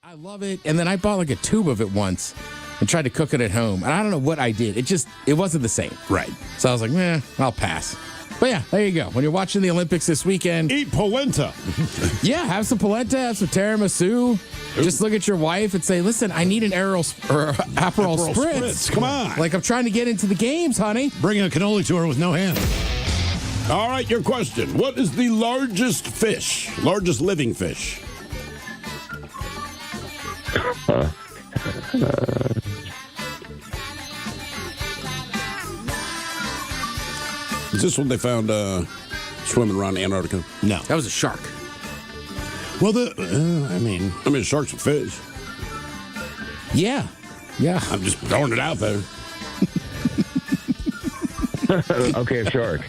I love it. And then I bought like a tube of it once and tried to cook it at home. And I don't know what I did. It wasn't the same. Right. So I was like, I'll pass. But yeah, there you go. When you're watching the Olympics this weekend, eat polenta. Yeah, have some polenta, have some tiramisu. Just look at your wife and say, listen, I need an Aperol Spritz. Come on. Like I'm trying to get into the games, honey. Bring a cannoli to her with no hands. All right, your question. What is the largest living fish? Is this one they found swimming around Antarctica? No. That was a shark. Well, I mean, sharks are fish. Yeah. I'm just throwing it out there. Okay, a shark.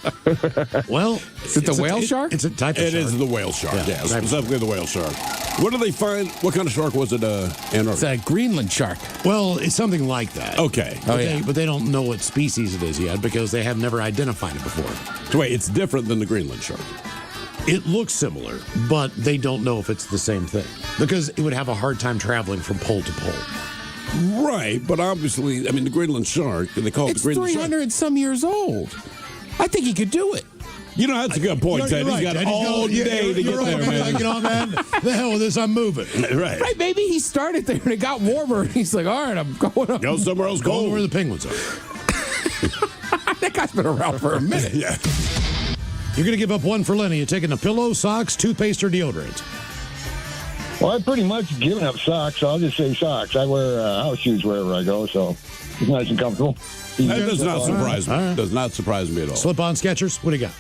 Well, is it the whale shark? It's a type of shark. It is the whale shark, yeah specifically the whale shark. What did they find? What kind of shark was it, Antarctica? It's a Greenland shark. Well, it's something like that. Okay. But they don't know what species it is yet because they have never identified it before. So wait, it's different than the Greenland shark. It looks similar, but they don't know if it's the same thing because it would have a hard time traveling from pole to pole. Right, but obviously, the Greenland shark, they call it the Greenland shark. It's 300 some years old. I think he could do it. That's a good point, Ted. He's got all day to get there, man. Get on, man. The hell with this, I'm moving. Right. Right, maybe he started there and it got warmer. And he's like, all right, I'm going up. Go somewhere else Go cold. where the penguins are. That guy's been around for a minute. Yeah. You're going to give up one for Lenny. You're taking a pillow, socks, toothpaste, or deodorant. Well, I've pretty much given up socks, so I'll just say socks. I wear house shoes wherever I go, so it's nice and comfortable. That does not surprise me. Right. Does not surprise me at all. Slip-on Skechers. What do you got?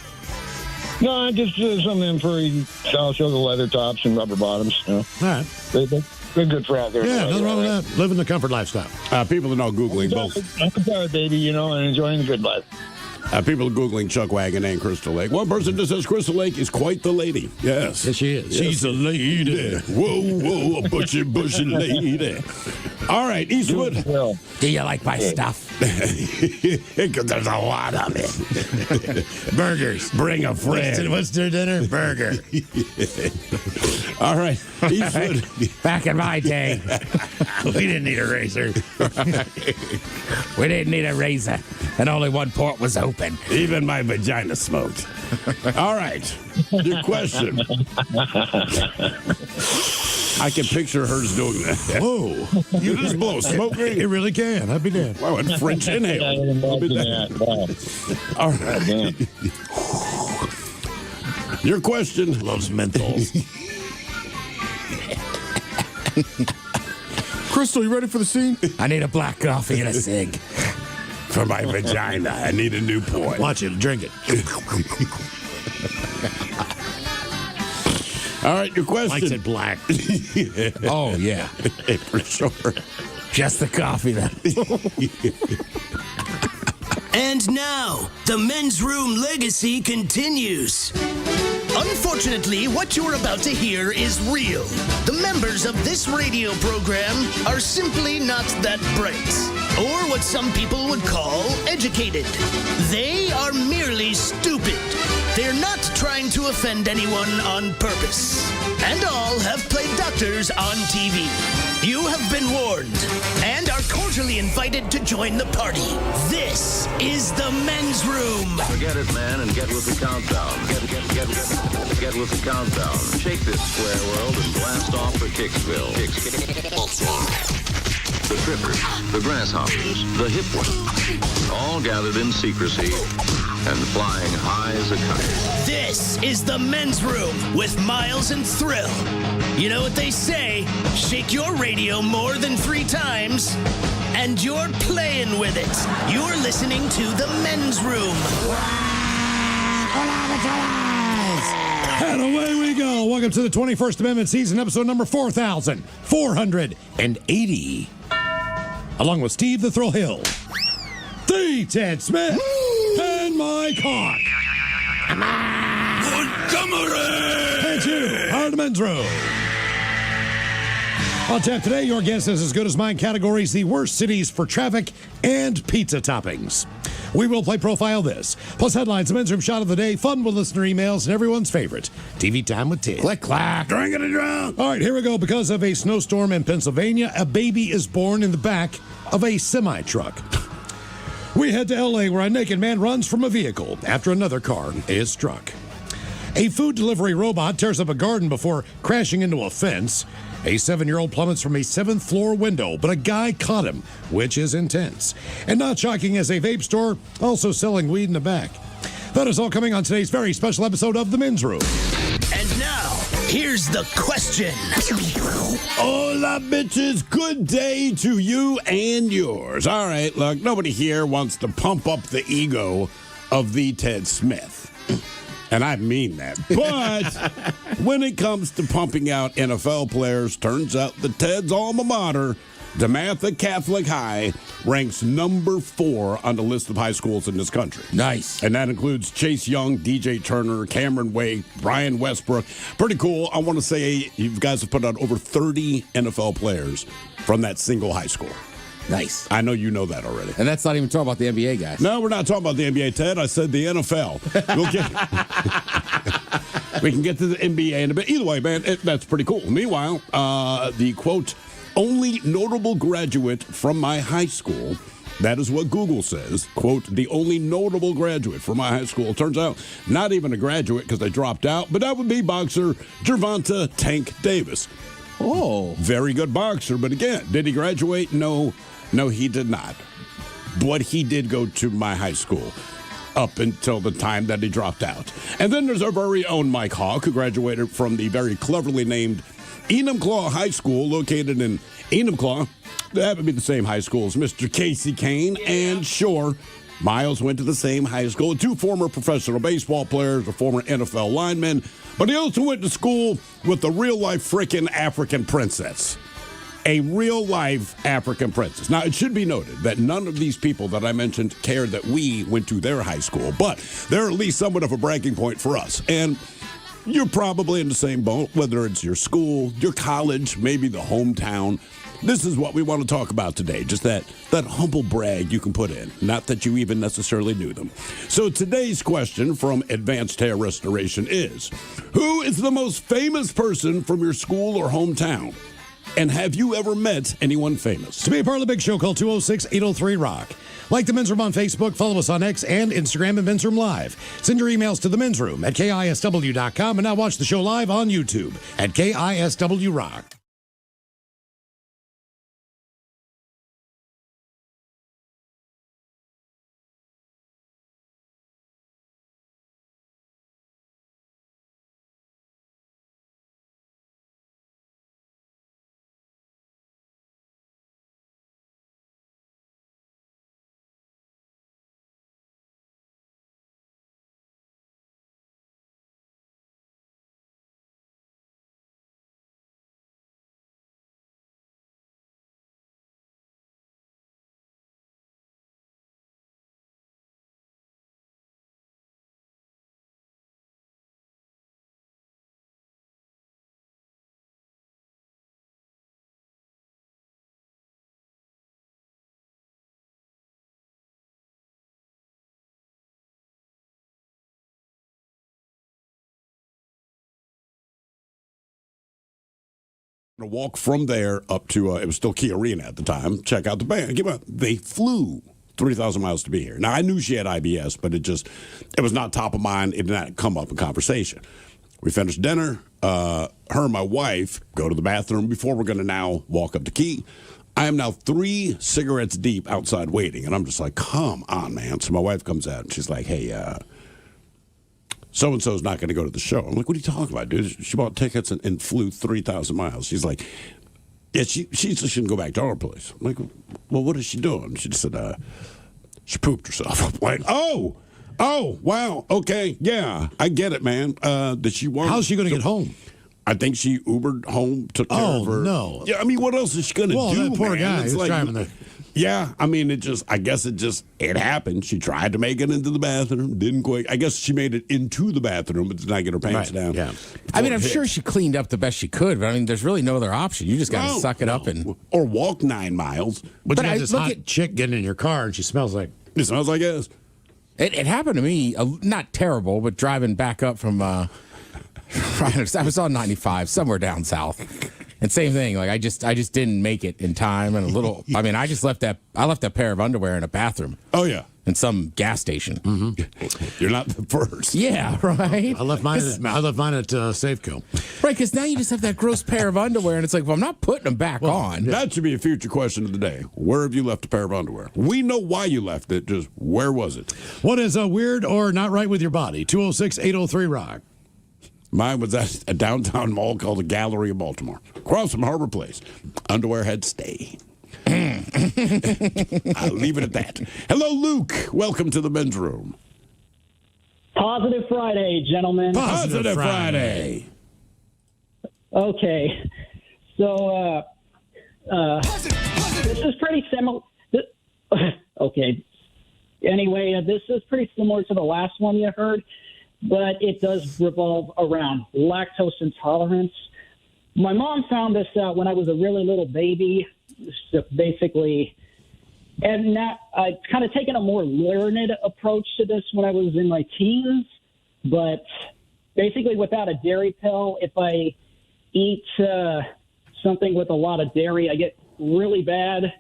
No, just some of them furry style show, the leather tops and rubber bottoms. All right. They're good for out there. Yeah, nothing wrong with that. Living the comfort lifestyle. People are now Googling both. I'm tired, baby, and enjoying the good life. People are Googling Chuck Wagon and Crystal Lake. One person just says Crystal Lake is quite the lady. Yes. Yes, she is. Yes. She's a lady. Yeah. Whoa, a bushy lady. All right, Eastwood. Well, Do you like my stuff? Because there's a lot of it. Burgers. Bring a friend. What's their dinner? Burger. All right, Eastwood. Back in my day, We didn't need a razor. we didn't need a razor, and only one port was open. Even my vagina smoked. All right, your question. I can picture hers doing that. Whoa. You just blow smoke. It really can. I'd be damned. Wow, and French I can inhale. imagine that. Wow. All right. Damn. Your question. Loves menthols. Crystal, you ready for the scene? I need a black coffee and a cig. For my vagina, I need a new point. Watch it. Drink it. All right, your question. Likes it black. Oh, yeah. For sure. Just the coffee, then. And now, the men's room legacy continues. Unfortunately, what you're about to hear is real. The members of this radio program are simply not that bright, or what some people would call educated. They are merely stupid. They're not trying to offend anyone on purpose. And all have played doctors on TV. You have been warned and are cordially invited to join the party. This is the men's room. Forget it, man, and get with the countdown. Get with the countdown. Shake this square world and blast off for Kicksville. The trippers, the grasshoppers, the hip ones, all gathered in secrecy and flying high as a kite. This is the men's room with Miles and Thrill. You know what they say, shake your radio more than 3 times, and you're playing with it. You're listening to the men's room. And away we go. Welcome to the 21st Amendment season, episode number 4,480. Along with Steve the Thrill Hill, the Ted Smith, and Mike Hawk. Montgomery! And you are the men's room. On tap today, your guess is as good as mine. Categories: the worst cities for traffic and pizza toppings. We will play Profile This, plus headlines, the men's room shot of the day, fun with listener emails, and everyone's favorite, TV Time with Ted. Click, clack. Drinking and drunk. All right, here we go. Because of a snowstorm in Pennsylvania, a baby is born in the back of a semi-truck. We head to L.A., where a naked man runs from a vehicle after another car is struck. A food delivery robot tears up a garden before crashing into a fence. A 7-year-old plummets from a 7th floor window, but a guy caught him, which is intense. And not shocking, as a vape store also selling weed in the back. That is all coming on today's very special episode of The Men's Room. And now, here's the question. Hola, bitches. Good day to you and yours. All right, look, nobody here wants to pump up the ego of the Ted Smith. And I mean that. But when it comes to pumping out NFL players, turns out the Ted's alma mater, DeMatha Catholic High, ranks number 4 on the list of high schools in this country. Nice. And that includes Chase Young, DJ Turner, Cameron Wake, Brian Westbrook. Pretty cool. I want to say you guys have put out over 30 NFL players from that single high school. Nice. I know you know that already. And that's not even talking about the NBA guys. No, we're not talking about the NBA, Ted. I said the NFL. We can get to the NBA in a bit. Either way, man, that's pretty cool. Meanwhile, the quote, only notable graduate from my high school, that is what Google says, quote, the only notable graduate from my high school. Turns out, not even a graduate because they dropped out, but that would be boxer Gervonta Tank Davis. Oh. Very good boxer, but again, did he graduate? No, he did not. But he did go to my high school up until the time that he dropped out. And then there's our very own Mike Hawk, who graduated from the very cleverly named Enumclaw High School, located in Enumclaw. That would be the same high school as Mr. Casey Kane. And sure, Miles went to the same high school. 2 former professional baseball players, a former NFL lineman. But he also went to school with a real-life frickin' African princess. A real-life African princess. Now, it should be noted that none of these people that I mentioned cared that we went to their high school, but they're at least somewhat of a bragging point for us. And you're probably in the same boat, whether it's your school, your college, maybe the hometown. This is what we want to talk about today, just that humble brag you can put in, not that you even necessarily knew them. So today's question from Advanced Hair Restoration is, who is the most famous person from your school or hometown? And have you ever met anyone famous? To be a part of the big show, call 206-803-ROCK. Like The Men's Room on Facebook, follow us on X and Instagram at Men's Room Live. Send your emails to The Men's Room at KISW.com, and now watch the show live on YouTube at KISW Rock. To walk from there up to, it was still Key Arena at the time, check out the band. They flew 3,000 miles to be here. Now, I knew she had IBS, but it was not top of mind. It did not come up in conversation. We finished dinner. Her and my wife go to the bathroom before we're going to now walk up to Key. I am now 3 cigarettes deep outside waiting, and I'm just like, come on, man. So my wife comes out, and she's like, hey, so-and-so's not going to go to the show. I'm like, what are you talking about, dude? She bought tickets and flew 3,000 miles. She's like, yeah, she just shouldn't go back to our place. I'm like, well, what is she doing? She just said, she pooped herself. I'm like, oh, wow, okay, yeah, I get it, man. Did she want? How's she going to get home? I think she Ubered home, took care of her. Oh, no. Yeah, I mean, what else is she going to do, that poor man? guy It's who's driving there. Yeah, I mean, it happened. She tried to make it into the bathroom, didn't quite. I guess she made it into the bathroom, but did not get her pants down. Yeah. I mean, I'm sure she cleaned up the best she could, but I mean, there's really no other option. You just got to suck it up and. Or walk 9 miles. But you I got this look hot at- chick getting in your car, and she smells like. It smells like ass. It happened to me, not terrible, but driving back up from, I was on 95, somewhere down south. And same thing, like I just didn't make it in time, and I just left that pair of underwear in a bathroom. Oh yeah, in some gas station. Mm-hmm. You're not the first. Yeah, right. I left mine at Safeco. Right, because now you just have that gross pair of underwear, and it's like, well, I'm not putting them back on. That should be a future question of the day. Where have you left a pair of underwear? We know why you left it, just where was it? What is weird or not right with your body? 206-803-ROCK. Mine was at a downtown mall called the Gallery of Baltimore, across from Harbor Place. Underwear had stay. I'll leave it at that. Hello, Luke. Welcome to the men's room. Positive Friday, gentlemen. Positive Friday. Okay. So, this is pretty similar. Okay. Anyway, this is pretty similar to the last one you heard, but it does revolve around lactose intolerance. My mom found this out when I was a really little baby, so basically, and now I've kind of taken a more learned approach to this when I was in my teens, but basically without a dairy pill, if I eat something with a lot of dairy, I get really bad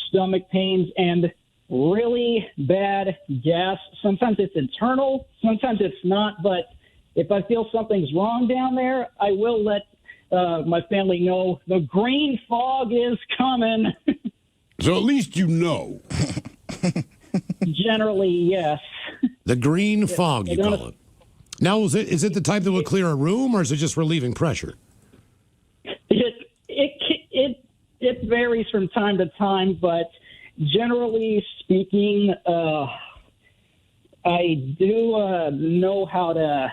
stomach pains and really bad gas. Sometimes it's internal, sometimes it's not, but if I feel something's wrong down there, I will let my family know the green fog is coming. So at least you know. Generally, yes. The green fog, you call it. Now, is it the type that will clear a room, or is it just relieving pressure? It varies from time to time, but generally speaking, I do know how to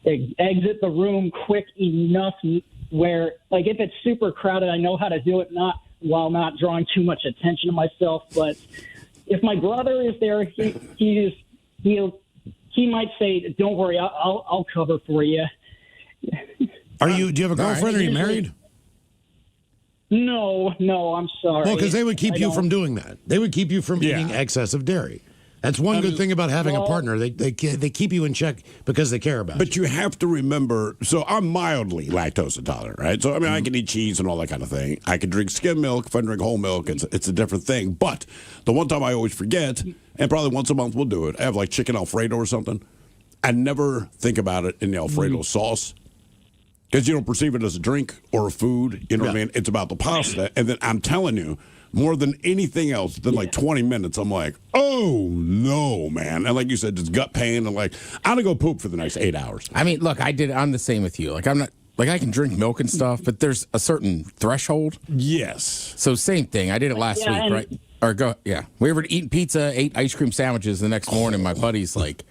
exit the room quick enough where, like, if it's super crowded, I know how to do it while not drawing too much attention to myself. But if my brother is there, he might say, "Don't worry, I'll cover for you." Do you have a girlfriend? Are you married? No, I'm sorry. Well, because they would keep you from doing that. They would keep you from eating excessive dairy. That's one good thing about having a partner. They keep you in check because they care about you. But you have to remember, so I'm mildly lactose intolerant, right? So, I mean, I can eat cheese and all that kind of thing. I can drink skim milk. If I drink whole milk, it's a different thing. But the one time I always forget, and probably once a month we'll do it, I have like chicken Alfredo or something. I never think about it in the Alfredo sauce. Because you don't perceive it as a drink or a food. You know what I mean? It's about the pasta. And then I'm telling you, more than anything else, within like 20 minutes, I'm like, oh, no, man. And like you said, just gut pain. And like, I'm going to go poop for the next 8 hours. I mean, look, I'm the same with you. Like, I'm not, like, I can drink milk and stuff, but there's a certain threshold. Yes. So same thing. I did it last week, right? We were eating pizza, ate ice cream sandwiches the next morning. My buddy's like,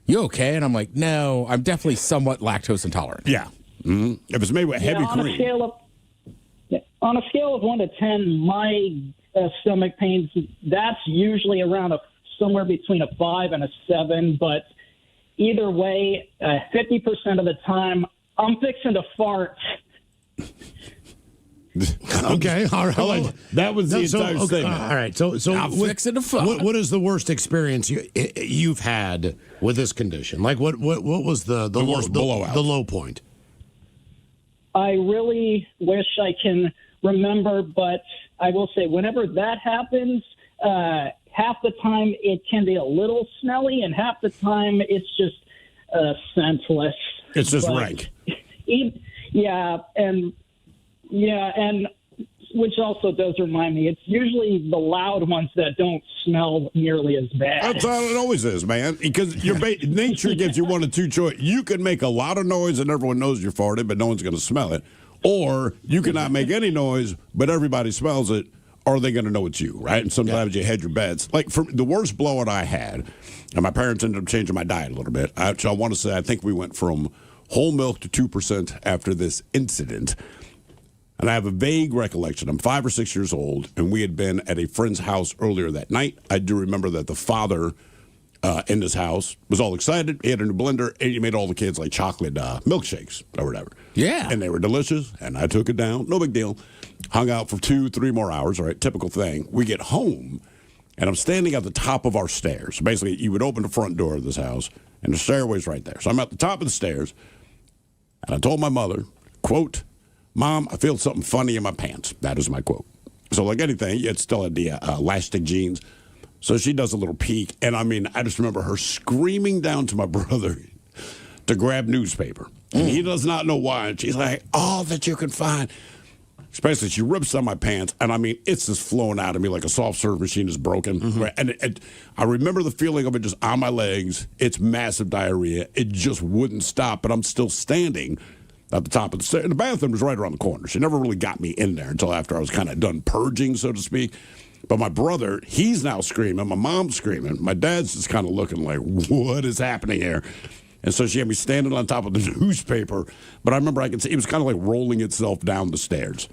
you okay? And I'm like, no, I'm definitely somewhat lactose intolerant. Yeah. Mm-hmm. If it's made with heavy cream. On a scale of 1 to 10, my stomach pains, that's usually around somewhere between a 5 and a 7. But either way, 50% of the time, I'm fixing to fart. Okay, all right. Well, that was the entire statement. All right, so I'm fixing to fart. What is the worst experience you've had with this condition? Like, what was the worst blowout? The low point? I really wish I can remember, but I will say whenever that happens, half the time it can be a little smelly, and half the time it's just scentless. It's just rank. And which also does remind me, it's usually the loud ones that don't smell nearly as bad. That's how it always is, man. Because nature gives you one of two choices. You can make a lot of noise and everyone knows you're farting, but no one's going to smell it. Or you cannot make any noise, but everybody smells it. Are they going to know it's you, right? And sometimes you hedge your bets. Like, for the worst blowout I had, and my parents ended up changing my diet a little bit. I want to say I think we went from whole milk to 2% after this incident. And I have a vague recollection. I'm 5 or 6 years old, and we had been at a friend's house earlier that night. I do remember that the father in this house was all excited. He had a new blender, and he made all the kids like chocolate milkshakes or whatever. Yeah. And they were delicious, and I took it down. No big deal. Hung out for 2-3 more hours, all right, typical thing. We get home, And I'm standing at the top of our stairs. Basically, you would open the front door of this house, and the stairway's right there. So I'm at the top of the stairs, and I told my mother, quote, "Mom, I feel something funny in my pants." That is my quote. So like anything, it still had the elastic jeans. So she does a little peek, and I mean, I just remember her screaming down to my brother to grab newspaper. And he does not know why. And she's like, "All that you can find." Especially, she rips down my pants, and I mean, it's just flowing out of me like a soft serve machine is broken. Right? And I remember the feeling of it just on my legs. It's massive diarrhea. It just wouldn't stop, but I'm still standing at the top of the stairs. The bathroom was right around the corner. She never really got me in there until after I was kind of done purging, so to speak. But my brother, he's now screaming. My mom's screaming. My dad's just kind of looking like, what is happening here? And so she had me standing on top of the newspaper. But I remember I could see it was kind of like rolling itself down the stairs.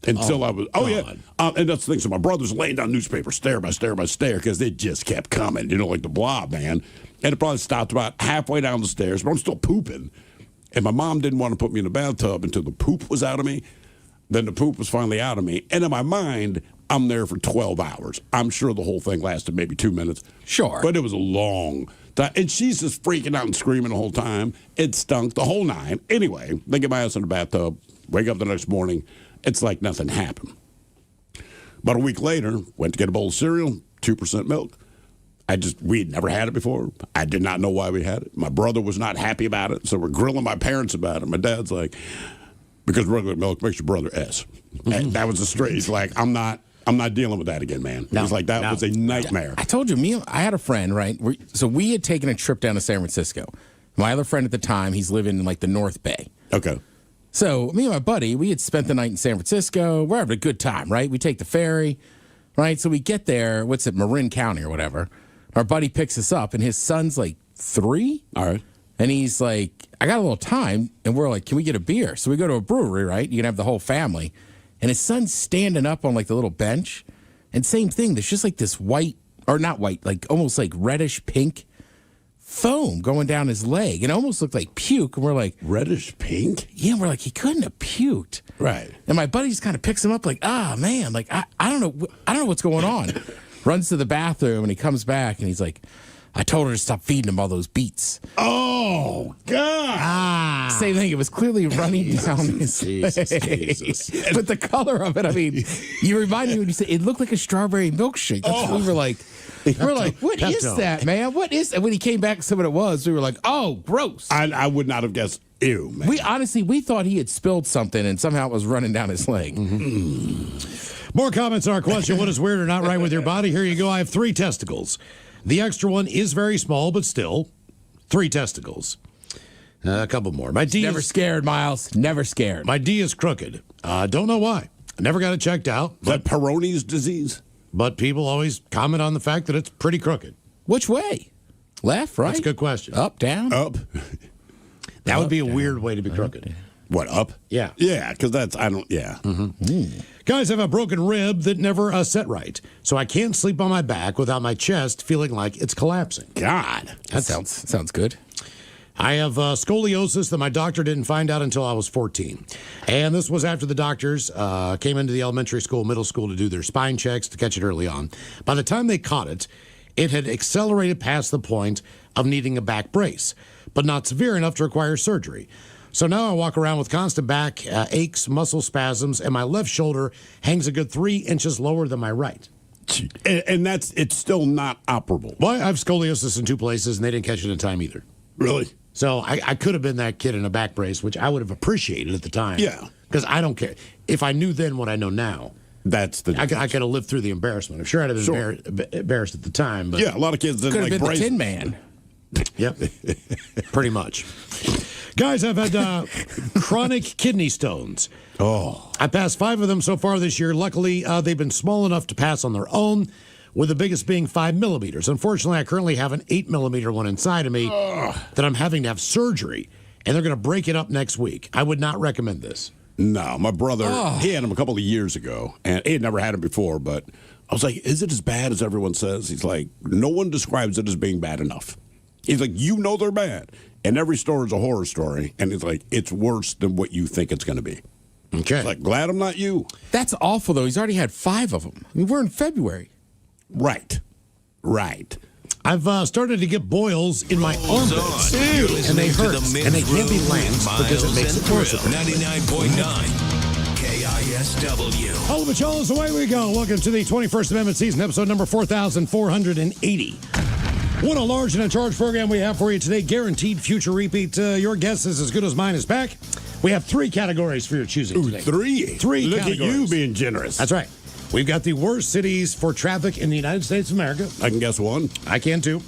Until I was, and that's the thing. So my brother's laying down newspaper, stair by stair by stair, because it just kept coming, like the blob, man. And it probably stopped about halfway down the stairs, but I'm still pooping. And my mom didn't want to put me in the bathtub until the poop was out of me. Then the poop was finally out of me. And in my mind, I'm there for 12 hours. I'm sure the whole thing lasted maybe 2 minutes. Sure. But it was a long time. And she's just freaking out and screaming the whole time. It stunk the whole nine. Anyway, they get my ass in the bathtub, wake up the next morning. It's like nothing happened. About a week later, went to get a bowl of cereal, 2% milk. We'd never had it before. I did not know why we had it. My brother was not happy about it, so we're grilling my parents about it. My dad's like, because regular milk makes your brother S. And that was a straight. He's like, I'm not dealing with that again, man. He's like, that was a nightmare. I told you, I had a friend, right? So we had taken a trip down to San Francisco. My other friend at the time, he's living in like the North Bay. Okay. So me and my buddy, we had spent the night in San Francisco. We're having a good time, right? We take the ferry, right? So we get there, Marin County or whatever. Our buddy picks us up, and his son's like 3. All right. And he's like, I got a little time. And we're like, can we get a beer? So we go to a brewery, right? You can have the whole family. And his son's standing up on like the little bench. And same thing, there's just like this white, or not white, like almost like reddish pink foam going down his leg. And it almost looked like puke. And we're like, reddish pink? Yeah, we're like, he couldn't have puked. Right. And my buddy just kind of picks him up like, man, like, I don't know what's going on. Runs to the bathroom and he comes back and he's like, I told her to stop feeding him all those beets. Oh, God. Same thing. It was clearly running down his leg. But the color of it, I mean, you reminded me when you said it looked like a strawberry milkshake. That's what we were like, what is that, man? What is that? When he came back and said what it was, we were like, oh, gross. I would not have guessed. Ew, man. We thought he had spilled something and somehow it was running down his leg. More comments on our question, what is weird or not right with your body? Here you go. I have 3 testicles. The extra one is very small, but still, 3 testicles. A couple more. My D Never scared, Miles. Never scared. My D is crooked. Don't know why. I never got it checked out. Is that Peyronie's disease? But people always comment on the fact that it's pretty crooked. Which way? Left, right? That's a good question. Up, down? Up. That would be a weird way to be crooked. What, up? Yeah. Yeah, because Guys, I have a broken rib that never set right, so I can't sleep on my back without my chest feeling like it's collapsing. God. That sounds good. I have scoliosis that my doctor didn't find out until I was 14. And this was after the doctors came into the elementary school, middle school to do their spine checks to catch it early on. By the time they caught it, it had accelerated past the point of needing a back brace, but not severe enough to require surgery. So now I walk around with constant back aches, muscle spasms, and my left shoulder hangs a good 3 inches lower than my right. And it's still not operable. Well, I have scoliosis in 2 places, and they didn't catch it in time either. Really? So I could have been that kid in a back brace, which I would have appreciated at the time. Yeah. Because I don't care. If I knew then what I know now, that's the I could have lived through the embarrassment. I'm sure I'd have been embarrassed at the time. But yeah, a lot of kids didn't could have like been braces. the Tin Man. Yep. Pretty much. Guys, I've had chronic kidney stones. Oh. I passed 5 of them so far this year. Luckily, they've been small enough to pass on their own, with the biggest being 5 millimeters. Unfortunately, I currently have an 8 millimeter one inside of me that I'm having to have surgery, and they're going to break it up next week. I would not recommend this. No, my brother, he had him a couple of years ago, and he had never had him before, but I was like, is it as bad as everyone says? He's like, no one describes it as being bad enough. He's like, you know they're bad. And every story is a horror story, and he's like, it's worse than what you think it's going to be. Okay. It's like, glad I'm not you. That's awful, though. He's already had 5 of them. I mean, we're in February. Right. I've started to get boils in my armpits, and they hurt, and they can't be lambs because it makes it worse. 99.9 KISW. Hello, Macholas, away we go. Welcome to the 21st Amendment season, episode number 4,480. What a large and in charge program we have for you today. Guaranteed future repeat. Your guess is as good as mine is back. We have 3 categories for your choosing today. 3 Look categories. at you being generous. That's right. We've got the worst cities for traffic in the United States of America. I can guess one. I can too.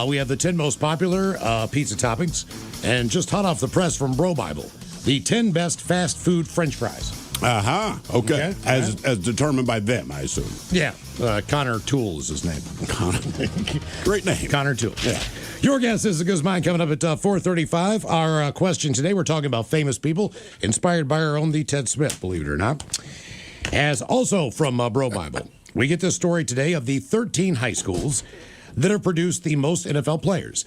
We have the 10 most popular pizza toppings, and just hot off the press from Bro Bible, the 10 best fast food French fries. Okay. As determined by them, I assume. Yeah. Connor Toole is his name. Great name. Connor Toole. Yeah. Your guess is as good as mine coming up at 4:35. Our question today, we're talking about famous people inspired by our own, the Ted Smith, believe it or not. As also from Bro Bible, we get this story today of the 13 high schools that have produced the most NFL players.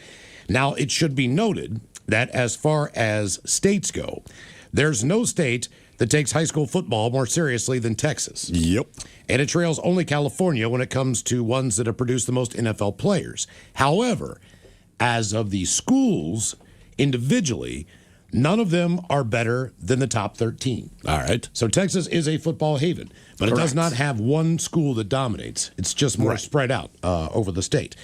Now, it should be noted that as far as states go, there's no state that takes high school football more seriously than Texas. Yep. And it trails only California when it comes to ones that have produced the most NFL players. However, as of the schools individually, none of them are better than the top 13. All right. So Texas is a football haven, but it does not have one school that dominates. It's just more spread out over the state.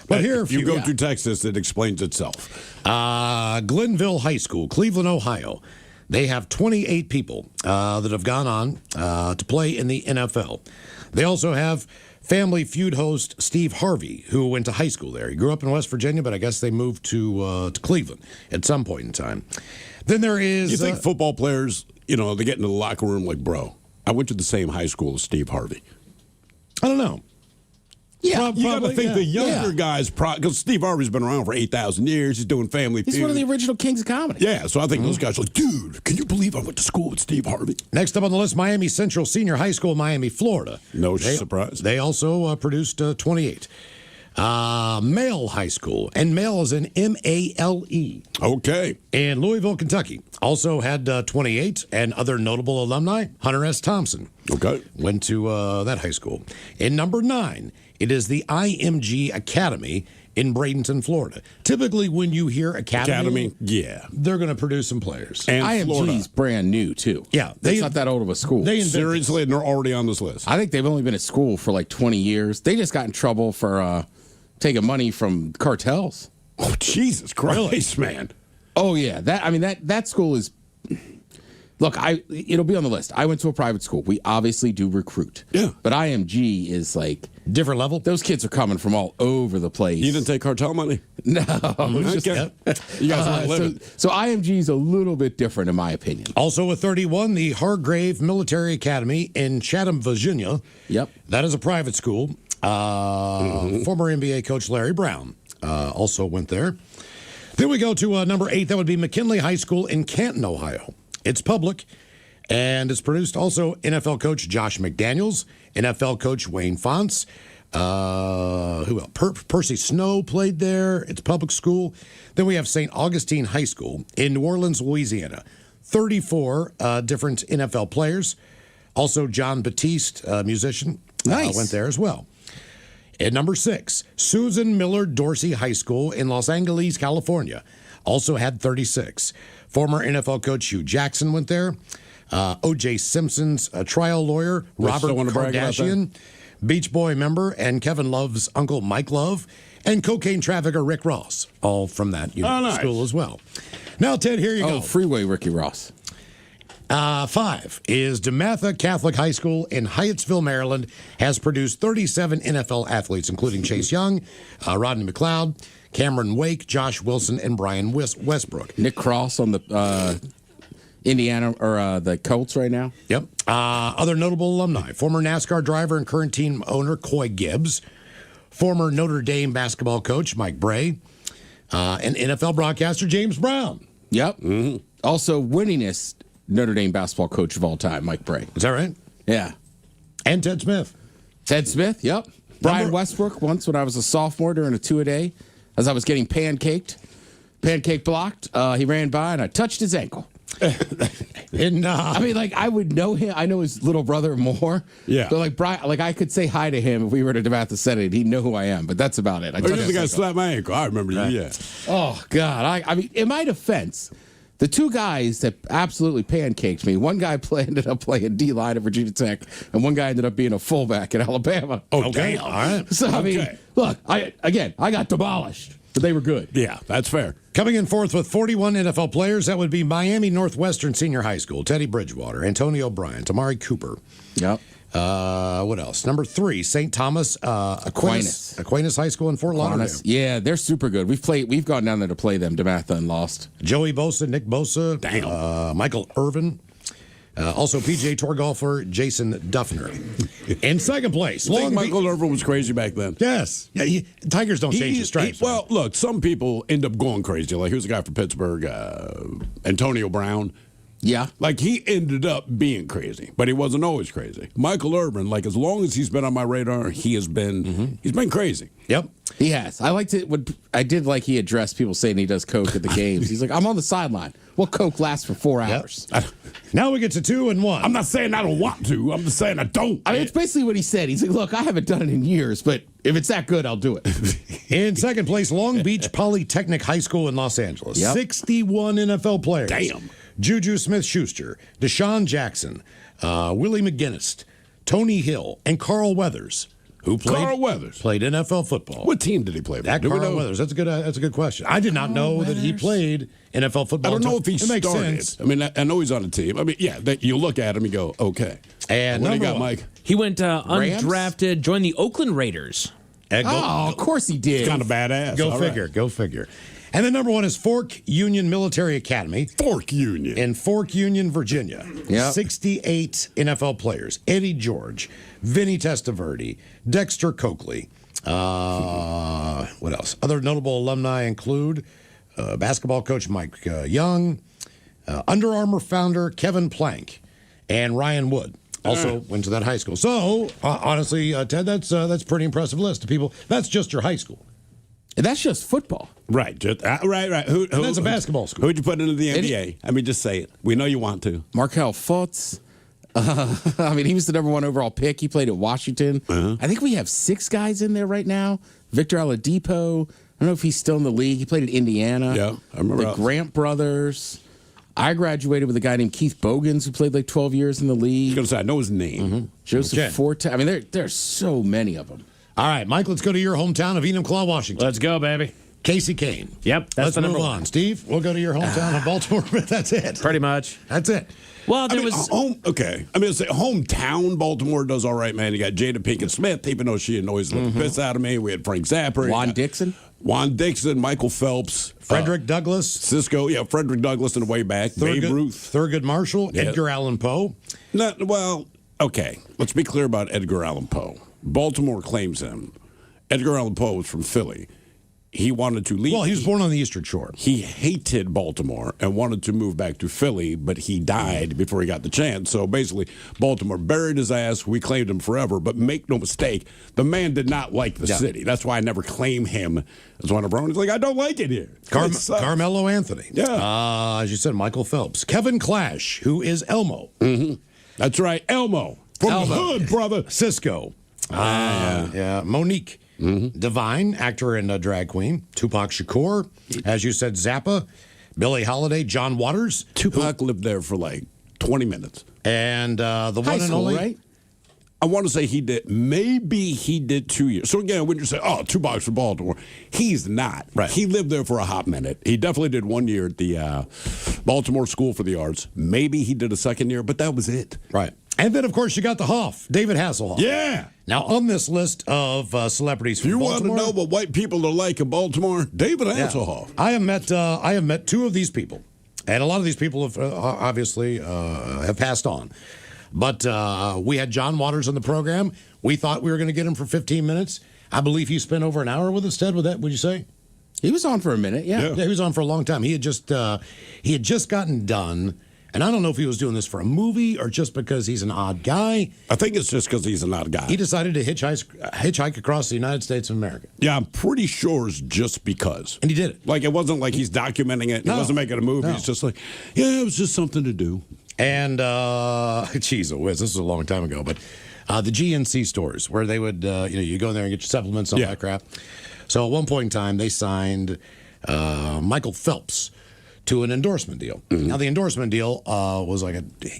But here, if you go to Texas, it explains itself. Glenville High School, Cleveland, Ohio. They have 28 people that have gone on to play in the NFL. They also have Family Feud host Steve Harvey, who went to high school there. He grew up in West Virginia, but I guess they moved to Cleveland at some point in time. Then there is... You think football players, they get in the locker room like, bro, I went to the same high school as Steve Harvey. I don't know. Yeah, you got to think the younger guys, because Steve Harvey's been around for 8,000 years. He's doing Family Feud. He's one of the original kings of comedy. Yeah, so I think those guys are like, dude, can you believe I went to school with Steve Harvey? Next up on the list, Miami Central Senior High School, Miami, Florida. No surprise. They also produced 28. Male High School, and Male is an M-A-L-E. Okay. In Louisville, Kentucky, also had 28, and other notable alumni, Hunter S. Thompson. Okay. Went to that high school. In number 9, it is the IMG Academy in Bradenton, Florida. Typically, when you hear Academy, yeah, they're going to produce some players. And IMG's brand new, too. Yeah. It's not that old of a school. Seriously, and they're already on this list. I think they've only been at school for like 20 years. They just got in trouble for taking money from cartels. Oh, Jesus Christ, man. Oh, yeah. That school is... Look, it'll be on the list. I went to a private school. We obviously do recruit. Yeah. But IMG is like... Different level? Those kids are coming from all over the place. You didn't take cartel money? No. Okay. You guys aren't living. So IMG is a little bit different, in my opinion. Also with 31, the Hargrave Military Academy in Chatham, Virginia. Yep. That is a private school. Former NBA coach Larry Brown also went there. Then we go to number 8. That would be McKinley High School in Canton, Ohio. It's public, and it's produced also NFL coach Josh McDaniels, NFL coach Wayne Fonts. Who else? Percy Snow played there. It's public school. Then we have St. Augustine High School in New Orleans, Louisiana. 34 different NFL players. Also, John Batiste, musician, went there as well. At number 6, Susan Miller Dorsey High School in Los Angeles, California. Also had 36. Former NFL coach Hugh Jackson went there. O.J. Simpson's trial lawyer, Robert Kardashian, Beach Boy member, and Kevin Love's uncle, Mike Love, and cocaine trafficker Rick Ross, all from that school as well. Now, Ted, here you go. Freeway Ricky Ross. 5 is DeMatha Catholic High School in Hyattsville, Maryland, has produced 37 NFL athletes, including Chase Young, Rodney McLeod, Cameron Wake, Josh Wilson, and Brian Westbrook. Nick Cross on the Indiana or the Colts right now. Yep. Other notable alumni: former NASCAR driver and current team owner Coy Gibbs, former Notre Dame basketball coach Mike Bray, and NFL broadcaster James Brown. Yep. Mm-hmm. Also, winningest Notre Dame basketball coach of all time, Mike Bray. Is that right? Yeah. And Ted Smith. Ted Smith, yep. Brian Westbrook, once when I was a sophomore during a two-a-day, as I was getting pancake blocked, he ran by and I touched his ankle. I mean, like, I would know him. I know his little brother more. Yeah. But like Brian, like I could say hi to him if we were to DeMatha Senate. He'd know who I am. But that's about it. You're the guy slapped my ankle. I remember you. Yeah. Oh God! I mean, in my defense, the two guys that absolutely pancaked me. One guy ended up playing D-line at Virginia Tech, and one guy ended up being a fullback at Alabama. Oh, damn. All right. So I mean, look, I got demolished, but they were good. Yeah, that's fair. Coming in fourth with 41 NFL players, that would be Miami Northwestern Senior High School, Teddy Bridgewater, Antonio Bryant, Amari Cooper. Yep. What else? Number 3, St. Thomas Aquinas High School in Fort Lauderdale. Yeah, they're super good. We've gone down there to play them, DeMatha, and lost. Joey Bosa, Nick Bosa, Michael Irvin. Also, PGA Tour golfer Jason Duffner. In second place, I think Michael Irvin was crazy back then. Yes. Yeah, Tigers don't change the stripes. Well, look, some people end up going crazy. Like, here's a guy from Pittsburgh, Antonio Brown. Yeah. Like, he ended up being crazy, but he wasn't always crazy. Michael Irvin, like, as long as he's been on my radar, he has been, he's been crazy. Yep. He has. I did like he addressed people saying he does coke at the games. He's like, I'm on the sideline. Well, coke lasts for 4 hours. Now we get to 2 and 1. I'm not saying I don't want to. I'm just saying I don't. I mean, it's basically what he said. He's like, look, I haven't done it in years, but if it's that good, I'll do it. In second place, Long Beach Polytechnic High School in Los Angeles. Yep. 61 NFL players. Damn. Juju Smith-Schuster, Deshaun Jackson, Willie McGinnis, Tony Hill, and Carl Weathers, who played NFL football. What team did he play for? That Carl Weathers. That's a good question. I did not know that he played NFL football. I don't know if he it makes started. sense. I mean, I know he's on a team. I mean, yeah, you look at him and go, okay. And what do you number got, 1? Mike? He went undrafted, joined the Oakland Raiders. Of course he did. Kind of badass. Go All figure. right. Go figure. And then number 1 is Fork Union Military Academy. Fork Union. In Fork Union, Virginia. Yep. 68 NFL players. Eddie George, Vinny Testaverde, Dexter Coakley. What else? Other notable alumni include basketball coach Mike Young, Under Armour founder Kevin Plank, and Ryan Wood. Also went to that high school. So, honestly, Ted, that's pretty impressive list of people. That's just your high school. And that's just football. Right. Right. Who, That's a basketball school. Who'd you put into the NBA? I mean, just say it. We know you want to. Markel Fultz. I mean, he was the number 1 overall pick. He played at Washington. I think we have 6 guys in there right now. Victor Oladipo. I don't know if he's still in the league. He played at Indiana. Yeah, I remember The Grant brothers. I graduated with a guy named Keith Bogans who played like 12 years in the I was league. going to say, I know his name. Joseph Forte. I mean, there's so many of them. All right, Mike, let's go to your hometown of Enumclaw, Washington. Let's go, baby. Casey Kane. Yep, that's Let's the move number on. 1. Steve, we'll go to your hometown of Baltimore. That's it. Pretty much. That's it. Well, I there mean, was. okay. I mean, say hometown Baltimore does all right, man. You got Jada Pinkett Smith, even though she annoys the piss out of me. We had Frank Zappa. Juan Dixon. Juan Dixon, Michael Phelps, Frederick Douglass. Cisco. Yeah, Frederick Douglass in the way back. Babe Ruth. Thurgood Marshall. Yeah. Edgar Allan Poe. Well, okay. Let's be clear about Edgar Allan Poe. Baltimore claims him. Edgar Allan Poe was from Philly. He wanted to leave. Well, he was born on the Eastern Shore. He hated Baltimore and wanted to move back to Philly, but he died before he got the chance. So basically, Baltimore buried his ass. We claimed him forever. But make no mistake, the man did not like the city. That's why I never claim him as one of our own. He's like, I don't like it here. Carmelo Anthony. Yeah. As you said, Michael Phelps. Kevin Clash, who is Elmo. That's right, Elmo. From the hood, brother. Cisco. Monique. Divine, actor and drag queen. Tupac Shakur. As you said, Zappa. Billie Holiday. John Waters. Tupac lived there for like 20 minutes. And the High one and school, only. right? I want to say he did. Maybe he did 2 years. So again, when you say, "Oh, Tupac's from Baltimore," he's not. Right. He lived there for a hot minute. He definitely did 1 year at the Baltimore School for the Arts. Maybe he did a second year, but that was it. Right. And then, of course, you got the Hoff, David Hasselhoff. Yeah. Now, on this list of celebrities from You Baltimore, want to know what white people are like in Baltimore? David Hasselhoff. I have met 2 of these people, and a lot of these people have obviously have passed on. But we had John Waters on the program. We thought we were going to get him for 15 minutes. I believe he spent over an hour with us. Ted, with that, would you say? He was on for a minute, yeah. Yeah, he was on for a long time. He had just gotten done And I don't know if he was doing this for a movie or just because he's an odd guy. I think it's just because he's an odd guy. He decided to hitchhike across the United States of America. Yeah, I'm pretty sure it's just because. And he did it. Like, it wasn't like he's documenting it. No. He wasn't making a movie. No. It's just like, yeah, it was just something to do. And, geez, this was a long time ago, but the GNC stores where they would, you go in there and get your supplements and all that crap. So at one point in time, they signed Michael Phelps to an endorsement deal. Now, the endorsement deal was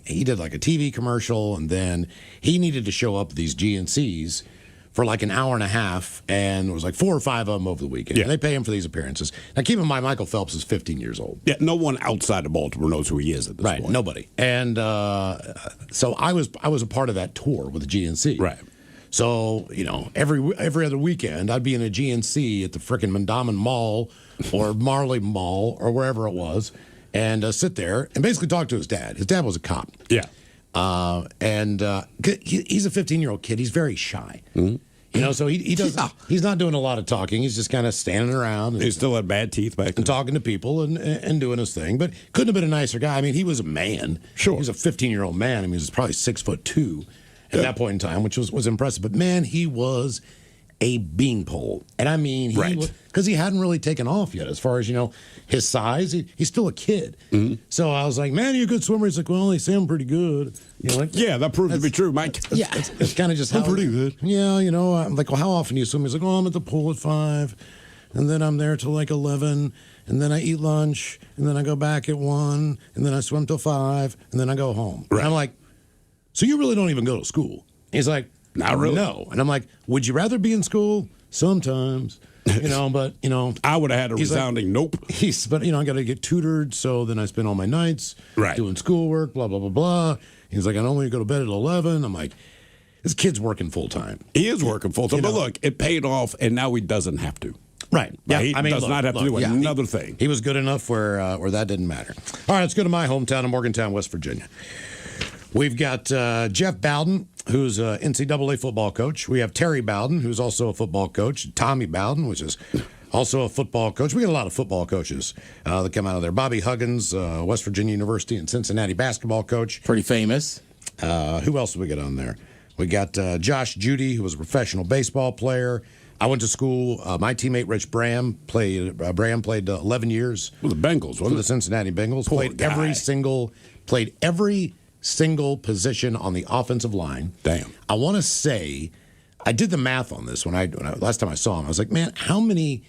he did like a TV commercial, and then he needed to show up at these GNCs for like an hour and a half, and there was like 4 or 5 of them over the weekend. Yeah. And they pay him for these appearances. Now, keep in mind, Michael Phelps is 15 years old. Yeah, no one outside of Baltimore knows who he is at this point. Right, nobody. And so I was a part of that tour with the GNC. Right. So, every other weekend, I'd be in a GNC at the frickin' Mondawmin Mall or Marley Mall or wherever it was, and sit there and basically talk to his dad. His dad was a cop. Yeah. And he's a 15-year-old kid. He's very shy. So he doesn't. He's not doing a lot of talking. He's just kind of standing around. He still had bad teeth back then. And talking to people and doing his thing. But couldn't have been a nicer guy. I mean, he was a man. Sure. He was a 15-year-old man. I mean, he was probably 6'2" at that point in time, which was impressive. But man, he was a beanpole. And I mean, because he hadn't really taken off yet as far as, his size. He's still a kid. So I was like, man, you're a good swimmer. He's like, well, they say I'm pretty good. Yeah, that proved to be true, Mike. Yeah, it's kind of just how. I'm pretty good. Yeah, I'm like, well, how often do you swim? He's like, I'm at the pool at 5, and then I'm there till like 11, and then I eat lunch, and then I go back at 1, and then I swim till 5, and then I go home. Right. And I'm like, so you really don't even go to school? He's like, not really. No. And I'm like, would you rather be in school? Sometimes. But I would have had a resounding nope. But I got to get tutored, so then I spend all my nights doing schoolwork, blah blah blah blah. He's like, I normally go to bed at 11. I'm like, this kid's working full time. He is working full time, but look, it paid off, and now he doesn't have to. Right. Yeah. He does not have to do another thing. He was good enough where that didn't matter. All right, let's go to my hometown of Morgantown, West Virginia. We've got Jeff Bowden, who's an NCAA football coach. We have Terry Bowden, who's also a football coach. Tommy Bowden, which is also a football coach. We got a lot of football coaches that come out of there. Bobby Huggins, West Virginia University and Cincinnati basketball coach. Pretty famous. Who else do we get on there? We got Josh Judy, who was a professional baseball player. I went to school. My teammate Rich Bram played 11 years. Well, the Bengals, for the Cincinnati Bengals. Played every single position on the offensive line. Damn. I want to say, I did the math on this when I last time I saw him. I was like, man, how many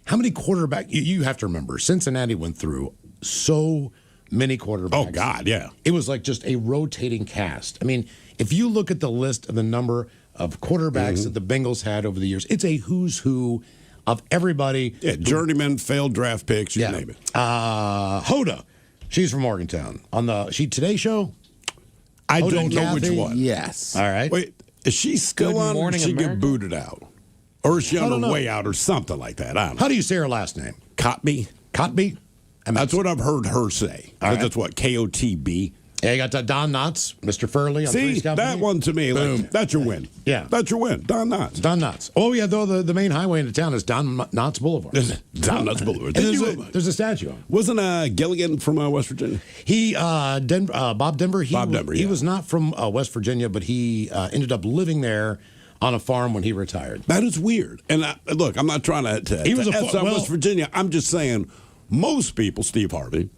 quarterbacks? You have to remember, Cincinnati went through so many quarterbacks. Oh God, yeah. It was like just a rotating cast. I mean, if you look at the list of the number of quarterbacks that the Bengals had over the years, it's a who's who of everybody. Yeah, journeyman, failed draft picks, you name it. Hoda, she's from Morgantown. On the Today Show? I Hoda don't and know Kathy? which one. Yes. All right. Wait, is she still Good on, or Morning did she America? get booted out? Or is she I on don't her know. way out or something like that? I don't know. How do you say her last name? Cotby? Cotby? That's what I've heard her say. All right. That's what, K-O-T-B? Yeah, you got Don Knotts, Mr. Furley. On See, Three's Company. that one to me, like, that's your win. Yeah. That's your win. Don Knotts. Don Knotts. Oh, yeah, though the main highway into town is Don Knotts Boulevard. Don Knotts Boulevard. And there's a statue on it. Wasn't Gilligan from West Virginia? He, Bob Denver. Bob Denver, He yeah. was not from West Virginia, but he ended up living there on a farm when he retired. That is weird. And look, I'm not trying to He was a F on West Virginia. I'm just saying, most people, Steve Harvey,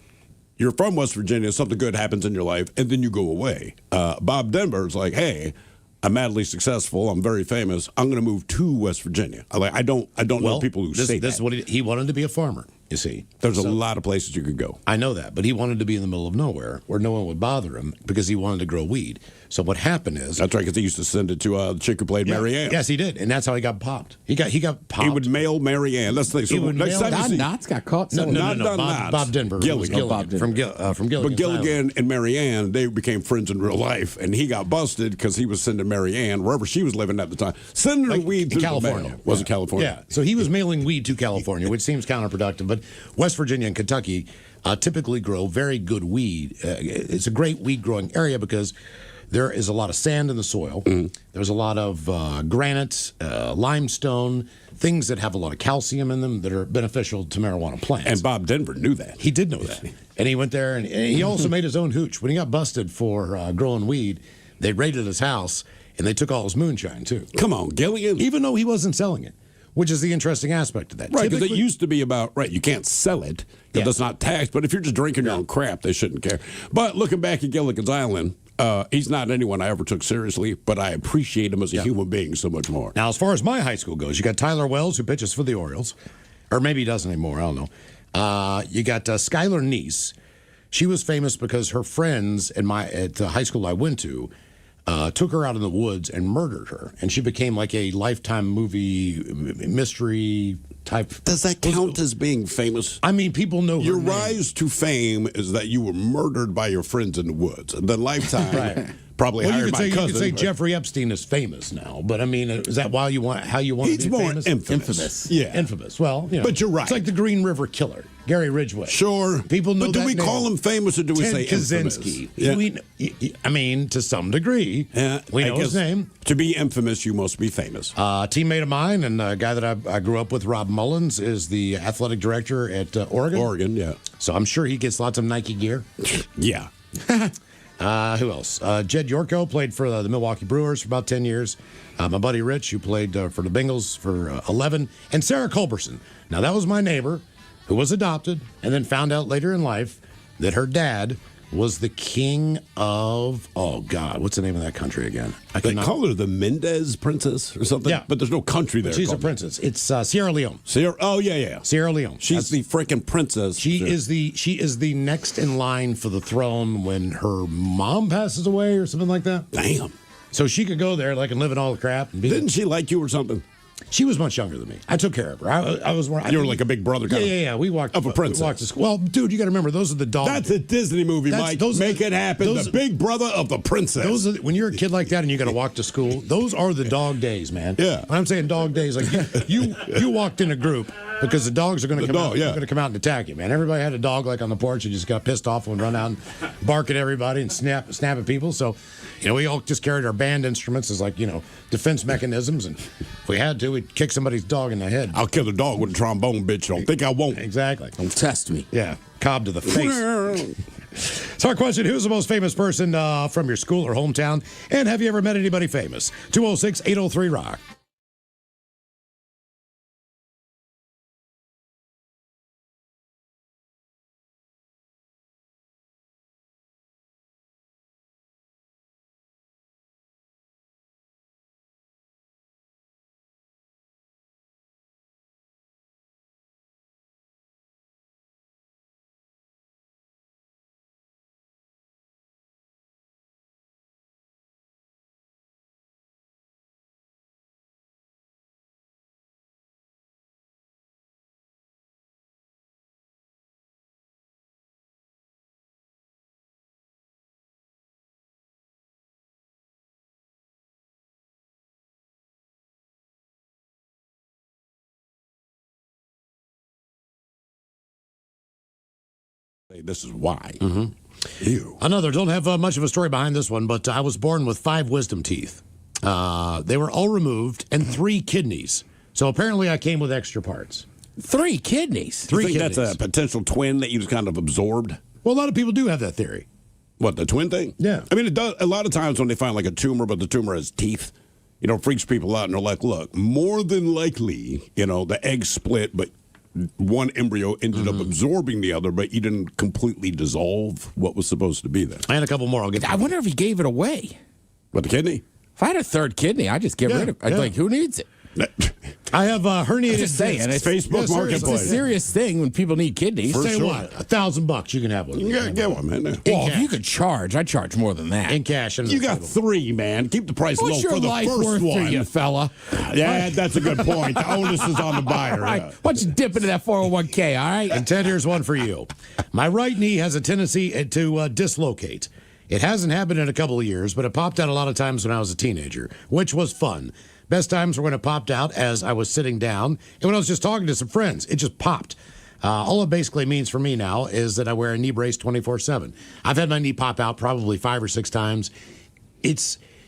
you're from West Virginia, something good happens in your life, and then you go away. Bob Denver is like, hey, I'm madly successful. I'm very famous. I'm going to move to West Virginia. I don't know people who say this that. is what he wanted to be a farmer. You see, There's a lot of places you could go. I know that, but he wanted to be in the middle of nowhere where no one would bother him because he wanted to grow weed. So what happened is That's right, because he used to send it to the chick who played Mary Ann. Yes, he did, and that's how he got popped. He got popped. He would mail Mary Ann. That's the thing. So He would next mail time you Don see Knotts got caught. No, somewhere. no. Don Bob Knotts. Denver. Gilligan. Gilligan. Bob Denver. From Gilligan. But Gilligan and Mary Ann, they became friends in real life, and he got busted because he was sending Mary Ann, wherever she was living at the time, sending her weed in through California. the mail. Was it California? Yeah. So he was mailing weed to California, which seems counterproductive. But West Virginia and Kentucky typically grow very good weed. It's a great weed growing area because there is a lot of sand in the soil. There's a lot of granite, limestone, things that have a lot of calcium in them that are beneficial to marijuana plants. And Bob Denver knew that. He did know that. And he went there, and he also made his own hooch. When he got busted for growing weed, they raided his house, and they took all his moonshine, too. Come on, Gilligan. Even though he wasn't selling it, which is the interesting aspect of that. Right, because it Typically- used to be about, you can't sell it because Yeah. it's not taxed. But if you're just drinking your own crap, they shouldn't care. But looking back at Gilligan's Island, he's not anyone I ever took seriously, but I appreciate him as a human being so much more. Now, as far as my high school goes, you got Tyler Wells, who pitches for the Orioles. Or maybe he doesn't anymore, I don't know. You got Skylar Neese. She was famous because her friends at the high school I went to took her out in the woods and murdered her. And she became like a Lifetime movie mystery type. Does that count as being famous? I mean, people know her Your name. rise to fame is that you were murdered by your friends in the woods. And then Lifetime probably Well, hired you my could cousin. say but Jeffrey Epstein is famous now, but I mean, is that how you want He's to be more famous? infamous. Yeah. Infamous. Well, But you're right. It's like the Green River Killer, Gary Ridgway. Sure. People know But do that we name. call him famous or do we Ted say infamous? Kaczynski. Yeah. I mean, to some degree, Yeah, we I know his guess name. To be infamous, you must be famous. A teammate of mine and a guy that I grew up with, Rob Mullins, is the athletic director at Oregon. Oregon, yeah. So I'm sure he gets lots of Nike gear. Yeah. Who else? Jed Yorko played for the Milwaukee Brewers for about 10 years. My buddy Rich, who played for the Bengals for 11. And Sarah Culberson. Now, that was my neighbor who was adopted and then found out later in life that her dad was the king of, oh, God, what's the name of that country again? They call her the Mendez Princess or something. Yeah. But there's no country there. She's a called- princess. It's Sierra Leone. Oh, yeah. Sierra Leone. She's the freaking princess. She is the next in line for the throne when her mom passes away or something like that. Damn. So she could go there like and live in all the crap. And be Didn't she like you or something? She was much younger than me. I took care of her. I was more. You were like a big brother kind of. Yeah. We walked of a princess. We walked to school. Well, dude, you got to remember those are the dogs. That's a Disney movie, Mike. Make it happen. The big brother of the princess. Those are, when you're a kid like that and you got to walk to school. Those are the dog days, man. Yeah. When I'm saying dog days, like you walked in a group because the dogs are going to come out. Yeah. Going to come out and attack you, man. Everybody had a dog like on the porch and just got pissed off and run out and bark at everybody and snap at people. So, we all just carried our band instruments as like defense mechanisms, and if we had to, we'd kick somebody's dog in the head. I'll kill the dog with a trombone, bitch. Don't think I won't. Exactly. Don't test me. Yeah, cob to the face. So our question, who's the most famous person from your school or hometown? And have you ever met anybody famous? 206-803-ROCK. This is why. Ew. Another, don't have much of a story behind this one, but I was born with 5 wisdom teeth. They were all removed and 3 kidneys. So apparently I came with extra parts. 3 kidneys. 3 You think kidneys. that's a potential twin that you just kind of absorbed? Well, a lot of people do have that theory. What, the twin thing? Yeah. I mean, it does. A lot of times when they find like a tumor, but the tumor has teeth, it freaks people out, and they're like, look, more than likely, the egg split, but one embryo ended up absorbing the other, but you didn't completely dissolve what was supposed to be there. I had a couple more. I'll get to I wonder if he gave it away. What, the kidney? If I had a 3rd kidney, I'd just get rid of it. I'd like, who needs it? I have herniated Just saying, discs. it's Facebook Yeah, Marketplace. It's a seriously. serious thing when people need kidneys. For Say sure. what? $1,000 you can have one. Yeah, get one, man. Well, cash. if you could charge, I'd charge more than that. In cash. under You the got table. 3, man. Keep the price What's low your for the life first worth one. to you, fella? Yeah, that's a good point. The onus is on the buyer. Right. yeah. Why don't you dip into that 401k, all right? And Ted, here's one for you. My right knee has a tendency to dislocate. It hasn't happened in a couple of years, but it popped out a lot of times when I was a teenager, which was fun. Best times were when it popped out as I was sitting down and when I was just talking to some friends. It just popped. All it basically means for me now is that I wear a knee brace 24/7. I've had my knee pop out probably 5 or 6 times.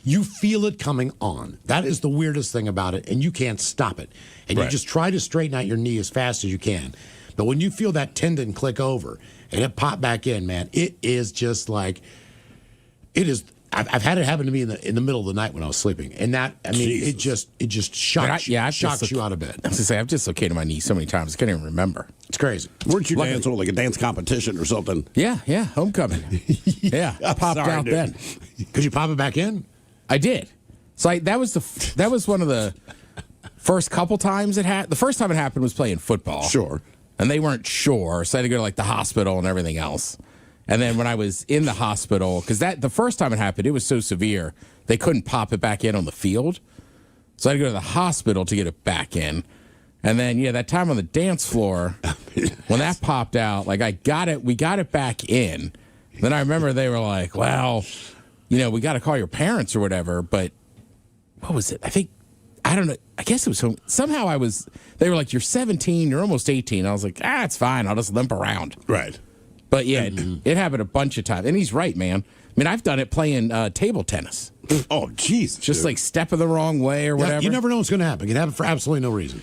you feel it coming on. That is the weirdest thing about it, and you can't stop it. And you just try to straighten out your knee as fast as you can. But when you feel that tendon click over and it pop back in, man, it is just like it is. I've had it happen to me in the middle of the night when I was sleeping, and that it just shocks you out of bed. I was to say I've dislocated my knee so many times I can't even remember. It's crazy. Weren't you dancing like a dance competition or something? Yeah, homecoming. Yeah, I popped out dude. then. Could you pop it back in? I did. So that was one of the first couple times it happened. The first time it happened was playing football. Sure. And they weren't sure, so I had to go to like the hospital and everything else. And then when I was in the hospital, because the first time it happened, it was so severe they couldn't pop it back in on the field. So I had to go to the hospital to get it back in. And then that time on the dance floor, when that popped out, like we got it back in. Then I remember they were like, "Well, we got to call your parents or whatever." But what was it? I don't know. I guess it was somehow they were like, "You're 17, you're almost 18." I was like, it's fine. I'll just limp around. Right. But it happened a bunch of times. And he's right, man. I mean, I've done it playing table tennis. Oh, jeez. Just like stepping the wrong way or whatever. You never know what's going to happen. It can happen for absolutely no reason.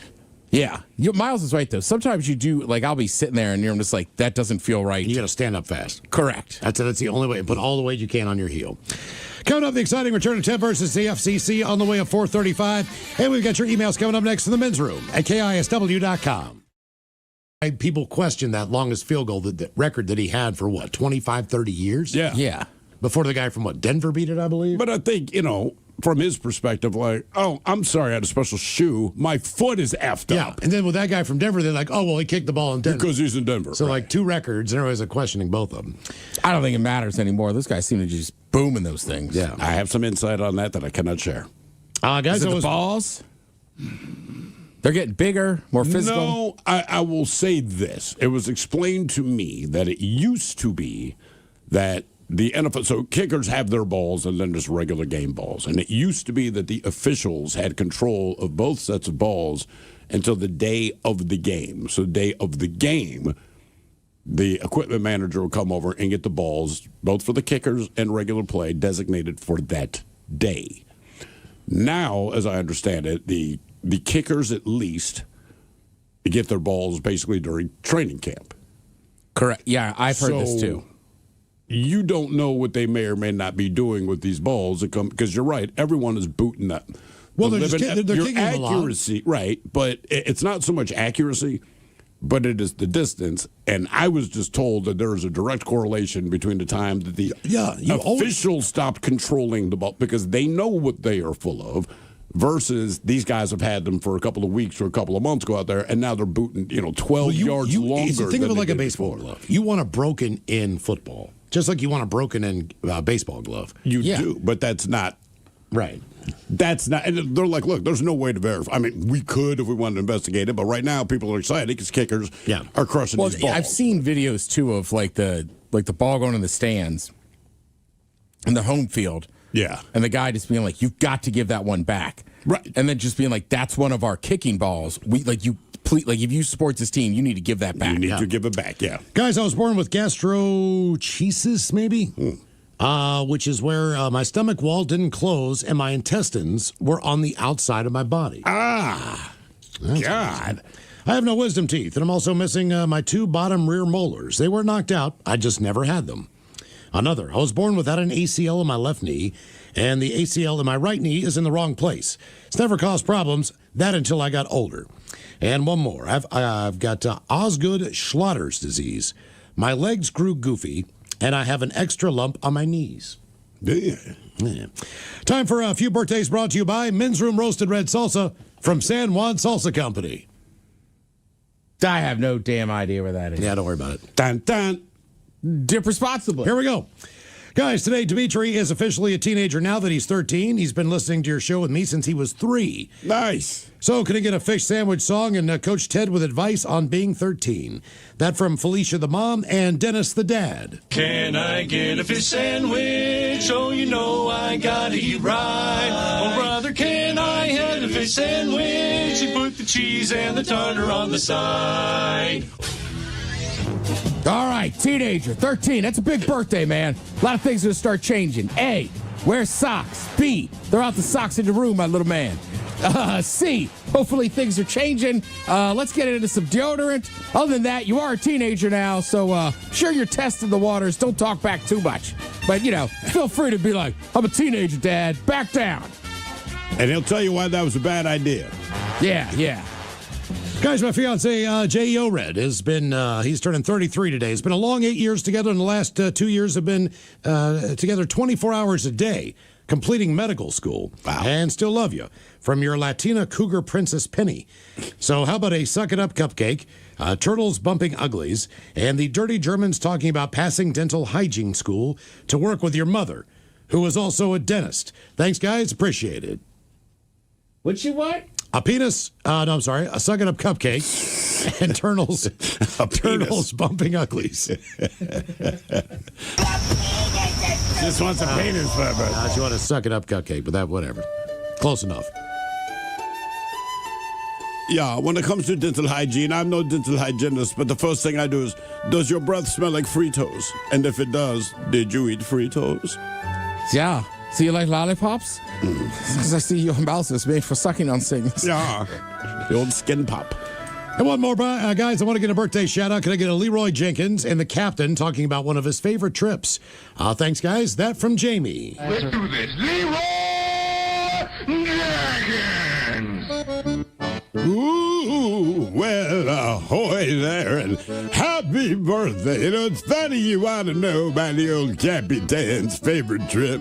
Yeah. Miles is right, though. Sometimes you do, like, I'll be sitting there and you're just like, that doesn't feel right. You got to stand up fast. Correct. That's the only way. Put all the weight you can on your heel. Coming up, the exciting return of Ted versus the FCC on the way at 4:35. And we've got your emails coming up next in the men's room at KISW.com. People question that longest field goal, the record that he had for 25, 30 years? Yeah. Yeah. Before the guy from Denver beat it, I believe? But I think, from his perspective, like, oh, I'm sorry I had a special shoe. My foot is effed up. And then with that guy from Denver, they're like, oh, well, he kicked the ball in Denver. Because he's in Denver. So, like, two records, and everybody's questioning both of them. I don't think it matters anymore. Those guys seem to just boom in those things. Yeah. I have some insight on that I cannot share. Guys, is it the balls? They're getting bigger, more physical? No, I will say this. It was explained to me that it used to be that the NFL, so kickers have their balls and then just regular game balls. And it used to be that the officials had control of both sets of balls until the day of the game. So the day of the game, the equipment manager will come over and get the balls, both for the kickers and regular play, designated for that day. Now, as I understand it, the kickers at least get their balls basically during training camp. Correct. Yeah, I've heard this too. You don't know what they may or may not be doing with these balls because you're right. Everyone is booting up. Well, they're kicking accuracy, right? But it's not so much accuracy, but it is the distance. And I was just told that there is a direct correlation between the time that the officials stopped controlling the ball because they know what they are full of. Versus these guys have had them for a couple of weeks or a couple of months go out there, and now they're booting 12 yards longer. Think of it like a baseball glove. You want a broken-in football, just like you want a broken-in baseball glove. You do, but that's not right. That's not. And they're like, look, there's no way to verify. I mean, we could if we wanted to investigate it, but right now people are excited because kickers are crushing these balls. I've seen videos too of like the ball going in the stands in the home field. Yeah. And the guy just being like, you've got to give that one back. Right. And then just being like, that's one of our kicking balls. If you support this team, you need to give that back. You need to give it back, yeah. Guys, I was born with gastrochesis, maybe, which is where my stomach wall didn't close and my intestines were on the outside of my body. That's God. I have no wisdom teeth, and I'm also missing my two bottom rear molars. They were knocked out. I just never had them. Another, I was born without an ACL in my left knee, and the ACL in my right knee is in the wrong place. It's never caused problems, that until I got older. And one more, I've got Osgood-Schlatters disease. My legs grew goofy, and I have an extra lump on my knees. Yeah. Time for a few birthdays brought to you by Men's Room Roasted Red Salsa from San Juan Salsa Company. I have no damn idea where that is. Yeah, don't worry about it. Dun, dun. Dip responsibly. Here we go. Guys, today Dimitri is officially a teenager now that he's 13. He's been listening to your show with me since he was 3. Nice. So can he get a fish sandwich song and Coach Ted with advice on being 13? That from Felicia the mom and Dennis the dad. Can I get a fish sandwich? Oh, you know I gotta eat right. Oh, brother, can I have a fish sandwich? You put the cheese and the tartar on the side. All right, teenager, 13. That's a big birthday, man. A lot of things are going to start changing. A, wear socks. B, throw out the socks in the room, my little man. C, hopefully things are changing. Let's get into some deodorant. Other than that, you are a teenager now, so sure you're testing the waters. Don't talk back too much. But, feel free to be like, I'm a teenager, Dad. Back down. And he'll tell you why that was a bad idea. Yeah. Guys, my fiance, J.E.O. Red, has been, he's turning 33 today. It's been a long 8 years together, and the last 2 years have been together 24 hours a day, completing medical school. Wow. And still love you. From your Latina cougar princess, Penny. So how about a Suck It Up cupcake, Turtles Bumping Uglies, and the Dirty Germans talking about passing dental hygiene school to work with your mother, who is also a dentist. Thanks, guys. Appreciate it. What you want? A penis, a Suck It Up cupcake, and turtles bumping uglies. Just wants a penis, but She want a Suck It Up cupcake, but that, whatever. Close enough. yeah, when it comes to dental hygiene, I'm no dental hygienist, but the first thing I do is, does your breath smell like Fritos? And if it does, did you eat Fritos? Yeah. So you like lollipops? Because I see your mouth is made for sucking on things. Yeah, the old skin pop. And one more, guys, I want to get a birthday shout out. Can I get a Leroy Jenkins and the captain talking about one of his favorite trips? Thanks, guys. That from Jamie. Let's do this. Leroy Jenkins! Ooh, well, ahoy there, and happy birthday. It's funny you want to know about the old Capitan's favorite trip.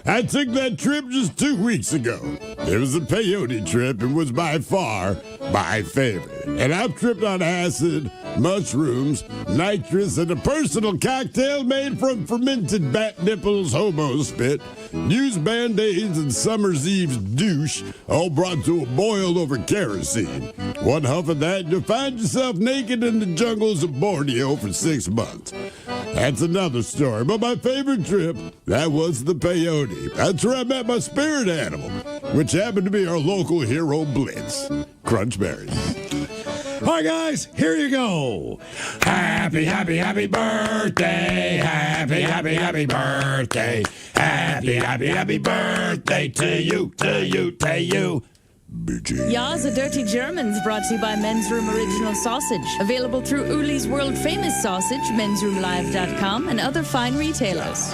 I took that trip just 2 weeks ago. It was a peyote trip and was by far my favorite. And I've tripped on acid, mushrooms, nitrous, and a personal cocktail made from fermented bat nipples, homo spit, used Band-Aids, and summer's eve's douche, all brought to a boil over kerosene. One huff of that, you'll find yourself naked in the jungles of Borneo for 6 months. That's another story, but my favorite trip, that was the peyote. That's where I met my spirit animal, which happened to be our local hero, Blitz. Crunch berries. All right, guys, here you go. Happy, happy, happy birthday. Happy, happy, happy birthday. Happy, happy, happy birthday to you, to you, to you. BG. Ya's a Dirty Germans brought to you by Men's Room Original Sausage. Available through Uli's World Famous Sausage, mensroomlive.com, and other fine retailers.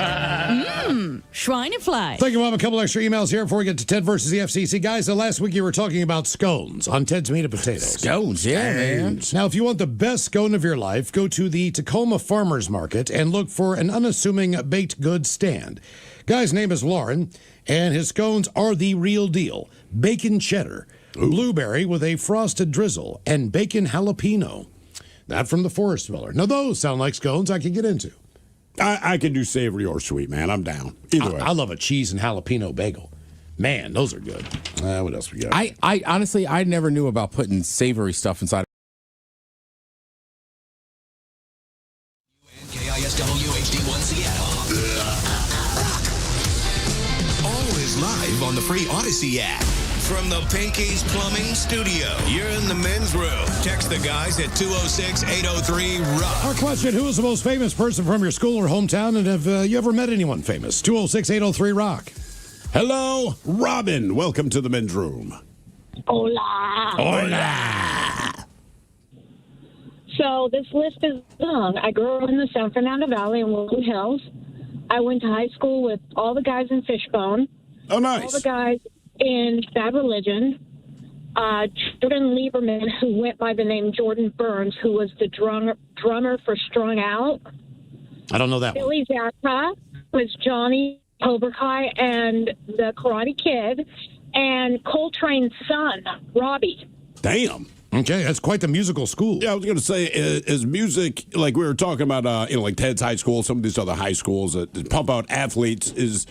Schweinefly. Thank you. We'll have a couple extra emails here before we get to Ted versus the FCC. Guys, last week you were talking about scones on Ted's Meat and Potatoes. Scones, yeah, man. Now, if you want the best scone of your life, go to the Tacoma Farmers Market and look for an unassuming baked goods stand. Guy's name is Lauren, and his scones are the real deal. Bacon cheddar, blueberry with a frosted drizzle, and bacon jalapeno. That from the Forest Miller. Now, those sound like scones I can get into. I can do savory or sweet, man. I'm down. Either way. I love a cheese and jalapeno bagel. Man, those are good. What else we got? I honestly, I never knew about putting savory stuff inside. KISW HD1 Seattle. Always live on the free Odyssey app. From the Pinky's Plumbing Studio, you're in the men's room. Text the guys at 206-803-ROCK. Our question, who is the most famous person from your school or hometown, and have you ever met anyone famous? 206-803-ROCK. Hello, Robin. Welcome to the men's room. Hola. Hola. So this list is long. I grew up in the San Fernando Valley in Woodland Hills. I went to high school with all the guys in Fishbone. Oh, nice. All the guys in Bad Religion. Jordan Lieberman, who went by the name Jordan Burns, who was the drummer for Strung Out. I don't know that one. Billy Zappa was Johnny Cobra Kai and the Karate Kid. And Coltrane's son, Robbie. Damn. Okay, that's quite the musical school. Yeah, I was going to say, is music, like we were talking about, like Ted's high school, some of these other high schools that pump out athletes, is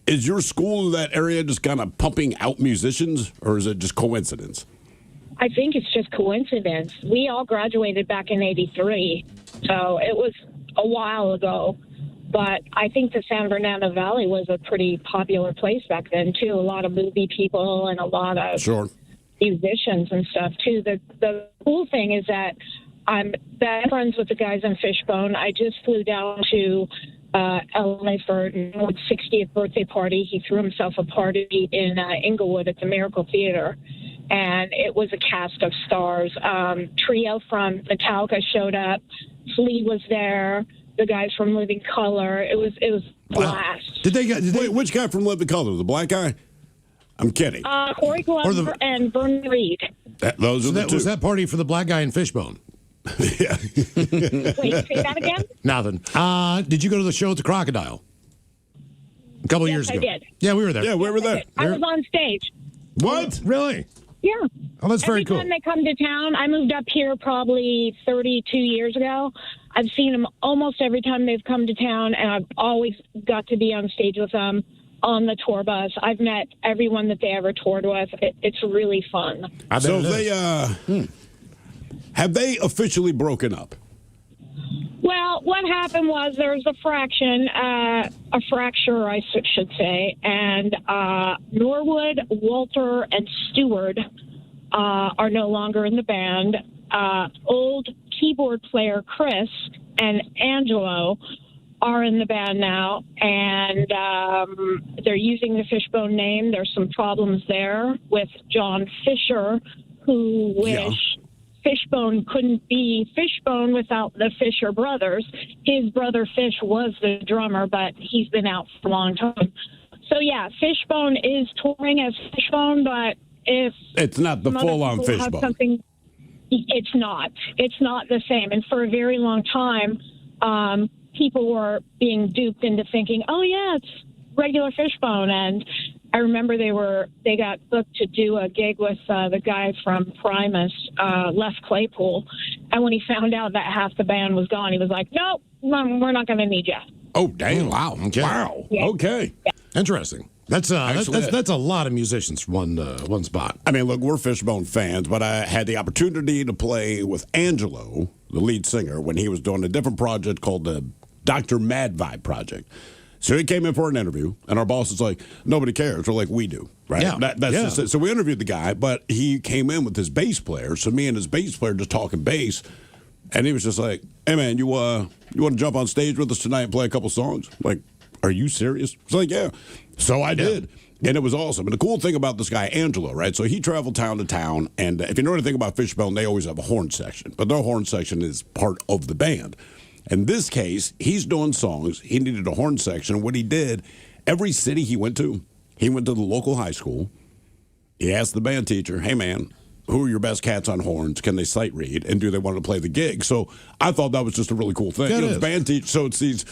your school in that area just kind of pumping out musicians, or is it just coincidence? I think it's just coincidence. We all graduated back in '83, so it was a while ago. But I think the San Fernando Valley was a pretty popular place back then, too. A lot of movie people and a lot of musicians and stuff, too. The cool thing is that I'm best friends with the guys in Fishbone. I just flew down to LA for Norwood's 60th birthday party. He threw himself a party in Inglewood at the Miracle Theater, and it was a cast of stars. Trio from Metallica showed up. Flea was there. The guys from Living Colour. It was blast. Wait, which guy from Living Colour? The black guy? I'm kidding. Corey Glover and Vernon Reed. Those are the two. Was that party for the black guy in Fishbone? Yeah. Wait, say that again? Nothing. Did you go to the show at the Crocodile? A couple years ago. I did. Yeah, we were there. Yeah, we were there. I was on stage. What? Really? Yeah. Oh, that's very cool. Every time they come to town, I moved up here probably 32 years ago. I've seen them almost every time they've come to town, and I've always got to be on stage with them on the tour bus. I've met everyone that they ever toured with. It's really fun. So they have they officially broken up? Well, what happened was there was a fracture, I should say, and Norwood, Walter, and Stewart are no longer in the band. Old keyboard player Chris and Angelo are in the band now, and they're using the Fishbone name. There's some problems there with John Fisher, who wished Fishbone couldn't be Fishbone without the Fisher brothers. His brother Fish was the drummer, but he's been out for a long time. So, yeah, Fishbone is touring as Fishbone, but if it's not the full-on Fishbone. It's not. It's not the same. And for a very long time, people were being duped into thinking, oh, yeah, it's regular Fishbone. And I remember they got booked to do a gig with the guy from Primus, Les Claypool. And when he found out that half the band was gone, he was like, nope, we're not going to need you. Oh, damn. Wow. Okay. Wow. Yeah. Okay. Yeah. Interesting. That's a lot of musicians for one spot. I mean, look, we're Fishbone fans, but I had the opportunity to play with Angelo, the lead singer, when he was doing a different project called the Dr. Mad Vibe Project. So he came in for an interview, and our boss is like, nobody cares. We're like, we do, right? Yeah. That's just it. So we interviewed the guy, but he came in with his bass player. So me and his bass player just talking bass, and he was just like, hey, man, you want to jump on stage with us tonight and play a couple songs? Like, are you serious? It's like, yeah. So I did. And it was awesome. And the cool thing about this guy, Angelo, right? So he traveled town to town. And if you know anything about Fishbone, they always have a horn section. But their horn section is part of the band. In this case, he's doing songs. He needed a horn section. And what he did, every city he went to the local high school. He asked the band teacher, hey, man, who are your best cats on horns? Can they sight read? And do they want to play the gig? So I thought that was just a really cool thing. The band teacher, so it's these...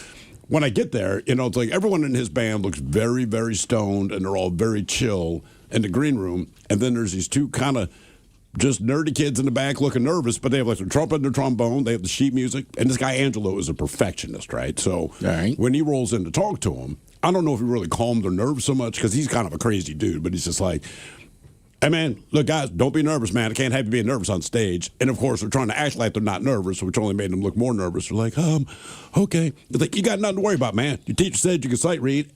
When I get there, it's like everyone in his band looks very, very stoned, and they're all very chill in the green room. And then there's these two kind of just nerdy kids in the back looking nervous, but they have like their trumpet and their trombone. They have the sheet music. And this guy, Angelo, is a perfectionist, right? So when he rolls in to talk to him, I don't know if he really calmed their nerves so much because he's kind of a crazy dude, but he's just like, hey, man, look, guys, don't be nervous, man. I can't have you being nervous on stage. And, of course, they're trying to act like they're not nervous, which only made them look more nervous. They're like, okay. They're like, you got nothing to worry about, man. Your teacher said you can sight read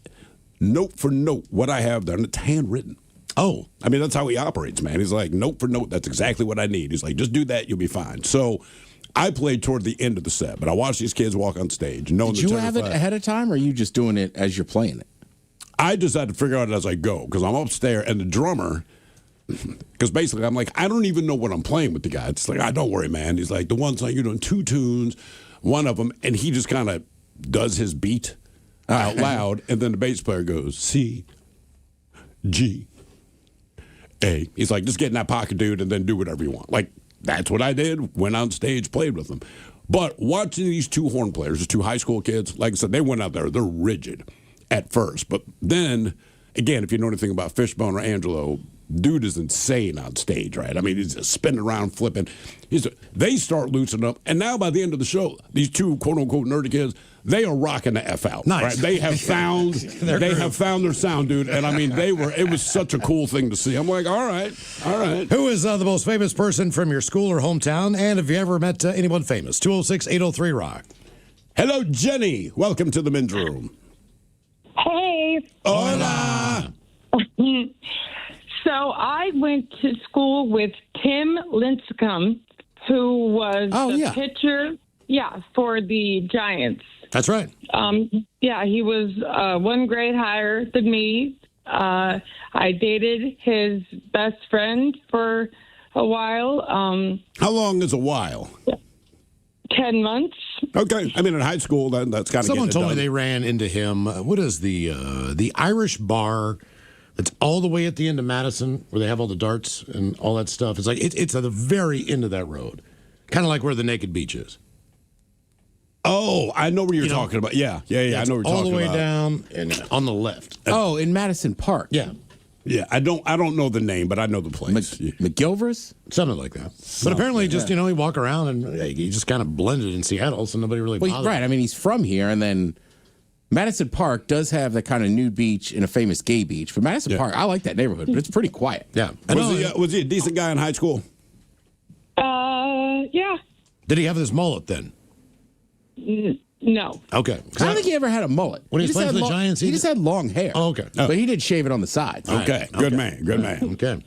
note for note what I have there, and it's handwritten. Oh. I mean, that's how he operates, man. He's like, note for note, that's exactly what I need. He's like, just do that, you'll be fine. So I played toward the end of the set, but I watched these kids walk on stage. Did you have it ahead of time, or are you just doing it as you're playing it? I just had to figure out it as I go, because I'm upstairs, and the drummer... Because basically, I'm like, I don't even know what I'm playing with the guy. It's like, don't worry, man. He's like, the one song, you're doing two tunes, one of them, and he just kind of does his beat out loud, and then the bass player goes, C, G, A. He's like, just get in that pocket, dude, and then do whatever you want. Like, that's what I did, went on stage, played with them. But watching these two horn players, these two high school kids, like I said, they went out there, they're rigid at first. But then, again, if you know anything about Fishbone or Angelo, dude is insane on stage, right? I mean, he's just spinning around, flipping. They start loosening up, and now by the end of the show, these two quote-unquote nerdy kids, they are rocking the F out. Nice. Right? They have found their sound, dude. And I mean, it was such a cool thing to see. I'm like, all right. Who is the most famous person from your school or hometown? And have you ever met anyone famous? 206-803-ROCK. Hello, Jenny. Welcome to the men's room. Hey. Hola. So I went to school with Tim Lincecum, who was the pitcher, for the Giants. That's right. Yeah, he was 1 grade higher than me. I dated his best friend for a while. How long is a while? 10 months. Okay. I mean, in high school, that's got to Someone get told me done. they ran into him. What is the Irish bar that's all the way at the end of Madison, where they have all the darts and all that stuff? It's like it's at the very end of that road, kind of like where the Naked Beach is. Oh, I know where you're talking about. Yeah. I know where you're talking about. All the way down and on the left. Oh, in Madison Park. Yeah. Yeah, I don't know the name, but I know the place. McGilvers? Something like that. But apparently, just, he walk around and he just kind of blended in Seattle, so nobody really bothered. Right. I mean, he's from here, and then Madison Park does have that kind of nude beach and a famous gay beach. But Madison Park, I like that neighborhood, but it's pretty quiet. Yeah. Was he a decent guy in high school? Yeah. Did he have this mullet then? No. Okay. I don't think he ever had a mullet. When he was just playing had for the Giants, he just had long hair. Oh, okay. But he did shave it on the sides. Okay. Good man. Okay.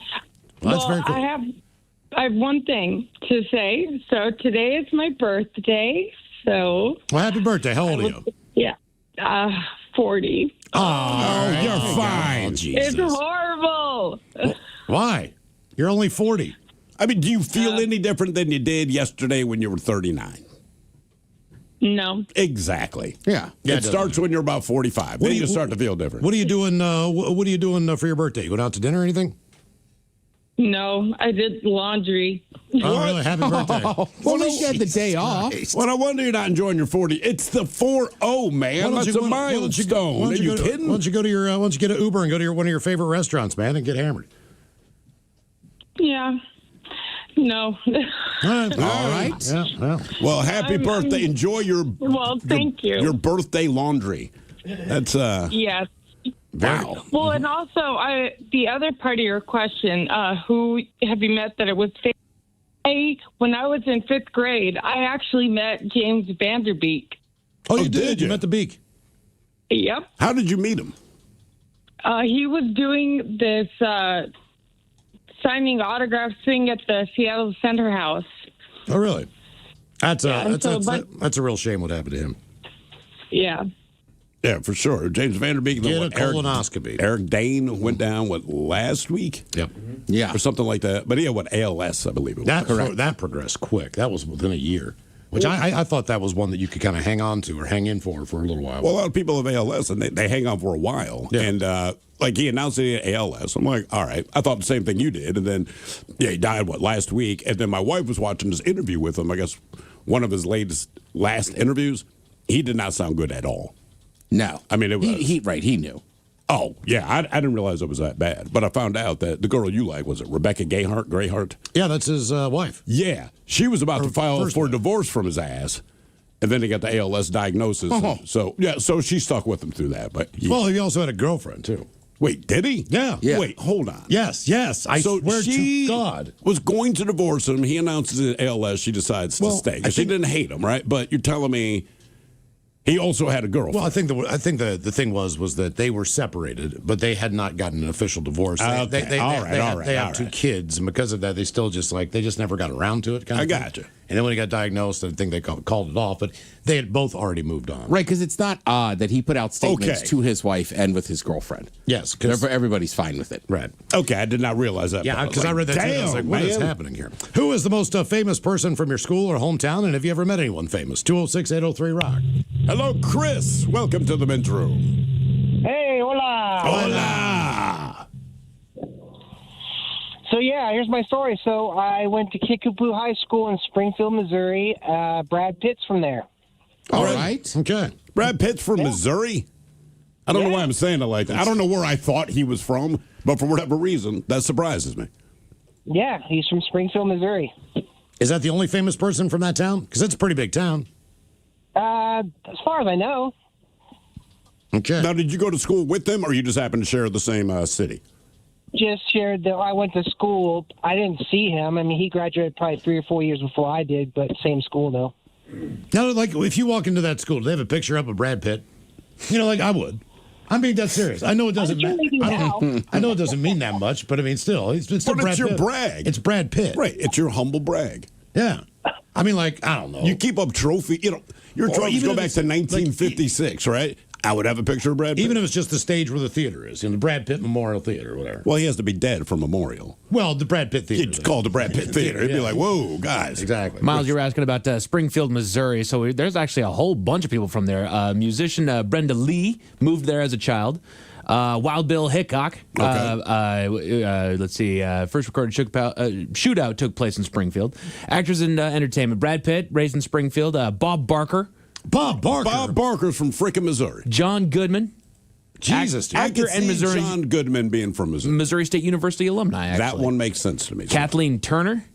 Well, that's very cool. I have one thing to say. So today is my birthday. So. Well, happy birthday. How old are you? Yeah. 40. Oh, you're fine. It's horrible. Why? You're only 40. I mean, do you feel any different than you did yesterday when you were 39? No. Exactly. Yeah. It starts when you're about 45. Then you start to feel different. What are you doing? What are you doing for your birthday? You going out to dinner or anything? No, I did laundry. Oh, really? Happy birthday. Well, at least you had the day off. Well, no wonder you're not enjoying your 40. It's the 4-0, man. That's a milestone. Are you kidding? Why don't you go to your? Why don't you get an Uber and go to one of your favorite restaurants, man, and get hammered? Yeah. No. All right. Yeah. Well, happy birthday. Enjoy your thank you. Your birthday laundry. That's Yes. wow. Well, and also, the other part of your question, who have you met that it was fake? When I was in 5th grade, I actually met James Vanderbeek. Oh, you did? You met the Beak? Yep. How did you meet him? He was doing this signing autographs thing at the Seattle Center House. Oh, really? That's that's a real shame what happened to him. Yeah. Yeah, for sure. James Vanderbeek. Get a colonoscopy. Eric Dane went down, last week? Yep. Yeah. Or something like that. But he had, ALS, I believe it was. That progressed quick. That was within a year. Which I thought that was one that you could kind of hang on to or hang in for a little while. Well, a lot of people have ALS, and they hang on for a while. Yeah. And, he announced that he had ALS. I'm like, all right. I thought the same thing you did. And then, he died, last week? And then my wife was watching this interview with him, I guess one of his last interviews. He did not sound good at all. No. I mean, it was... He knew. Oh, yeah. I didn't realize it was that bad. But I found out that the girl you like, was it Rebecca Grayhart? Yeah, that's his wife. Yeah. She was about to file for divorce from his ass. And then he got the ALS diagnosis. Oh. So she stuck with him through that. But Well, he also had a girlfriend, too. Wait, did he? Yeah. Wait, hold on. Yes. I swear to God. Was going to divorce him. He announces his ALS. She decides to stay. She didn't hate him, right? But you're telling me he also had a girlfriend. Well, I think the thing was that they were separated, but they had not gotten an official divorce. They have 2 kids, and because of that, they still just never got around to it. I gotcha. And then when he got diagnosed, I think they called it off. But they had both already moved on. Right, because it's not odd that he put out statements to his wife and with his girlfriend. Yes, because everybody's fine with it. Right. Okay, I did not realize that. Yeah, because I read that too. I was like, what is happening here? Who is the most famous person from your school or hometown? And have you ever met anyone famous? 206-803-ROCK. Hello, Chris. Welcome to the men's room. Hey, hola. Hola. So, yeah, here's my story. So, I went to Kickapoo High School in Springfield, Missouri. Brad Pitt's from there. All right. Okay. Brad Pitt's from Missouri? I don't know why I'm saying it like that. I don't know where I thought he was from, but for whatever reason, that surprises me. Yeah, he's from Springfield, Missouri. Is that the only famous person from that town? Because it's a pretty big town. As far as I know. Okay. Now, did you go to school with them, or you just happened to share the same city? Just shared that I went to school. I didn't see him. I mean, he graduated probably 3 or 4 years before I did, but same school, though. Now, if you walk into that school, do they have a picture up of Brad Pitt? I would. I'm being dead serious. I know it doesn't matter. I know it doesn't mean that much, but I mean, still, it's still but Brad it's your Pitt. brag. It's Brad Pitt. Right. It's your humble brag. Yeah. I mean, I don't know. You keep up trophy. Your Or trophies even go if back it's, to like, 1956, right? I would have a picture of Brad Pitt. Even if it's just the stage where the theater is, the Brad Pitt Memorial Theater or whatever. Well, he has to be dead for memorial. Well, the Brad Pitt Theater. It's called the Brad Pitt Theater. It'd be like, whoa, guys. Exactly. Miles, you were asking about Springfield, Missouri. So there's actually a whole bunch of people from there. Musician Brenda Lee moved there as a child. Wild Bill Hickok. Let's see. First recorded shootout took place in Springfield. Actors in entertainment. Brad Pitt, raised in Springfield. Bob Barker. Bob Barker's from frickin' Missouri. John Goodman. Jesus, dude. Actor and Missouri. John Goodman being from Missouri. Missouri State University alumni, actually. That one makes sense to me. Kathleen Turner.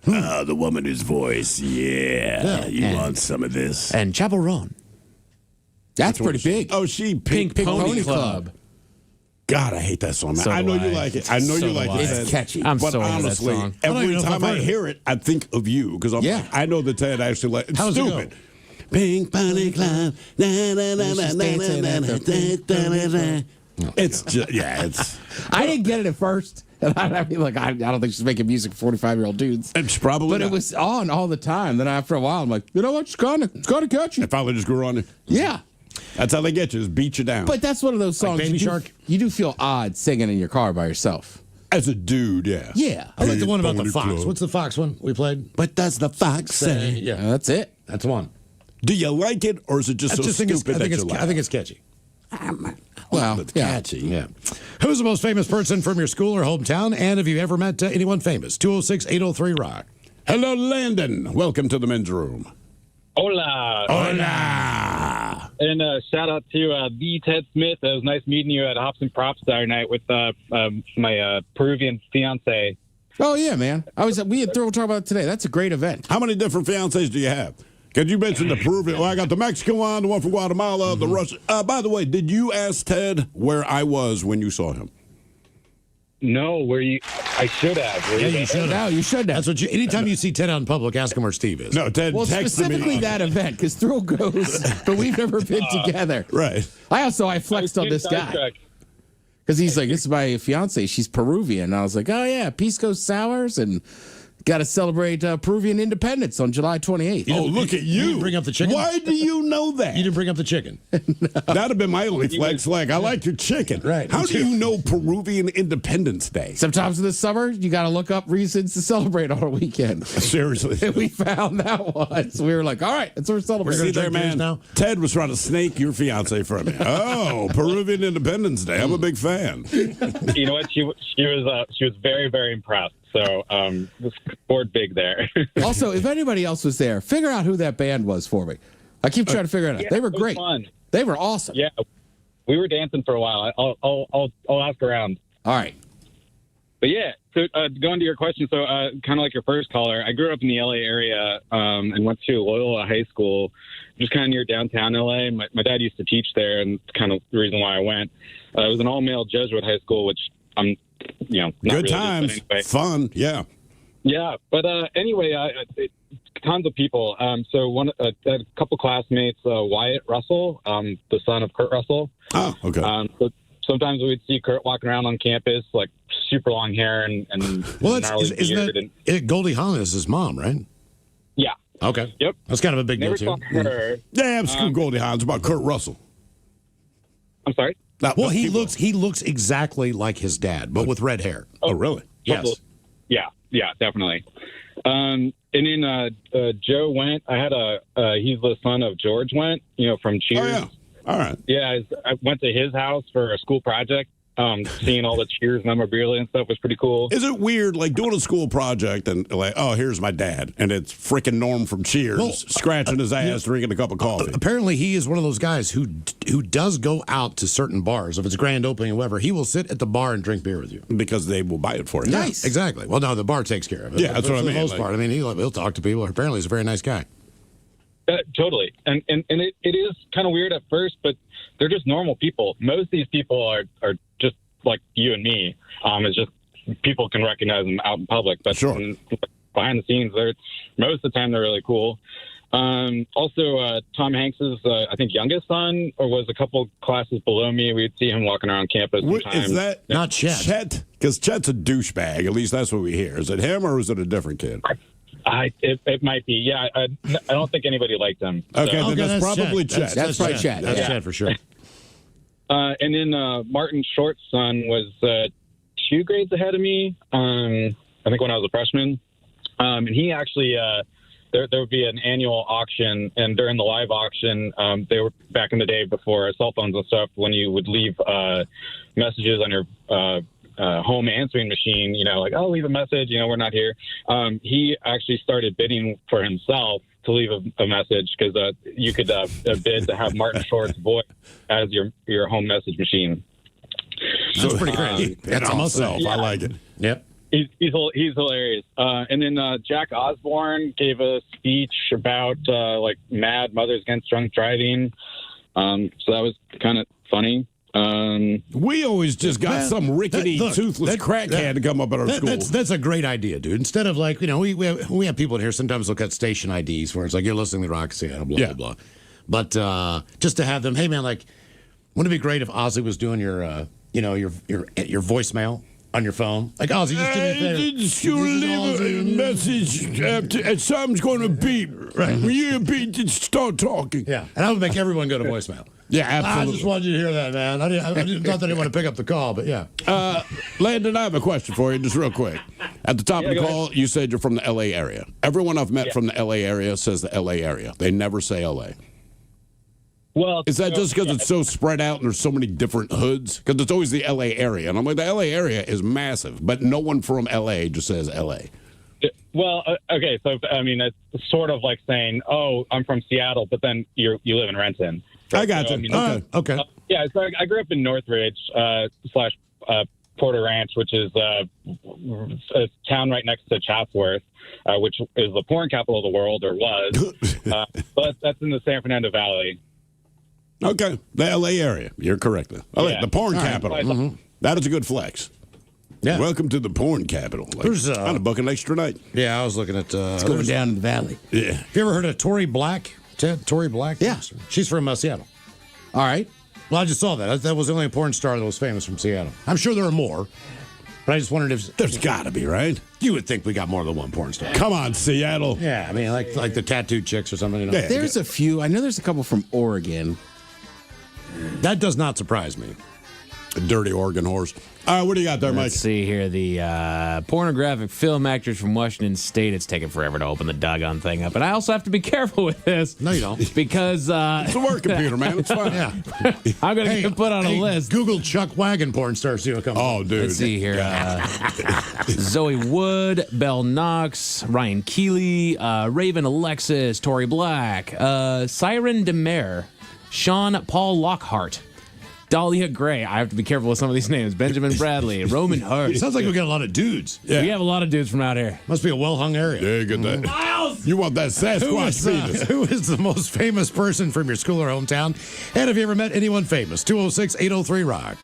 The woman whose voice. Yeah. You want some of this? And Chapel Roan. That's pretty big. Oh, she Pink Pony Club. God, I hate that song, man. So I know do you I. like it. I know So you like do I. it. It's catchy. I'm but so into that honestly, song. every know time if I I've heard hear it, I think of you because I know that Ted actually like it's How's it stupid. go? Pink Pony Club. Na, na, na, na, na, na, na, na. It's just it's. I didn't get it at first. And I mean, like, I don't think she's making music for 45-year-old dudes. It's probably But not. it was on all the time. Then after a while, I'm like, you know what? It's kind of catchy. It finally just grew on you. Yeah. That's how they get you, is beat you down. But that's one of those songs Baby Shark? you do feel odd singing in your car by yourself. as a dude, yeah. Yeah. I like the one about the Pony fox. Club. What's the fox one we played? But does the fox say? Yeah, That's it. that's one. Do you like it, or is it just I so just think it's, stupid I think that it's, you laugh? I think it's catchy. Well, It's yeah. catchy. Yeah. Who's the most famous person from your school or hometown? And have you ever met anyone famous? 206-803-ROCK. Hello, Landon. Welcome to the men's room. Hola. Hola. And shout out to the Ted Smith. It was nice meeting you at Hops and Props the other night with my Peruvian fiance. Oh yeah, man. We had Thrill talk about it today. That's a great event. How many different fiancés do you have? Because you mentioned the Peruvian. Well, I got the Mexican one, the one from Guatemala, the Russian. By the way, did you ask Ted where I was when you saw him? No, where you? I should have. Yeah, you should have. No, you should have. That's what you. Anytime you see Ted out in public, ask him where Steve is. No, Ted Well, texted specifically me. that event, because Thrill goes, but we've never been together. Right. I flexed on this guy. Because he's like, this is my fiance. She's Peruvian. And I was like, oh, yeah, Pisco Sours and got to celebrate Peruvian independence on July 28th. Oh, look at you. didn't bring up the chicken? Why do you know that? You didn't bring up the chicken. That'd have been my only flex. Like, I like your chicken. Right. How do you know Peruvian Independence Day? Sometimes in the summer, you got to look up reasons to celebrate on a weekend. Seriously. And we found that one. So we were like, all right, that's what we're celebrating. See there, man. now? Ted was trying to snake your fiance from you. Oh, Peruvian Independence Day. I'm a big fan. You know what? She was very, very impressed. So scored big there. Also, if anybody else was there, figure out who that band was for me. I keep trying to figure it out. Yeah, They were it was great. fun. They were awesome. Yeah, we were dancing for a while. I'll ask around. All right. But yeah, so going to your question, so kind of like your first caller, I grew up in the LA area and went to Loyola High School, just kind of near downtown LA. My dad used to teach there, and it's kind of the reason why I went. It was an all-male Jesuit high school, which I'm, not Good really times. anyway. Fun. Yeah. Yeah, but anyway, tons of people. So a couple classmates, Wyatt Russell, the son of Kurt Russell. Oh, okay. So sometimes we'd see Kurt walking around on campus, like super long hair and Well, gnarly beard. Goldie Hawn is his mom, right? Yeah. Okay. Yep. That's kind of a big Never deal, saw too. her. Yeah, screw Goldie Hawn. It's about Kurt Russell. I'm sorry? Well, he looks exactly like his dad, but with red hair. Oh, really? Yes. Yeah, definitely. And then Joe Went. I had he's the son of George Went, from Cheers. Oh, yeah. All right. Yeah, I went to his house for a school project. Seeing all the Cheers memorabilia and stuff was pretty cool. Is it weird, like doing a school project and like, oh, here's my dad, and it's freaking Norm from Cheers scratching his ass, drinking a cup of coffee? Apparently, he is one of those guys who does go out to certain bars. If it's a grand opening or whatever, he will sit at the bar and drink beer with you because they will buy it for you. Nice, exactly. Well, no, the bar takes care of it. Yeah, that's what I For mean. the most part, I mean, he'll talk to people. Apparently, he's a very nice guy. Totally. And it is kind of weird at first, but they're just normal people. Most of these people are just like you and me. It's just people can recognize them out in public. But behind the scenes, most of the time they're really cool. Also, Tom Hanks's, I think, youngest son was a couple classes below me. We'd see him walking around campus sometimes. Is that not Chet? Chet? Because Chet's a douchebag. At least that's what we hear. Is it him or is it a different kid? It might be. Yeah, I don't think anybody liked him. Okay, So. then that's probably Chet. That's probably Chet. That's Yeah. Chet for sure. And then Martin Short's son was 2 grades ahead of me. I think when I was a freshman, and he actually there would be an annual auction, and during the live auction, they were back in the day before cell phones and stuff. When you would leave messages on your home answering machine, like, oh, leave a message, we're not here. He actually started bidding for himself to leave a message because you could bid to have Martin Short's voice as your home message machine. That's pretty crazy. That's myself. I like it. Yep. He's hilarious. And then Jack Osborne gave a speech about like mad mothers against drunk driving. So that was kind of funny. We always just got some rickety, toothless crackhead to come up at our school. That's a great idea, dude. Instead of like, we have people in here, sometimes they'll cut station IDs where it's like, you're listening to Rock Seattle, blah, blah, blah. But just to have them, hey, man, like, wouldn't it be great if Ozzy was doing your voicemail on your phone? Like, Ozzy, just do me a favor. Just leave a message and something's going to beep. Right. When you beep, just start talking. Yeah, and I would make everyone go to voicemail. Yeah, absolutely. I just wanted you to hear that, man. I didn't thought that anyone would pick up the call, but yeah. Landon, I have a question for you, just real quick. At the top of the call, you said you're from the L.A. area. Everyone I've met from the L.A. area says the L.A. area. They never say L.A. Well, is that just because it's so spread out and there's so many different hoods? Because it's always the L.A. area. And I'm like, the L.A. area is massive, but no one from L.A. just says L.A. Well, okay, so, I mean, it's sort of like saying, oh, I'm from Seattle, but then you live in Renton. I got you. Okay. Yeah, so I grew up in Northridge / Porter Ranch, which is a town right next to Chatsworth, which is the porn capital of the world, or was. But that's in the San Fernando Valley. Okay, the L.A. area. You're correct. Yeah. The porn All right. capital. Mm-hmm. That is a good flex. Yeah. Welcome to the porn capital. Like, I'm booking an extra night. Yeah, I was looking at... It's going down in the valley. Yeah. Have you ever heard of Tori Black? Tori Black? Yeah. She's from Seattle. All right. Well, I just saw that. That was the only porn star that was famous from Seattle. I'm sure there are more, but I just wondered if... There's got to be, right? You would think we got more than one porn star. Come on, Seattle. Yeah, I mean, like the tattooed chicks or something. Yeah, There's a few. I know there's a couple from Oregon. That does not surprise me. A dirty Oregon horse. All right, what do you got there, Mike? Let's see here. The pornographic film actors from Washington State. It's taking forever to open the doggone thing up. And I also have to be careful with this. No, you don't. Because... it's a work computer, man. It's fine. Yeah. I'm going to get put on a list. Google Chuck Wagon porn stars. See what comes up. Oh, dude. Let's see here. Zoe Wood, Belle Knox, Ryan Keeley, Raven Alexis, Tori Black, Siren DeMare, Sean Paul Lockhart, Dahlia Gray. I have to be careful with some of these names. Benjamin Bradley, Roman Hart. It sounds like we got a lot of dudes. Yeah. We have a lot of dudes from out here. Must be a well-hung area. Yeah, you get that. Miles! You want that Sasquatch penis. Who is the most famous person from your school or hometown? And have you ever met anyone famous? 206-803-ROCK.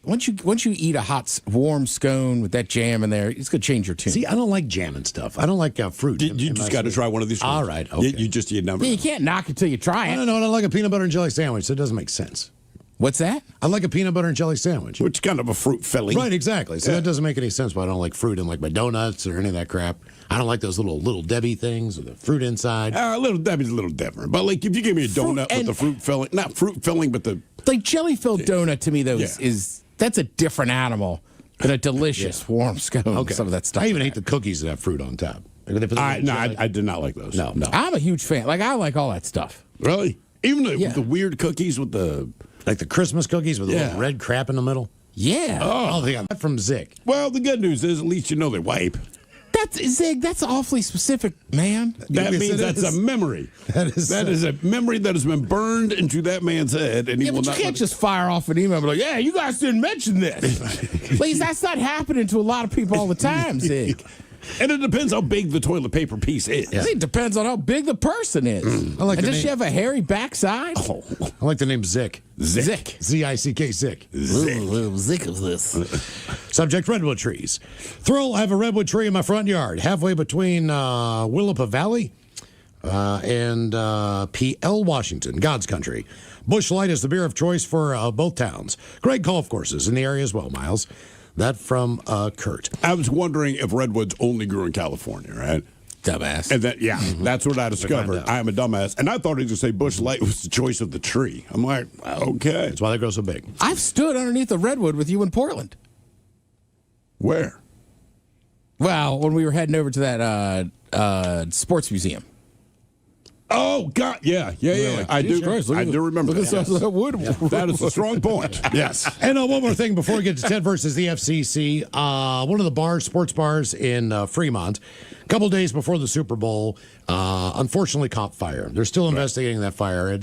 Once you eat a hot, warm scone with that jam in there, it's going to change your tune. See, I don't like jam and stuff. I don't like fruit. You just got to try one of these. All right. Okay. You never. Yeah, you can't knock it till you try it. I don't know. I like a peanut butter and jelly sandwich, so it doesn't make sense. What's that? I like a peanut butter and jelly sandwich. Which is kind of a fruit filling. Right, exactly. So that doesn't make any sense why I don't like fruit in like my donuts or any of that crap. I don't like those little Debbie things with the fruit inside. Little Debbie's a little different. But like if you give me a donut with the fruit filling, not fruit filling, but the like jelly filled donut to me though is that's a different animal than a delicious warm scone. Okay. Some of that stuff. I even hate the cookies that have fruit on top. I did not like those. No. I'm a huge fan. Like I like all that stuff. Really? Even with the weird cookies with the like the Christmas cookies with a little red crap in the middle. Yeah. Oh, they got that from Zick. Well, the good news is at least you know they wipe. That's awfully specific, man. That means that's a memory. That is a memory that has been burned into that man's head, and he Yeah, will but you not. can't just fire off an email and be like, "Yeah, you guys didn't mention this." Please, that's not happening to a lot of people all the time, Zig. And it depends how big the toilet paper piece is. It depends on how big the person is. I like and the does she name. have a hairy backside? I like the name Zick. Zick. Z-I-C-K, Zick. Little Zick of this. Subject, redwood trees. Thrill, I have a redwood tree in my front yard, halfway between Willapa Valley and P.L. Washington, God's country. Busch Light is the beer of choice for both towns. Great golf courses in the area as well, Miles. That from Kurt. I was wondering if redwoods only grew in California, right? Dumbass. And that, that's what I discovered. I am a dumbass. And I thought he was going to say Busch Light was the choice of the tree. I'm like, okay. That's why they grow so big. I've stood underneath a redwood with you in Portland. Where? Well, when we were heading over to that sports museum. Oh, God. Yeah. I do. I do remember that. That is a strong point. Yes. And one more thing before we get to Ted versus the FCC. One of the bars, sports bars in Fremont, a couple days before the Super Bowl, unfortunately caught fire. They're still investigating that fire.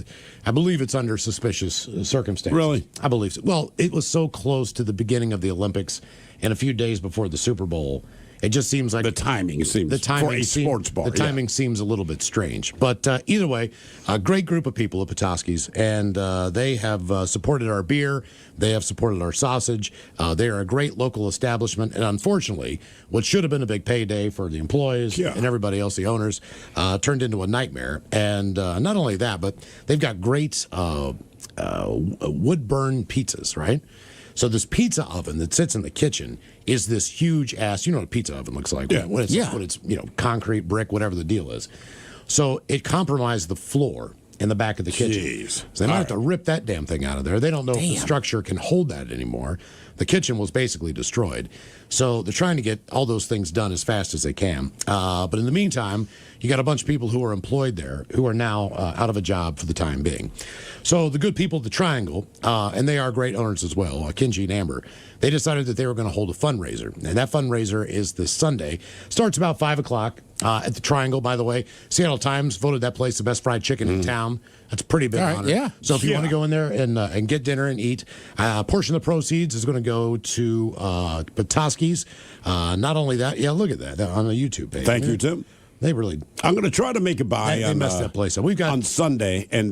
I believe it's under suspicious circumstances. Really? I believe so. Well, it was so close to the beginning of the Olympics and a few days before the Super Bowl. It just seems like the timing seems for a sports bar. The timing seems a little bit strange, but either way, a great group of people at Petoskey's, and they have supported our beer. They have supported our sausage. They are a great local establishment, and unfortunately, what should have been a big payday for the employees and everybody else, the owners, turned into a nightmare. And not only that, but they've got great wood burn pizzas, right? So this pizza oven that sits in the kitchen is this huge ass. You know what a pizza oven looks like? When it's concrete, brick, whatever the deal is. So it compromised the floor in the back of the kitchen. Jeez. So they might have to rip that damn thing out of there. They don't know if the structure can hold that anymore. The kitchen was basically destroyed. So they're trying to get all those things done as fast as they can. But in the meantime, you got a bunch of people who are employed there who are now out of a job for the time being. So the good people at the Triangle, and they are great owners as well, Kenji and Amber, they decided that they were going to hold a fundraiser. And that fundraiser is this Sunday. Starts about 5 o'clock at the Triangle, by the way. Seattle Times voted that place the best fried chicken in town. That's a pretty big honor. Yeah. So if you want to go in there and get dinner and eat, a portion of the proceeds is going to go to Petoskey's. Not only that, look at that on the YouTube page. Thank you, Tim. They really. I'm going to try to make it by. They messed that place up. We've got on Sunday, and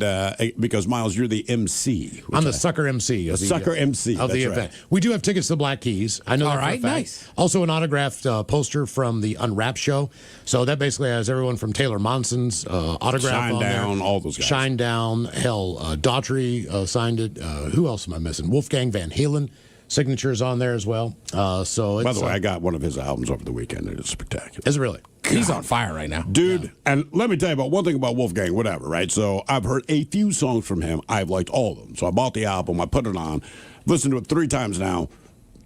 because Miles, you're the MC. I'm the sucker MC. The sucker MC of the event. We do have tickets to the Black Keys. I know. All that for a right, fact. nice. Also, an autographed poster from the Unwrapped show. So that basically has everyone from Taylor Monson's autograph on Shinedown, there. all those guys. Shinedown, hell, Daughtry signed it. Who else am I missing? Wolfgang Van Halen. Signatures on there as well. So, by the way, I got one of his albums over the weekend. It is spectacular. Is it really? He's on fire right now, dude. And let me tell you about one thing about Wolfgang. Whatever, right? So I've heard a few songs from him. I've liked all of them. So I bought the album. I put it on. Listened to it 3 times now.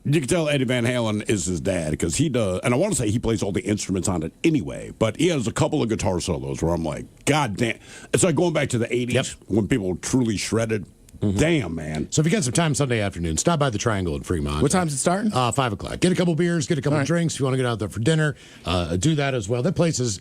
You can tell Eddie Van Halen is his dad because he does. And I want to say he plays all the instruments on it anyway. But he has a couple of guitar solos where I'm like, God damn! It's like going back to the '80s when people truly shredded. Damn, man. So if you got some time Sunday afternoon, stop by the Triangle in Fremont. What time's it starting? 5 o'clock. Get a couple beers, get a couple drinks. If you want to get out there for dinner, do that as well. That place is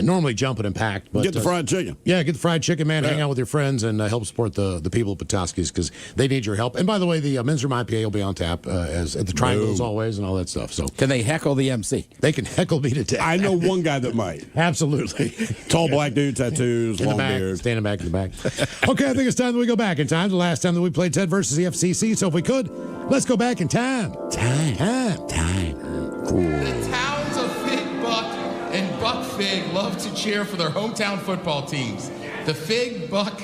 normally jumping and packed. But get the fried chicken. Yeah, get the fried chicken, man. Hang out with your friends and help support the people at Petoskey's because they need your help. And by the way, the Men's Room IPA will be on tap as at the Triangle as always and all that stuff. So can they heckle the MC? They can heckle me to death. I know one guy that might. Absolutely. Tall black dude, tattoos, long beard. Standing back in the back. Okay, I think it's time that we go back in time. The last time that we played Ted versus the FCC. So if we could, let's go back in time. Time. The towns of Fig Buck and Buck Fig love to cheer for their hometown football teams. The Fig Buck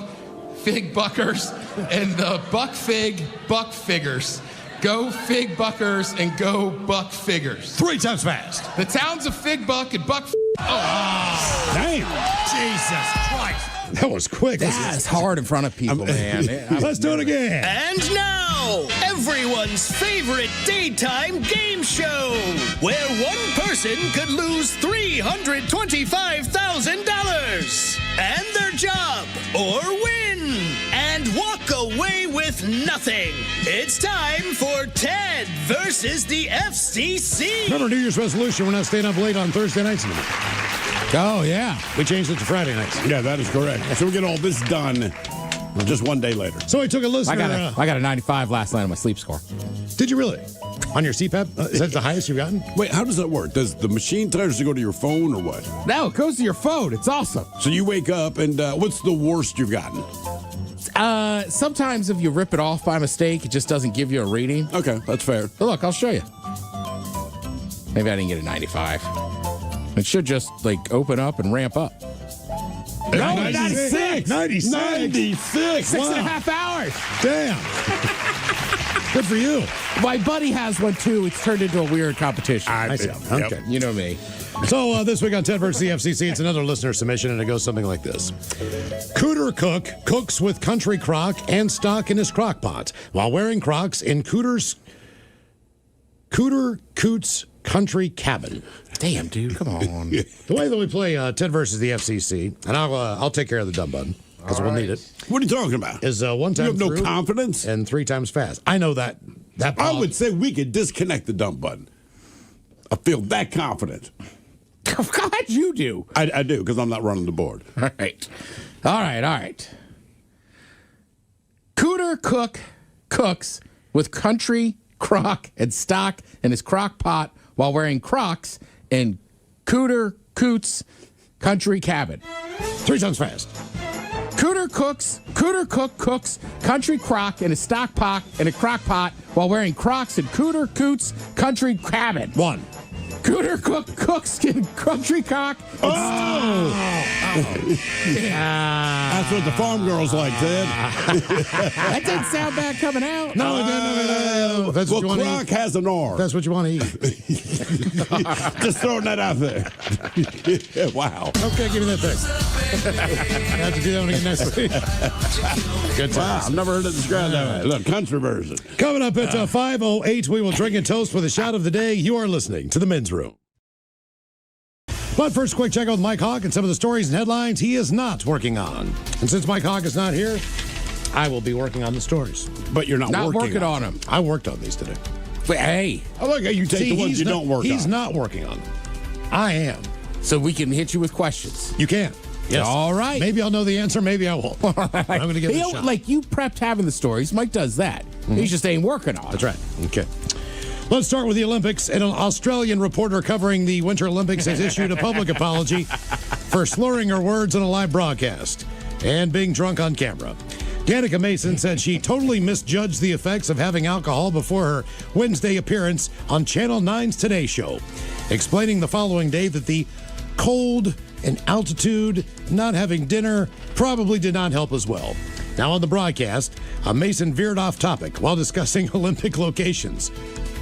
Fig Buckers and the Buck Fig Buck Figgers. Go Fig Buckers and go Buck Figgers. 3 times fast. The towns of Fig Buck and Buck. Damn. Jesus Christ. That was quick. That's hard in front of people, man. Let's do it again. And now, everyone's favorite daytime game show, where one person could lose $325,000 and their job, or win and walk away with with nothing. It's time for Ted versus the FCC. Remember New Year's resolution, we're not staying up late on Thursday nights anymore. Oh, yeah. We changed it to Friday nights. Yeah, that is correct. So we get all this done just one day later. So I took a listener. I got a 95 last night on my sleep score. Did you really? On your CPAP? Is that the highest you've gotten? Wait, how does that work? Does the machine tell us to go to your phone or what? No, it goes to your phone. It's awesome. So you wake up and what's the worst you've gotten? Sometimes if you rip it off by mistake, it just doesn't give you a reading. Okay, that's fair. But look, I'll show you. Maybe I didn't get a 95. It should just open up and ramp up. No, 96. 96. 96. 6.5 hours. Damn. Good for you. My buddy has one too. It's turned into a weird competition. I see. Okay. You know me. So this week on Ted vs. the FCC, it's another listener submission, and it goes something like this. Cooter Cook cooks with country crock and stock in his crock pot while wearing Crocs in Cooter Coots Country Cabin. Damn, dude, come on. The way that we play Ted versus the FCC, and I'll take care of the dumb button because we'll need it. What are you talking about? Is one time you have no through confidence and 3 times fast. I know that. I would say we could disconnect the dumb button. I feel that confident. God, you do. I do because I'm not running the board. All right. Cooter Cook cooks with country crock and stock in his crock pot while wearing Crocs in Cooter Coots Country Cabin. 3 times fast. Cooter Cook cooks country crock in a stock pot in a crock pot while wearing Crocs in Cooter Coots Country Cabin. 1. Cooter Cook cooks in country cock. That's what the farm girls like, Ted. That didn't sound bad coming out. No, no. That's what you want Croc to eat. has an R. That's what you want to eat. Just throwing that out there. Wow. Okay, give me that thing. I have to do that one again next week. Good times. Wow, I've never heard it described that way. Look, country version. Coming up at 5:08, we will drink and toast with a shot of the day. You are listening to the Men's Room. But first, quick check out with Mike Hawk and some of the stories and headlines he is not working on. And since Mike Hawk is not here, I will be working on the stories. But you're not working on them. I worked on these today. But hey, I like how you take the ones you don't work on. He's not working on them. I am. So we can hit you with questions. You can. Yes. All right. Maybe I'll know the answer. Maybe I won't. I'm going to give it a shot. Like you prepped having the stories. Mike does that. He just ain't working on it. That's right. Okay. Let's start with the Olympics. An Australian reporter covering the Winter Olympics has issued a public apology for slurring her words on a live broadcast and being drunk on camera. Danica Mason said she totally misjudged the effects of having alcohol before her Wednesday appearance on Channel 9's Today Show, explaining the following day that the cold and altitude, not having dinner, probably did not help as well. Now on the broadcast, Mason veered off topic while discussing Olympic locations.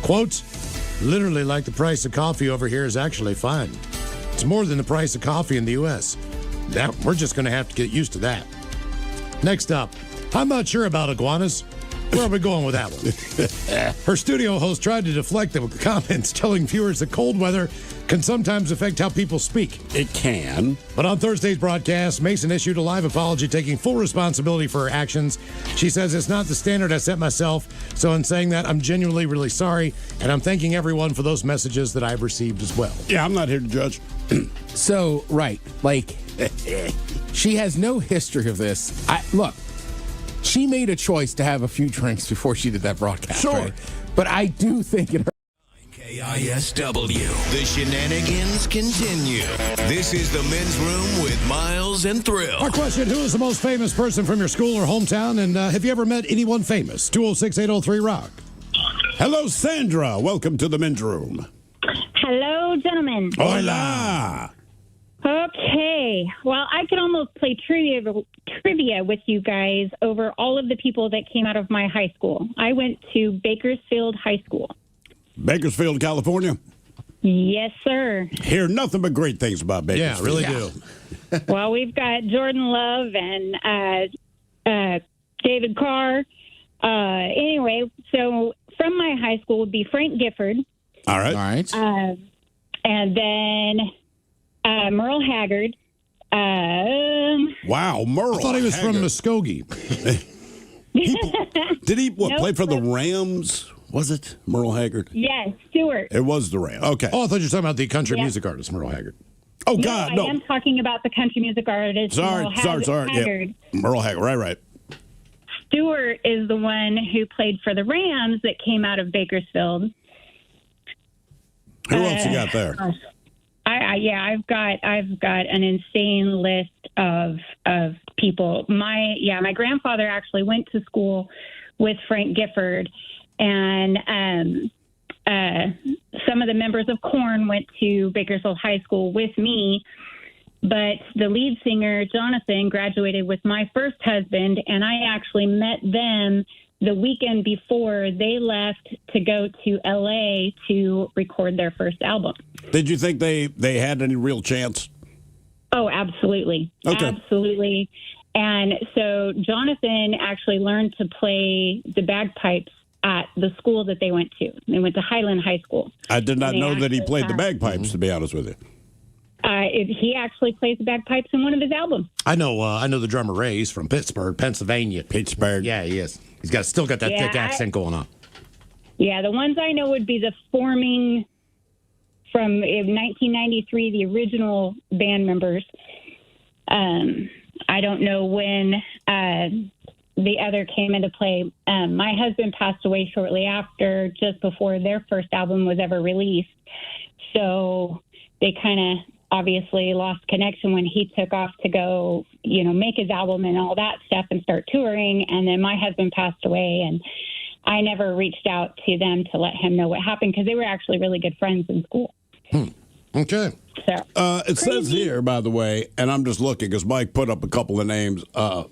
Quote, literally like the price of coffee over here is actually fine. It's more than the price of coffee in the U.S. We're just going to have to get used to that. Next up, I'm not sure about iguanas. Where are we going with that one? Her studio host tried to deflect the comments, telling viewers that cold weather can sometimes affect how people speak. It can. But on Thursday's broadcast, Mason issued a live apology taking full responsibility for her actions. She says, it's not the standard I set myself, so in saying that, I'm genuinely really sorry, and I'm thanking everyone for those messages that I've received as well. Yeah, I'm not here to judge. So, right, like, she has no history of this. Look, she made a choice to have a few drinks before she did that broadcast. Sure. Right? But I do think in her KISW. The shenanigans continue. This is the Men's Room with Miles and Thrill. Our question, who is the most famous person from your school or hometown? And have you ever met anyone famous? 206-803-ROCK. Hello, Sandra. Welcome to the Men's Room. Hello, gentlemen. Hola. Okay. Well, I could almost play trivia with you guys over all of the people that came out of my high school. I went to Bakersfield High School. Bakersfield, California? Yes, sir. Hear nothing but great things about Bakersfield. Yeah, really do. Well, we've got Jordan Love and David Carr. Anyway, so from my high school would be Frank Gifford. All right. And then Merle Haggard. Wow, Merle. I thought he was Haggard. from Muskogee. Did he Nope, play for the Rams? Was it Merle Haggard? Yes, Stewart. It was the Rams. Okay. Oh, I thought you were talking about the country Yeah. music artist, Merle Haggard. Oh, No, God, I no. am talking about the country music artist. Sorry. Merle Yeah. Haggard. Merle Haggard. Right. Stewart is the one who played for the Rams that came out of Bakersfield. Who else you got there? I've got an insane list of people. My grandfather actually went to school with Frank Gifford, and some of the members of Korn went to Bakersfield High School with me. But the lead singer, Jonathan, graduated with my first husband, and I actually met them the weekend before they left to go to L.A. to record their first album. Did you think they had any real chance? Oh, absolutely. Okay. Absolutely. And so Jonathan actually learned to play the bagpipes at the school that they went to. They went to Highland High School. I did not And they know that he actually played the had- bagpipes, to be honest with you. He actually plays the bagpipes in one of his albums. I know the drummer Ray. He's from Pittsburgh, Pennsylvania. Pittsburgh. Yeah, he is. He's still got that Yeah, thick accent going on. Yeah, the ones I know would be the forming from 1993, the original band members. I don't know when the other came into play. My husband passed away shortly after, just before their first album was ever released. So they kind of obviously lost connection when he took off to go, make his album and all that stuff and start touring. And then my husband passed away, and I never reached out to them to let him know what happened because they were actually really good friends in school. Okay. So It says here, by the way, and I'm just looking because Mike put up a couple of names.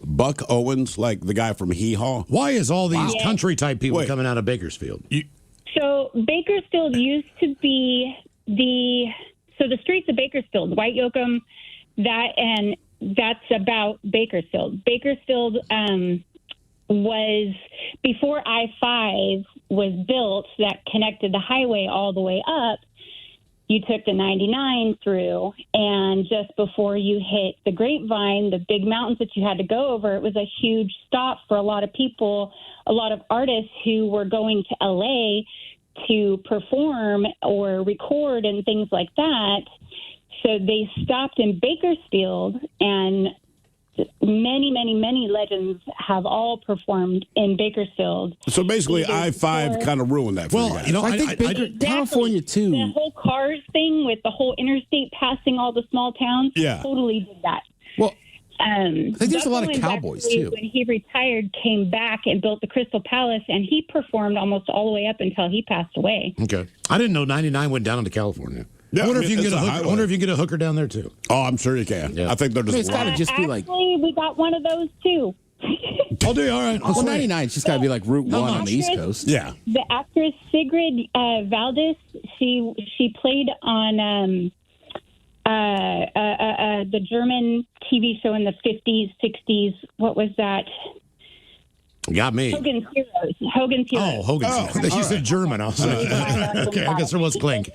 Buck Owens, like the guy from Hee Haw. Why is all these Wow. country type people coming out of Bakersfield? So Bakersfield used to be the streets of Bakersfield, White Yoakum, that's about Bakersfield. Bakersfield was, before I-5 was built that connected the highway all the way up, you took the 99 through, and just before you hit the Grapevine, the big mountains that you had to go over, it was a huge stop for a lot of people, a lot of artists who were going to LA to perform or record and things like that. So they stopped in Bakersfield, and many legends have all performed in Bakersfield. So basically, Either I-5 before- kind of ruined that for you guys. I think California too. The whole cars thing with the whole interstate passing all the small towns, Yeah. totally did that. Well, I think there's a lot of cowboys, too. When he retired, came back and built the Crystal Palace, and he performed almost all the way up until he passed away. Okay. I didn't know 99 went down into California. Yeah, I wonder I if mean, you can it's get a I highway. wonder if you can get a hooker down there too. Oh, I'm sure you can. I think they're just. Actually, we got one of those too. I'll do all right. Well, 99 it's just got to be like Route 1 on the East Coast. Yeah. The actress Sigrid Valdis, she played on the German TV show in the 50s, 60s. What was that? Got me. Hogan's Heroes. Hogan's Heroes. Oh, Hogan's. You said German. I was like, okay, I guess there was Clink.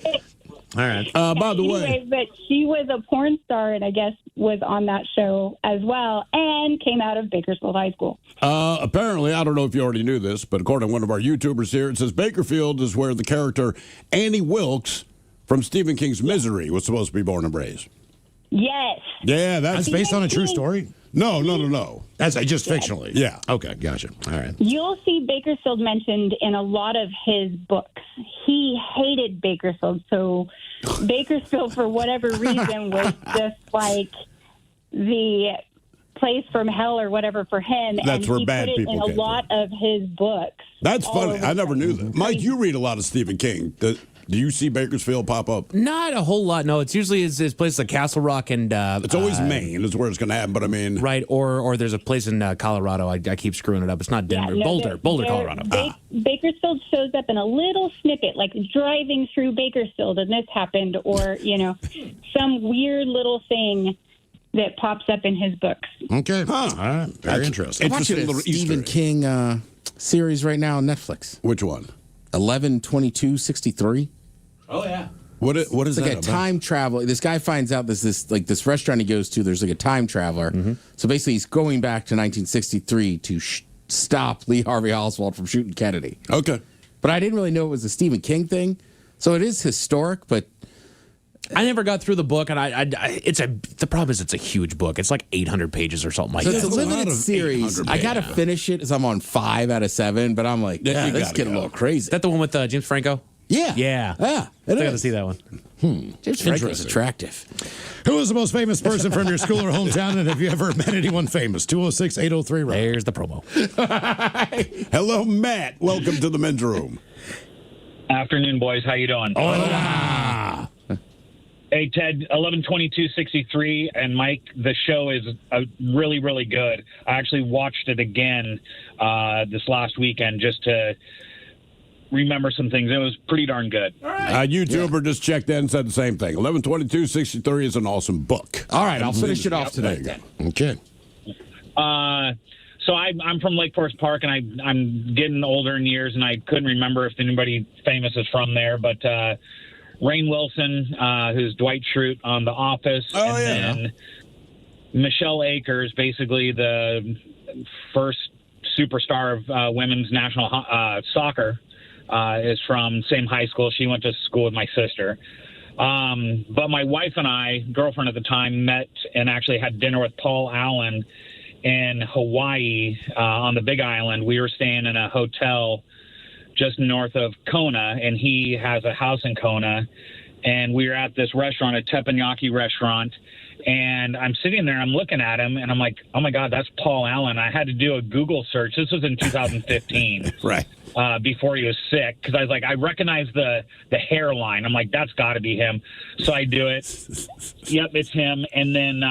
All right. By the way, Anyway, but she was a porn star, and I guess was on that show as well, and came out of Bakersfield High School. apparently, I don't know if you already knew this, but according to one of our YouTubers here, it says Bakerfield is where the character Annie Wilkes from Stephen King's Misery was supposed to be born and raised. Yes. Yeah, That's based on a true story. No. That's just fictionally. Yeah. Okay, gotcha. All right. You'll see Bakersfield mentioned in a lot of his books. He hated Bakersfield, so Bakersfield, for whatever reason, was just like the place from hell or whatever for him. That's and where he bad put it people in a came lot of his books. That's all funny. over I never the knew place. that. Mike, you read a lot of Stephen King. Do you see Bakersfield pop up? Not a whole lot. No, it's usually his places like Castle Rock and it's always Maine is where it's going to happen. But I mean, right? Or there's a place in Colorado. I keep screwing it up. It's not Denver. Yeah, no, Boulder, they're- Colorado. Bakersfield shows up in a little snippet, like driving through Bakersfield and this happened, or, some weird little thing that pops up in his books. Okay. All right. Very interesting. I'm watching a Stephen King series right now on Netflix. Which one? 11/22/63. Oh yeah. What is It's like that a about? time travel. This guy finds out this restaurant he goes to. There's like a time traveler. So basically, he's going back to 1963 to stop Lee Harvey Oswald from shooting Kennedy. Okay. But I didn't really know it was a Stephen King thing. So it is historic, but I never got through the book, and the problem is it's a huge book. It's like 800 pages or something like so that. it's a limited series. I got to finish it as I'm on 5 out of 7, but I'm like, this is getting a little crazy. Is that the one with James Franco? Yeah. Yeah. Yeah. I got to see that one. James Franco is attractive. Who is the most famous person from your school or hometown, and have you ever met anyone famous? 206-803-ROCK. There's the promo. Hello, Matt. Welcome to the men's room. Afternoon, boys. How you doing? Hola. Hey, Ted, 11/22/63, and Mike, the show is really, really good. I actually watched it again this last weekend just to remember some things. It was pretty darn good. YouTuber just checked in and said the same thing. 11/22/63 is an awesome book. All right, I'll finish it off tonight then. Okay. So I'm from Lake Forest Park, and I'm getting older in years, and I couldn't remember if anybody famous is from there, but Rainn Wilson, who's Dwight Schrute on The Office, then Michelle Akers, basically the first superstar of women's national soccer, is from same high school. She went to school with my sister. But my wife and I, girlfriend at the time, met and actually had dinner with Paul Allen in Hawaii on the Big Island. We were staying in a hotel just north of Kona, and he has a house in Kona. And we were at this restaurant, a teppanyaki restaurant, and I'm sitting there, I'm looking at him, and I'm like, oh, my God, that's Paul Allen. I had to do a Google search. This was in 2015. Right. Before he was sick, because I was like, I recognize the hairline. I'm like, that's got to be him. So I do it. Yep, it's him. And then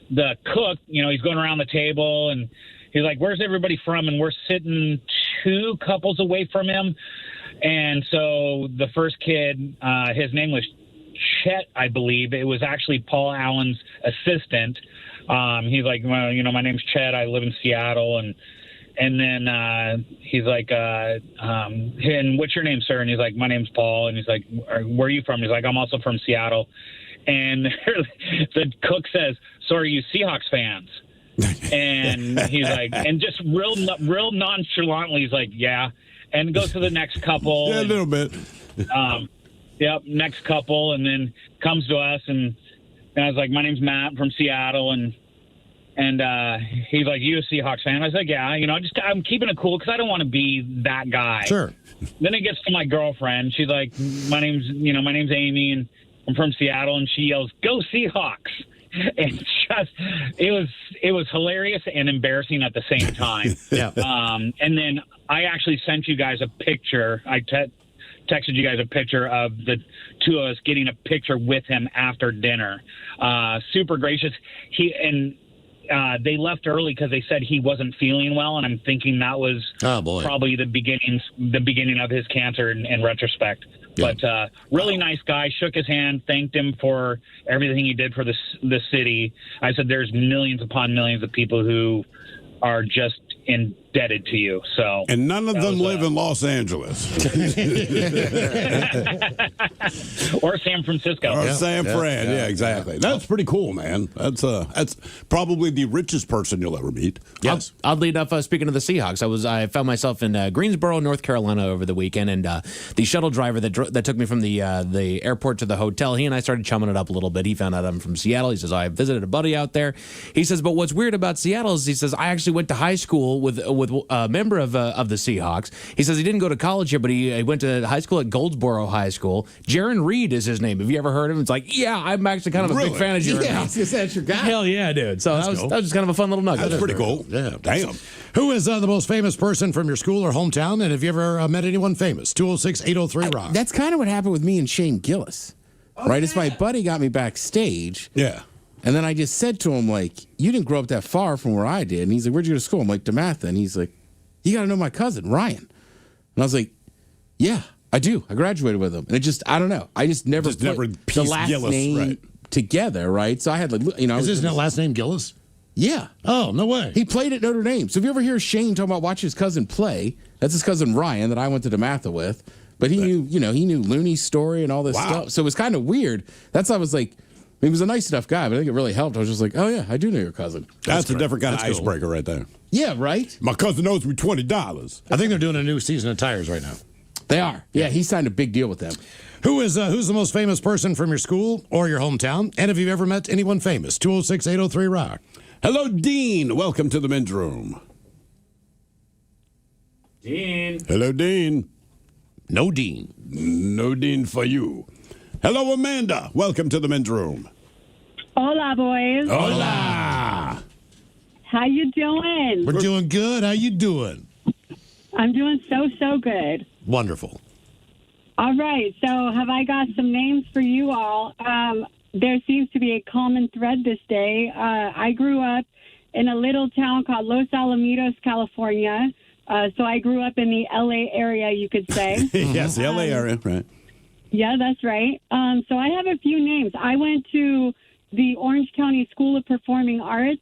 the cook, he's going around the table, and he's like, where's everybody from? And we're sitting 2 couples away from him. And so the first kid, his name was Chet, I believe. It was actually Paul Allen's assistant. He's like, well, my name's Chet. I live in Seattle. And then he's like, and what's your name, sir? And he's like, my name's Paul. And he's like, where are you from? He's like, I'm also from Seattle. And the cook says, so are you Seahawks fans? And he's like, and just real nonchalantly, he's like, yeah. And goes to the next couple. Yeah, a little bit. Yep, next couple. And then comes to us. And I was like, my name's Matt from Seattle. And he's like, you a Seahawks fan? I was like, yeah, I'm keeping it cool because I don't want to be that guy. Sure. Then it gets to my girlfriend. She's like, my name's Amy, and I'm from Seattle, and she yells, go Seahawks. And it was hilarious and embarrassing at the same time. Yeah. And then I actually sent you guys a picture. I texted you guys a picture of the 2 of us getting a picture with him after dinner. Super gracious. They left early because they said he wasn't feeling well, and I'm thinking that was probably the beginning of his cancer in retrospect. Yeah. But really nice guy. Shook his hand, thanked him for everything he did for the city. I said there's millions upon millions of people who are just indebted to you. So, and none of them live in Los Angeles or San Francisco or San Fran. Yeah, exactly. That's pretty cool, man. That's probably the richest person you'll ever meet. Yes. Oddly enough, speaking of the Seahawks, I found myself in Greensboro, North Carolina over the weekend, and the shuttle driver that took me from the airport to the hotel, he and I started chumming it up a little bit. He found out I'm from Seattle. He says, I visited a buddy out there. He says, but what's weird about Seattle is, he says, I actually went to high school with a member of the Seahawks. He says he didn't go to college here, but he went to high school at Goldsboro High School. Jaron Reed is his name. Have you ever heard of him? It's like, yeah, I'm actually kind of a big fan of Jaron. Yeah, that's your guy. Hell yeah, dude. So that was just kind of a fun little nugget. That's pretty cool. Yeah. Damn. Who is the most famous person from your school or hometown, and have you ever met anyone famous? 206-803-ROCK. That's kind of what happened with me and Shane Gillis. Right as my buddy got me backstage. Yeah. And then I just said to him, like, you didn't grow up that far from where I did. And he's like, where'd you go to school? I'm like, DeMatha. And he's like, you got to know my cousin, Ryan. And I was like, yeah, I do. I graduated with him. And it just, I don't know. I just never put the last Gillis, name together, right? So I had, like, Is his last name Gillis? Yeah. Oh, no way. He played at Notre Dame. So if you ever hear Shane talking about watching his cousin play, that's his cousin Ryan that I went to DeMatha with. But he knew, he knew Looney's story and all this stuff. So it was kind of weird. That's why I was like, He was a nice enough guy, but I think it really helped. I was just like, oh, yeah, I do know your cousin. That's a different kind of icebreaker right there. Yeah, right? My cousin owes me $20. I think they're doing a new season of Tires right now. They are. Yeah, he signed a big deal with them. Who's the most famous person from your school or your hometown? And have you ever met anyone famous? 206-803-ROCK. Hello, Dean. Welcome to the men's room. Dean. Hello, Dean. No Dean. No Dean for you. Hello, Amanda. Welcome to the men's room. Hola, boys. Hola. How you doing? We're doing good. How you doing? I'm doing so good. Wonderful. All right. So have I got some names for you all? There seems to be a common thread this day. I grew up in a little town called Los Alamitos, California. So I grew up in the L.A. area, you could say. Yes, the L.A. area, right. Yeah, that's right. So I have a few names. I went to the Orange County School of Performing Arts,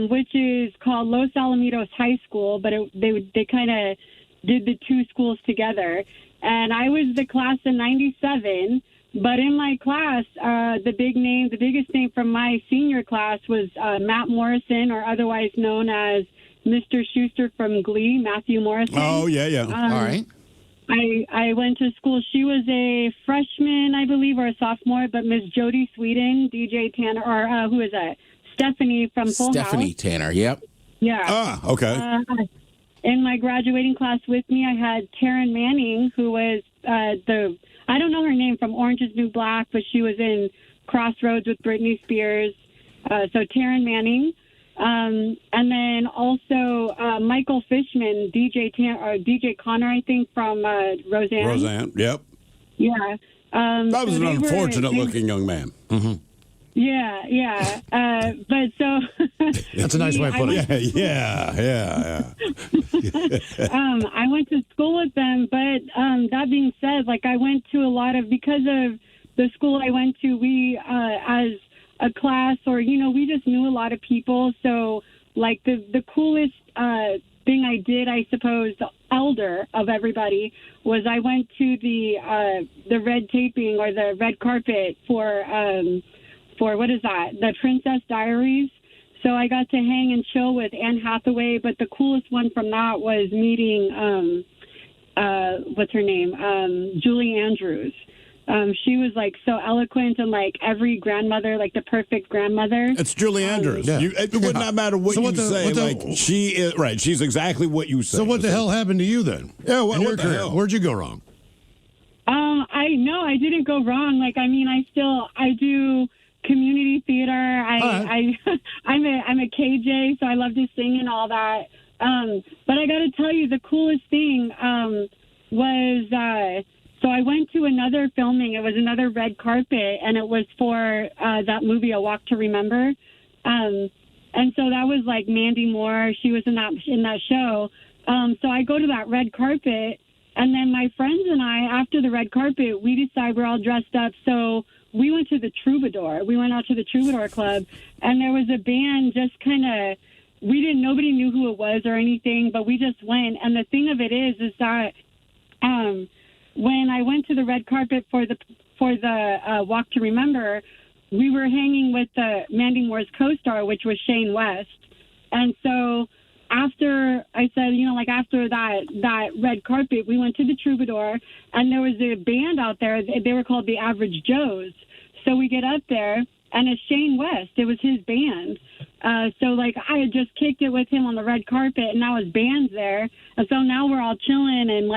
which is called Los Alamitos High School, but they kind of did the two schools together. And I was the class of 97, but in my class, the biggest name from my senior class was Matt Morrison, or otherwise known as Mr. Schuster from Glee, Matthew Morrison. Oh, yeah. All right. I went to school. She was a freshman, I believe, or a sophomore, but Miss Jody Sweden, DJ Tanner, or who is that? Stephanie from Full Stephanie House. Tanner, yep. Yeah. Ah, okay. In my graduating class with me, I had Taryn Manning, who was I don't know her name from Orange is New Black, but she was in Crossroads with Britney Spears. So Taryn Manning. And then also Michael Fishman, DJ Connor, I think, from Roseanne. Roseanne, yep. Yeah. That was an unfortunate-looking young man. Mm-hmm. Yeah. But so... That's a nice way of putting it. Yeah. I went to school with them, but that being said, like I went to because of the school I went to, we, as a class, or, we just knew a lot of people. So, like, the coolest thing I did, I suppose, the elder of everybody, was I went to the red taping or the red carpet for what is that? The Princess Diaries. So I got to hang and chill with Anne Hathaway, but the coolest one from that was meeting, what's her name? Julie Andrews. She was like so eloquent and like every grandmother, like the perfect grandmother. It's Julie Andrews. Yeah. It would not matter what you say. She is right. She's exactly what you say. So what the hell happened to you then? Yeah, what the hell? Where'd you go wrong? I didn't go wrong. Like, I mean, I do community theater. I'm a KJ, so I love to sing and all that. But I got to tell you, the coolest thing was. So I went to another filming. It was another red carpet, and it was for that movie, A Walk to Remember. And so that was like Mandy Moore. She was in that show. So I go to that red carpet, and then my friends and I, after the red carpet, we decide we're all dressed up. So we went to the Troubadour. We went out to the Troubadour Club, and there was a band just kind of. Nobody knew who it was or anything, but we just went. And the thing of it is that. When I went to the red carpet for the Walk to Remember, we were hanging with Mandy Moore's co-star, which was Shane West. And so after I said, after that red carpet, we went to the Troubadour, and there was a band out there. They were called the Average Joes. So we get up there, and it's Shane West. It was his band. So I had just kicked it with him on the red carpet, and now his band's there. And so now we're all chilling and,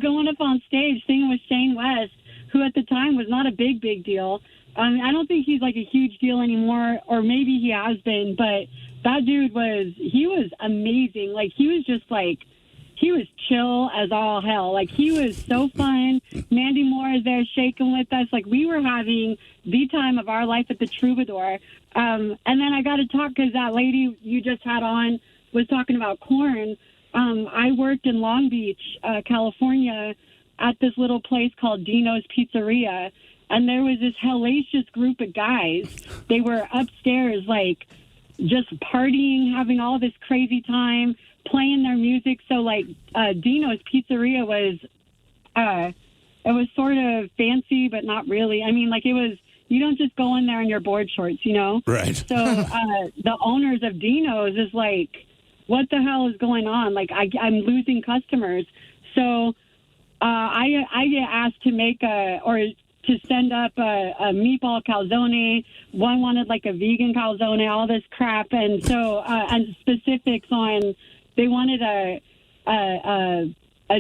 going up on stage singing with Shane West, who at the time was not a big deal. I don't think he's, a huge deal anymore, or maybe he has been, but that dude was amazing. He was just, he was chill as all hell. He was so fun. Mandy Moore is there shaking with us. We were having the time of our life at the Troubadour. And then I got to talk because that lady you just had on was talking about corn. I worked in Long Beach, California, at this little place called Dino's Pizzeria. And there was this hellacious group of guys. They were upstairs, just partying, having all this crazy time, playing their music. So, Dino's Pizzeria was, it was sort of fancy, but not really. I mean, it You don't just go in there in your board shorts, you know? Right. So the owners of Dino's is like, what the hell is going on? Like, I'm losing customers. So I get asked to make to send up a meatball calzone. One wanted like a vegan calzone, all this crap. And so, and specifics on, they wanted a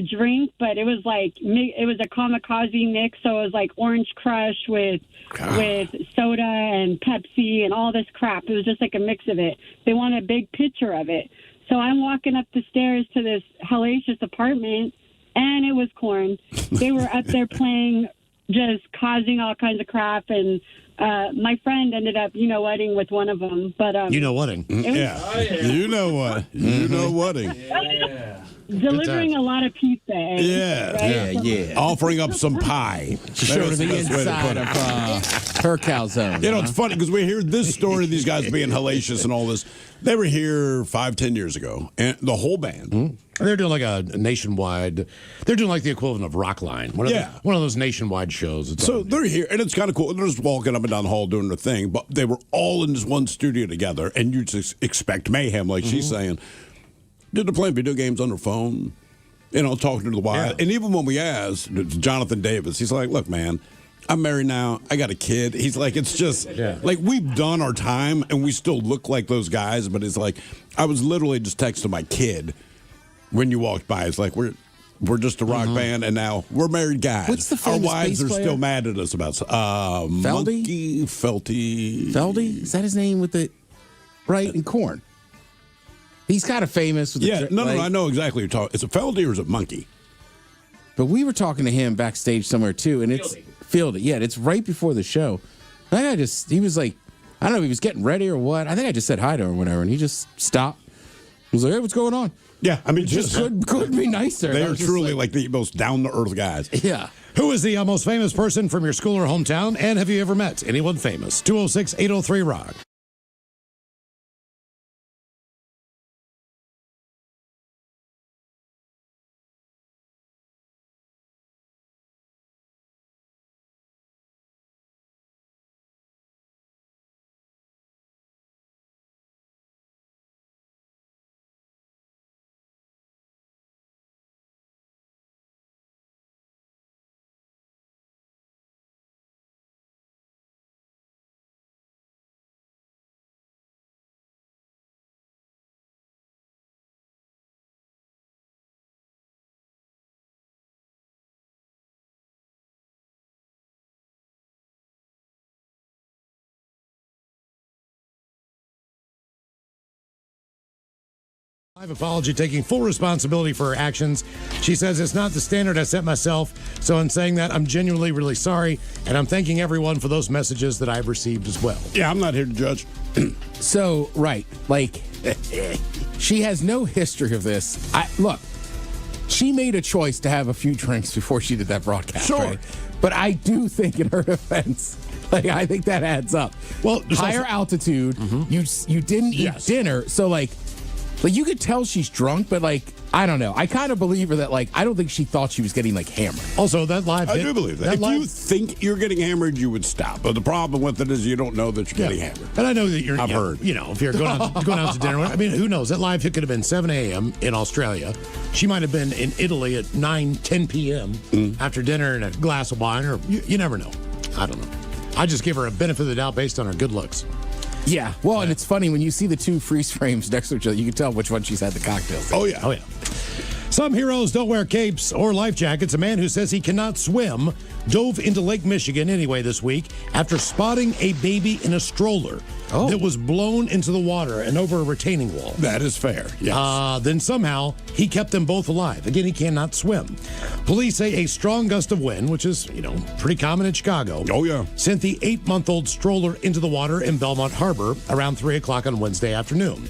drink, but it was like, it was a kamikaze mix. So it was like Orange Crush with soda and Pepsi and all this crap. It was just like a mix of it. They wanted a big picture of it. So I'm walking up the stairs to this hellacious apartment, and it was corn. They were up there playing, just causing all kinds of crap. And my friend ended up, whatting with one of them. But whatting? You know what? You know whatting. Delivering a lot of pizza. Yeah. Offering up some pie. Showed her the inside of her calzone. It's funny because we hear this story of these guys being hellacious and all this. They were here 5-10 years ago, and the whole band. Mm-hmm. They're doing like a nationwide. They're doing like the equivalent of Rockline. One of those nationwide shows. So they're here, and it's kind of cool. They're just walking up and down the hall doing their thing, but they were all in this one studio together, and you just expect mayhem, like she's saying. They're playing video games on their phone, talking to the wife. And even when we asked Jonathan Davis, he's like, look, man, I'm married now. I got a kid. He's like, it's just like we've done our time and we still look like those guys. But it's like, I was literally just texting my kid when you walked by. It's like, we're just a rock band and now we're married guys. What's the Our famous wives bass are player? still mad at us about Feldy? Felty. Is that his name with the right in corn? He's kind of famous. With No, I know exactly what you're talking. Is it Feldy or is it Monkey? But we were talking to him backstage somewhere too, and it's Fieldy. Yeah, it's right before the show. I think he was like, I don't know if he was getting ready or what. I think I just said hi to him or whatever, and he just stopped. He was like, hey, what's going on? Yeah, I mean, just couldn't be nicer. They are truly like the most down-to-earth guys. Yeah. Who is the most famous person from your school or hometown, and have you ever met anyone famous? 206-803-ROCK. Live apology, taking full responsibility for her actions. She says it's not the standard I set myself, so in saying that, I'm genuinely really sorry, and I'm thanking everyone for those messages that I've received as well. Yeah, I'm not here to judge. So, right, like, she has no history of this. Look, she made a choice to have a few drinks before she did that broadcast. Sure. Right? But I do think in her defense, I think that adds up. Well, higher altitude, you didn't eat dinner, so like you could tell she's drunk, but I don't know. I kind of believe her that I don't think she thought she was getting hammered. Also, that live I do believe that. If you think you're getting hammered, you would stop. But the problem with it is you don't know that you're getting hammered. And I know that I've heard. If you're going out to dinner, I mean, who knows? That live hit could have been 7 a.m. in Australia. She might have been in Italy at 10 p.m. After dinner and a glass of wine, or you never know. I don't know. I just give her a benefit of the doubt based on her good looks. Yeah. Well, and it's funny when you see the two freeze frames next to each other, you can tell which one she's had the cocktails in. Oh, yeah. Some heroes don't wear capes or life jackets. A man who says he cannot swim dove into Lake Michigan anyway this week after spotting a baby in a stroller that was blown into the water and over a retaining wall. That is fair, yes. Then somehow he kept them both alive. Again, he cannot swim. Police say a strong gust of wind, which is, pretty common in Chicago. Oh, yeah. Sent the 8-month-old stroller into the water in Belmont Harbor around 3 o'clock on Wednesday afternoon,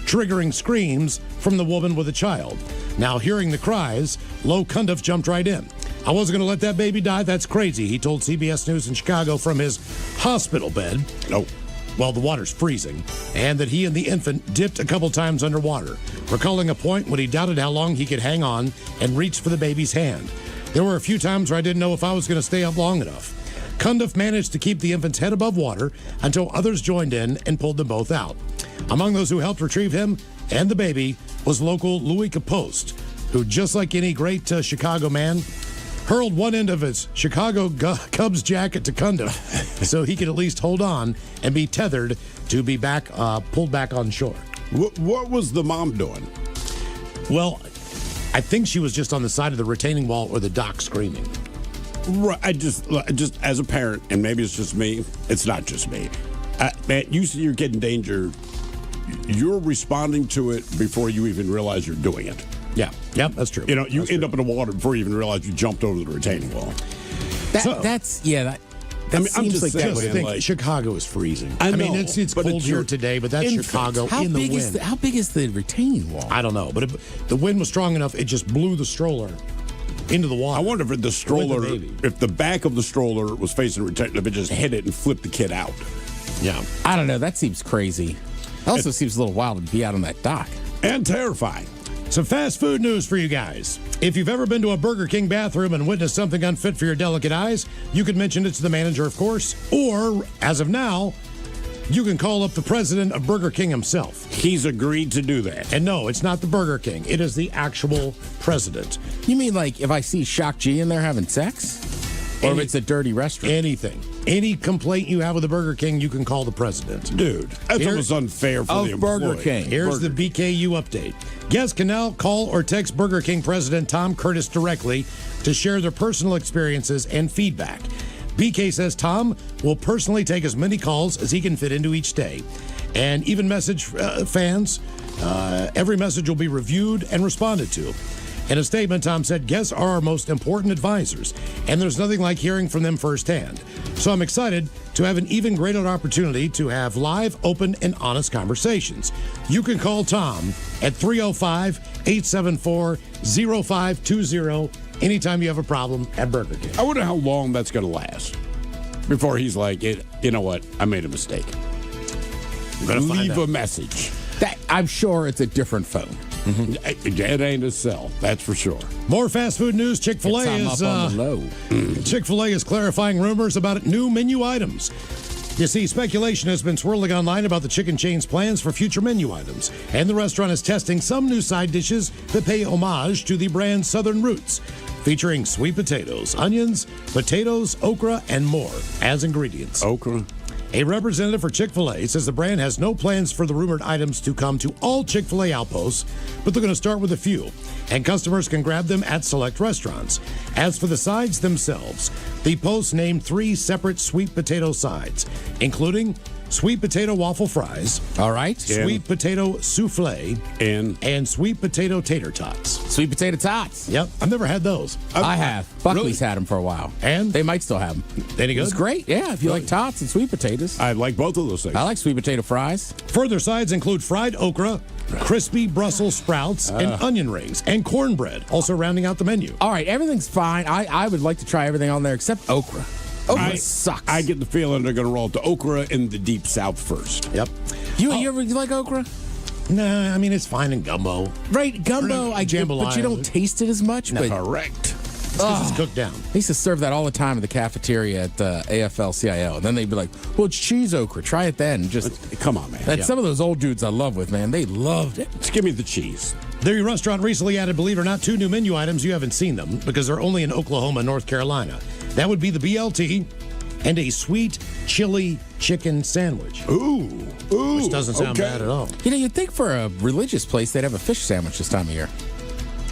triggering screams from the woman with a child. Now, hearing the cries, Lo Cundiff jumped right in. I wasn't going to let that baby die. That's crazy, he told CBS News in Chicago from his hospital bed. No. Well, the water's freezing, and that he and the infant dipped a couple times underwater, recalling a point when he doubted how long he could hang on and reached for the baby's hand. There were a few times where I didn't know if I was going to stay up long enough. Cundiff managed to keep the infant's head above water until others joined in and pulled them both out. Among those who helped retrieve him and the baby was local Louis Capost, who, just like any great Chicago man, hurled one end of his Chicago Cubs jacket to Cundiff so he could at least hold on and be tethered to be pulled back on shore. What was the mom doing? Well, I think she was just on the side of the retaining wall or the dock screaming. Right. I just as a parent, and maybe it's just me. It's not just me. Man, you see your kid in danger. You're responding to it before you even realize you're doing it. Yeah. Yep, that's true. You know, you end up in the water before you even realize you jumped over the retaining wall. That I mean, I'm seems just like saying, that would think Chicago is freezing. I mean, know, it's but cold it's here your today, but that's infant. Chicago How in the big wind. how big is the retaining wall? I don't know, but the wind was strong enough, it just blew the stroller into the water. I wonder if the stroller, With the baby. if the back of the stroller was facing the retaining, if it just hit it and flipped the kid out. Yeah. I don't know. That seems crazy. It also seems a little wild to be out on that dock. And terrifying. Some fast food news for you guys. If you've ever been to a Burger King bathroom and witnessed something unfit for your delicate eyes, you can mention it to the manager, of course. Or, as of now, you can call up the president of Burger King himself. He's agreed to do that. And no, it's not the Burger King. It is the actual president. You mean like if I see Shock G in there having sex? Or if it's a dirty restaurant? Anything. Any complaint you have with the Burger King, you can call the president. Dude, that's almost unfair for the employee. Burger King. Here's the BKU update. Guests can now call or text Burger King President Tom Curtis directly to share their personal experiences and feedback. BK says Tom will personally take as many calls as he can fit into each day. And even message fans, every message will be reviewed and responded to. In a statement, Tom said, guests are our most important advisors, and there's nothing like hearing from them firsthand. So I'm excited to have an even greater opportunity to have live, open, and honest conversations. You can call Tom at 305-874-0520 anytime you have a problem at Burger King. I wonder how long that's going to last before he's like, you know what, I made a mistake. Leave a message. I'm sure it's a different phone. Mm-hmm. It ain't a cell, that's for sure. More fast food news. Chick-fil-A It's up on the low. Chick-fil-A is clarifying rumors about new menu items. You see, speculation has been swirling online about the chicken chain's plans for future menu items, and the restaurant is testing some new side dishes that pay homage to the brand's southern roots, featuring sweet potatoes, onions, potatoes, okra, and more as ingredients. Okra? A representative for Chick-fil-A says the brand has no plans for the rumored items to come to all Chick-fil-A outposts, but they're going to start with a few, and customers can grab them at select restaurants. As for the sides themselves, the post named 3 separate sweet potato sides, including sweet potato waffle fries, all right, sweet potato souffle, and sweet potato tater tots. Sweet potato tots. Yep, I've never had those. I have. Buckley's had them for a while, and they might still have them. Any good? It's great. Yeah, if you like tots and sweet potatoes. I like both of those things. I like sweet potato fries. Further sides include fried okra, crispy Brussels sprouts, and onion rings, and cornbread, also rounding out the menu. All right, everything's fine. I would like to try everything on there except okra. Okra sucks. I get the feeling they're going to roll the okra in the deep south first. Yep. You like okra? Nah, I mean, it's fine in gumbo. Right, gumbo, I get, jambalaya. but you don't taste it as much. No. But correct. It's cooked down. They used to serve that all the time at the cafeteria at the AFL-CIO. And then they'd be like, well, it's cheese okra. Try it then. Just come on, man. That's some of those old dudes I love with, man. They loved it. Just give me the cheese. Their restaurant recently added, believe it or not, 2 new menu items. You haven't seen them because they're only in Oklahoma and North Carolina. That would be the BLT and a sweet chili chicken sandwich. Ooh. Which doesn't sound bad at all. You know, you'd think for a religious place they'd have a fish sandwich this time of year.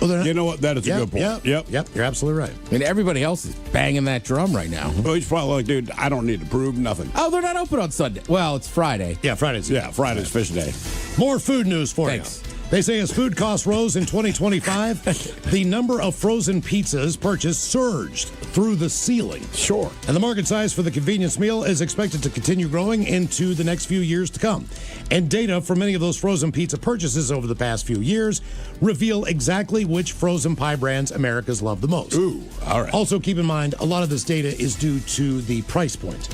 Well, you know what? That is a good point. Yep. You're absolutely right. I mean, everybody else is banging that drum right now. Well, he's probably like, dude, I don't need to prove nothing. Oh, they're not open on Sunday. Well, it's Friday. Yeah, Friday's fish day. More food news for you. They say as food costs rose in 2025, the number of frozen pizzas purchased surged through the ceiling. Sure. And the market size for the convenience meal is expected to continue growing into the next few years to come. And data from many of those frozen pizza purchases over the past few years reveal exactly which frozen pie brands Americans love the most. Ooh, all right. Also, keep in mind, a lot of this data is due to the price point.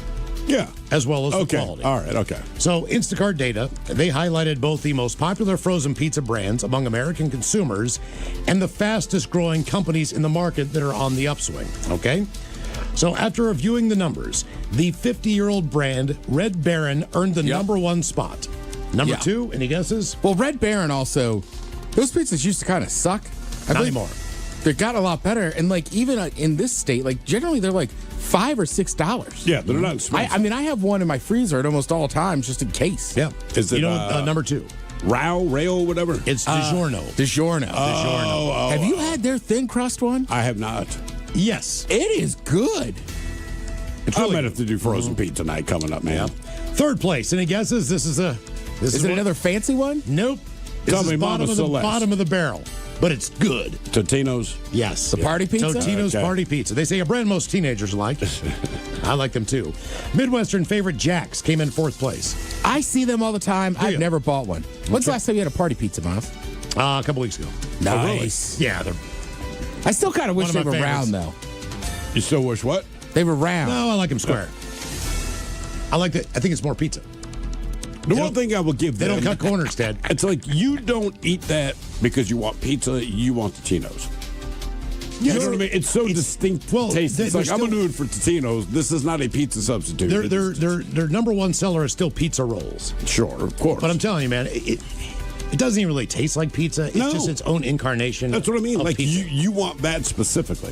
Yeah. As well as the Okay. quality. All right. Okay. So, Instacart data, they highlighted both the most popular frozen pizza brands among American consumers and the fastest growing companies in the market that are on the upswing. Okay? So after reviewing the numbers, the 50-year-old brand Red Baron earned the number one spot. Number two, any guesses? Well, Red Baron also, those pizzas used to kind of suck. Not anymore. They got a lot better. And like even in this state, like generally they're like $5 or $6. Yeah, they're not expensive. I mean, I have one in my freezer at almost all times just in case. Yeah. Is it number two? Rail, whatever? It's DiGiorno. DiGiorno. Oh, have you had their thin crust one? I have not. Yes. It is good. I might have to do frozen pizza night coming up, man. Third place. Any guesses? This is it another fancy one? Nope. Tell This me is Mama Celeste. bottom of the barrel, but it's good. Totino's? Yes. The party pizza? Totino's Okay. party pizza. They say a brand most teenagers like. I like them too. Midwestern favorite Jack's came in fourth place. I see them all the time. you? I've never bought one. When's the last time you had a party pizza, Miles? A couple weeks ago. Nice. Yeah, they're I still kind of wish One they of my were favorites. round, though. You still wish what? They were round. no, I like them square. I like that. I think it's more pizza. The one thing I will give They them, don't cut corners, Ted. it's like you don't eat that because you want pizza, you want Totino's. You know what I mean? It's so distinct taste. they're It's like, I'm still- going to do it for Totino's. This is not a pizza substitute. Their number one seller is still pizza rolls. Sure, of course. But I'm telling you, man, it doesn't even really taste like pizza. It's No. just its own incarnation. That's what I mean. of Like, pizza. you want that specifically.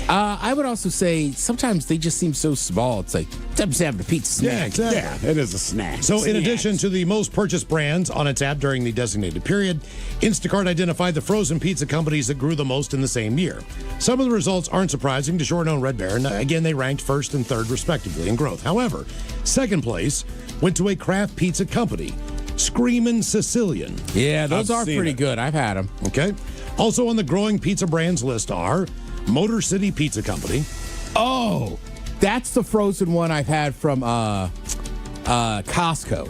I would also say sometimes they just seem so small. It's like, I'm just having a pizza snack. Yeah, exactly. Yeah, it is a snack. So, in Snacks. addition to the most purchased brands on its app during the designated period, Instacart identified the frozen pizza companies that grew the most in the same year. Some of the results aren't surprising. DiGiorno and Red Baron, again, they ranked first and third, respectively, in growth. However, second place went to a craft pizza company, Screamin' Sicilian. Yeah, those I've are seen pretty it. good. I've had them. Okay. Also on the growing pizza brands list are Motor City Pizza Company. Oh, that's the frozen one I've had from Costco.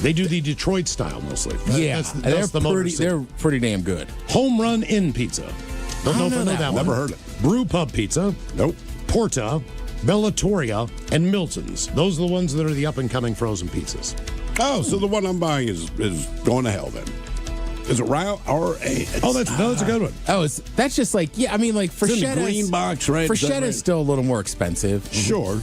They do the Detroit style mostly. Yeah, That's the Motor City. they're pretty damn good. Home Run Inn Pizza. Don't know if I know that one. Never heard it. Brew Pub Pizza. Nope. Porta, Bellatoria, and Milton's. Those are the ones that are the up-and-coming frozen pizzas. Oh, so the one I'm buying is going to hell then. Is it RAL? R-A? Oh, that's a good one. Oh, that's just like, yeah, I mean, like, It's in the green box, right? Is that Freschetta right? is still a little more expensive. Sure.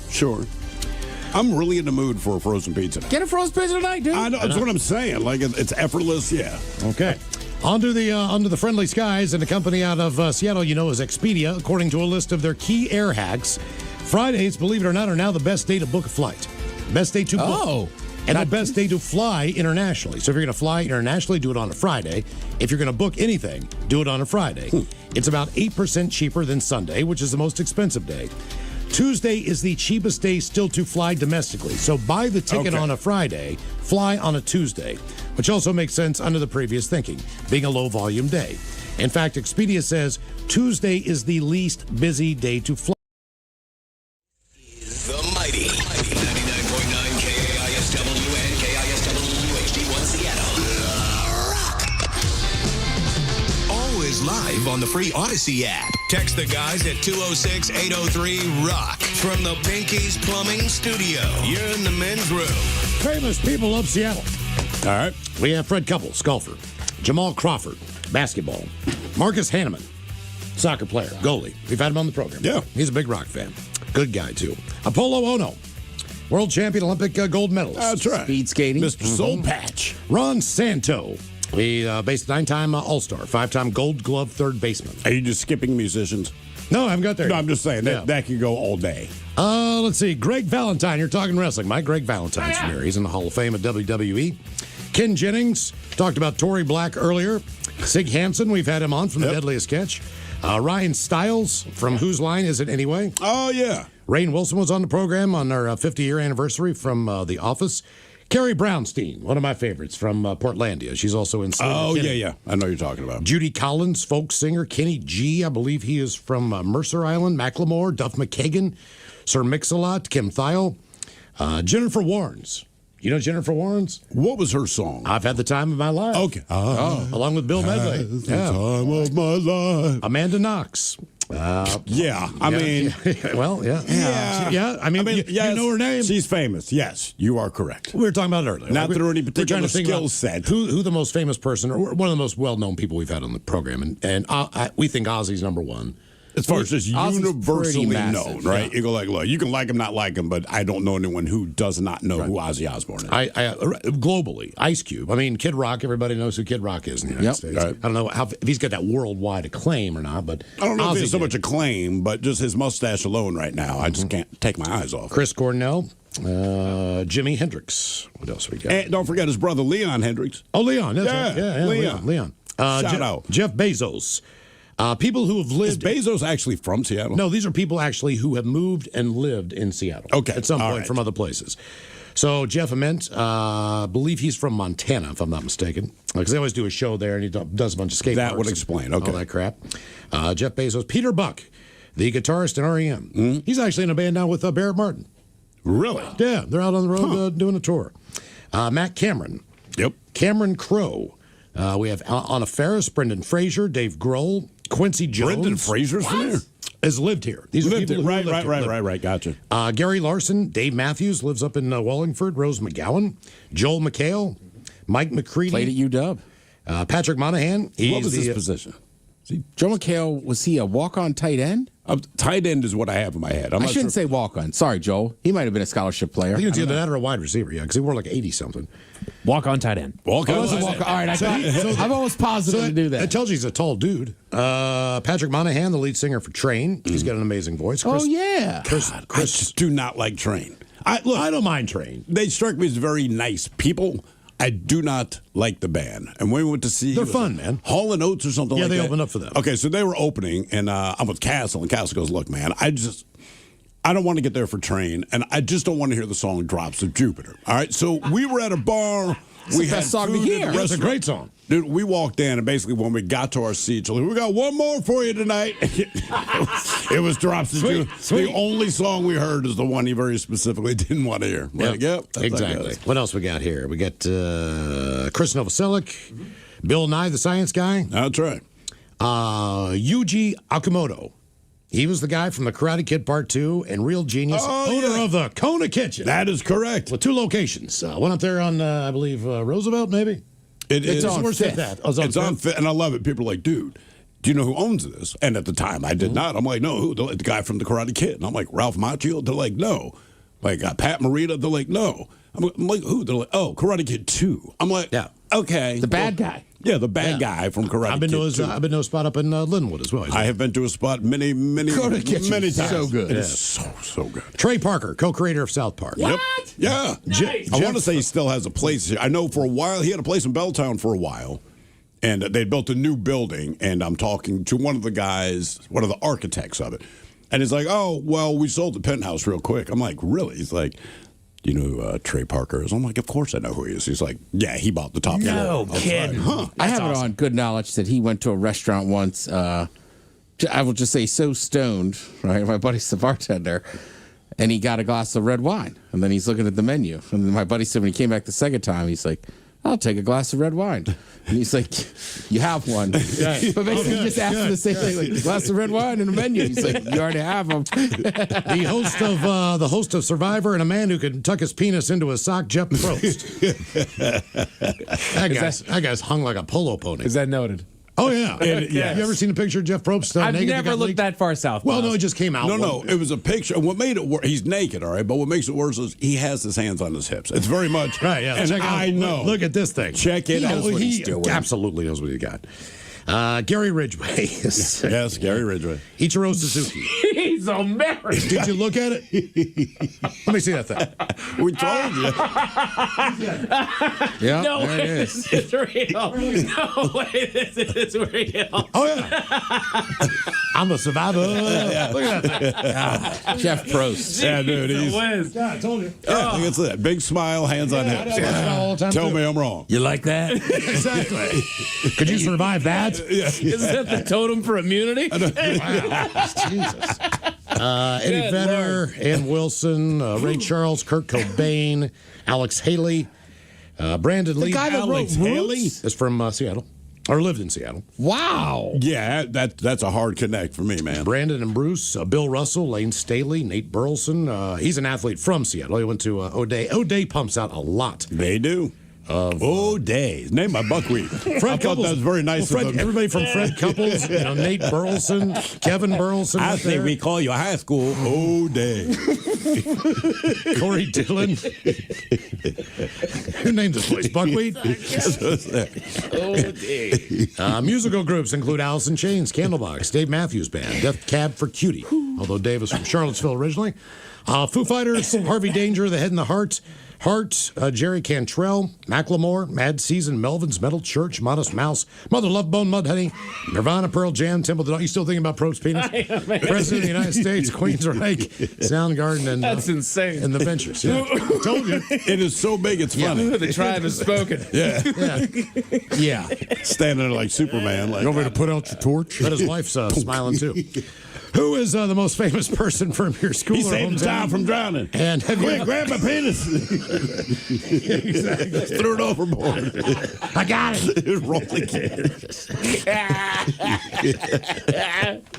I'm really in the mood for a frozen pizza. Get a frozen pizza tonight, dude. I know, that's what I'm saying. Like, it's effortless, yeah. Okay. Onto the friendly skies, and a company out of Seattle you know is Expedia. According to a list of their key air hacks, Fridays, believe it or not, are now the best day to book a flight. Best day to book. Oh. And the best day to fly internationally. So if you're going to fly internationally, do it on a Friday. If you're going to book anything, do it on a Friday. It's about 8% cheaper than Sunday, which is the most expensive day. Tuesday is the cheapest day still to fly domestically. So buy the ticket on a Friday, fly on a Tuesday, which also makes sense under the previous thinking, being a low volume day. In fact, Expedia says Tuesday is the least busy day to fly. The mighty 99.9 KISW and KISW HD1 Seattle. Always live on the free Odyssey app. Text the guys at 206-803-ROCK from the Pinky's Plumbing Studio. You're in the men's room. Famous people of Seattle. All right. We have Fred Couples, golfer. Jamal Crawford, basketball. Marcus Hanneman, soccer player, goalie. We've had him on the program. Yeah. He's a big rock fan. Good guy, too. Apollo Ono, world champion Olympic gold medalist. That's right. Speed skating. Mr. Soul Patch. Ron Santo, he based 9-time All-Star, 5-time Gold Glove third baseman. Are you just skipping musicians? No, I haven't got there. No, yet. I'm just saying that can go all day. Let's see. Greg Valentine. You're talking wrestling. Mike Greg Valentine's from here. He's in the Hall of Fame at WWE. Ken Jennings. Talked about Tory Black earlier. Sig Hansen. We've had him on from The Deadliest Catch. Ryan Stiles from Whose Line Is It Anyway? Oh, yeah. Rainn Wilson was on the program on our 50-year anniversary from The Office. Carrie Brownstein, one of my favorites from Portlandia. She's also in Sleater Oh, Kinney. yeah. I know you're talking about. Judy Collins, folk singer. Kenny G, I believe he is from Mercer Island. Macklemore, Duff McKagan, Sir Mix-a-Lot, Kim Thayil. Jennifer Warnes. You know Jennifer Warnes? What was her song? I've Had the Time of My Life. Okay. Along with Bill Medley. The time of my life. Amanda Knox. Yeah, I mean, well, yeah. I mean, you yes, know her name. She's famous. Yes, you are correct. We were talking about it earlier. Not through any We're particular trying to think skill about set. Who the most famous person, or one of the most well-known people we've had on the program, and we think Ozzy's number one. as far as just Ozzy's universally pretty known, massive, right? yeah. You go like, look, you can like him, not like him, but I don't know anyone who does not know who Ozzy Osbourne is. I globally, Ice Cube. I mean, Kid Rock. Everybody knows who Kid Rock is in the United States. Right. I don't know if he's got that worldwide acclaim or not, but I don't know if Ozzy it's so did. much acclaim, but just his mustache alone right now, I just can't take my eyes off. Chris Cornell, Jimi Hendrix. What else we got? And don't forget his brother Leon Hendrix. Oh, Leon. That's right. Yeah, Leon. Shout out. Jeff Bezos. People who have lived. Is Bezos actually from Seattle? No, these are people actually who have moved and lived in Seattle. Okay. At some All point right. from other places. So Jeff Ament, believe he's from Montana, if I'm not mistaken, because they always do a show there, and he does a bunch of skate That parks would and explain. Okay. all that crap. Jeff Bezos, Peter Buck, the guitarist in REM. He's actually in a band now with Barrett Martin. Really? Yeah, they're out on the road doing a tour. Matt Cameron. Yep. Cameron Crowe. We have Anna Faris, Brendan Fraser, Dave Grohl, Quincy Jones. Brendan Fraser's from here? Has lived here. These are Lived people here. who lived here. Right. Gotcha. Gary Larson, Dave Matthews lives up in Wallingford, Rose McGowan, Joel McHale, Mike McCready. Played at UW. Patrick Monahan. What was his position? Joe McHale, was he a walk-on tight end? Tight end is what I have in my head. I shouldn't say walk-on. Sorry, Joel. He might have been a scholarship player. I think it's I either don't know. that or a wide receiver, yeah, because he wore like 80-something. Walk-on tight end. Walk-on. All right, I'm almost positive to do that. It tells you he's a tall dude. Patrick Monahan, the lead singer for Train. He's got an amazing voice. Oh, yeah. Chris, I just do not like Train. I don't mind Train. They struck me as very nice people. I do not like the band. And when we went to see... They're fun, man. Hall & Oates or something Yeah, like that. they opened up for them. Okay, so they were opening, and I'm with Castle, and Castle goes, look, man, I don't want to get there for Train, and I just don't want to hear the song Drops of Jupiter. All right, so we were at a bar. the best song to food at hear. the That's a restaurant. great song. Dude, we walked in, and basically when we got to our seats, we got one more for you tonight. It was Drops of Jupiter. The only song we heard is the one he very specifically didn't want to hear. Like, yep, that's exactly. like What else we got here? We got Chris Novoselic, Bill Nye, the science guy. That's right. Yuji Okamoto. He was the guy from the Karate Kid Part 2 and Real Genius, owner of the Kona Kitchen. That is correct. With 2 locations. One up there on, I believe, Roosevelt, maybe? It's on Where's Fifth. that? It's on Fifth, and I love it. People are like, dude, do you know who owns this? And at the time, I did not. I'm like, no, who? They're like, the guy from the Karate Kid. And I'm like, Ralph Macchio? They're like, no. Like, Pat Morita? They're like, no. I'm like, who? They're like, oh, Karate Kid 2. I'm like, Yeah. okay. The bad guy. Yeah, the bad guy from Karate I've been Kid to his, 2. I've been to a spot up in Linwood as well. I have been to a spot many Karate Kitchen times. is so good. It is so good. Trey Parker, co-creator of South Park. Yep. Yeah. Nice. I want to say he still has a place here. I know for a while, he had a place in Belltown for a while. And they built a new building, and I'm talking to one of the guys, one of the architects of it. And he's like, oh, well, we sold the penthouse real quick. I'm like, really? He's like, you know who Trey Parker is? I'm like, of course I know who he is. He's like, yeah, he bought the top floor. No kidding. Huh. I have it on good knowledge that he went to a restaurant once. I will just say, so stoned, right? My buddy's the bartender, and he got a glass of red wine. And then he's looking at the menu. And then my buddy said when he came back the second time, he's like, I'll take a glass of red wine. And he's like, you have one. But basically, he just asked him the same thing, like, glass of red wine and a menu. He's like, you already have them. The host of Survivor and a man who can tuck his penis into his sock, Jeff Probst. that guy's hung like a polo pony. Is that noted? Oh, yeah. Yes. Have you ever seen a picture of Jeff Probst I've naked? never looked that far south. Well, boss. no, it just came out. No, it was a picture. And what made it worse, he's naked, all right? But what makes it worse is he has his hands on his hips. It's very much. Right, yeah. And Check out, I know. Look at this thing. Check it out. He absolutely knows what he got. Gary Ridgway. Yes, Gary Ridgway. Ichiro Suzuki. He's American. Did you look at it? Let me see that thing. We told you. Yeah, No there it way, is. this is real. No way, this is real. Oh, yeah. I'm a survivor. Look at that thing. Jeff Probst. Yeah, dude. He's, Yeah, I told you. yeah, look at that. Big smile, hands on hips. All the time, Tell too. me I'm wrong. You like that? Exactly. Could you survive that? Is that the totem for immunity? Wow. Jesus. Eddie Good Vedder, Ann Wilson, Ray Charles, Kurt Cobain, Alex Haley, Brandon Lee. guy that Alex wrote Haley Roots? is from Seattle, or lived in Seattle. Wow. Yeah, that's a hard connect for me, man. Brandon and Bruce, Bill Russell, Lane Staley, Nate Burleson. He's an athlete from Seattle. He went to O'Day. O'Day pumps out a lot They do. of Days. Name my buckwheat. Fred I thought Couples. that was very nice Well, of them. everybody from Fred Couples, Nate Burleson, Kevin Burleson. I was think there. we call you high school O'Day. Corey Dillon. Who named this place? Buckwheat? Musical groups include Alice in Chains, Candlebox, Dave Matthews Band, Death Cab for Cutie, although Dave was from Charlottesville originally. Foo Fighters, Harvey Danger, The Head and the Heart, Jerry Cantrell, Macklemore, Mad Season, Melvin's Metal Church, Modest Mouse, Mother Love Bone, Mudhoney, Nirvana, Pearl Jam, Temple of the Dog. You still thinking about Probst Penis? President of the United States, Queensryche, Soundgarden, and That's insane. And the Ventures. Yeah. I told you. It is so big, it's funny. The tribe has spoken. Yeah. Yeah. Standing there like Superman. Like, you want me to put out your torch? But his wife's smiling too. Who is the most famous person from your school He or saved the hometown? child from drowning. And have Quick, you grab my penis. exactly. Threw it overboard. I got it. Roll again.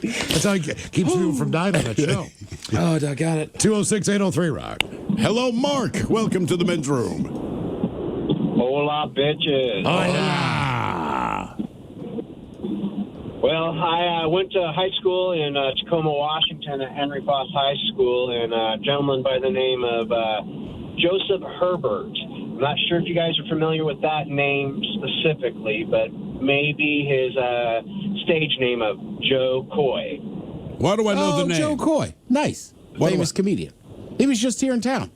That's how he keeps people from dying on that show. Oh, I got it. 206-803-ROCK. Hello, Mark. Welcome to the men's room. Hola, bitches. Hola. Well, I went to high school in Tacoma, Washington at Henry Foss High School, and a gentleman by the name of Joseph Herbert. I'm not sure if you guys are familiar with that name specifically, but maybe his stage name of Joe Coy. Why do I know the name? Joe Coy. Nice. Famous comedian. He was just here in town.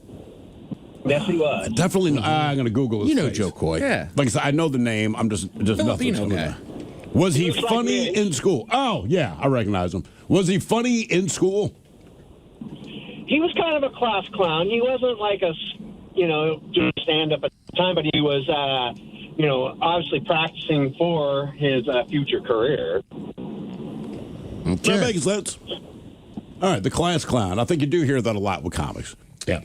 Yes, he was. Definitely. I'm going to Google his You know face. Joe Coy. Yeah. Like I said, I know the name. I'm just nothing. Filipino guy. Was he Looks like funny me. in school? Oh, yeah, I recognize him. Was he funny in school? He was kind of a class clown. He wasn't like a, doing stand-up at the time, but he was, obviously practicing for his future career. That makes sense. All right, the class clown. I think you do hear that a lot with comics. Yeah.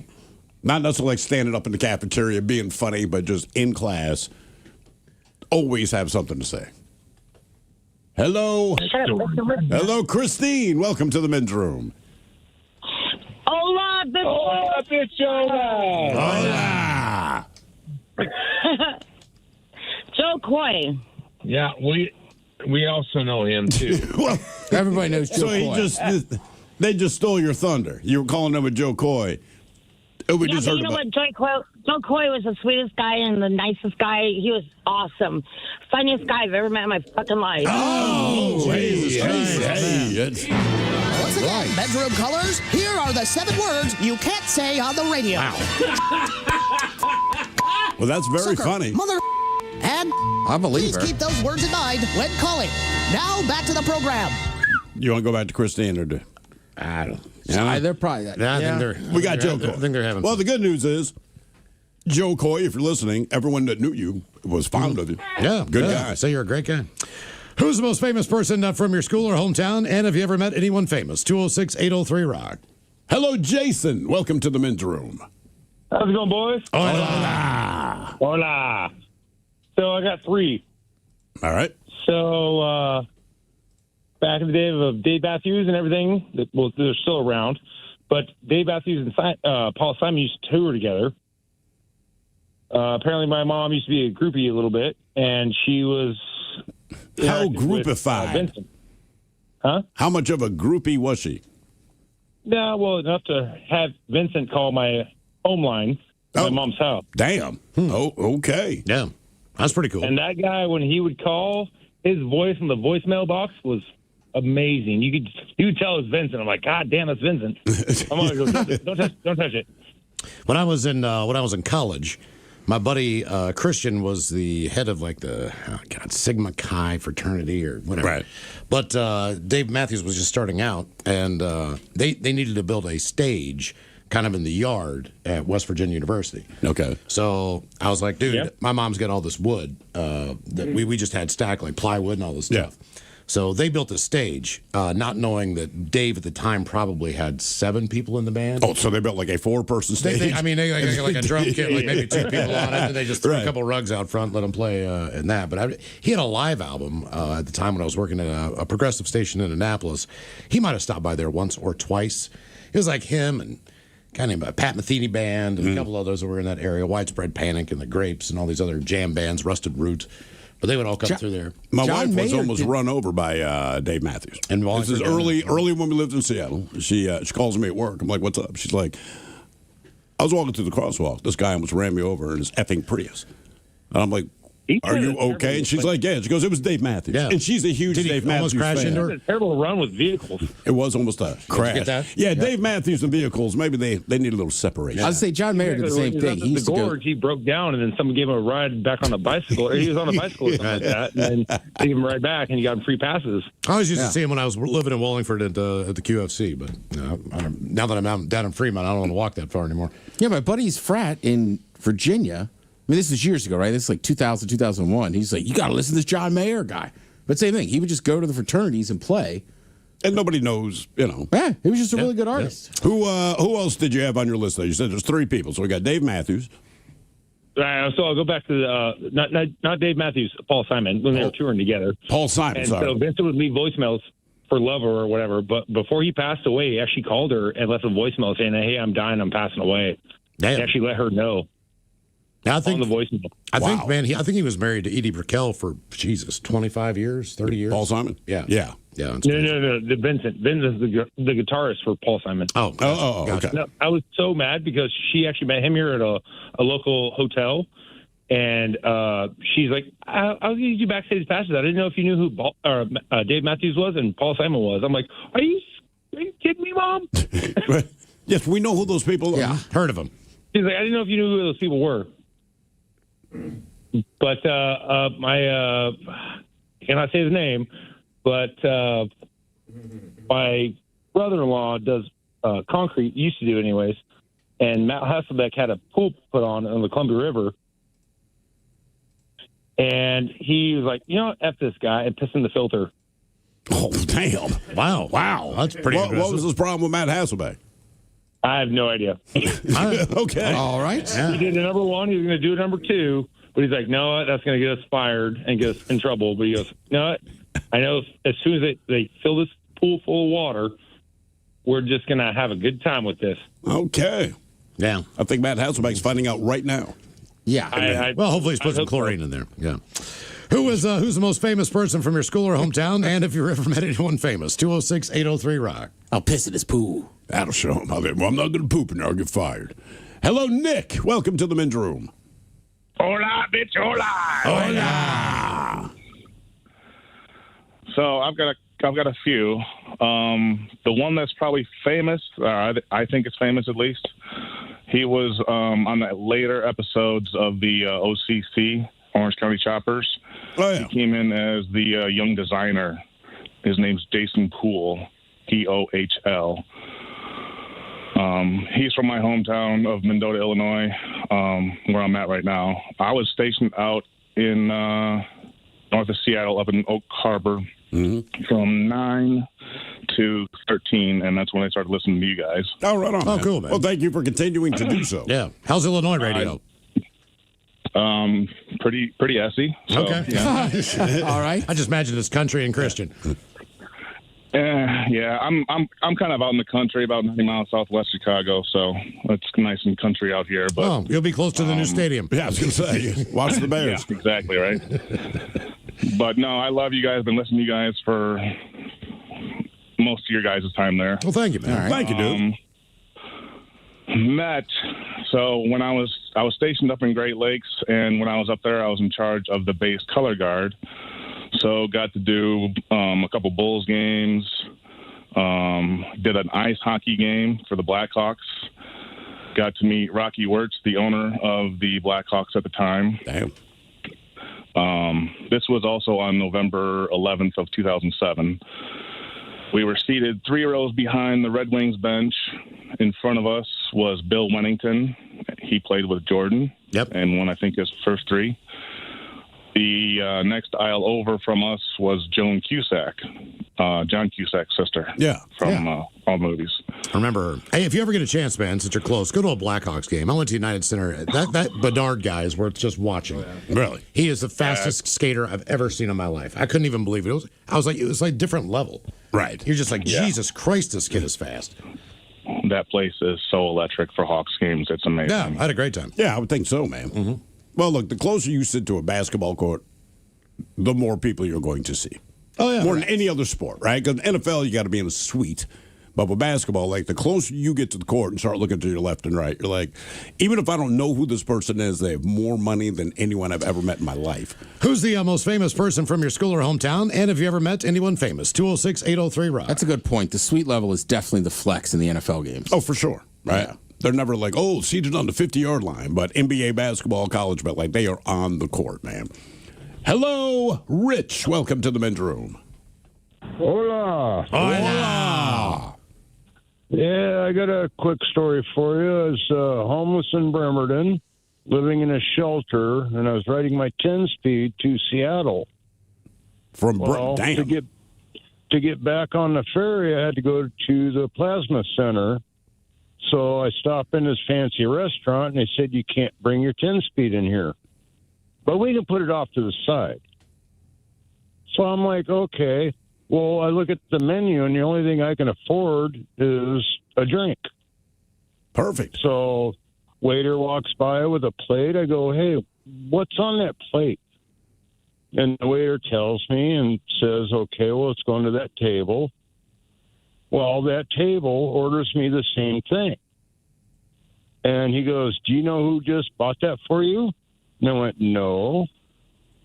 Not necessarily like standing up in the cafeteria being funny, but just in class, always have something to say. Hello. Hello, Christine. Welcome to the men's room. Hola, bitch. Hola, bitch. Hola. Joe Coy. Yeah, we also know him too. Well, everybody knows Joe Coy. They just stole your thunder. You were calling him a Joe Coy. We Yeah, just but heard you know about. what? Joe Coy was the sweetest guy and the nicest guy. He was awesome. Funniest guy I've ever met in my fucking life. Oh, Jesus Christ. Once again, bedroom colors, here are the 7 words you can't say on the radio. Well, that's very Sucker, funny. Mother and I believe please her. keep those words in mind when calling. Now back to the program. You want to go back to Christine or do? I don't. Yeah. They're probably. We got Joe Coy. I think they're having. Well, the good news is, Joe Coy, if you're listening, everyone that knew you was fond of you. Yeah, Good guy. Say you're a great guy. Who's the most famous person from your school or hometown? And have you ever met anyone famous? 206-803-ROCK. Hello, Jason. Welcome to the men's room. How's it going, boys? Hola. Hola. So I got 3. All right. So back in the day of Dave Matthews and everything, they're still around. But Dave Matthews and Paul Simon used to tour together. Apparently, my mom used to be a groupie a little bit, and she was How interacted with, groupified? Vincent. Huh? How much of a groupie was she? No, well, enough to have Vincent call my home line at my mom's house. Damn. Oh, okay. Yeah. That's pretty cool. And that guy, when he would call, his voice in the voicemail box was amazing. You could tell it was Vincent. I'm like, God damn, that's Vincent. I'm gonna go touch it. Don't touch it. When I was in college, my buddy Christian was the head of like the Sigma Chi fraternity or whatever. Right. But Dave Matthews was just starting out, and they needed to build a stage kind of in the yard at West Virginia University. Okay. So I was like, dude, my mom's got all this wood that we just had stacked, like plywood and all this stuff. So they built a stage, not knowing that Dave at the time probably had 7 people in the band. Oh, so they built like a 4-person stage? They like a drum kit, like maybe 2 people on it, and they just threw a couple rugs out front, let them play in that. But he had a live album at the time when I was working at a progressive station in Annapolis. He might have stopped by there once or twice. It was like him and guy named Pat Metheny Band and a couple others that were in that area. Widespread Panic and the Grapes and all these other jam bands, Rusted Roots. But they would all come through there. My John wife was Mayer almost run over by Dave Matthews. And this is early when we lived in Seattle. She calls me at work. I'm like, "What's up?" She's like, "I was walking through the crosswalk. This guy almost ran me over in his effing Prius." And I'm like, "Are you okay?" And she's like, "Yeah." She goes, "It was Dave Matthews." Yeah. And she's a huge Dave Matthews fan. Into her? It's a terrible run with vehicles. It was almost a crash. get that? Yeah, Dave Matthews and vehicles, maybe they need a little separation. I was say John Mayer did the same thing. He The used to go. gorge, he broke down, and then someone gave him a ride back on the bicycle. Or he was on a bicycle or something like that, and then they gave him a ride back, and he got him free passes. I always used to see him when I was living in Wallingford at the QFC, but now that I'm down in Fremont, I don't want to walk that far anymore. Yeah, my buddy's frat in Virginia. I mean, this is years ago, right? This is like 2000, 2001. He's like, you got to listen to this John Mayer guy. But same thing. He would just go to the fraternities and play. And nobody knows, Yeah, he was just a really good artist. Who else did you have on your list there? You said there's 3 people. So we got Dave Matthews. So I'll go back to not Dave Matthews, Paul Simon, when they were touring together. Paul Simon, and sorry. so Vincent would leave voicemails for love or whatever. But before he passed away, he actually called her and left a voicemail saying, "Hey, I'm dying, I'm passing away." Damn. He actually let her know. I think on the voicemail. I think, man, I think he was married to Edie Brickell for 25 years, 30 years. Paul Simon? Yeah. Yeah. Yeah. No. The Vincent's the guitarist for Paul Simon. Oh, gotcha. Okay. No, I was so mad because she actually met him here at a local hotel, and she's like, "I was going to do backstage passes. I didn't know if you knew who Dave Matthews was and Paul Simon was." I'm like, "Are you kidding me, Mom?" Yes, we know who those people are. Yeah, heard of them. She's like, "I didn't know if you knew who those people were." But my cannot say his name, but my brother-in-law does concrete, used to do anyways, and Matt Hasselbeck had a pool put on the Columbia River, and he was like, F this guy, and pissed in the filter. Oh, damn. Wow. That's pretty What was his problem with Matt Hasselbeck? I have no idea. Okay. All right. He did a number 1. He was going to do a number 2. But he's like, no, that's going to get us fired and get us in trouble. But he goes, no, I know as soon as they fill this pool full of water, we're just going to have a good time with this. Okay. Yeah. I think Matt Hasselbeck's finding out right now. Yeah. Well, hopefully he's put some chlorine in there. Yeah. Who's the most famous person from your school or hometown? And if you've ever met anyone famous, 206-803-ROCK. I'll piss in his pool. That'll show him. I'm not going to poop in there. I'll get fired. Hello, Nick. Welcome to the men's room. Hola, bitch, hola. Hola. So I've got a few. The one that's probably famous, I think it's famous at least. He was on the later episodes of the OCC, Orange County Choppers. Oh, yeah. He came in as the young designer. His name's Jason Poole, Pohl. He's from my hometown of Mendota, Illinois, where I'm at right now. I was stationed out in north of Seattle, up in Oak Harbor, from 9 to 13, and that's when I started listening to you guys. Oh, right on. Oh, man. cool, man. Well, thank you for continuing to do so. Yeah. How's Illinois radio? Pretty essy. So, Okay. Yeah. All right. I just imagine it's country and Christian. Yeah, I'm kind of out in the country, about 90 miles southwest Chicago, so it's nice and country out here. But Oh, you'll be close to the new stadium. Yeah, I was going to say, watch the Bears. yeah, exactly right. But no, I love you guys. Been listening to you guys for most of your guys' time there. Well, thank you, man. Thank you, dude. Met. So when I was stationed up in Great Lakes, and when I was up there, I was in charge of the base color guard. So got to do a couple Bulls games. Did an ice hockey game for the Blackhawks. Got to meet Rocky Wirtz, the owner of the Blackhawks at the time. Damn. This was also on November 11th of 2007. We were seated 3 rows behind the Red Wings bench. In front of us was Bill Wennington. He played with Jordan. Yep. And won, I think, his first 3. The next aisle over from us was Joan Cusack, John Cusack's sister. Yeah. From all movies. I remember her. Hey, if you ever get a chance, man, since you're close, go to a Blackhawks game. I went to United Center. That Bedard guy is worth just watching. Really? He is the fastest skater I've ever seen in my life. I couldn't even believe it. It was like different level. Right. You're just like, Jesus Christ, this kid is fast. that place is so electric for Hawks games. It's amazing. Yeah, I had a great time. Yeah, I would think so, man. Mm-hmm. Well, look, the closer you sit to a basketball court, the more people you're going to see. Oh, yeah. More than any other sport, right? Because NFL, you got to be in a suite. But with basketball, like the closer you get to the court and start looking to your left and right, you're like, even if I don't know who this person is, they have more money than anyone I've ever met in my life. Who's the most famous person from your school or hometown? And have you ever met anyone famous? 206-803-ROCK. That's a good point. The suite level is definitely the flex in the NFL games. Oh, for sure. Right. Yeah. They're never like, oh, seated on the 50-yard line. But NBA basketball, college, but like they are on the court, man. Hello, Rich. Welcome to the men's room. Hola. Hola. Yeah, I got a quick story for you. I was homeless in Bremerton, living in a shelter, and I was riding my 10-speed to Seattle. Damn. To get back on the ferry, I had to go to the plasma center. So I stopped in this fancy restaurant, and they said, you can't bring your 10-speed in here. But we can put it off to the side. So I'm like, okay. Well, I look at the menu, and the only thing I can afford is a drink. Perfect. So waiter walks by with a plate. I go, hey, what's on that plate? And the waiter tells me and says, okay, well, it's going to that table. Well, that table orders me the same thing. And he goes, do you know who just bought that for you? And I went, no.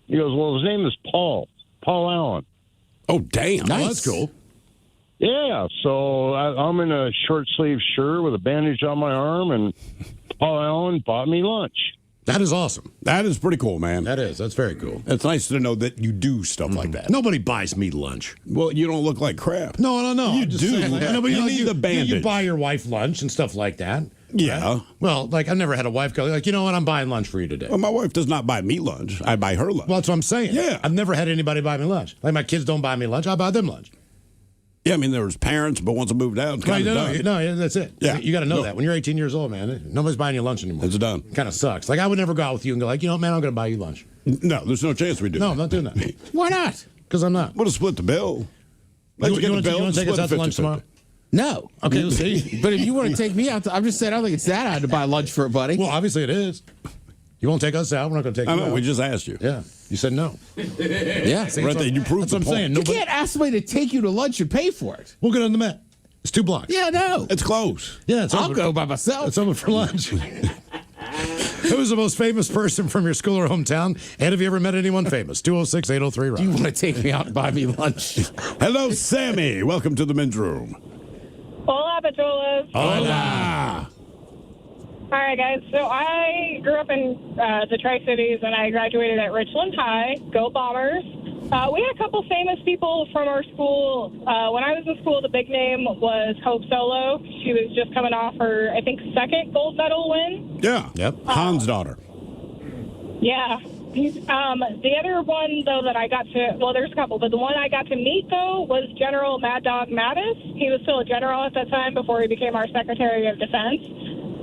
He goes, well, his name is Paul Allen. Oh, damn. Nice. Oh, that's cool. Yeah, so I'm in a short sleeve shirt with a bandage on my arm, and Paul Allen bought me lunch. That is awesome. That is pretty cool, man. That is. That's very cool. It's nice to know that you do stuff like that. Nobody buys me lunch. Well, you don't look like crap. No. You I'm just do. saying, no, but You need the bandage. You buy your wife lunch and stuff like that. Yeah. Right? Well, like I've never had a wife go like, you know what, I'm buying lunch for you today. Well, my wife does not buy me lunch. I buy her lunch. Well, that's what I'm saying. Yeah. I've never had anybody buy me lunch. Like my kids don't buy me lunch. I buy them lunch. Yeah, I mean, there was parents, but once I moved out, it's kind of done. No, that's it. Yeah. You got to know that. When you're 18 years old, man, nobody's buying you lunch anymore. It's done. Kind of sucks. Like, I would never go out with you and go like, you know what, man, I'm going to buy you lunch. No, there's no chance we do. No, I'm not doing that. Why not? Because I'm not. We'll split the bill. Let's You get want the to bill. take us out to lunch 50-50. tomorrow? No. Okay, we'll see. But if you want to take me out, I'm just saying I don't think it's that hard to buy lunch for a buddy. Well, obviously it is. You won't take us out. We're not going to take I you know. out. We just asked you. Yeah. You said no. Yeah. See, Right there. You proved that's what I'm the point. saying. You can't ask somebody to take you to lunch and pay for it. We'll get on the Met. It's 2 blocks. Yeah, no. It's close. Yeah, it's I'll open. go by myself. It's open for lunch. Who's the most famous person from your school or hometown? And have you ever met anyone famous? 206-803-ROCK. You want to take me out and buy me lunch? Hello, Sammy. Welcome to the men's room. Hola, Patolas. Hola. All right, guys. So I grew up in the Tri-Cities, and I graduated at Richland High. Go Bombers. We had a couple famous people from our school. When I was in school, the big name was Hope Solo. She was just coming off her, I think, second gold medal win. Yeah. Yep. Han's daughter. Yeah. The other one, though, that I got to, well, there's a couple, but the one I got to meet, though, was General Mad Dog Mattis. He was still a general at that time before he became our Secretary of Defense.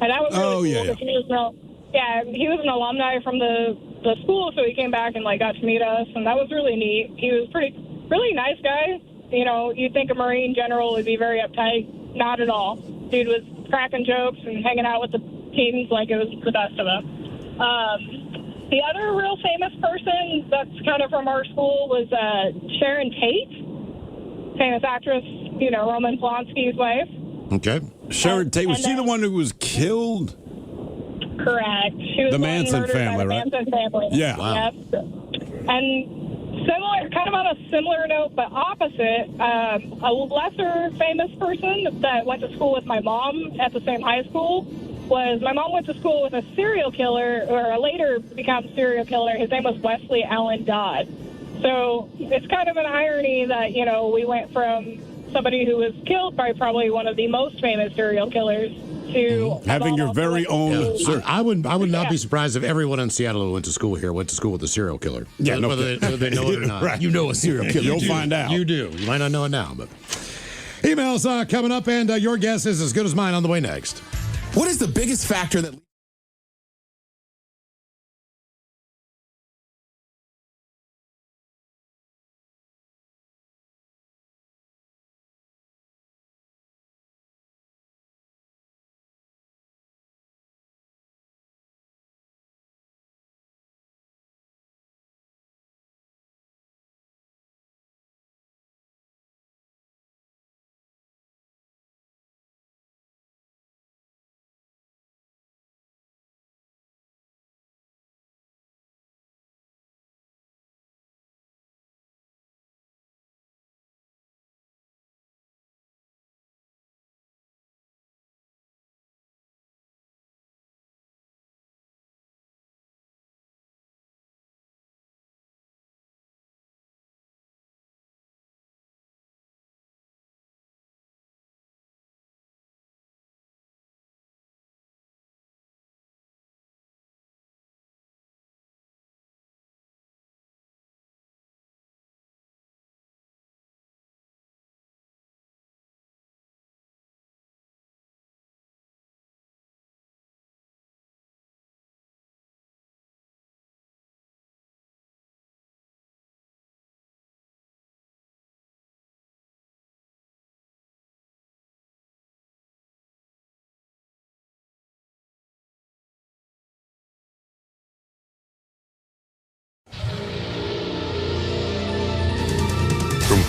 And that was really cool. Yeah. He was an alumni from the school, so he came back and, like, got to meet us, and that was really neat. He was really nice guy. You know, you'd think a Marine general would be very uptight. Not at all. Dude was cracking jokes and hanging out with the teens like it was the best of them. The other real famous person that's kind of from our school was Sharon Tate, famous actress, you know, Roman Polanski's wife. Okay. Sharon Tate, was she the one who was killed? Correct. She was The Manson murdered by family, the right? Manson family. Yeah. Wow. Yep. And similar, kind of on a similar note, but opposite, a lesser famous person that went to school with my mom at the same high school was my mom went to school with a serial killer, or a later become serial killer. His name was Wesley Allen Dodd. So it's kind of an irony that, you know, we went from somebody who was killed by probably one of the most famous serial killers to having your very own. I would not be surprised if everyone in Seattle who went to school here went to school with a serial killer. Yeah, no whether they know it or not. Right. You know a serial killer. You'll find out. You do. You might not know it now, but emails coming up, and your guess is as good as mine on the way next. What is the biggest factor that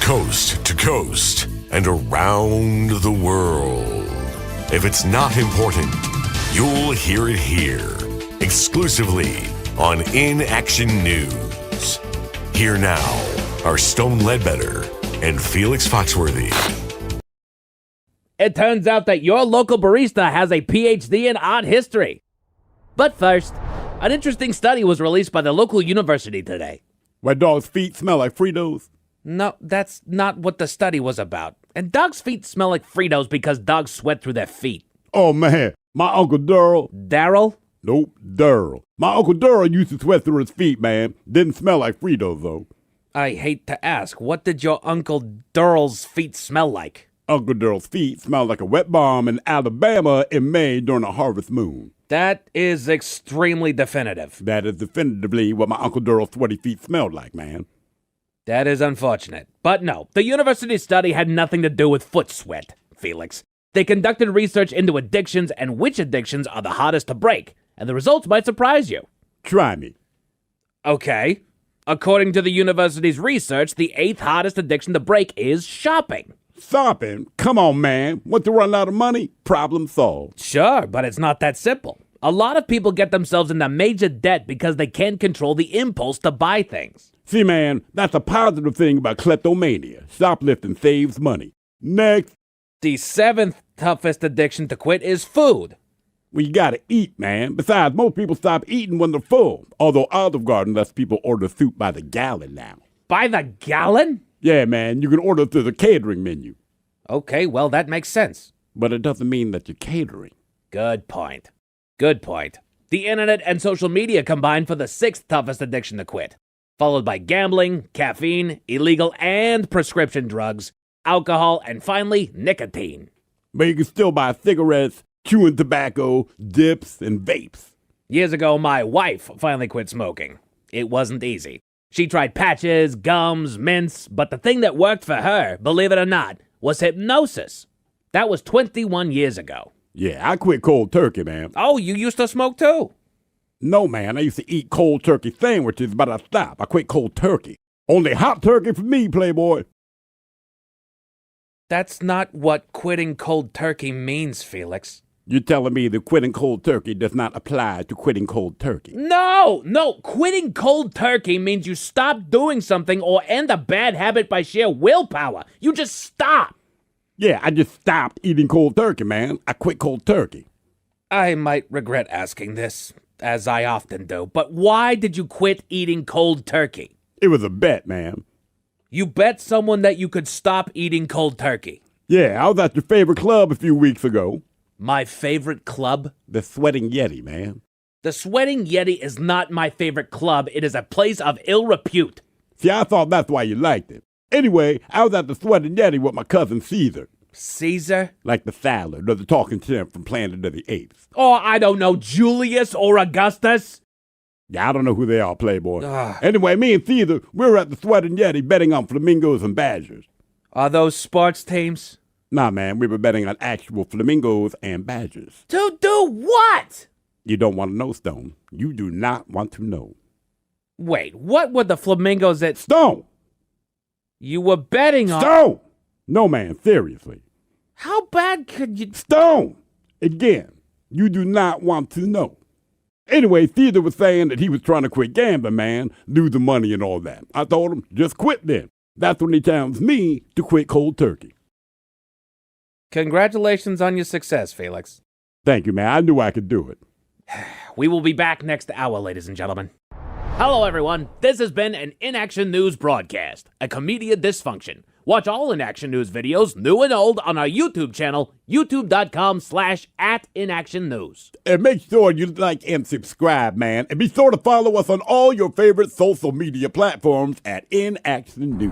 coast to coast and around the world. If it's not important, you'll hear it here, exclusively on In Action News. Here now are Stone Ledbetter and Felix Foxworthy. It turns out that your local barista has a PhD in art history. But first, an interesting study was released by the local university today. Why dogs' feet smell like Fritos? No, that's not what the study was about. And dogs' feet smell like Fritos because dogs sweat through their feet. Oh, man. My Uncle Daryl. Daryl? Nope, Daryl. My Uncle Daryl used to sweat through his feet, man. Didn't smell like Fritos, though. I hate to ask, what did your Uncle Daryl's feet smell like? Uncle Daryl's feet smelled like a wet bomb in Alabama in May during a harvest moon. That is extremely definitive. That is definitively what my Uncle Daryl's sweaty feet smelled like, man. That is unfortunate. But no, the university study had nothing to do with foot sweat, Felix. They conducted research into addictions and which addictions are the hardest to break, and the results might surprise you. Try me. Okay. According to the university's research, the 8th hardest addiction to break is shopping. Shopping? Come on, man. Want to run out of money? Problem solved. Sure, but it's not that simple. A lot of people get themselves into major debt because they can't control the impulse to buy things. See, man, that's a positive thing about kleptomania. Shoplifting saves money. Next. The 7th toughest addiction to quit is food. Well, you gotta eat, man. Besides, most people stop eating when they're full. Although Olive Garden lets people order soup by the gallon now. By the gallon? Yeah, man. You can order through the catering menu. Okay, well, that makes sense. But it doesn't mean that you're catering. Good point. Good point. The internet and social media combine for the 6th toughest addiction to quit, followed by gambling, caffeine, illegal and prescription drugs, alcohol, and finally, nicotine. But you can still buy cigarettes, chewing tobacco, dips, and vapes. Years ago, my wife finally quit smoking. It wasn't easy. She tried patches, gums, mints, but the thing that worked for her, believe it or not, was hypnosis. That was 21 years ago. Yeah, I quit cold turkey, man. Oh, you used to smoke too? No, man. I used to eat cold turkey sandwiches, but I stopped. I quit cold turkey. Only hot turkey for me, Playboy. That's not what quitting cold turkey means, Felix. You're telling me that quitting cold turkey does not apply to quitting cold turkey? No! Quitting cold turkey means you stop doing something or end a bad habit by sheer willpower. You just stop. Yeah, I just stopped eating cold turkey, man. I quit cold turkey. I might regret asking this, as I often do, but why did you quit eating cold turkey? It was a bet, man. You bet someone that you could stop eating cold turkey? Yeah, I was at your favorite club a few weeks ago. My favorite club? The Sweating Yeti, man. The Sweating Yeti is not my favorite club. It is a place of ill repute. See, I thought that's why you liked it. Anyway, I was at the Sweating Yeti with my cousin Caesar. Caesar? Like the salad or the talking shrimp from Planet of the Apes. Oh, I don't know, Julius or Augustus? Yeah, I don't know who they are, Playboy. Anyway, me and Caesar, we were at the Sweating Yeti betting on flamingos and badgers. Are those sports teams? Nah, man, we were betting on actual flamingos and badgers. To do what? You don't want to know, Stone. You do not want to know. Wait, what were the flamingos at... Stone! You were betting on... Stone! No, man, seriously. How bad could you... Stone! Again, you do not want to know. Anyway, Caesar was saying that he was trying to quit gambling, man, lose the money and all that. I told him, just quit then. That's when he challenged me to quit cold turkey. Congratulations on your success, Felix. Thank you, man. I knew I could do it. We will be back next hour, ladies and gentlemen. Hello, everyone. This has been an In Action News broadcast, a Comedia Dysfunction. Watch all In Action News videos, new and old, on our YouTube channel, youtube.com/@inactionnews. And make sure you like and subscribe, man. And be sure to follow us on all your favorite social media platforms at In Action News.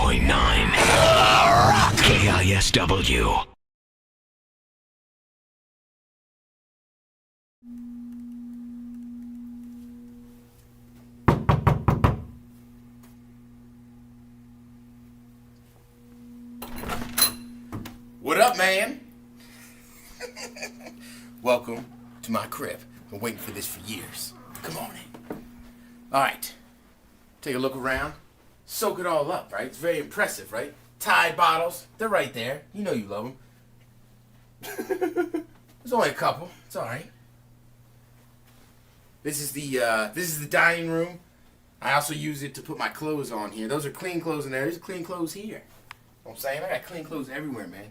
.9 KIL. KSW. What up, man? Welcome to my crib. Been waiting for this for years. Come on in. All right. Take a look around. Soak it all up, right? It's very impressive, right? Tide bottles. They're right there. You know you love them. There's only a couple. It's all right. This is the dining room. I also use it to put my clothes on here. Those are clean clothes in there. There's clean clothes here. You know what I'm saying? I got clean clothes everywhere, man.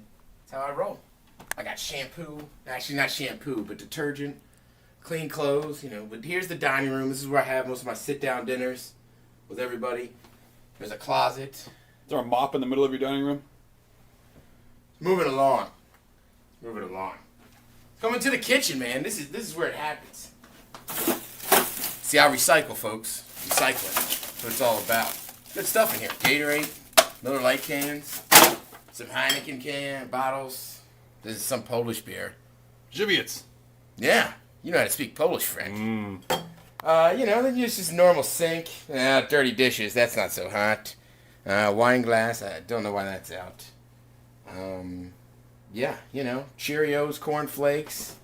That's how I roll. I got shampoo. Actually, not shampoo, but detergent. Clean clothes, you know. But here's the dining room. This is where I have most of my sit-down dinners with everybody. There's a closet. Is there a mop in the middle of your dining room? Moving along. Moving along. Coming to the kitchen, man. This is where it happens. See, I recycle, folks. Recycling. That's what it's all about. Good stuff in here. Gatorade, Miller Lite cans, some Heineken bottles. This is some Polish beer. Żywiec. Yeah. You know how to speak Polish, friend. You know, then it's just normal sink. Dirty dishes. That's not so hot. Wine glass. I don't know why that's out. Yeah, you know, Cheerios, Corn Flakes.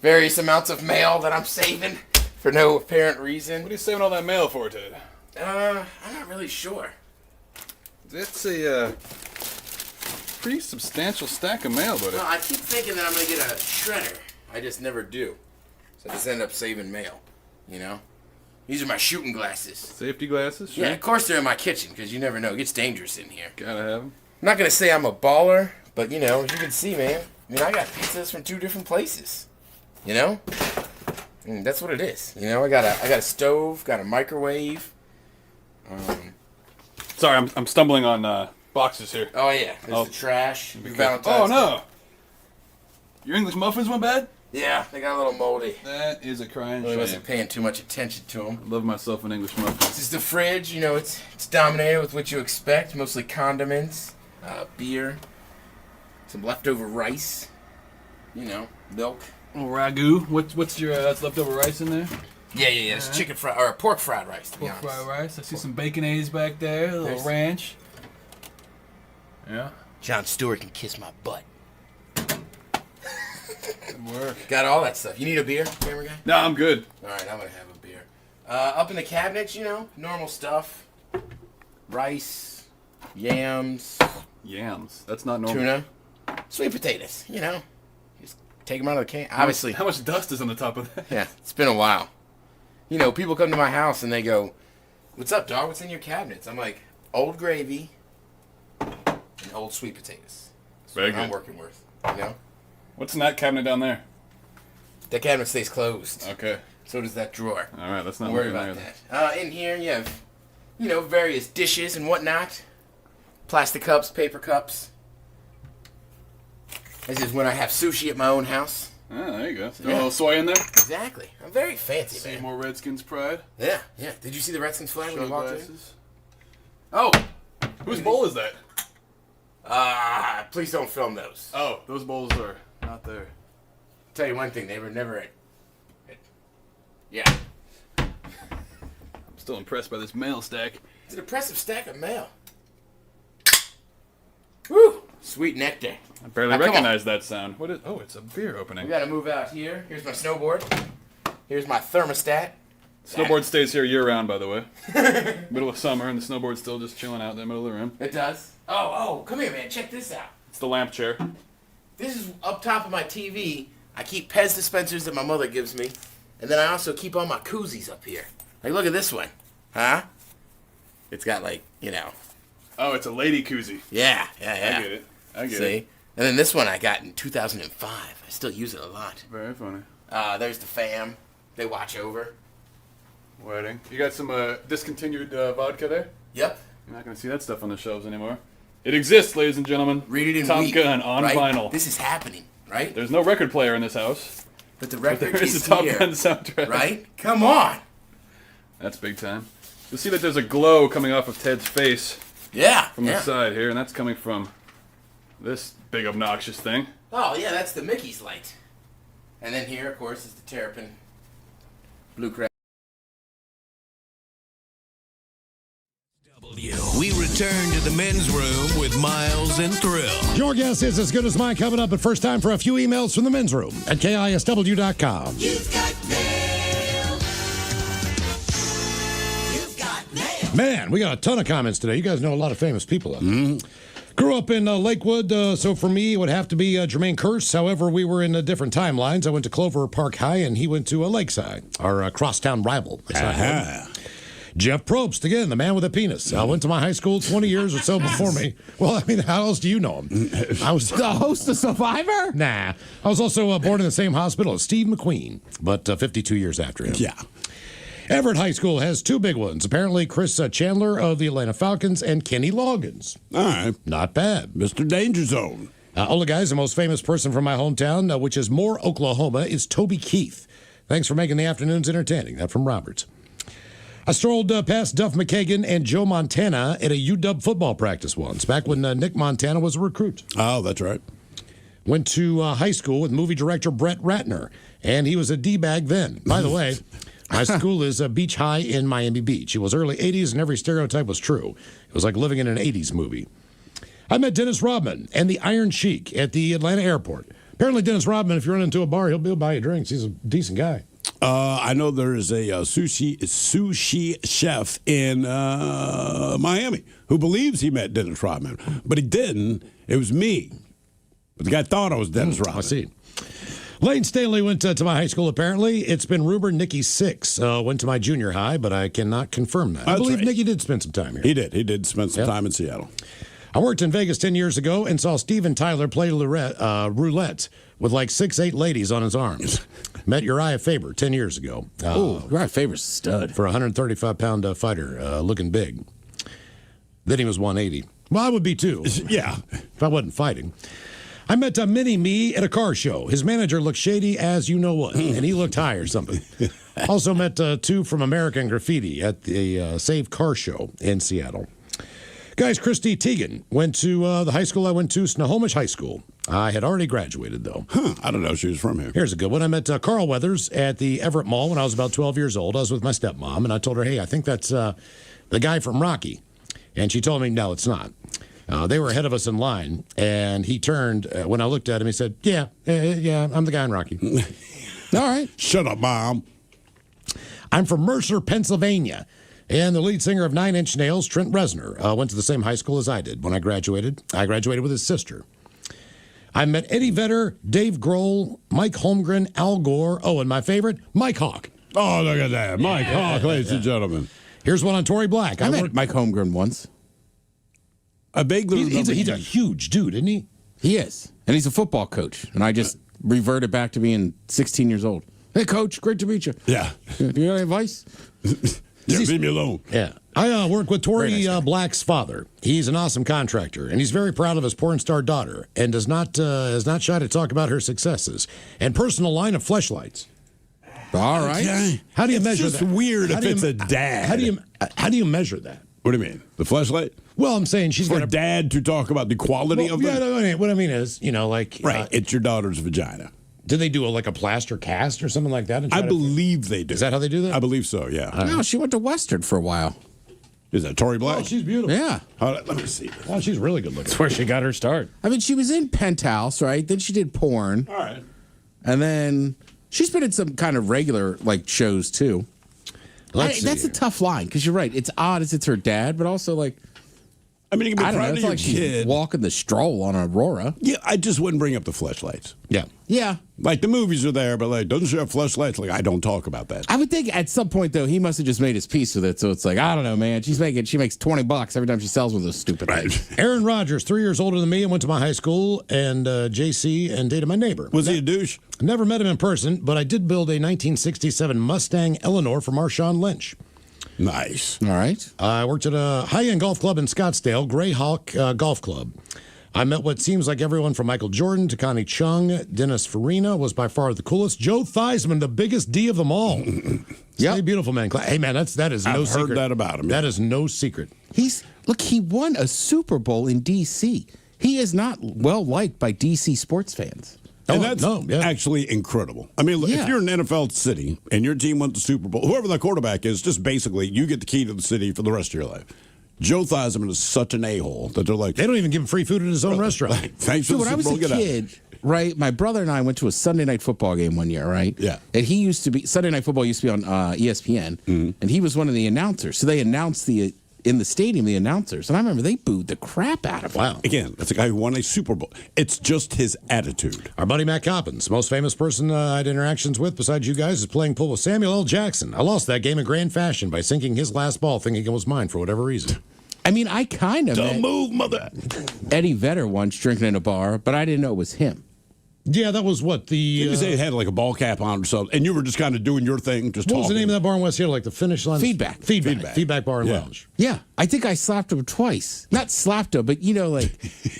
Various amounts of mail that I'm saving for no apparent reason. What are you saving all that mail for, Ted? I'm not really sure. That's a pretty substantial stack of mail, buddy. Well, I keep thinking that I'm going to get a shredder. I just never do. So I just end up saving mail, you know? These are my shooting glasses. Safety glasses? Sure. Yeah, of course they're in my kitchen, because you never know. It gets dangerous in here. Gotta have them. I'm not going to say I'm a baller, but, you know, as you can see, man, I mean, I got pizzas from 2 different places, you know? And that's what it is. You know, I got a stove, got a microwave. Sorry, I'm stumbling on boxes here. Oh, yeah. There's the trash. Valentine's Oh, no. Your English muffins went bad? Yeah, they got a little moldy. That is a crying Really shame. wasn't paying too much attention to them. I love myself an English muffin. This is the fridge. You know, it's dominated with what you expect. Mostly condiments, beer, some leftover rice, you know, milk. Little ragu. What's your that's leftover rice in there? Yeah. It's chicken fried or pork fried rice. To be Pork honest. fried rice. I see some baconades back there. A little There's- ranch. Yeah. Jon Stewart can kiss my butt. Good work. Got all that stuff. You need a beer, camera guy? No, I'm good. All right, I'm gonna have a beer. Up in the cabinets, you know, normal stuff. Rice, yams. Yams. That's not normal. Tuna, sweet potatoes. You know, just take them out of the can. Obviously, How much dust is on the top of that? yeah, it's been a while. You know, people come to my house and they go, "What's up, dog? What's in your cabinets?" I'm like, "Old gravy and old sweet potatoes." That's Very what I'm good. working with. You know, What's in that cabinet down there? that cabinet stays closed. Okay. So does that drawer. All right, let's not Don't worry look in about there. that. In here, you have, you know, various dishes and whatnot. Plastic cups, paper cups. This is when I have sushi at my own house. Oh, there you go. Throw Yeah. a little soy in there. Exactly. I'm very fancy, man. Seymour Redskins pride. Yeah. Did you see the Redskins flag when Shot you walked in? glasses. Oh, whose bowl is that? Please don't film those. Oh, those bowls are not there. Tell you one thing, they were never at yeah. I'm still impressed by this mail stack. It's an impressive stack of mail. Woo! Sweet nectar. I barely Now, come on. recognize that sound. What is? Oh, it's a beer opening. We gotta move out here. Here's my snowboard. Here's my thermostat. Snowboard stays here year round, by the way. Middle of summer, and the snowboard's still just chilling out in the middle of the room. It does. Oh, come here, man. Check this out. It's the lamp chair. This is up top of my TV. I keep Pez dispensers that my mother gives me. And then I also keep all my koozies up here. Like, look at this one. Huh? It's got, like, you know. Oh, it's a lady koozie. Yeah. I get it. I get See? it. And then this one I got in 2005. I still use it a lot. Very funny. There's the fam. They watch over. Wedding. You got some discontinued vodka there? Yep. You're not going to see that stuff on the shelves anymore. It exists, ladies and gentlemen. Read it in Top wheat, Gun on right? vinyl. This is happening, right? There's no record player in this house. But the record there is is a Top here, Gun soundtrack. right? Come on. That's big time. You'll see that there's a glow coming off of Ted's face. Yeah. From the side here, and that's coming from This big obnoxious thing. Oh, yeah, that's the Mickey's light. And then here, of course, is the Terrapin Blue Crab. We return to the men's room with Miles and Thrill. Your guess is as good as mine. Coming up, but first time for a few emails from the men's room at KISW.com. You've got mail. You've got mail. Man, we got a ton of comments today. You guys know a lot of famous people out there. Grew up in Lakewood, so for me, it would have to be Jermaine Kearse. However, we were in different timelines. I went to Clover Park High, and he went to Lakeside, our crosstown rival. Jeff Probst, again, the man with a penis. Went to my high school 20 years or so before me. Well, I mean, how else do you know him? I was the host of Survivor? Nah. I was also born in the same hospital as Steve McQueen, but 52 years after him. Yeah. Everett High School has two big ones. Apparently, Chris Chandler of the Atlanta Falcons and Kenny Loggins. All right. Not bad. Mr. Danger Zone. Ola, guys, the most famous person from my hometown, which is Moore, Oklahoma, is Toby Keith. Thanks for making the afternoons entertaining. That from Roberts. I strolled past Duff McKagan and Joe Montana at a UW football practice once, back when Nick Montana was a recruit. Oh, that's right. Went to high school with movie director Brett Ratner, and he was a D-bag then. By the way, my school is Beach High in Miami Beach. It was early 80s, and every stereotype was true. It was like living in an 80s movie. I met Dennis Rodman and the Iron Sheik at the Atlanta airport. Apparently, Dennis Rodman, if you run into a bar, he'll buy you drinks. He's a decent guy. I know there is a sushi chef in Miami who believes he met Dennis Rodman, but he didn't. It was me. But the guy thought I was Dennis Rodman. I see. Lane Stanley went to my high school, apparently. It's been rumored Nikki Six went to my junior high, but I cannot confirm that. I believe Nikki did spend some time here. He did. He did spend some time in Seattle. I worked in Vegas 10 years ago and saw Steven Tyler play roulette with like 6'8" ladies on his arms. Met Uriah Faber 10 years ago. Uriah Faber's a stud. For a 135-pound fighter, looking big. Then he was 180. Well, I would be too. Yeah. If I wasn't fighting. I met Mini-Me at a car show. His manager looked shady as you know what, and he looked high or something. Also met two from American Graffiti at the Save Car Show in Seattle. Guys, Christy Teigen went to the high school I went to, Snohomish High School. I had already graduated, though. I don't know. She was from here. Here's a good one. I met Carl Weathers at the Everett Mall when I was about 12 years old. I was with my stepmom, and I told her, hey, I think that's the guy from Rocky. And she told me, no, it's not. They were ahead of us in line, and he turned. When I looked at him, he said, yeah, I'm the guy in Rocky. All right. Shut up, Mom. I'm from Mercer, Pennsylvania. And the lead singer of Nine Inch Nails, Trent Reznor, went to the same high school as I did when I graduated. I graduated with his sister. I met Eddie Vedder, Dave Grohl, Mike Holmgren, Al Gore. Oh, and my favorite, Mike Hawk. Oh, look at that. Mike Hawk, ladies and gentlemen. Here's one on Tory Black. I met Mike Holmgren once. I vaguely remember. He's a huge dude, isn't he? He is. And he's a football coach. And I just reverted back to being 16 years old. Hey, coach, great to meet you. Yeah. Do you have any advice? Yeah, leave me alone. Yeah. I work with Tory Black's father. He's an awesome contractor, and he's very proud of his porn star daughter and is not shy to talk about her successes and personal line of fleshlights. All right. Okay. How do you measure that? It's just weird if it's a dad. How do you measure that? What do you mean? The fleshlight? Well, I'm saying she's for got a dad to talk about the quality of yeah, them. no, what I mean is, like right. It's your daughter's vagina. Do they do a plaster cast or something like that? I believe they do. Is that how they do that? I believe so. Yeah. No, she went to Western for a while. Is that Tory Black? Oh, she's beautiful. Yeah. Let me see. Oh, she's really good looking. That's where she got her start. I mean, she was in Penthouse, right? Then she did porn. All right. And then she's been in some kind of regular shows too. That's a tough line because you're right. It's odd as it's her dad, but also I mean, you can be proud of your like kid. She's walking the stroll on Aurora. Yeah, I just wouldn't bring up the fleshlights. Yeah. Yeah. Like the movies are there, but doesn't she have fleshlights? I don't talk about that. I would think at some point though he must have just made his peace with it. So it's I don't know, man. She makes $20 every time she sells one of those stupid things. Aaron Rodgers, 3 years older than me, and went to my high school and JC and dated my neighbor. Was he a douche? Never met him in person, but I did build a 1967 Mustang Eleanor for Marshawn Lynch. Nice. All right. I worked at a high-end golf club in Scottsdale, Greyhawk Golf Club. I met what seems like everyone from Michael Jordan to Connie Chung. Dennis Farina was by far the coolest. Joe Theismann, the biggest D of them all. Yeah, beautiful man. Hey man, that is no secret. I've heard that about him. That is no secret. He won a Super Bowl in D.C. he is not well liked by DC sports fans. And that's actually incredible. I mean, if you're an NFL city and your team went to the Super Bowl, whoever the quarterback is, just basically you get the key to the city for the rest of your life. Joe Theismann is such an a-hole that they're like... They don't even give him free food at his own restaurant. Thanks for So the when I Super was Bowl. a Get out. kid, right, my brother and I went to a Sunday night football game one year, right? Yeah. And he used to be... Sunday night football used to be on ESPN, and he was one of the announcers. So they announced in the stadium, the announcers. And I remember they booed the crap out of him. Wow. Again, that's a guy who won a Super Bowl. It's just his attitude. Our buddy Matt Coppins, most famous person I had interactions with besides you guys, is playing pool with Samuel L. Jackson. I lost that game in grand fashion by sinking his last ball thinking it was mine for whatever reason. I mean, I kind of Don't move, mother. Eddie Vedder once drinking in a bar, but I didn't know it was him. Yeah, that was what the... Didn't you say it had like a ball cap on or something, and you were just kind of doing your thing, just What talking? was the name of that bar in West Hill? Like the Finish Line? Feedback. Feedback Bar and Yeah. Lounge. Yeah, I think I slapped him twice. Not slapped him, but, like,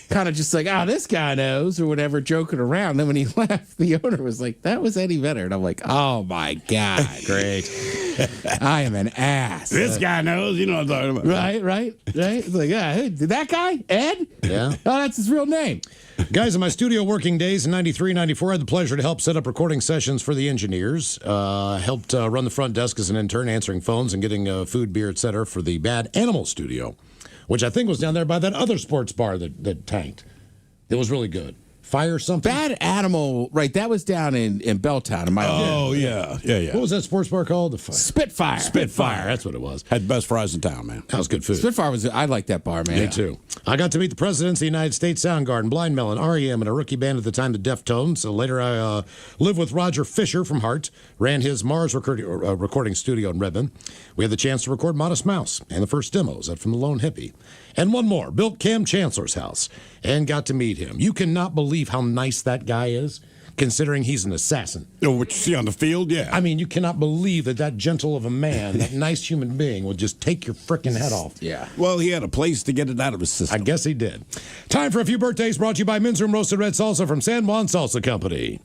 kind of just like, this guy knows or whatever, joking around. Then when he left, the owner was like, that was Eddie Vedder. And I'm like, oh, my God. Great. I am an ass. This guy knows, you know what I'm talking about. Right. It's like, hey, did that guy, Ed? Yeah. Oh, that's his real name. Guys, in my studio working days in 93, 94, I had the pleasure to help set up recording sessions for the engineers. Helped run the front desk as an intern, answering phones and getting food, beer, etc. for the Bad Animal Studio, which I think was down there by that other sports bar that tanked. It was really good. Fire something? Bad Animal, right, that was down in Belltown. Oh, yeah. What was that sports bar called? The Spitfire. Spitfire, that's what it was. Had the best fries in town, man. That was good food. Spitfire was, I like that bar, man. Me too. I got to meet the presidents of the United States Soundgarden, Blind Melon, REM, and a rookie band at the time, the Deftones. So later I lived with Roger Fisher from Heart, ran his Mars recording studio in Redmond. We had the chance to record Modest Mouse and the first demos from the Lone Hippie. And one more, built Cam Chancellor's house and got to meet him. You cannot believe how nice that guy is, considering he's an assassin. Oh, what you see on the field? Yeah. I mean, you cannot believe that gentle of a man, that nice human being, would just take your frickin' head off. Yeah. Well, he had a place to get it out of his system. I guess he did. Time for a few birthdays brought to you by Men's Room Roasted Red Salsa from San Juan Salsa Company.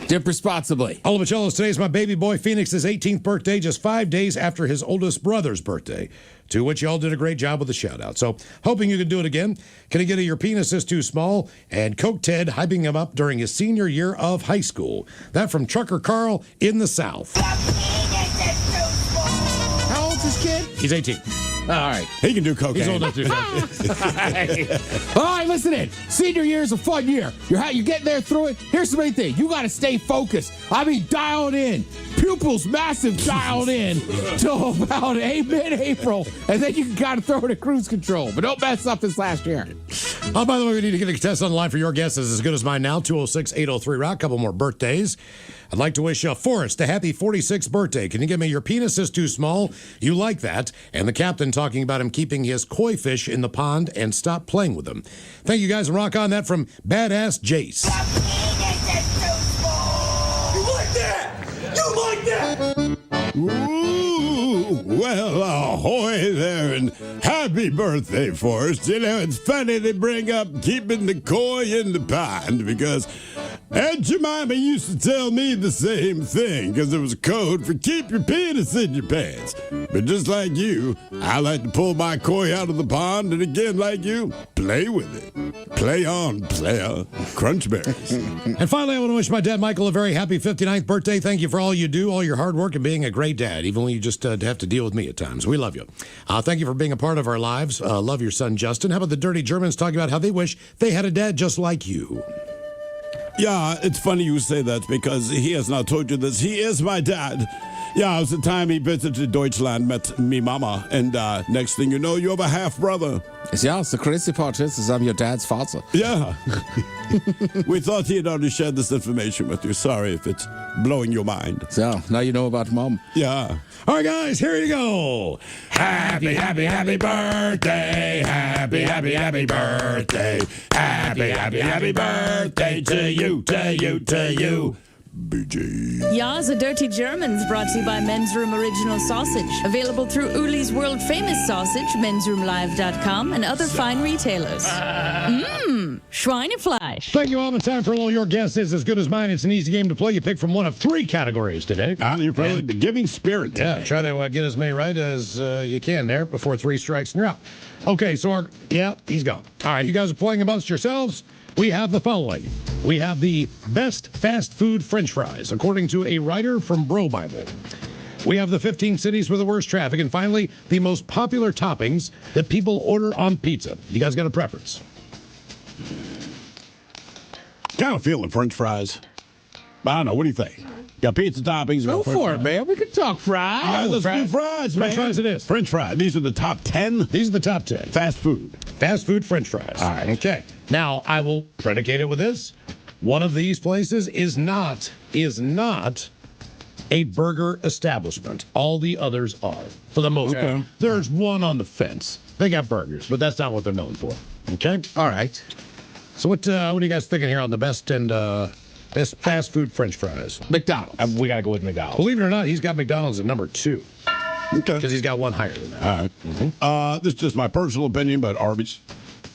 Dip responsibly. All of Michello's today is my baby boy Phoenix's 18th birthday, just 5 days after his oldest brother's birthday, to which y'all did a great job with the shout-out. So, hoping you can do it again. Can I get a Your Penis is Too Small? And Coke Ted hyping him up during his senior year of high school. That from Trucker Carl in the South. How old's this kid? He's 18. All right. He can do cocaine. He's old enough to do that. All right, listen in. Senior year is a fun year. You're getting there through it. Here's the main thing. You got to stay focused. I mean, dialed in. Pupils massive dialed in till about mid-April. And then you can kind of throw it at cruise control. But don't mess up this last year. Oh, by the way, we need to get a contestant on the line for your guess is as good as mine now. 206-803-ROCK. A couple more birthdays. I'd like to wish Forrest a happy 46th birthday. Can you give me Your Penis is Too Small? You like that. And the captain talking about him keeping his koi fish in the pond and stop playing with them. Thank you guys, and rock on. That from Badass Jace. You like that? You like that? Ooh, well, ahoy there, and happy birthday, Forrest. You know, it's funny they bring up keeping the koi in the pond because Aunt Jemima used to tell me the same thing because there was a code for keep your penis in your pants. But just like you, I like to pull my koi out of the pond and again, like you, play with it. Play on, player. Crunch berries. And finally, I want to wish my dad, Michael, a very happy 59th birthday. Thank you for all you do, all your hard work, and being a great dad, even when you just have to deal with me at times. We love you. Thank you for being a part of our lives. Love your son, Justin. How about the Dirty Germans talking about how they wish they had a dad just like you? Yeah, it's funny you say that because he has not told you this. He is my dad. Yeah, it was the time he visited Deutschland, met me mama, and next thing you know, you have a half-brother. Yeah, the crazy part is I'm your dad's father. Yeah. We thought he had already shared this information with you. Sorry if it's blowing your mind. So, now you know about Mom. Yeah. All right, guys, here you go. Happy, happy, happy birthday. Happy, happy, happy birthday. Happy, happy, happy birthday to you, to you, to you. BG. Ja, the Dirty Germans brought to you by Men's Room Original Sausage. Available through Uli's World Famous Sausage, mensroomlive.com, and other fine retailers. Mmm, Schweinefleisch. Thank you, Alvin. Time for a little Your Guess Is As Good As Mine. It's an easy game to play. You pick from one of 3 categories today. You're probably the giving spirit. Yeah, try to get as many right as you can there before 3 strikes and you're out. Okay, so he's gone. All right, you guys are playing amongst yourselves. We have the following. We have the best fast food French fries, according to a writer from Bro Bible. We have the 15 cities with the worst traffic. And finally, the most popular toppings that people order on pizza. You guys got a preference? Kind of feeling French fries. I don't know. What do you think? Got pizza toppings. Go for it, man. We can talk fries. Yeah, let's do fries, man. French fries it is. French fries. These are the top 10? These are the top 10. Fast food. Fast food French fries. All right. Okay. Now, I will predicate it with this. One of these places is not a burger establishment. All the others are, for the most part. There's one on the fence. They got burgers, but that's not what they're known for. Okay? All right. So what are you guys thinking here on the best best fast food French fries? McDonald's. We got to go with McDonald's. Believe it or not, he's got McDonald's at number 2. Okay. Because he's got one higher than that. All right. This is just my personal opinion, but Arby's.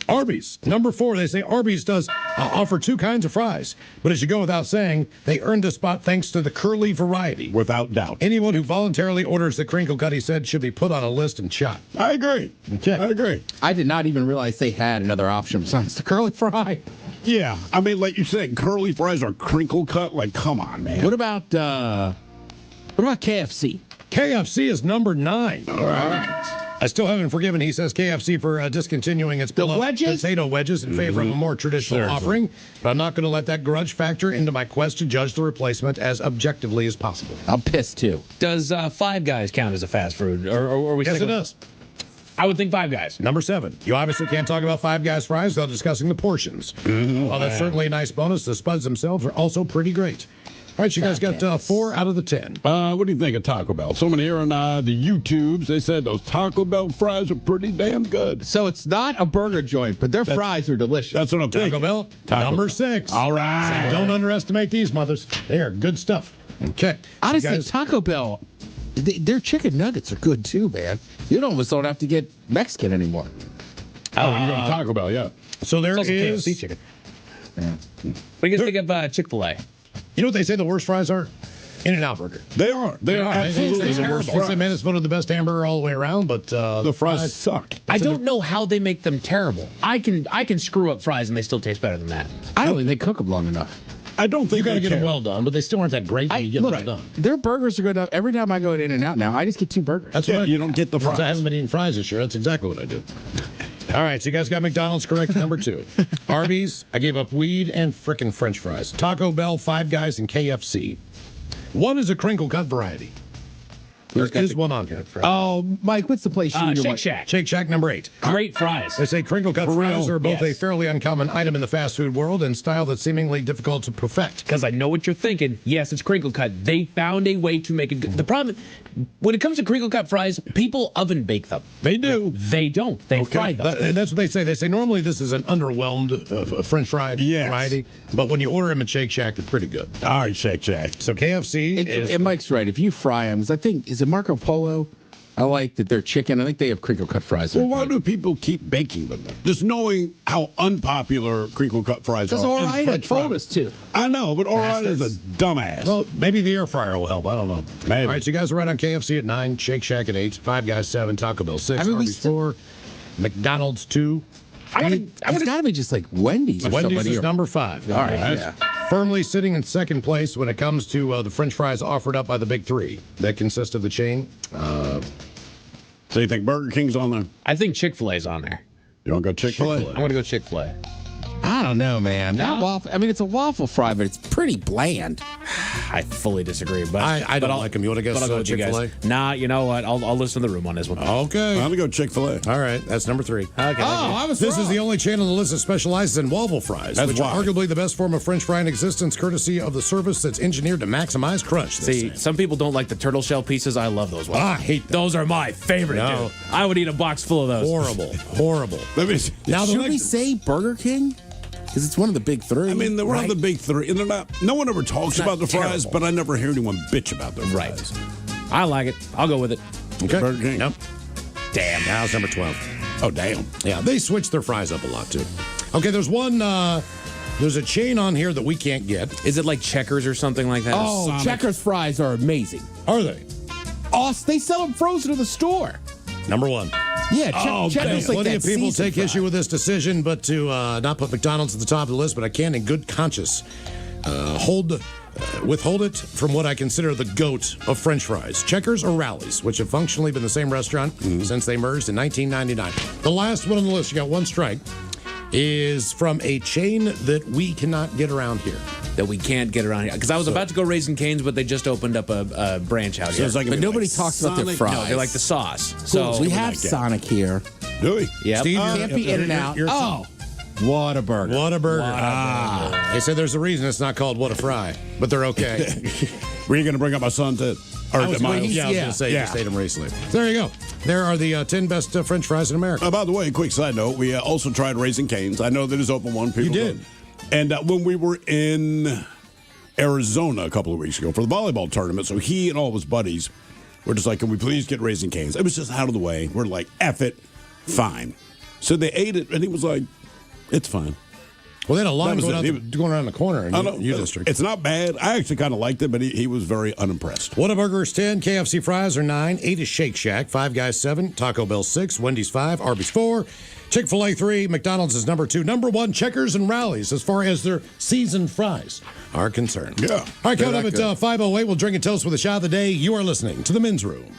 Arby's. Number 4, they say Arby's does offer 2 kinds of fries. But as you go without saying, they earned the spot thanks to the curly variety. Without doubt. Anyone who voluntarily orders the crinkle cut, he said, should be put on a list and shot. I agree. Okay. I agree. I did not even realize they had another option besides the curly fry. Yeah. I mean, like you said, curly fries are crinkle cut. Like, come on, man. What about KFC? KFC is number 9. All right. I still haven't forgiven, he says, KFC for discontinuing its potato wedges in favor of a more traditional offering. But I'm not going to let that grudge factor into my quest to judge the replacement as objectively as possible. I'm pissed, too. Does Five Guys count as a fast food? Or are we Yes, it does. I would think Five Guys. Number 7. You obviously can't talk about Five Guys fries without discussing the portions. While that's certainly a nice bonus, the spuds themselves are also pretty great. All right, you guys got 4 out of the 10. What do you think of Taco Bell? Someone here on the YouTubes, they said those Taco Bell fries are pretty damn good. So it's not a burger joint, but their fries are delicious. That's what I'm thinking. Taco Bell, number 6. All right. So don't underestimate these mothers. They are good stuff. Okay. Honestly, Taco Bell, their chicken nuggets are good too, man. You almost don't have to get Mexican anymore. Oh, you're going to Taco Bell, yeah. So there is KFC chicken. Yeah. What do you guys think of Chick-fil-A? You know what they say the worst fries are? In-N-Out Burger. They are. They are absolutely the worst fries. Man, it's voted the best hamburger all the way around, but the fries suck. I don't know how they make them terrible. I can screw up fries and they still taste better than that. I don't think they cook them long enough. I don't think you got to get them well done, but they still aren't that great when you get them well done. Their burgers are good. Every time I go to In-N-Out now, I just get 2 burgers. That's you don't get the fries. I haven't been eating fries this year. That's exactly what I do. All right, so you guys got McDonald's correct, number 2. Arby's, I gave up weed and frickin' French fries. Taco Bell, Five Guys, and KFC. One is a crinkle cut variety. There is one on here. Oh, Mike, what's the place you Shake Shack. Shake Shack, number 8. Great fries. They say crinkle cut fries are both a fairly uncommon item in the fast food world and style that's seemingly difficult to perfect. Because I know what you're thinking. Yes, it's crinkle cut. They found a way to make it good. The problem, when it comes to crinkle cut fries, people oven bake them. They do. They don't. They fry them. And that's what they say. They say normally this is an underwhelmed French fry variety, but when you order them at Shake Shack, they're pretty good. All right, Shake Shack. So KFC is... And Mike's right. If you fry them, I think, is it Marco Polo? I like that they're chicken. I think they have crinkle cut fries. Well, why do people keep baking them? Just knowing how unpopular crinkle cut fries are. Because Ore-Ida told us to. I know, but Ore-Ida is a dumbass. Well, maybe the air fryer will help. I don't know. Maybe. All right, so you guys are right on KFC at 9, Shake Shack at 8, Five Guys 7, Taco Bell 6, Arby's 4, McDonald's 2. It's got to be just like Wendy's or Wendy's somebody. is number 5. All right, yeah. Firmly sitting in second place when it comes to the French fries offered up by the big 3 that consist of the chain. So you think Burger King's on there? I think Chick-fil-A's on there. You want to go Chick-fil-A? I'm going to go Chick-fil-A. I don't know, man. That waffle. I mean, it's a waffle fry, but it's pretty bland. I fully disagree, but I don't like them. You want to guess Chick-fil-A? Nah, you know what? I'll listen to the room on this one. Okay. I'm going to go Chick-fil-A. All right, that's number 3. Okay. This is the only chain on the list that specializes in waffle fries, which are arguably the best form of French fry in existence, courtesy of the service that's engineered to maximize crunch. See, some people don't like the turtle shell pieces. I love those ones. I hate them. Those are my favorite, No. dude. I would eat a box full of those. Horrible. Now, should we say Burger King? Because it's one of the big 3. I mean, they're one of the big 3. And they're not. No one ever talks about the fries, but I never hear anyone bitch about their fries. I like it. I'll go with it. Okay. Burger King. Yep. Damn. Now it's number 12. Oh, damn. Yeah, they switch their fries up a lot, too. Okay, there's one. There's a chain on here that we can't get. Is it like Checkers or something like that? Oh, Sonic. Checkers fries are amazing. Are they? Oh, they sell them frozen in the store. Number one. Yeah, Checkers like Plenty that of people seasoned take fry. issue with this decision, but to not put McDonald's at the top of the list, but I can, in good conscience, withhold it from what I consider the GOAT of French fries, Checkers or Rallies, which have functionally been the same restaurant since they merged in 1999. The last one on the list, you got one strike, is from a chain that we cannot get around here. That we can't get around here. Because I was about to go Raising Cane's, but they just opened up a branch out here. it's like But nobody talks about their Sonic- fries. No, they like the sauce. So we have Sonic here. Do we? Yep. Steve, Can't be in and out. Oh, Whataburger. Whataburger. They said there's a reason it's not called What a Fry, but they're okay. Were you going to bring up my son to? Or I was Miles? going to say you just ate them recently. There you go. There are the 10 best French fries in America. By the way, quick side note: we also tried Raising Cane's. I know that is open one. People You did. don't. And when we were in Arizona a couple of weeks ago for the volleyball tournament, so he and all of his buddies were just like, "Can we please get Raising Cane's?" It was just out of the way. We're like, "F it, fine." So they ate it, and he was like, "It's fine." Well, they had a line That was going, it. going around the corner in I know, U District. It's not bad. I actually kind of liked it, but he was very unimpressed. Whataburger is 10, KFC fries are 9, 8 is Shake Shack, 5 Guys 7, Taco Bell 6, Wendy's 5, Arby's 4, Chick-fil-A 3, McDonald's is number 2. Number 1, Checkers and Rallies as far as their seasoned fries are concerned. Yeah. All right, coming up They're at that good. 5:08, we'll drink and toast with a shot of the day. You are listening to The Men's Room.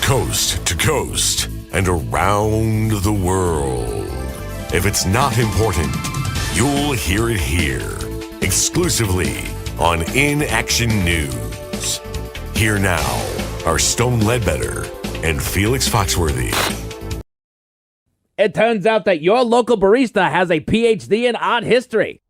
coast to coast and around the world. If it's not important, you'll hear it here, exclusively on In Action News. Here now are Stone Ledbetter and Felix Foxworthy. It turns out that your local barista has a PhD in art history.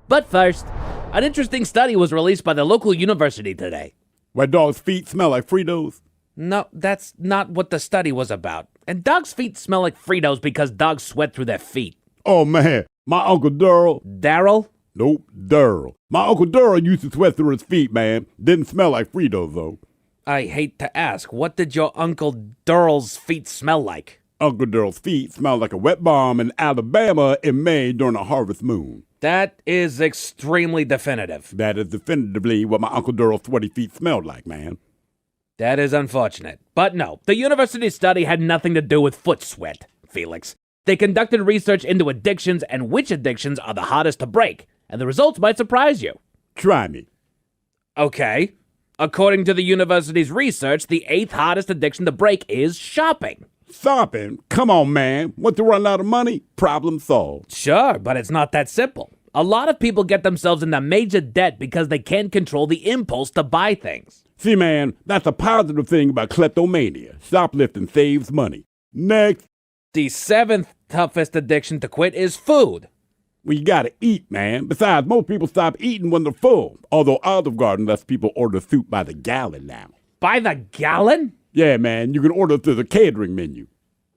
But first, an interesting study was released by the local university today. Why dogs' feet smell like Fritos? No, that's not what the study was about. And dogs' feet smell like Fritos because dogs sweat through their feet. Oh, man. My Uncle Daryl. Daryl? Nope, Daryl. My Uncle Daryl used to sweat through his feet, man. Didn't smell like Fritos, though. I hate to ask, what did your Uncle Daryl's feet smell like? Uncle Daryl's feet smelled like a wet bomb in Alabama in May during a harvest moon. That is extremely definitive. That is definitively what my Uncle Daryl's sweaty feet smelled like, man. That is unfortunate. But no, the university study had nothing to do with foot sweat, Felix. They conducted research into addictions and which addictions are the hardest to break, and the results might surprise you. Try me. Okay. According to the university's research, the 8th hardest addiction to break is shopping. Shopping? Come on, man. Want to run out of money? Problem solved. Sure, but it's not that simple. A lot of people get themselves into major debt because they can't control the impulse to buy things. See, man, that's a positive thing about kleptomania. Shoplifting saves money. Next. The 7th toughest addiction to quit is food. Well, you gotta eat, man. Besides, most people stop eating when they're full. Although Olive Garden lets people order soup by the gallon now. By the gallon? Yeah, man, you can order through the catering menu.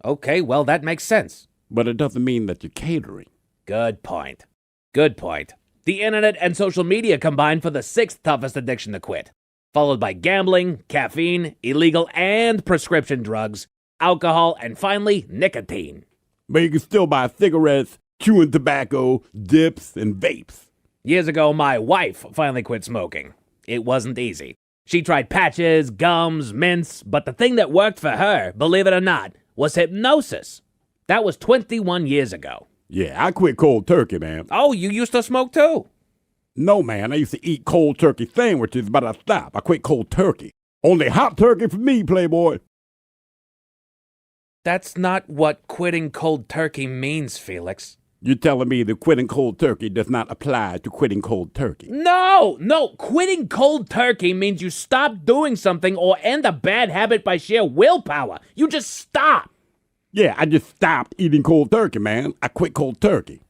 Okay, well, that makes sense. But it doesn't mean that you're catering. Good point. Good point. The internet and social media combine for the 6th toughest addiction to quit, followed by gambling, caffeine, illegal and prescription drugs, alcohol, and finally, nicotine. But you can still buy cigarettes, chewing tobacco, dips, and vapes. Years ago, my wife finally quit smoking. It wasn't easy. She tried patches, gums, mints, but the thing that worked for her, believe it or not, was hypnosis. That was 21 years ago. Yeah, I quit cold turkey, man. Oh, you used to smoke too? No, man, I used to eat cold turkey sandwiches, but I stopped. I quit cold turkey. Only hot turkey for me, Playboy. That's not what quitting cold turkey means, Felix. You're telling me that quitting cold turkey does not apply to quitting cold turkey? No! Quitting cold turkey means you stop doing something or end a bad habit by sheer willpower. You just stop. Yeah, I just stopped eating cold turkey, man. I quit cold turkey.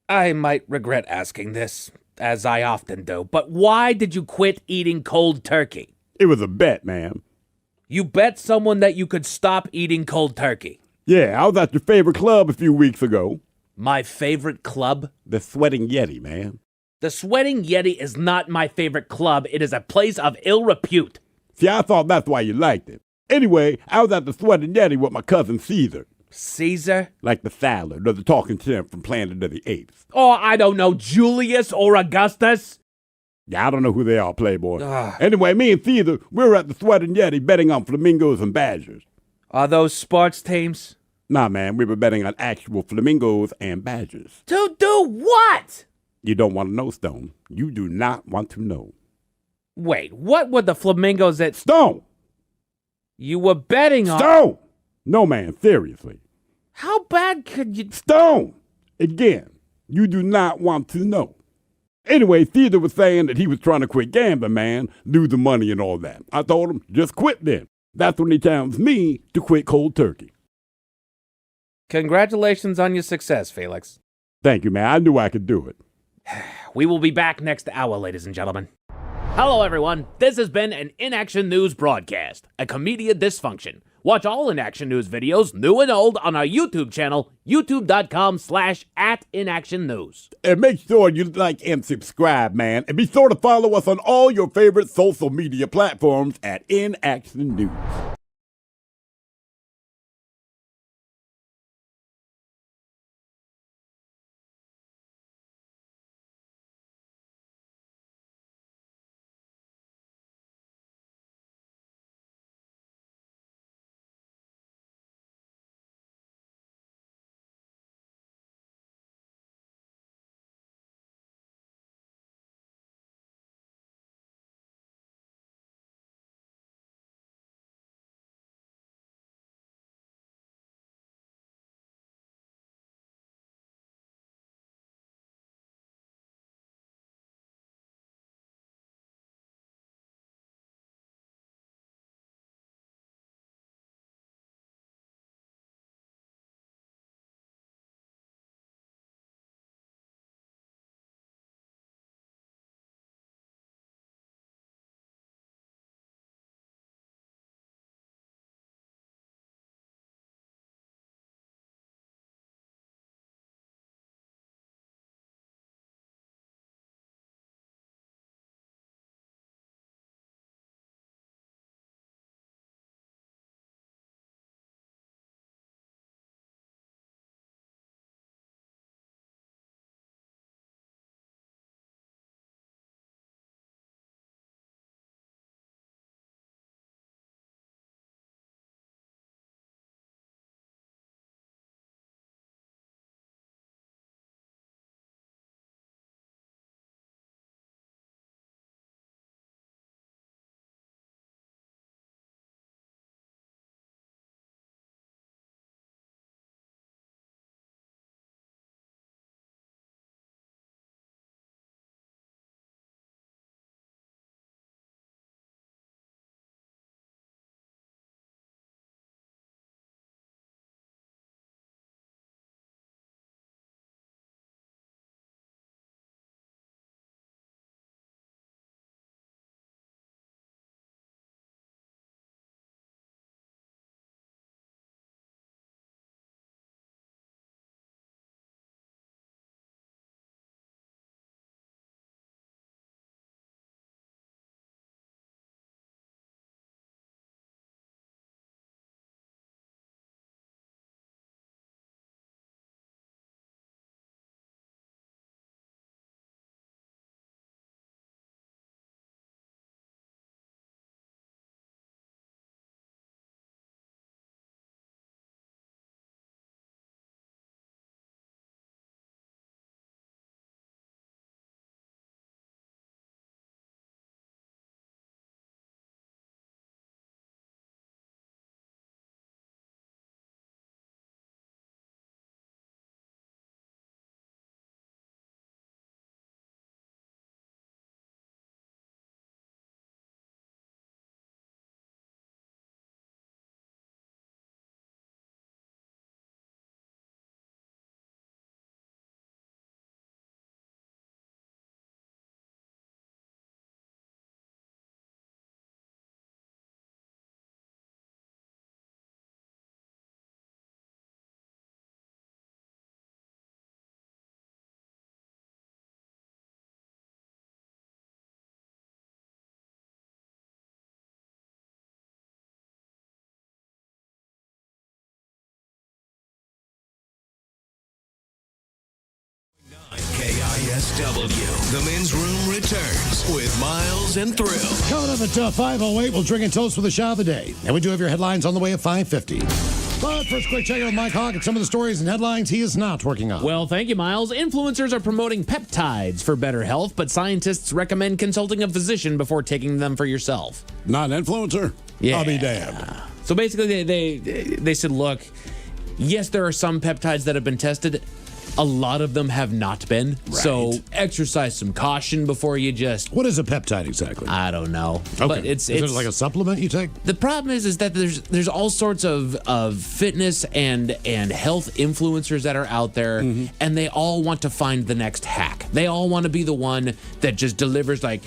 I might regret asking this, as I often do, but why did you quit eating cold turkey? It was a bet, man. You bet someone that you could stop eating cold turkey? Yeah, I was at your favorite club a few weeks ago. My favorite club? The Sweating Yeti, man. The Sweating Yeti is not my favorite club. It is a place of ill repute. See, I thought that's why you liked it. Anyway, I was at the Sweating Yeti with my cousin Caesar. Caesar? Like the salad or the talking shrimp from Planet of the Apes. Oh, I don't know, Julius or Augustus? Yeah, I don't know who they are, Playboy. Anyway, me and Caesar, we were at the Sweating Yeti betting on flamingos and badgers. Are those sports teams? Nah, man, we were betting on actual flamingos and badgers. To do what? You don't want to know, Stone. You do not want to know. Wait, what were the flamingos at... Stone! You were betting on... Stone! No, man, seriously. How bad could you... Stone! Again, you do not want to know. Anyway, Caesar was saying that he was trying to quit gambling, man, losing money and all that. I told him, just quit then. That's when he challenged me to quit cold turkey. Congratulations on your success, Felix. Thank you, man. I knew I could do it. We will be back next hour, ladies and gentlemen. Hello, everyone. This has been an In Action News broadcast, a Comedia Dysfunction. Watch all In Action News videos, new and old, on our YouTube channel, youtube.com/@inactionnews. And make sure you like and subscribe, man. And be sure to follow us on all your favorite social media platforms at In Action News. KISW. The Men's Room returns with Miles and Thrill. Coming up at 5:08, we'll drink and toast for the shot of the day. And we do have your headlines on the way at 5:50. But first, quick check in with Mike Hawk and some of the stories and headlines he is not working on. Well, thank you, Miles. Influencers are promoting peptides for better health, but scientists recommend consulting a physician before taking them for yourself. Not an influencer? Yeah. I'll be damned. So basically, they said, look, yes, there are some peptides that have been tested. A lot of them have not been. Right. So exercise some caution before you just... What is a peptide exactly? I don't know. Okay. But it's is it like a supplement you take? The problem is that there's all sorts of fitness and health influencers that are out there, and they all want to find the next hack. They all want to be the one that just delivers like...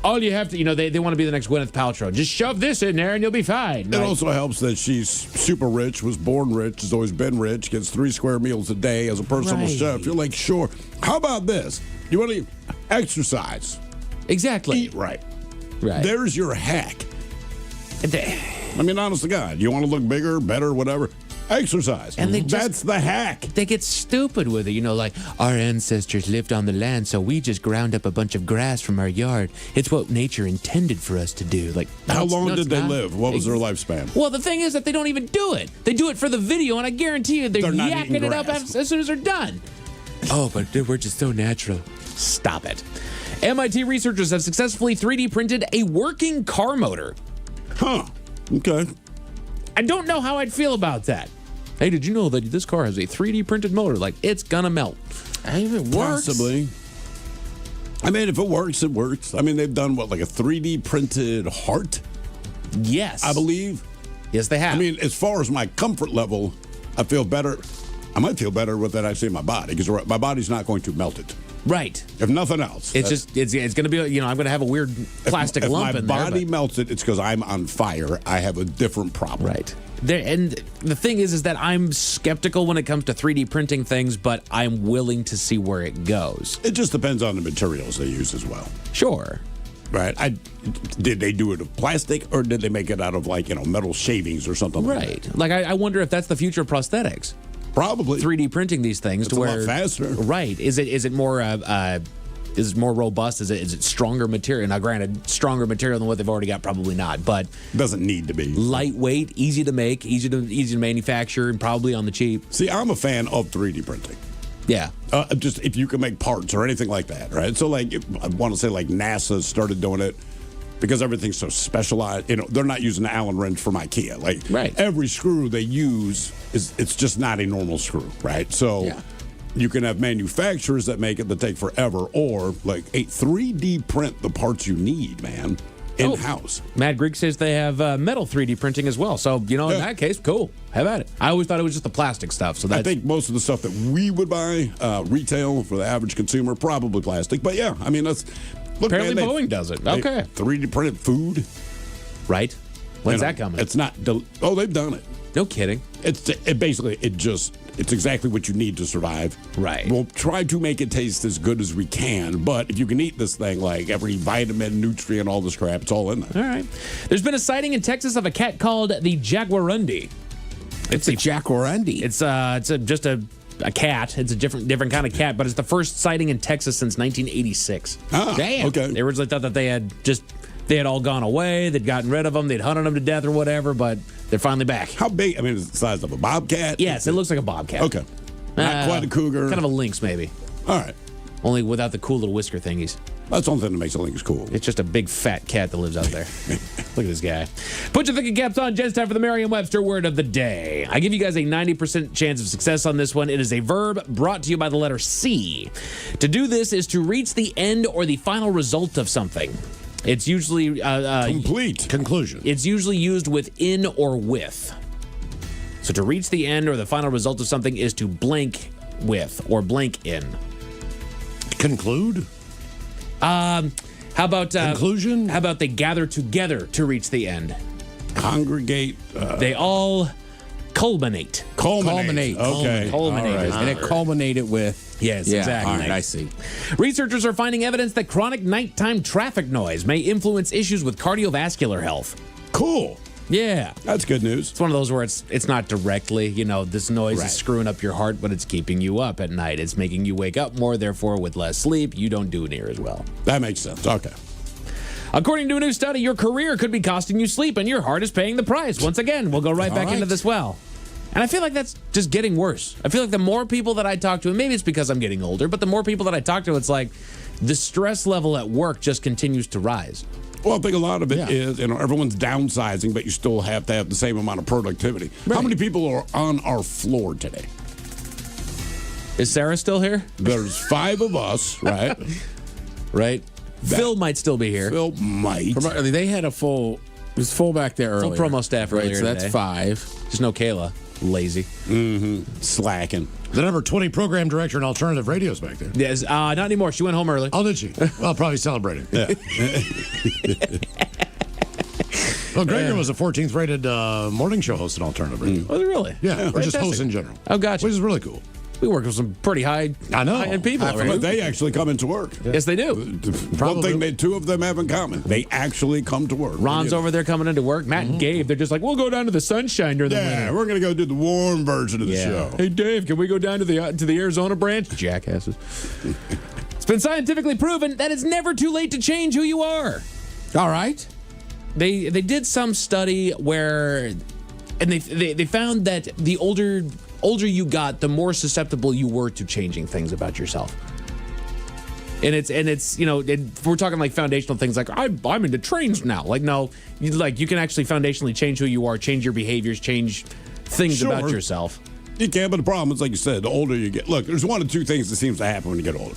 All you have to, they want to be the next Gwyneth Paltrow. Just shove this in there and you'll be fine. It also helps that she's super rich, was born rich, has always been rich, gets 3 square meals a day as a personal chef. You're like, sure. How about this? You want to exercise? Exactly. Eat right. Right. There's your hack. I mean, honest to God, you want to look bigger, better, whatever? Exercise. And that's the hack. They get stupid with it, like our ancestors lived on the land, so we just ground up a bunch of grass from our yard. It's what nature intended for us to do. Like, how long did they live? What was their lifespan? Well, the thing is that they don't even do it. They do it for the video, and I guarantee you they're not yakking eating it up grass. as soon as they're done. Oh, but we're just so natural. Stop it. MIT researchers have successfully 3D printed a working car motor. Huh. Okay. I don't know how I'd feel about that. Hey, did you know that this car has a 3D printed motor? Like, it's gonna melt. If it works. Possibly. I mean, if it works, it works. I mean, they've done what, like a 3D printed heart? Yes. I believe. Yes, they have. I mean, as far as my comfort level, I feel better. I might feel better with that actually in my body because my body's not going to melt it. Right. If nothing else. It's going to be, I'm going to have a weird plastic lump in there. If my body melts it, it's because I'm on fire. I have a different problem. Right. And the thing is that I'm skeptical when it comes to 3D printing things, but I'm willing to see where it goes. It just depends on the materials they use as well. Sure. Right. Did they do it of plastic or did they make it out of metal shavings or something like that? Like I wonder if that's the future of prosthetics. Probably 3D printing these things it's to a where lot faster. Right? Is it more is it more robust? Is it stronger material? Now, granted, stronger material than what they've already got, probably not. But doesn't need to be lightweight, easy to make, easy to manufacture, and probably on the cheap. See, I'm a fan of 3D printing. Yeah. Just if you can make parts or anything like that, right? So I want to say NASA started doing it. Because everything's so specialized, they're not using the Allen wrench from IKEA. Right. Every screw they use it's just not a normal screw, right? So you can have manufacturers that make it that take forever, or a 3D print the parts you need, man, in house. Mad Greek says they have metal 3D printing as well. So in that case, cool. Have at it. I always thought it was just the plastic stuff. So I think most of the stuff that we would buy retail for the average consumer probably plastic. But yeah, I mean that's. Look, apparently man, Boeing does it. Okay. 3D printed food. Right. When's that coming? It's not. They've done it. No kidding. It's exactly what you need to survive. Right. We'll try to make it taste as good as we can, but if you can eat this thing, like every vitamin, nutrient, all this crap, it's all in there. All right. There's been a sighting in Texas of a cat called the Jaguarundi. It's a Jaguarundi. It's just a cat. It's a different kind of cat, but it's the first sighting in Texas since 1986. Damn. Okay. They originally thought that they had all gone away. They'd gotten rid of them. They'd hunted them to death or whatever, but they're finally back. How big? I mean, is it the size of a bobcat? Yes, it looks like a bobcat. Okay. Not quite a cougar. Kind of a lynx, maybe. All right. Only without the cool little whisker thingies. That's the only thing that makes a lynx cool. It's just a big fat cat that lives out there. Look at this guy. Put your thinking caps on. Jen's time for the Merriam-Webster word of the day. I give you guys a 90% chance of success on this one. It is a verb brought to you by the letter C. To do this is to reach the end or the final result of something. It's usually complete conclusion. It's usually used with in or with. So to reach the end or the final result of something is to blank with or blank in. Conclude? How about conclusion? How about they gather together to reach the end? Congregate. They all culminate. Culminate. Okay. Culminate. Right. And it culminated with. Yes, yeah, exactly. All right, I see. Researchers are finding evidence that chronic nighttime traffic noise may influence issues with cardiovascular health. Cool. Yeah. That's good news. It's one of those where it's not directly, this noise Right. is screwing up your heart, but it's keeping you up at night. It's making you wake up more, therefore, with less sleep, you don't do near as well. That makes sense. Okay. According to a new study, your career could be costing you sleep, and your heart is paying the price. Once again, we'll go right All back right. into this well. And I feel like that's just getting worse. I feel like the more people that I talk to, and maybe it's because I'm getting older, but the more people that I talk to, it's like the stress level at work just continues to rise. Well, I think a lot of it is, everyone's downsizing, but you still have to have the same amount of productivity. How many people are on our floor today? Is Sarah still here? There's 5 of us, right? Right. Phil might still be here. Phil might. They had it was full back there Full earlier. promo staff earlier Right, so that's today. 5. Just no Kayla. Lazy. Mm-hmm. Slacking. The number 20 program director in alternative radio's back there. Yes, not anymore. She went home early. Oh, did she? Well, probably celebrating. Yeah. Well, Gregor was a 14th rated morning show host in alternative radio. Was it really? Yeah, or just Fantastic. host in general. Oh, gotcha. Which is really cool. We work with some pretty high-end people. But they actually come into work. Yes, they do. One thing that 2 of them have in common: they actually come to work. Ron's over there coming into work. Matt and Gabe, they're just like, we'll go down to the sunshine during the winter. Yeah, we're gonna go do the warm version of the show. Hey, Dave, can we go down to the Arizona branch? Jackasses. It's been scientifically proven that it's never too late to change who you are. All right. They did some study where, and they found that the older you got, the more susceptible you were to changing things about yourself. And it's we're talking like foundational things like I'm into trains now. Like no, you can actually foundationally change who you are, change your behaviors, change things Sure. about yourself. You can, but the problem is, like you said, the older you get. Look, there's 1 of 2 things that seems to happen when you get older.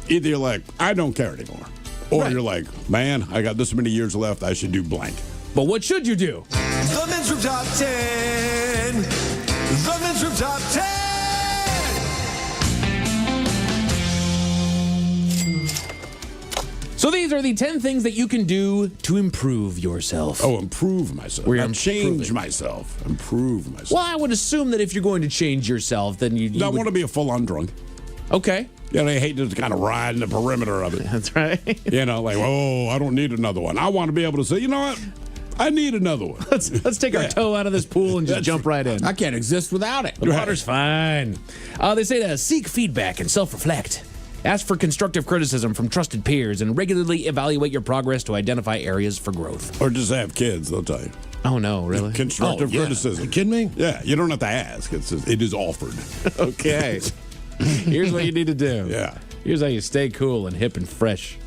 Either you're like, I don't care anymore, or you're like, man, I got this many years left, I should do blank. But what should you do? The Men's Room Top 10. The Men's Room Top 10. So these are the 10 things that you can do to improve yourself. Oh, improve myself. We're Not change improving. myself. Improve myself. Well, I would assume that if you're going to change yourself, then you I would- want to be a full-on drunk. Okay. Yeah, they hate to kind of ride in the perimeter of it. That's right. Like, oh, I don't need another one. I want to be able to say, you know what? I need another one. Let's take our toe out of this pool and just jump right in. I can't exist without it. The water's fine. They say to seek feedback and self-reflect. Ask for constructive criticism from trusted peers and regularly evaluate your progress to identify areas for growth. Or just have kids, they'll tell you. Oh, no, really? Constructive criticism. You kidding me? Yeah, you don't have to ask. It is offered. Okay. Here's what you need to do. Yeah. Here's how you stay cool and hip and fresh.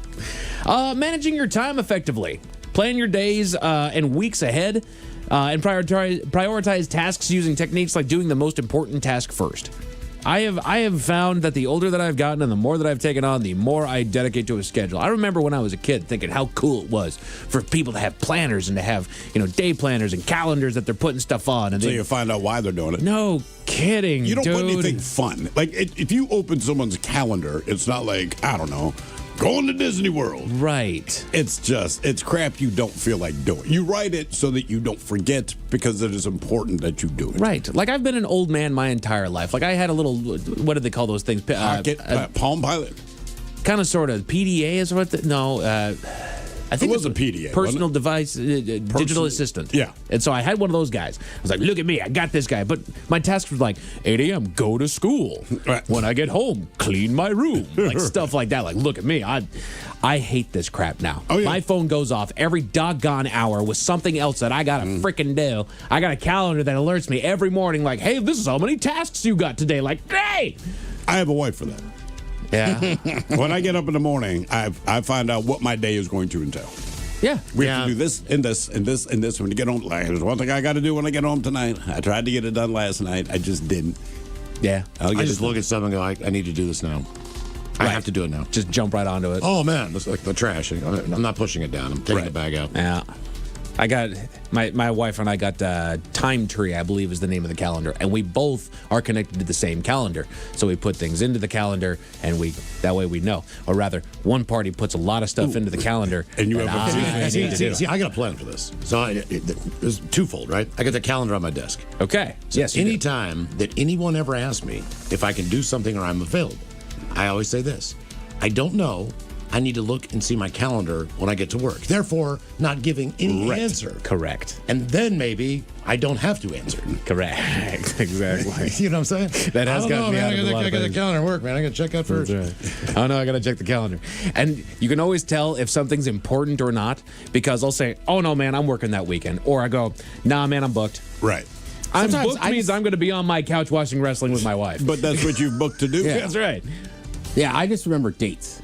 Managing your time effectively. Plan your days and weeks ahead and prioritize tasks using techniques like doing the most important task first. I have found that the older that I've gotten and the more that I've taken on, the more I dedicate to a schedule. I remember when I was a kid thinking how cool it was for people to have planners and to have, day planners and calendars that they're putting stuff on. And So you find out why they're doing it. No kidding, You don't dude. put anything fun. Like, if you open someone's calendar, it's not like, I don't know, going to Disney World. Right. It's crap you don't feel like doing. You write it so that you don't forget because it is important that you do it. Right. Like, I've been an old man my entire life. Like, I had a little, what do they call those things? Palm Pilot. Kind of, sort of. PDA is what I think It was a PDA, personal wasn't device, digital assistant. Yeah. And so I had one of those guys. I was like, look at me, I got this guy. But my task was like, 8 a.m., go to school. Right. When I get home, clean my room. Like stuff like that. Like, look at me. I hate this crap now. Oh, yeah. My phone goes off every doggone hour with something else that I got to freaking do. I got a calendar that alerts me every morning like, hey, this is how many tasks you got today. Like, hey! I have a wife for that. Yeah. When I get up in the morning, I find out what my day is going to entail. Yeah. We have to do this and this and this and this when you get home. Like, there's one thing I got to do when I get home tonight. I tried to get it done last night. I just didn't. Yeah. I just look at something and go, I need to do this now. I have to do it now. Just jump right onto it. Oh, man. It's like the trash. I'm not pushing it down. I'm taking the bag out. Yeah. I got my wife and I got Time Tree, I believe is the name of the calendar, and we both are connected to the same calendar. So we put things into the calendar, and that way we know. Or rather, one party puts a lot of stuff into the calendar, and you have See, I got a plan for this. So it's twofold, right? I got the calendar on my desk. Okay. So Yes. you do. anytime that anyone ever asks me if I can do something or I'm available, I always say this: I don't know, I need to look and see my calendar when I get to work. Therefore, not giving any answer. Correct. And then maybe I don't have to answer. Correct. Exactly. You know what I'm saying? That has gotten me out of a lot I of got the things. calendar at work, man. I got to check out first. That's right. Oh, no, I got to check the calendar. And you can always tell if something's important or not because I'll say, oh, no, man, I'm working that weekend. Or I go, nah, man, I'm booked. Right. I'm Sometimes booked means I'm going to be on my couch watching wrestling with my wife. But that's what you've booked to do. Yeah. That's right. Yeah, I just remember dates.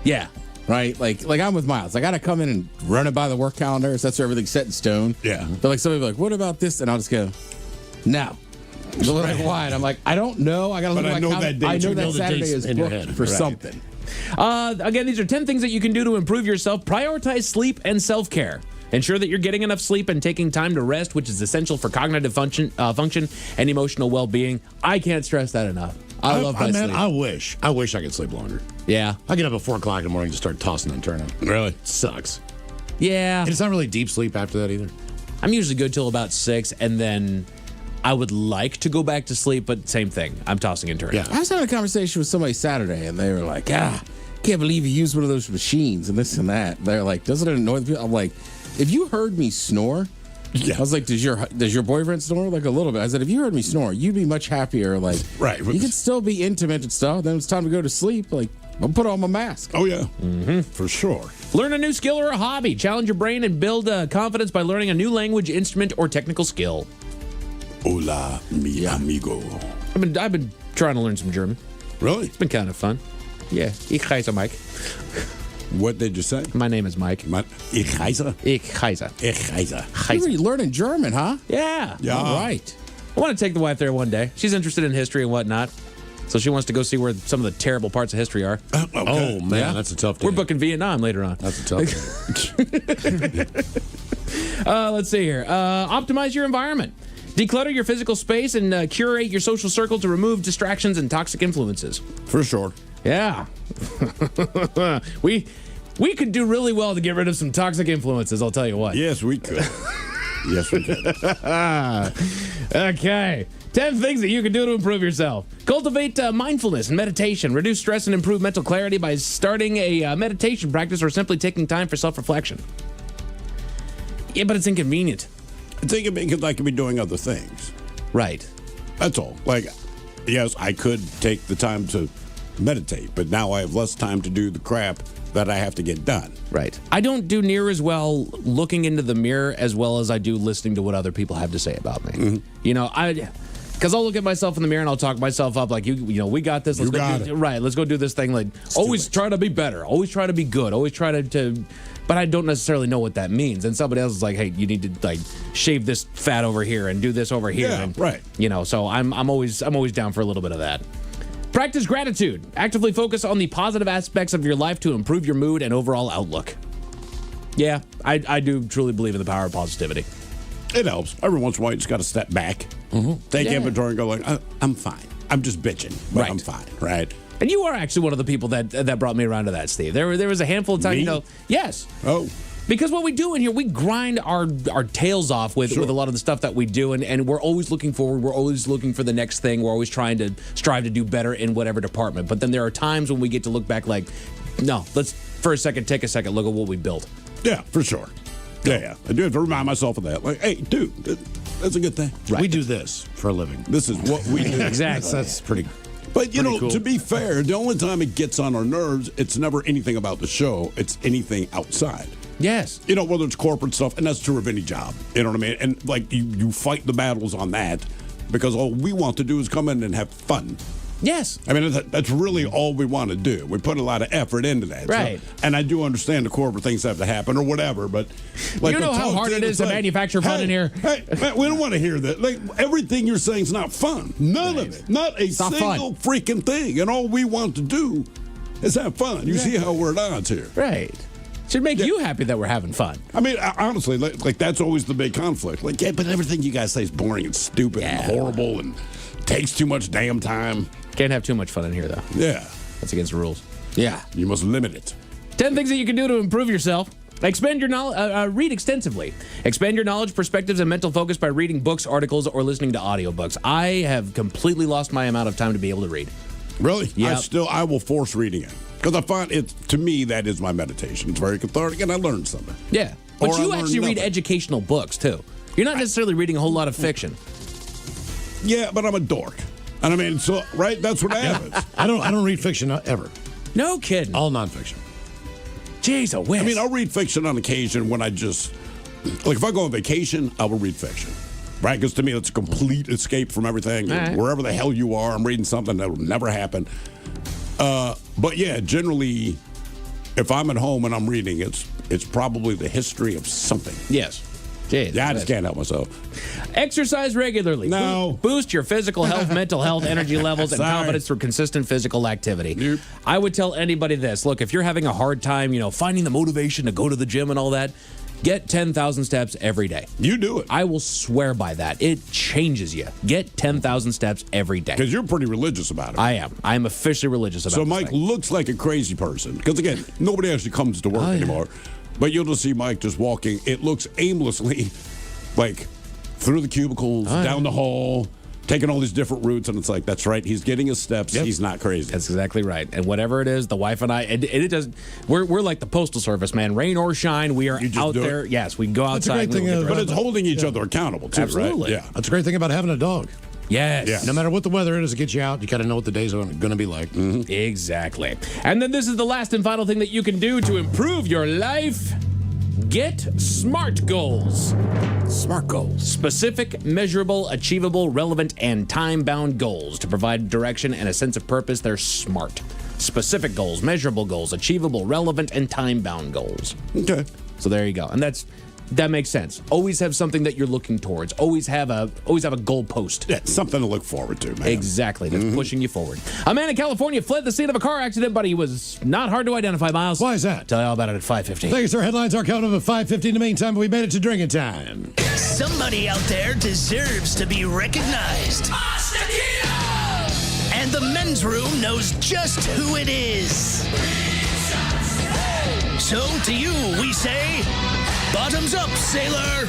Yeah. Right? Like I'm with Miles. I got to come in and run it by the work calendar. So that's where everything's set in stone. Yeah. But like somebody will be like, what about this? And I'll just go, no. They're like, why? And I'm like, I don't know. I got to look But at I my know calendar. that date. I know You that know the Saturday date's is in your booked head. for Right. something. Again, these are 10 things that you can do to improve yourself. Prioritize sleep and self-care. Ensure that you're getting enough sleep and taking time to rest, which is essential for cognitive function and emotional well-being. I can't stress that enough. I love my sleep. I wish I could sleep longer. Yeah. I get up at 4 o'clock in the morning to start tossing and turning. Really? Sucks. Yeah. And it's not really deep sleep after that either. I'm usually good till about 6, and then I would like to go back to sleep, but same thing. I'm tossing and turning. Yeah. I was having a conversation with somebody Saturday, and they were like, can't believe you use one of those machines and this and that. They're like, doesn't it annoy the people? I'm like, if you heard me snore, I was like, does your boyfriend snore? Like a little bit. I said, if you heard me snore, you'd be much happier. Like, right. You could still be intimate and stuff. Then it's time to go to sleep. Like, I'll put on my mask. Oh, yeah. For sure. Learn a new skill or a hobby. Challenge your brain and build confidence by learning a new language, instrument, or technical skill. Hola, mi amigo. I've been trying to learn some German. Really? It's been kind of fun. Yeah. Ich heiße Mike. What did you say? My name is Mike. Ich heiße? Ich heiße. Ich heiße. You're learning German, huh? Yeah. Yeah. All right. I want to take the wife there one day. She's interested in history and whatnot. So she wants to go see where some of the terrible parts of history are. Okay. Oh, man, Yeah. that's a tough day. We're booking Vietnam later on. That's a tough day. Let's see here. Optimize your environment. Declutter your physical space and curate your social circle to remove distractions and toxic influences. For sure. Yeah. We could do really well to get rid of some toxic influences, I'll tell you what. Yes, we could. Yes, we could. Okay. 10 things that you can do to improve yourself. Cultivate mindfulness and meditation. Reduce stress and improve mental clarity by starting a meditation practice or simply taking time for self-reflection. Yeah, but it's inconvenient. It's inconvenient because I could be doing other things. Right. That's all. Like, yes, I could take the time to meditate, but now I have less time to do the crap that I have to get done. Right. I don't do near as well looking into the mirror as well as I do listening to what other people have to say about me. Mm-hmm. You know, because I'll look at myself in the mirror and I'll talk myself up like, you know, we got this. Let's You got do, it. Right. Let's go do this thing. Like, always try to be better. Always try to be good. Always try to. But I don't necessarily know what that means. And somebody else is like, hey, you need to like shave this fat over here and do this over here. Yeah, and, right. You know, so I'm always down for a little bit of that. Practice gratitude. Actively focus on the positive aspects of your life to improve your mood and overall outlook. Yeah, I do truly believe in the power of positivity. It helps. Every once in a while, you just got to step back, take inventory, and go like, I'm fine. I'm just bitching, but Right. I'm fine, right? And you are actually one of the people that brought me around to that, Steve. There was a handful of times, Me? you know. Yes. Oh. Because what we do in here, we grind our tails off with a lot of the stuff that we do, and we're always looking forward. We're always looking for the next thing. We're always trying to strive to do better in whatever department. But then there are times when we get to look back like, no, let's for a second take a second look at what we built. Yeah, for sure. Yeah. I do have to remind myself of that. Like, hey, dude, that's a good thing. Right. We do this for a living. This is what we do. Exactly. That's pretty. But, you know, cool. to be fair, the only time it gets on our nerves, it's never anything about the show. It's anything outside. Yes. You know, whether it's corporate stuff, and that's true of any job. You know what I mean? And, like, you fight the battles on that because all we want to do is come in and have fun. Yes. I mean, that's really all we want to do. We put a lot of effort into that. Right. And I do understand the corporate things have to happen or whatever, but... like You know the how tough hard thing it is to manufacture fun in here? Hey, man, we don't want to hear that. Like, everything you're saying is not fun. None of it. Not a not single freaking thing. And all we want to do is have fun. You see how we're at odds here. Right. Should make you happy that we're having fun. I mean, honestly, like that's always the big conflict. Like, yeah, but everything you guys say is boring and stupid and horrible and takes too much damn time. Can't have too much fun in here, though. Yeah. That's against the rules. Yeah. You must limit it. 10 things that you can do to improve yourself. Expand your knowledge. Read extensively. Expand your knowledge, perspectives, and mental focus by reading books, articles, or listening to audiobooks. I have completely lost my amount of time to be able to read. Really? Yep. I will force reading it. Because I find it, to me, that is my meditation. It's very cathartic, and I learned something. Yeah. But Or I you learned actually read nothing. educational books, too. You're not necessarily reading a whole lot of fiction. Yeah, but I'm a dork. And I mean, so, right? That's what happens. I don't read fiction ever. No kidding. All nonfiction. Jeez, a whiz. I mean, I'll read fiction on occasion when I just, like, if I go on vacation, I will read fiction. Right? Because to me, it's a complete escape from everything. All right. Wherever the hell you are, I'm reading something that will never happen. But yeah, generally, if I'm at home and I'm reading, it's probably the history of something. Yes. Jeez, Yeah, I just can't help myself. Exercise regularly. No. Boost your physical health, mental health, energy levels, and Sorry. confidence through consistent physical activity. I would tell anybody this. Look, if you're having a hard time, finding the motivation to go to the gym and all that, get 10,000 steps every day. You do it. I will swear by that. It changes you. Get 10,000 steps every day. Because you're pretty religious about it. I am. I am officially religious about it. So Mike looks like a crazy person. Because again, nobody actually comes to work anymore. But you'll just see Mike just walking. It looks aimlessly, like through the cubicles, down the hall, taking all these different routes. And it's like, that's right. He's getting his steps. Yep. He's not crazy. That's exactly right. And whatever it is, the wife and I, it does. We're like the Postal Service, man. Rain or shine, we are You just out do it? there. Yes, we can go That's a outside. great thing, But it's holding each other accountable, too, Absolutely. right? Yeah. That's a great thing about having a dog. Yes. No matter what the weather is, it gets you out. You got to know what the days are going to be like. Mm-hmm. Exactly. And then this is the last and final thing that you can do to improve your life. Get SMART goals. SMART goals. Specific, measurable, achievable, relevant, and time-bound goals. To provide direction and a sense of purpose, they're SMART. Specific goals, measurable goals, achievable, relevant, and time-bound goals. Okay. So there you go. And that makes sense. Always have something that you're looking towards. Always have a goal post. Yeah, something to look forward to, man. Exactly. That's pushing you forward. A man in California fled the scene of a car accident, but he was not hard to identify, Miles. Why is that? Tell you all about it at 5:50. Thanks, our headlines are count of at 5:50. In the meantime, we made it to drinking time. Somebody out there deserves to be recognized. And the men's room knows just who it is. So to you, we say, bottoms up, sailor.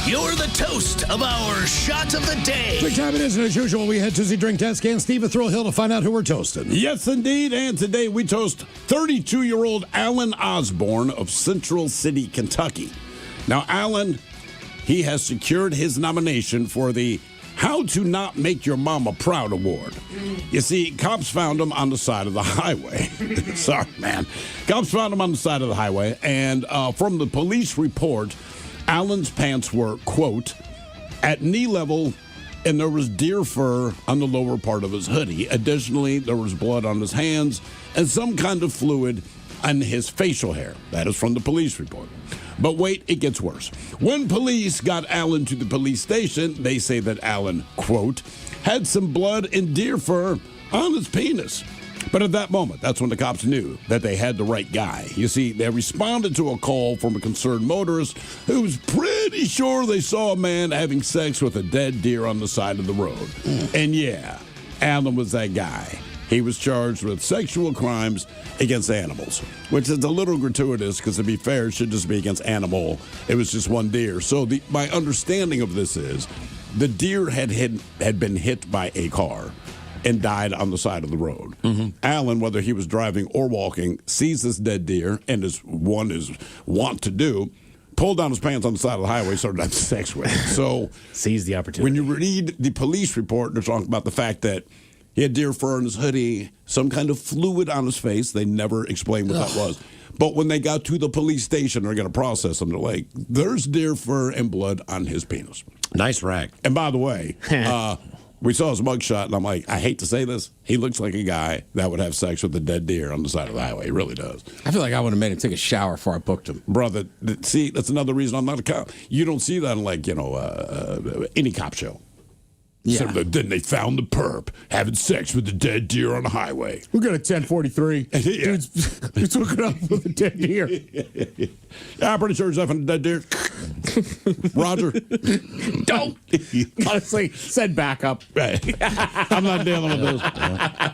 You're the toast of our shot of the day. Big time it is, and as usual, we head to the drink test can. Steve, a thrill hill to find out who we're toasting. Yes, indeed. And today we toast 32-year-old Alan Osborne of Central City, Kentucky. Now, Alan, he has secured his nomination for the How to Not Make Your Mama Proud Award. You see, cops found him on the side of the highway. Sorry, man. Cops found him on the side of the highway, and from the police report, Alan's pants were, quote, at knee level, and there was deer fur on the lower part of his hoodie. Additionally, there was blood on his hands and some kind of fluid on his facial hair. That is from the police report. But wait, it gets worse. When police got Alan to the police station, they say that Alan, quote, had some blood and deer fur on his penis. But at that moment, that's when the cops knew that they had the right guy. You see, they responded to a call from a concerned motorist who was pretty sure they saw a man having sex with a dead deer on the side of the road. And yeah, Alan was that guy. He was charged with sexual crimes against animals, which is a little gratuitous because, to be fair, it should just be against animal. It was just one deer. So my understanding of this is the deer had been hit by a car and died on the side of the road. Alan, whether he was driving or walking, sees this dead deer, and as one is wont to do, pulled down his pants on the side of the highway, started having sex with it. So seize the opportunity. When you read the police report, they're talking about the fact that he had deer fur on his hoodie, some kind of fluid on his face. They never explained what that was. But when they got to the police station, they're going to process him. They're like, there's deer fur and blood on his penis. Nice rack. And by the way, we saw his mugshot, and I'm like, I hate to say this, he looks like a guy that would have sex with a dead deer on the side of the highway. He really does. I feel like I would have made him take a shower before I booked him. Brother, see, that's another reason I'm not a cop. You don't see that in, like, any cop show. Yeah. So then they found the perp having sex with the dead deer on the highway. We got a 1043. Dude's hooking up with a dead deer. Yeah, I'm pretty sure he's having a dead deer. Roger. Don't. Honestly, send backup. Right. I'm not dealing with this.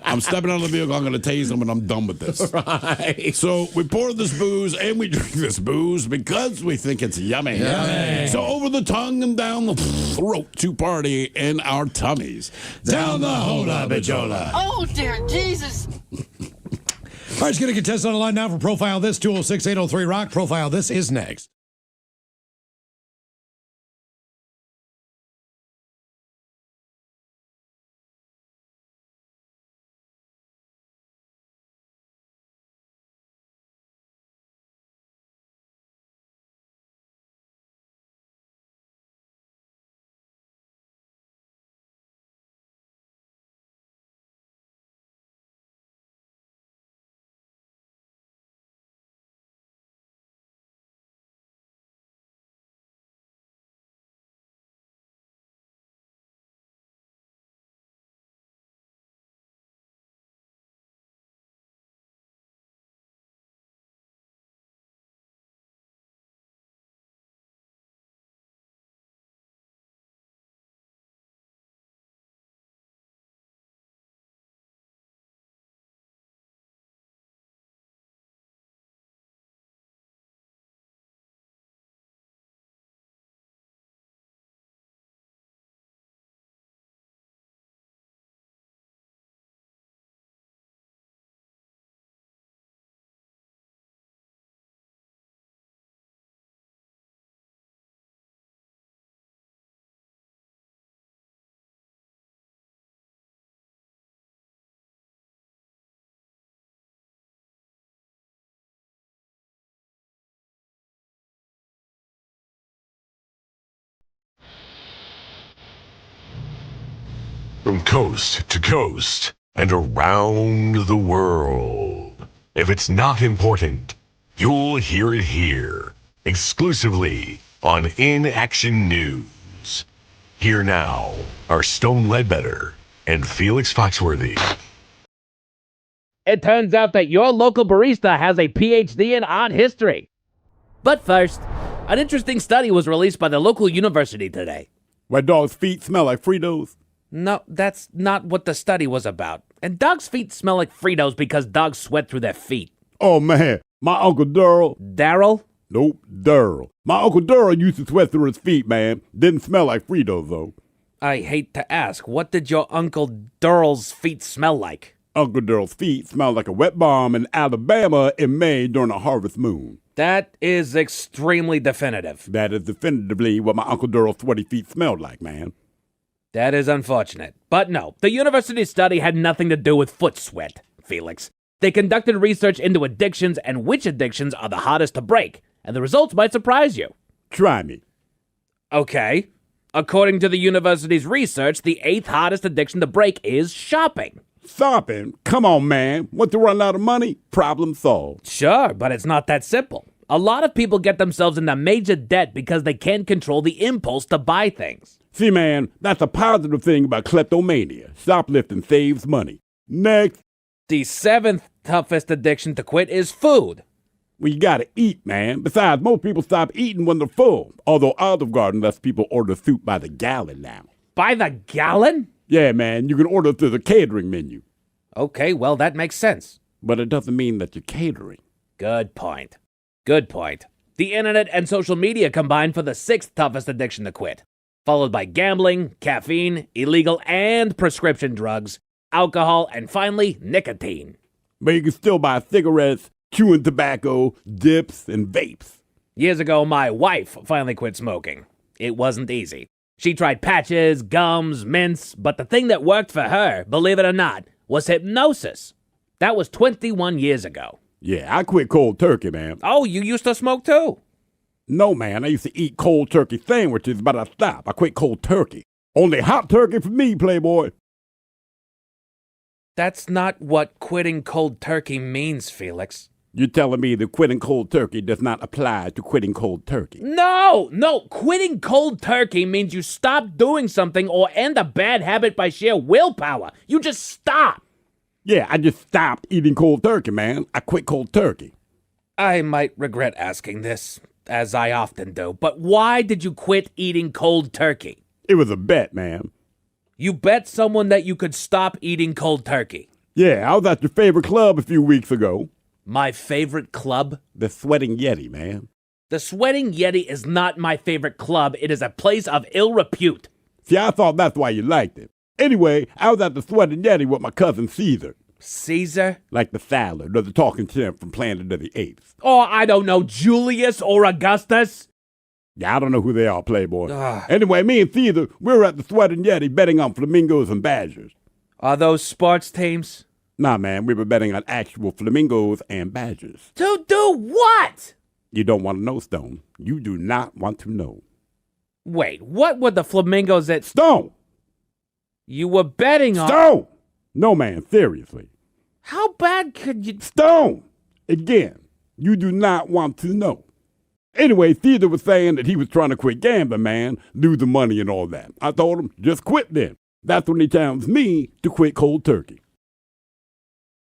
I'm stepping out of the vehicle. I'm going to tase him, and I'm done with this. Right. So we pour this booze, and we drink this booze because we think it's yummy. Yummy. So over the tongue and down the throat to party in our tummies. Down the hola bajola. Oh, dear Jesus. right, let's get a contestant on the line now for Profile This, 206-803-ROCK. Profile This is next. From coast to coast and around the world. If it's not important, you'll hear it here, exclusively on In Action News. Here now are Stone Ledbetter and Felix Foxworthy. It turns out that your local barista has a PhD in art history. But first, an interesting study was released by the local university today. Why dogs' feet smell like Fritos? No, that's not what the study was about. And dogs' feet smell like Fritos because dogs sweat through their feet. Oh, man. My Uncle Daryl. Daryl? Nope, Daryl. My Uncle Daryl used to sweat through his feet, man. Didn't smell like Fritos, though. I hate to ask, what did your Uncle Daryl's feet smell like? Uncle Daryl's feet smelled like a wet bomb in Alabama in May during a harvest moon. That is extremely definitive. That is definitively what my Uncle Daryl's sweaty feet smelled like, man. That is unfortunate. But no, the university study had nothing to do with foot sweat, Felix. They conducted research into addictions and which addictions are the hardest to break, and the results might surprise you. Try me. Okay. According to the university's research, the 8th hardest addiction to break is shopping. Shopping? Come on, man. Want to run out of money? Problem solved. Sure, but it's not that simple. A lot of people get themselves into major debt because they can't control the impulse to buy things. See, man, that's a positive thing about kleptomania. Shoplifting saves money. Next. The 7th toughest addiction to quit is food. Well, you gotta eat, man. Besides, most people stop eating when they're full. Although Olive Garden lets people order soup by the gallon now. By the gallon? Yeah, man, you can order through the catering menu. Okay, well, that makes sense. But it doesn't mean that you're catering. Good point. Good point. The internet and social media combine for the 6th toughest addiction to quit, followed by gambling, caffeine, illegal and prescription drugs, alcohol, and finally, nicotine. But you can still buy cigarettes, chewing tobacco, dips, and vapes. Years ago, my wife finally quit smoking. It wasn't easy. She tried patches, gums, mints, but the thing that worked for her, believe it or not, was hypnosis. That was 21 years ago. Yeah, I quit cold turkey, man. Oh, you used to smoke too? No, man, I used to eat cold turkey sandwiches, but I stopped. I quit cold turkey. Only hot turkey for me, Playboy. That's not what quitting cold turkey means, Felix. You're telling me that quitting cold turkey does not apply to quitting cold turkey? No! Quitting cold turkey means you stop doing something or end a bad habit by sheer willpower. You just stop. Yeah, I just stopped eating cold turkey, man. I quit cold turkey. I might regret asking this, as I often do, but why did you quit eating cold turkey? It was a bet, man. You bet someone that you could stop eating cold turkey? Yeah, I was at your favorite club a few weeks ago. My favorite club? The Sweating Yeti, man. The Sweating Yeti is not my favorite club. It is a place of ill repute. See, I thought that's why you liked it. Anyway, I was at the Sweating Yeti with my cousin Caesar. Caesar? Like the salad or the talking chimp from Planet of the Apes. Oh, I don't know, Julius or Augustus? Yeah, I don't know who they are, Playboy. Ugh. Anyway, me and Caesar, we're at the Sweating Yeti betting on flamingos and badgers. Are those sports teams? Nah, man, we were betting on actual flamingos and badgers. To do what? You don't want to know, Stone. You do not want to know. Wait, what were the flamingos at... Stone! You were betting on... Stone! No, man, seriously. How bad could you... Stone! Again, you do not want to know. Anyway, Caesar was saying that he was trying to quit gambling, man, lose the money and all that. I told him, just quit then. That's when he challenged me to quit cold turkey.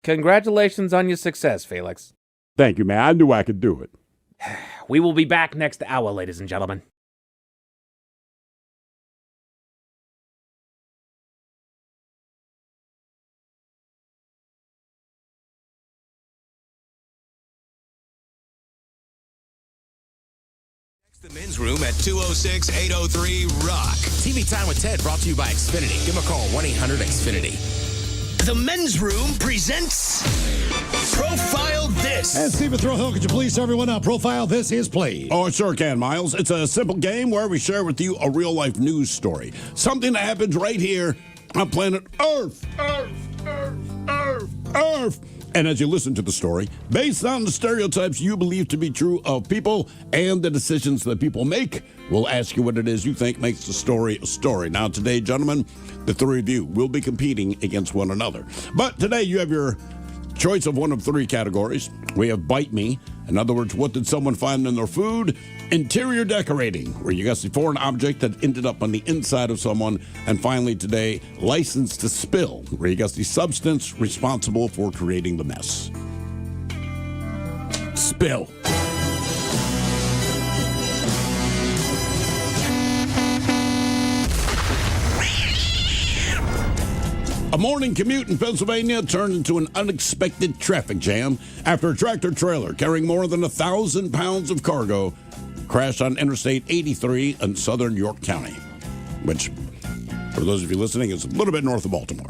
Congratulations on your success, Felix. Thank you, man. I knew I could do it. We will be back next hour, ladies and gentlemen. The men's room at 206-803-ROCK. TV Time with Ted brought to you by Xfinity. Give them a call, 1-800-XFINITY. The men's room presents Profile This. And Stephen Throwhill, could you please tell everyone how Profile This is played? Oh, I sure can, Miles. It's a simple game where we share with you a real-life news story. Something that happens right here on planet Earth. Earth. And as you listen to the story, based on the stereotypes you believe to be true of people and the decisions that people make, we'll ask you what it is you think makes the story a story. Now, today, gentlemen, the three of you will be competing against one another. But today, you have your choice of one of three categories. We have Bite Me. In other words, what did someone find in their food? Interior decorating, where you guess the foreign object that ended up on the inside of someone. And finally today, License to Spill, where you guess the substance responsible for creating the mess. Spill. A morning commute in Pennsylvania turned into an unexpected traffic jam after a tractor trailer carrying more than 1,000 pounds of cargo crashed on Interstate 83 in southern York County, which, for those of you listening, is a little bit north of Baltimore.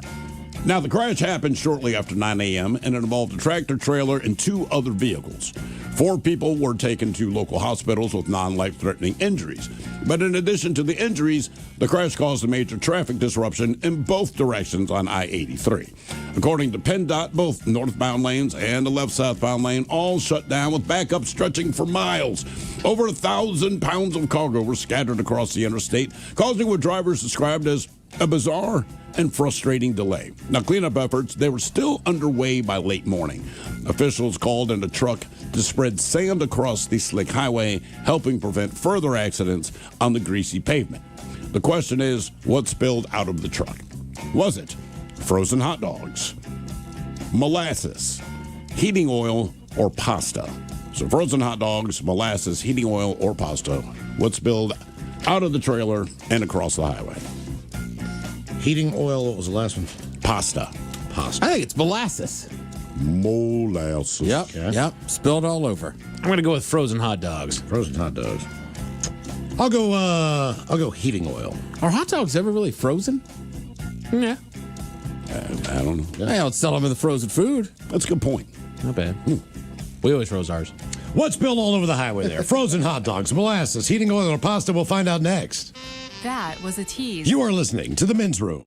Now, the crash happened shortly after 9 a.m., and it involved a tractor trailer and two other vehicles. 4 people were taken to local hospitals with non-life-threatening injuries. But in addition to the injuries, the crash caused a major traffic disruption in both directions on I-83. According to PennDOT, both northbound lanes and the left-southbound lane all shut down with backup stretching for miles. Over 1,000 pounds of cargo were scattered across the interstate, causing what drivers described as a bizarre and frustrating delay. Now, cleanup efforts, they were still underway by late morning. Officials called in a truck to spread sand across the slick highway, helping prevent further accidents on the greasy pavement. The question is, what spilled out of the truck? Was it frozen hot dogs, molasses, heating oil, or pasta? So frozen hot dogs, molasses, heating oil, or pasta. What spilled out of the trailer and across the highway? Heating oil, what was the last one? Pasta. I think it's molasses. Molasses. Yep. Spilled all over. I'm going to go with frozen hot dogs. Frozen hot dogs. I'll go heating oil. Are hot dogs ever really frozen? Yeah. I don't know. I don't sell them in the frozen food. That's a good point. Not bad. We always froze ours. What's spilled all over the highway there? Frozen hot dogs, molasses, heating oil, or pasta? We'll find out next. That was a tease. You are listening to The Men's Room.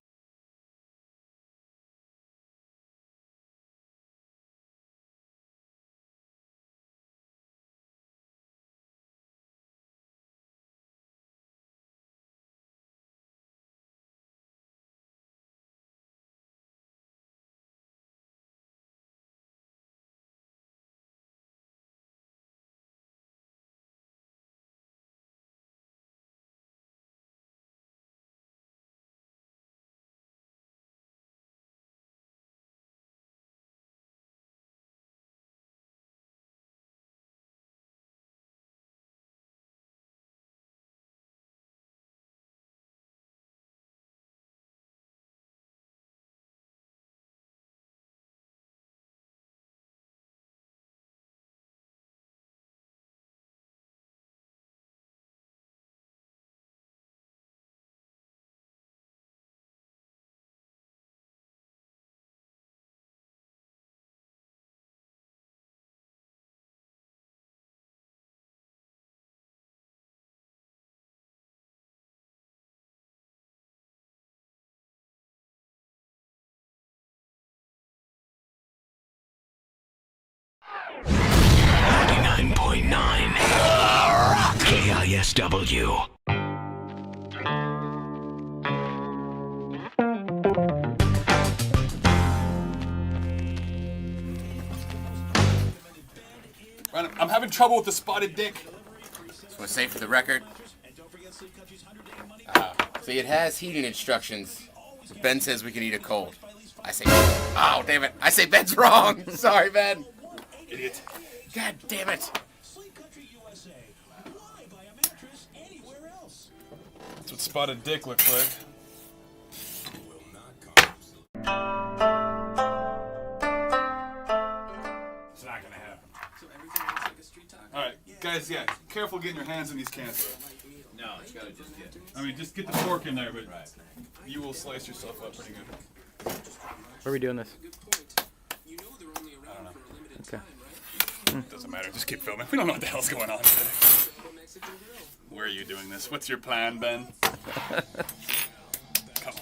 99.9 KISW. I'm having trouble with the spotted dick. Just want to say for the record. See, it has heating instructions. So Ben says we can eat it cold. I say, oh, damn it. I say Ben's wrong. Sorry, Ben. Idiot. God damn it. That's what spotted dick looks like. It's not gonna happen. Alright, guys, yeah, careful getting your hands in these cans. No, it's gotta just get. I mean, just get the fork in there, but you will slice yourself up pretty good. Where are we doing this? I don't know. Okay. Doesn't matter, just keep filming. We don't know what the hell's going on today. Where are you doing this? What's your plan, Ben? Come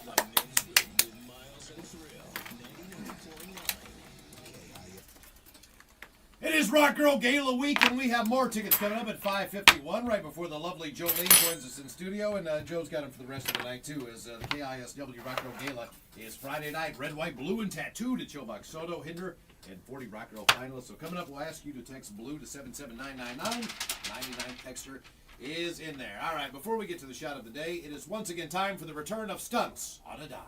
on. It is Rock Girl Gala week, and we have more tickets coming up at 5:51, right before the lovely Jolene joins us in studio, and Joe's got them for the rest of the night, too, as the KISW Rock Girl Gala is Friday night. Red, white, blue, and tattooed at Chilbuck, Soto, Hinder, and 40 Rock Girl finalists. So coming up, we'll ask you to text BLUE to 77999. 99 texter is in there. All right, before we get to the shot of the day, it is once again time for the return of Stunts on a Dime.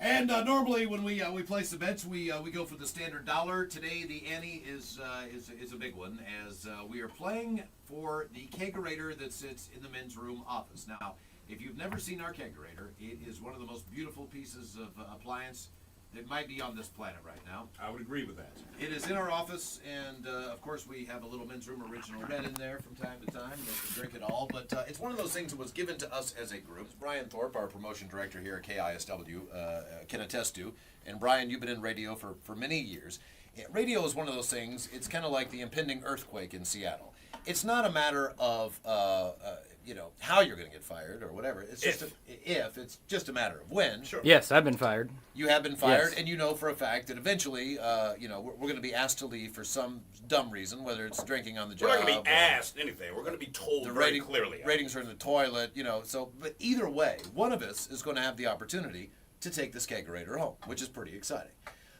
And normally when we place the bets, we go for the standard dollar. Today the ante is a big one, as we are playing for the kegerator that sits in the men's room office. Now, if you've never seen our kegerator, it is one of the most beautiful pieces of appliance that might be on this planet right now. I would agree with that. It is in our office, and of course we have a little men's room original red in there from time to time. They can drink it all, but it's one of those things that was given to us as a group. Brian Thorpe, our promotion director here at KISW, can attest to. And Brian, you've been in radio for many years. Radio is one of those things, it's kind of like the impending earthquake in Seattle. It's not a matter of how you're going to get fired or whatever. It's just it's just a matter of when. Sure. Yes, I've been fired. You have been fired, Yes. and you know for a fact that eventually, we're going to be asked to leave for some dumb reason, whether it's drinking on the job. We're not going to be asked anything. We're going to be told very clearly. Ratings are in the toilet, So, but either way, one of us is going to have the opportunity to take the kegerator home, which is pretty exciting.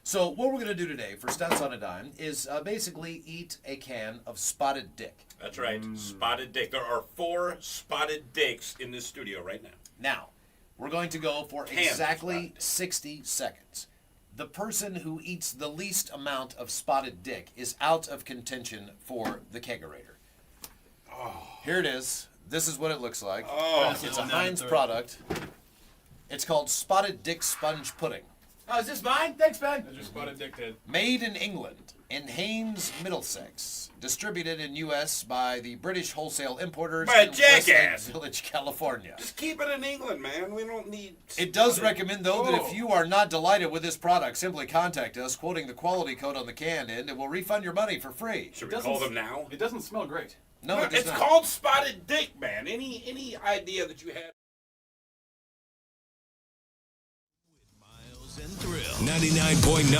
So what we're going to do today for Stunts on a Dime is basically eat a can of Spotted Dick. That's right, Spotted Dick. There are 4 Spotted Dicks in this studio right now. Now, we're going to go for exactly 60 seconds. The person who eats the least amount of Spotted Dick is out of contention for the kegerator. Oh. Here it is. This is what it looks like. Oh. It's a Heinz product. It's called Spotted Dick Sponge Pudding. Oh, is this mine? Thanks, Ben. That's your spotted dick head. Made in England, in Haynes, Middlesex. Distributed in U.S. by the British wholesale importers By a in Westlake jackass. Village, California. Just keep it in England, man. We don't need... It does recommend, though, that if you are not delighted with this product, simply contact us, quoting the quality code on the can end, and we'll refund your money for free. Should we call them now? It doesn't smell great. No, it does it's not. called Spotted Dick, man. Any idea that you have? 99.9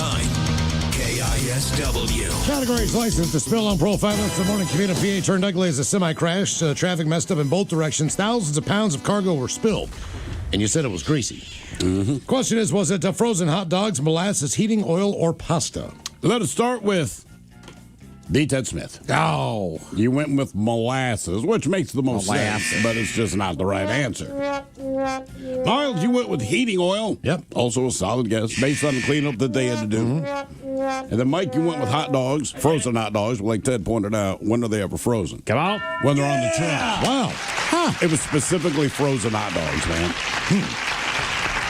KISW. Categories licensed to spill on profilers. The morning commute on PA turned ugly as a semi-crash. Traffic messed up in both directions. Thousands of pounds of cargo were spilled. And you said it was greasy. Question is, was it frozen hot dogs, molasses, heating oil, or pasta? Let us start with D. Ted Smith. Oh. You went with molasses, which makes the most sense, but it's just not the right answer. Miles, you went with heating oil. Yep. Also a solid guess, based on the cleanup that they had to do. And then, Mike, you went with hot dogs, frozen hot dogs. Like Ted pointed out, when are they ever frozen? Come on. When they're on the track. Wow. Huh. It was specifically frozen hot dogs, man.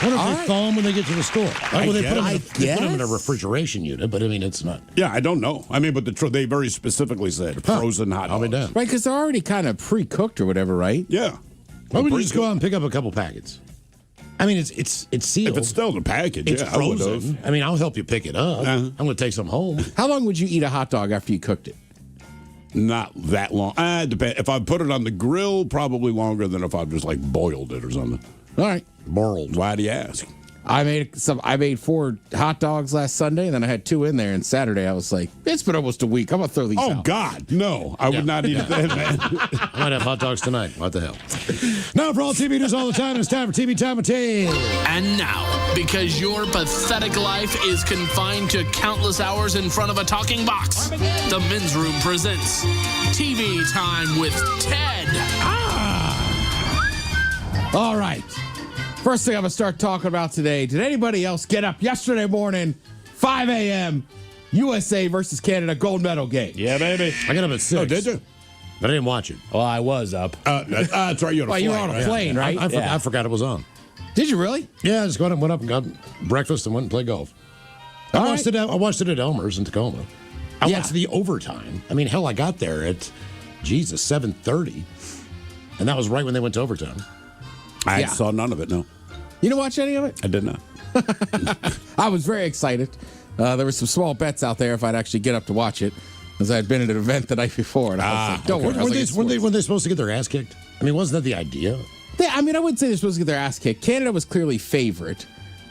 I wonder if they thaw them when they get to the store. Like, well, they put guess. them in a refrigeration unit, but I mean, it's not. Yeah, I don't know. I mean, but they very specifically said frozen hot dogs. I'll be done. Right, because they're already kind of pre-cooked or whatever, right? Yeah. Why would you just go out and pick up a couple packets? I mean, it's sealed. If it's still in the package, it's yeah, I would frozen. have. I mean, I'll help you pick it up. I'm going to take some home. How long would you eat a hot dog after you cooked it? Not that long. Depend. If I put it on the grill, probably longer than if I just like boiled it or something. All right. Boiled. Why do you ask? I made 4 hot dogs last Sunday, and then I had 2 in there. And Saturday, I was like, it's been almost a week. I'm gonna throw these out. Oh God, no! I would not eat it then, man. I might have hot dogs tonight. What the hell? Now, for all TV news all the time, it's time for TV Time with T. And now, because your pathetic life is confined to countless hours in front of a talking box, the Men's Room presents TV Time with Ted. All right. First thing I'm going to start talking about today. Did anybody else get up yesterday morning, 5 a.m., USA versus Canada gold medal game? Yeah, baby. I got up at 6. Oh, did you? But I didn't watch it. Well, I was up. That's right. You were on a plane, right? I forgot it was on. Did you really? Yeah, I just went up and got breakfast and went and played golf. I watched it at Elmer's in Tacoma. I watched the overtime. I mean, hell, I got there at, 7:30. And that was right when they went to overtime. I saw none of it, no. You didn't watch any of it? I did not. I was very excited. There were some small bets out there if I'd actually get up to watch it, because I had been at an event the night before. And I was like, don't worry. Weren't they supposed to get their ass kicked? I mean, wasn't that the idea? I wouldn't say they're supposed to get their ass kicked. Canada was clearly favorite.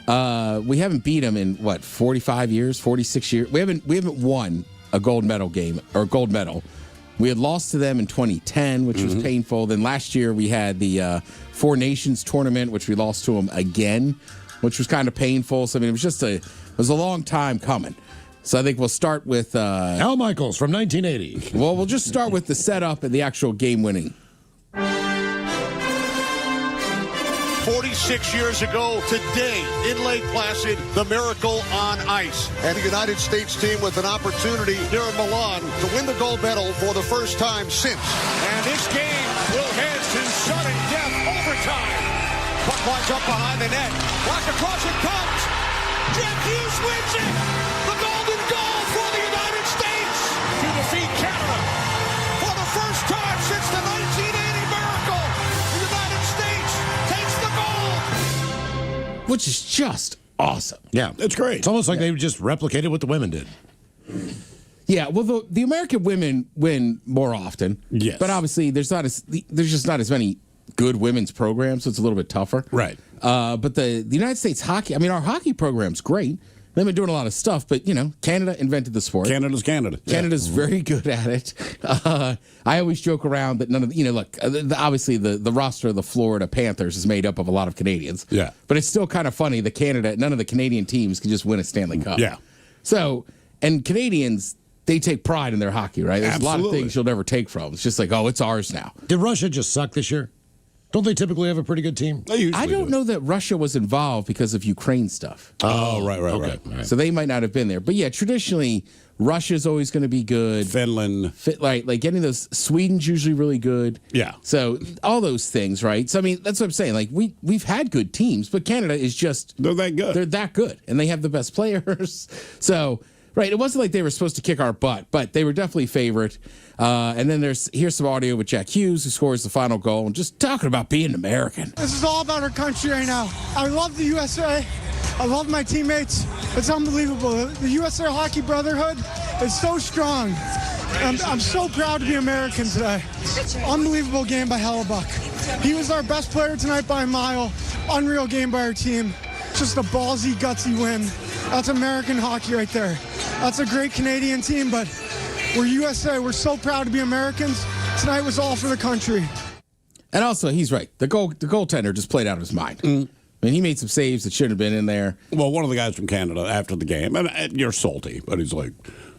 We haven't beat them in, 45 years, 46 years? We haven't won a gold medal game, or gold medal. We had lost to them in 2010, which was painful. Then last year we had the Four Nations tournament, which we lost to them again, which was kind of painful. So I mean, it was a long time coming. So I think we'll start with Al Michaels from 1980. Well, we'll just start with the setup and the actual game winning. 46 years ago today in Lake Placid, the Miracle on Ice. And the United States team with an opportunity here in Milan to win the gold medal for the first time since. And this game will head to sudden death overtime. Puck lines up behind the net. Watch across it comes. Jeff Hughes wins it. The golden goal for the United States to defeat Canada for the first time since the 1980 Miracle. The United States takes the gold. Which is just awesome. Yeah, it's great. It's almost like they just replicated what the women did. Yeah, well, the American women win more often. Yes, but obviously there's just not as many good women's programs, so it's a little bit tougher. Right. But the United States hockey, I mean, our hockey program's great. They've been doing a lot of stuff, but, Canada invented the sport. Canada's Canada. Canada's very good at it. I always joke around that none of obviously the roster of the Florida Panthers is made up of a lot of Canadians. Yeah. But it's still kind of funny that none of the Canadian teams can just win a Stanley Cup. Yeah. So, and Canadians, they take pride in their hockey, right? There's a lot of things you'll never take from. It's just like, oh, it's ours now. Did Russia just suck this year? Don't they typically have a pretty good team? I don't know that Russia was involved because of Ukraine stuff. Oh, right. So they might not have been there. But yeah, traditionally, Russia's always going to be good. Finland. Like getting those, Sweden's usually really good. Yeah. So all those things, right? So I mean, that's what I'm saying. Like we've had good teams, but Canada is just they're that good. They're that good, and they have the best players. So right, it wasn't like they were supposed to kick our butt, but they were definitely favorite. And then here's some audio with Jack Hughes, who scores the final goal, and just talking about being American. This is all about our country right now. I love the USA. I love my teammates. It's unbelievable. The USA Hockey Brotherhood is so strong. I'm so proud to be American today. Unbelievable game by Hellebuck. He was our best player tonight by a mile. Unreal game by our team. Just a ballsy, gutsy win. That's American hockey right there. That's a great Canadian team, but we're USA. We're so proud to be Americans. Tonight was all for the country. And also, he's right. The goaltender just played out of his mind. I mean, he made some saves that shouldn't have been in there. Well, one of the guys from Canada after the game, and you're salty, but he's like,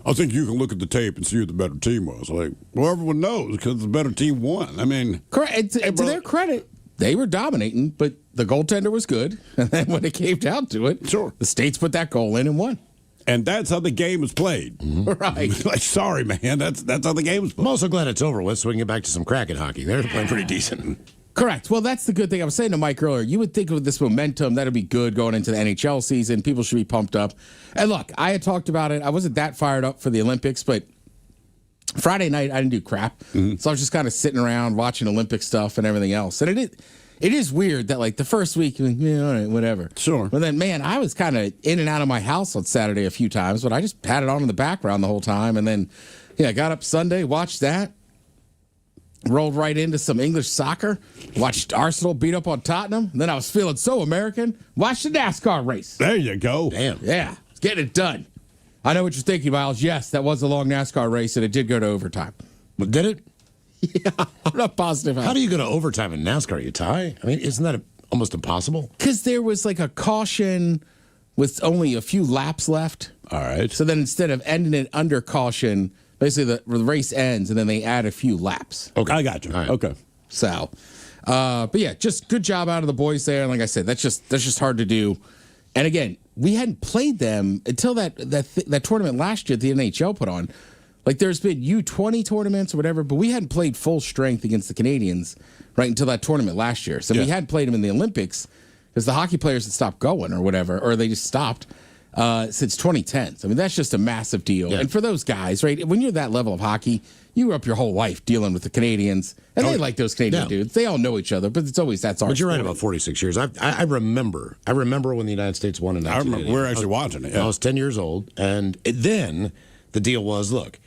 I think you can look at the tape and see who the better team was. Like, well, everyone knows because the better team won. I mean, correct. To their credit, they were dominating, but the goaltender was good. And then when it came down to it, the States put that goal in and won. And that's how the game is played. Right. Like, sorry, man. That's how the game is played. I'm also glad it's over with so we can get back to some Kraken hockey. They're playing pretty decent. Correct. Well, that's the good thing. I was saying to Mike earlier, you would think with this momentum, that'd be good going into the NHL season. People should be pumped up. And look, I had talked about it. I wasn't that fired up for the Olympics, but Friday night, I didn't do crap. So I was just kind of sitting around watching Olympic stuff and everything else. And it is weird that, like, the first week, yeah, all right, whatever. Sure. But then, man, I was kind of in and out of my house on Saturday a few times, but I just had it on in the background the whole time. And then, I got up Sunday, watched that. rolled right into some English soccer, watched Arsenal beat up on Tottenham. Then I was feeling so American. Watched the NASCAR race. There you go. Damn. Yeah, getting it done. I know what you're thinking, Miles. Yes, that was a long NASCAR race, and it did go to overtime. But did it? Yeah, I'm not positive. How do you go to overtime in NASCAR? You tie? I mean, isn't that almost impossible? Because there was like a caution with only a few laps left. All right. So then instead of ending it under caution, basically the race ends and then they add a few laps. Okay, I got you. Right. Okay. So, but yeah, just good job out of the boys there. And like I said, that's just hard to do. And again, we hadn't played them until that tournament last year that the NHL put on. Like there's been U20 tournaments or whatever, but we hadn't played full strength against the Canadians right until that tournament last year. So we hadn't played them in the Olympics because the hockey players had stopped going or whatever, or they just stopped since 2010. So, I mean, that's just a massive deal. Yeah. And for those guys, right, when you're that level of hockey, you grew up your whole life dealing with the Canadians, and they like those Canadian dudes. They all know each other, but it's always that's our. But you're right about 46 years. I remember when the United States won in 1988. I remember. We were actually watching it. Yeah. I was 10 years old, and then the deal was, look,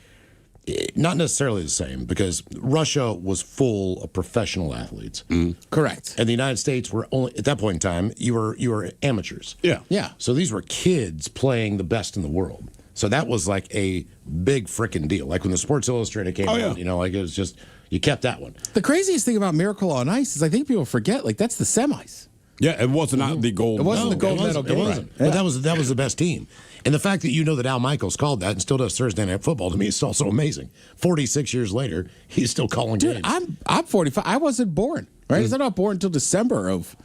not necessarily the same because Russia was full of professional athletes. Correct. And the United States were only at that point in time you were amateurs. Yeah. Yeah. So these were kids playing the best in the world. So that was like a big freaking deal. Like when the Sports Illustrated came out, you know, like it was just you kept that one. The craziest thing about Miracle on Ice is I think people forget like that's the semis. Yeah, it wasn't not the gold. It wasn't the gold medal game. It wasn't. Yeah. But that was the best team. And the fact that you know that Al Michaels called that and still does Thursday Night Football to me is also amazing. 46 years later, he's still calling games. I'm 45. I wasn't born. Right? I'm not born until December of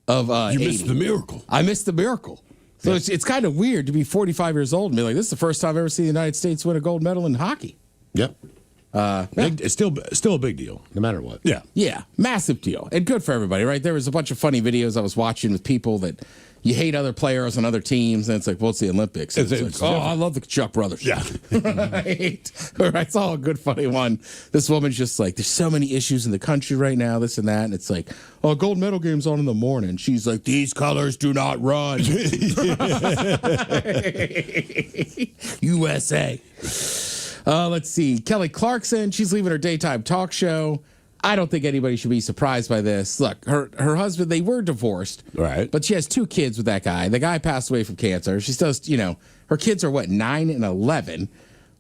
You 80. missed the miracle. I missed the miracle. So it's kind of weird to be 45 years old and be like, this is the first time I've ever seen the United States win a gold medal in hockey. Yep. It's still a big deal, no matter what. Yeah. Yeah, massive deal. And good for everybody, right? There was a bunch of funny videos I was watching with people that you hate other players on other teams, and it's like, well, it's the Olympics. It's like, oh, I love the Chuck brothers. Yeah. Right. I saw a good funny one. This woman's just like, there's so many issues in the country right now, this and that. And it's like, oh, gold medal game's on in the morning. She's like, these colors do not run. USA. Let's see. Kelly Clarkson, she's leaving her daytime talk show. I don't think anybody should be surprised by this. Look, her husband, they were divorced. Right. But she has 2 kids with that guy. The guy passed away from cancer. She still, her kids are 9 and 11.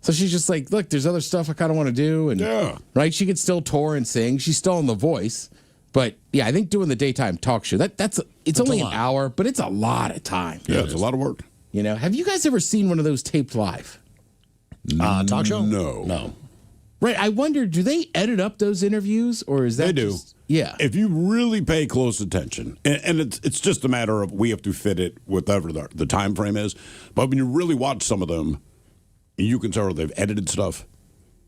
So she's just like, look, there's other stuff I kind of want to do. And right, she could still tour and sing. She's still in The Voice. But yeah, I think doing the daytime talk show, it's only an hour, but it's a lot of time. Yeah, it's a lot of work. Have you guys ever seen one of those taped live? Talk show? No. Right. I wonder, do they edit up those interviews or is that They do. Yeah. If you really pay close attention, and it's just a matter of we have to fit it whatever the time frame is. But when you really watch some of them, you can tell they've edited stuff.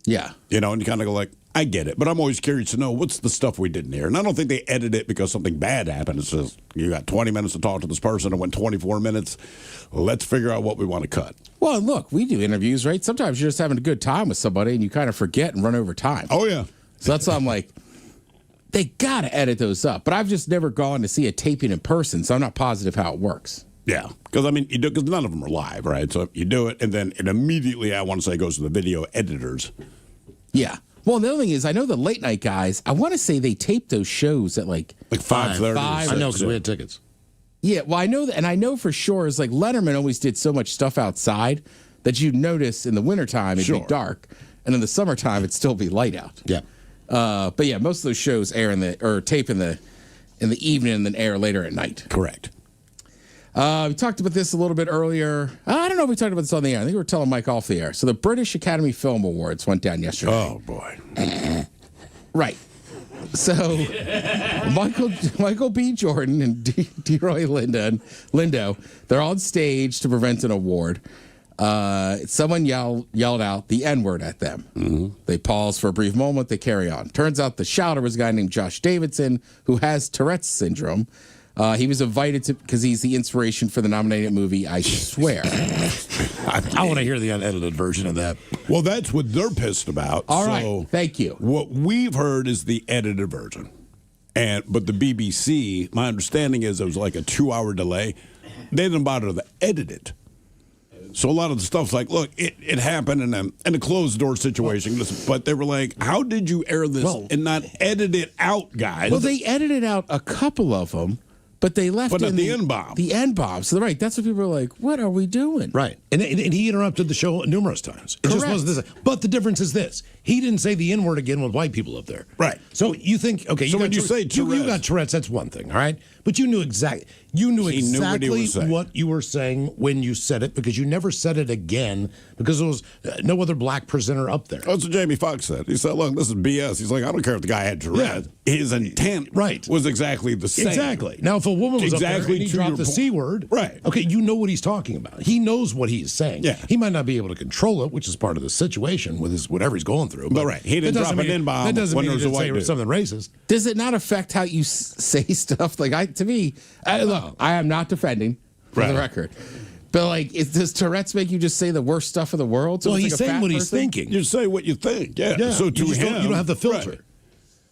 Yeah. And you kind of go like, I get it. But I'm always curious to know what's the stuff we didn't hear. And I don't think they edit it because something bad happened. It's just you got 20 minutes to talk to this person. It went 24 minutes. Let's figure out what we want to cut. Well, look, we do interviews, right? Sometimes you're just having a good time with somebody and you kind of forget and run over time. Oh, yeah. So that's why I'm like, they got to edit those up. But I've just never gone to see a taping in person, so I'm not positive how it works. Yeah, because because none of them are live, right? So you do it, and then it immediately, I want to say, goes to the video editors. Yeah. Well, the other thing is, I know the late night guys, I want to say they tape those shows at like 5:30. I know because we had tickets. Yeah, well, I know that, and I know for sure is like Letterman always did so much stuff outside that you'd notice in the wintertime it'd be dark, and in the summertime it'd still be light out. Yeah. But yeah, most of those shows air tape in the evening and then air later at night. Correct. We talked about this a little bit earlier. I don't know if we talked about this on the air. I think we were telling Mike off the air. So the British Academy Film Awards went down yesterday. Oh, boy. Right. So Michael B. Jordan and DeRoy Lindo, they're on stage to present an award. Someone yelled out the N-word at them. Mm-hmm. They pause for a brief moment. They carry on. Turns out the shouter was a guy named Josh Davidson who has Tourette's syndrome. He was invited to because he's the inspiration for the nominated movie I Swear. I want to hear the unedited version of that. Well, that's what they're pissed about. All right, thank you. What we've heard is the edited version, but the BBC, my understanding is it was like a 2-hour delay. They didn't bother to edit it. So a lot of the stuff's like, look, it happened in a closed door situation, but they were like, how did you air this and not edit it out, guys? Well, they edited out a couple of them, but they left But not in the N-bomb. The N-bomb. So, right, that's what people are like, what are we doing? Right. And he interrupted the show numerous times. It just Correct. wasn't this. But the difference is this. He didn't say the N-word again with white people up there. Right. So you think, okay, So when you say you Tourette's- got Tourette's, that's one thing, all right? But you knew exactly He knew what he exactly was saying. what you were saying when you said it because you never said it again because there was no other black presenter up there. That's what Jamie Foxx said. He said, look, this is BS. He's like, I don't care if the guy had Tourette's. His intent was exactly the same. Exactly. Now, if a woman was up there and he to dropped your the point. C word, Right. okay, you know what he's talking about. He knows what he's saying. Yeah. He might not be able to control it, which is part of the situation with his whatever he's going through. But right, he didn't that doesn't drop an mean- N-bomb That doesn't when mean there he was a didn't white say dude. something racist. Does it not affect how you say stuff? Like, to me, look, I am not defending, for the record. But, like, does Tourette's make you just say the worst stuff in the world? So Well, it's he's like a saying fat what he's person? thinking. You say what you think. Yeah. So to you just him, don't, you don't have the filter. right.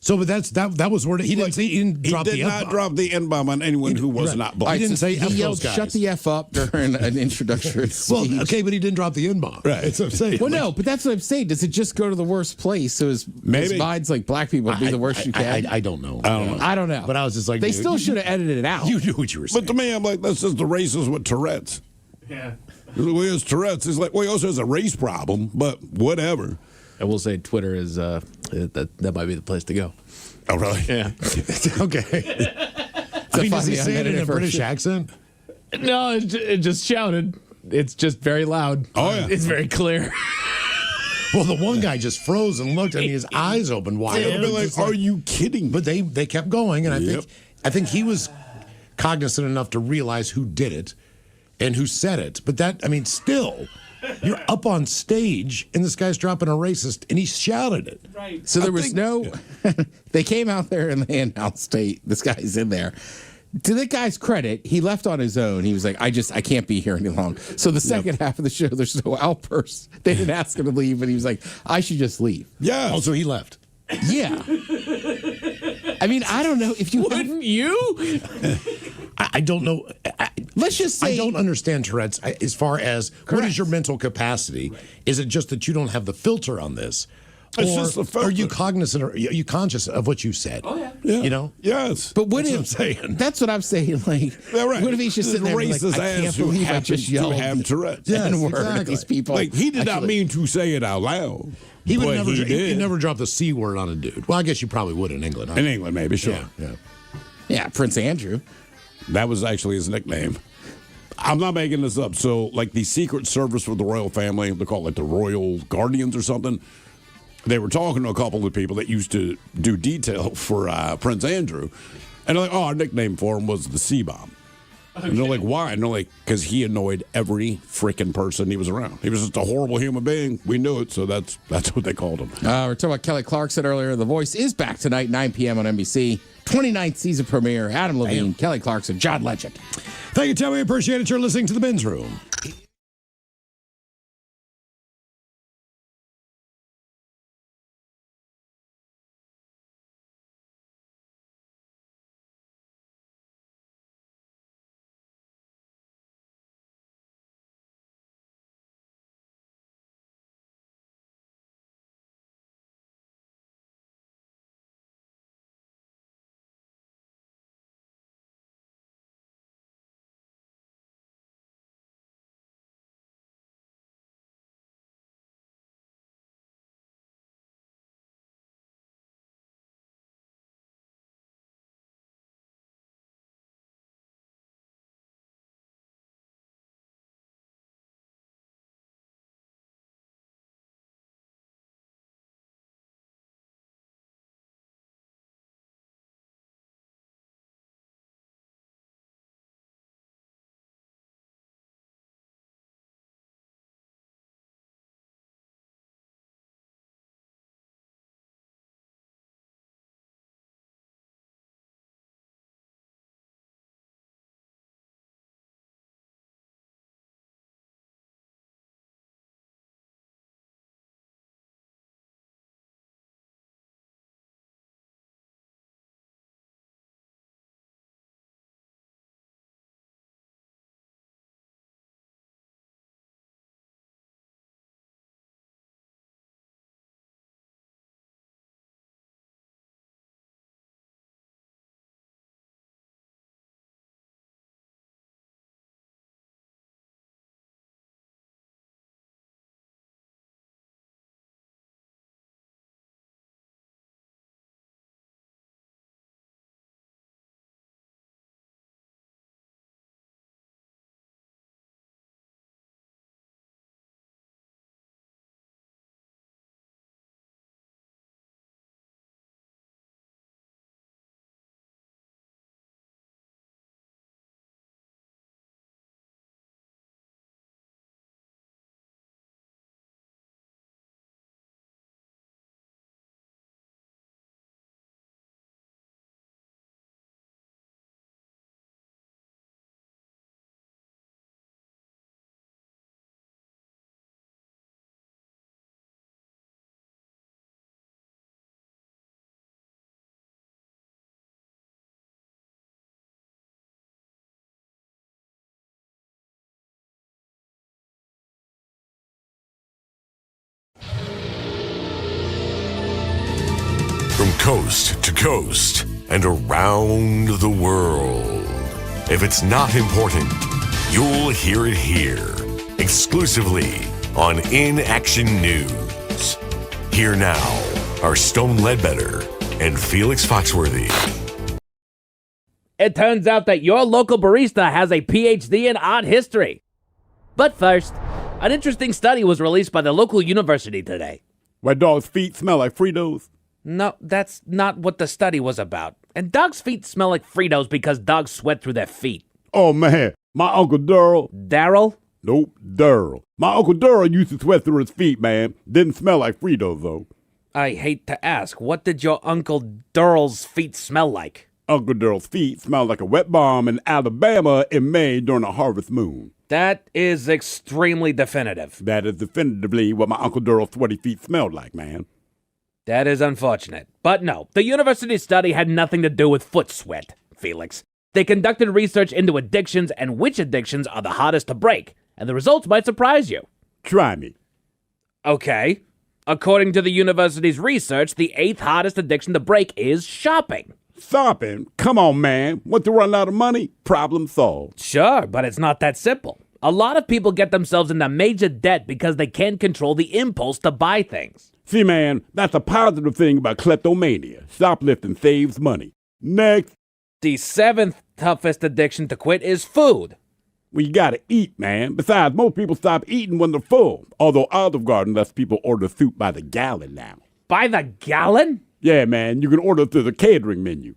So, but that was where he didn't say he didn't He drop did the not F-bomb. drop the N-bomb on anyone who was not black. He didn't say F He yelled, those guys. shut the F up during an introductory speech. Well, okay, but he didn't drop the N-bomb. Right. That's what I'm saying. Well, no, but that's what I'm saying. Does it just go to the worst place? So his Maybe. mind's like black people be the worst you can? I don't know. I don't know. But I was just like, they dude, still you- should have edited it out. You knew what you were saying. But to me, I'm like, that's just the racist with Tourette's. Yeah. Well, he has Tourette's. It's like, well, he also has a race problem, but whatever. I will say Twitter is that might be the place to go. Oh, really? Yeah. Okay. I mean, does he say it in a British accent? No, it just shouted. It's just very loud. Oh, yeah. It's very clear. Well, the one guy just froze and looked at me, his eyes opened wide. It'll be It's like, just are you kidding? But they kept going, and Yep. I think he was cognizant enough to realize who did it and who said it. But that, I mean, still, you're up on stage and this guy's dropping a racist, and he shouted it. Right. So there was no. They came out there and they announced, "Hey, this guy's in there." To the guy's credit, he left on his own. He was like, I can't be here any longer. So the second half of the show, there's no outburst. They didn't ask him to leave, but he was like, I should just leave. Yeah. Oh, so he left. Yeah. I mean, I don't know if you Wouldn't you? I don't know. Let's just say I don't understand Tourette's as far as what is your mental capacity? Is it just that you don't have the filter on this? It's or just the filter. are you cognizant? Or are you conscious of what you said? Oh Yeah. You know. Yes. But what That's if what I'm saying. That's what I'm saying. Like, Yeah, right. what if he's just This sitting there and racist like, I ass can't who believe I happens just to yelled have Tourette's. Yes, N-word at exactly. these people. Like, he did not Actually- mean to say it out loud. He would but never. he He'd did. never drop the C word on a dude. Well, I guess you probably would in England. Huh? In England, maybe, sure. Yeah. Yeah, Prince Andrew. That was actually his nickname. I'm not making this up. So, like the Secret Service for the royal family, they call it like the Royal Guardians or something. They were talking to a couple of people that used to do detail for Prince Andrew. And they're like, oh, our nickname for him was the C-bomb. And they're like, why? And they're like, because he annoyed every freaking person he was around. He was just a horrible human being. We knew it, so that's what they called him. We're talking about Kelly Clarkson earlier. The Voice is back tonight, 9 p.m. on NBC. 29th season premiere. Adam Levine, Kelly Clarkson, John Legend. Thank you, Tim. We appreciate it. You're listening to the Men's Room. From coast to coast and around the world. If it's not important, you'll hear it here. Exclusively on In Action News. Here now are Stone Ledbetter and Felix Foxworthy. It turns out that your local barista has a PhD in art history. But first, an interesting study was released by the local university today. Why dogs' feet smell like Fritos? No, that's not what the study was about. And dogs' feet smell like Fritos because dogs sweat through their feet. Oh, man. My Uncle Daryl. Daryl? Nope, Daryl. My Uncle Daryl used to sweat through his feet, man. Didn't smell like Fritos, though. I hate to ask, what did your Uncle Daryl's feet smell like? Uncle Daryl's feet smelled like a wet bomb in Alabama in May during a harvest moon. That is extremely definitive. That is definitively what my Uncle Daryl's sweaty feet smelled like, man. That is unfortunate. But no, the university study had nothing to do with foot sweat, Felix. They conducted research into addictions and which addictions are the hardest to break, and the results might surprise you. Try me. Okay. According to the university's research, the 8th hardest addiction to break is shopping. Shopping? Come on, man. Want to run out of money? Problem solved. Sure, but it's not that simple. A lot of people get themselves into major debt because they can't control the impulse to buy things. See, man, that's a positive thing about kleptomania. Shoplifting saves money. Next. The 7th toughest addiction to quit is food. Well, you gotta eat, man. Besides, most people stop eating when they're full. Although Olive Garden lets people order soup by the gallon now. By the gallon? Yeah, man, you can order through the catering menu.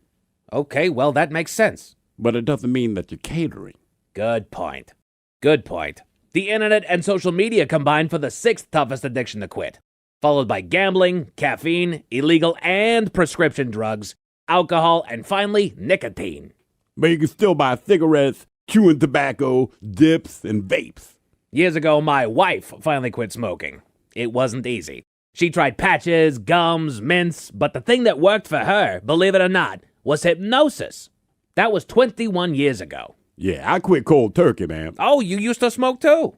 Okay, well, that makes sense. But it doesn't mean that you're catering. Good point. Good point. The internet and social media combine for the 6th toughest addiction to quit, followed by gambling, caffeine, illegal and prescription drugs, alcohol, and finally, nicotine. But you can still buy cigarettes, chewing tobacco, dips, and vapes. Years ago, my wife finally quit smoking. It wasn't easy. She tried patches, gums, mints, but the thing that worked for her, believe it or not, was hypnosis. That was 21 years ago. Yeah, I quit cold turkey, man. Oh, you used to smoke too?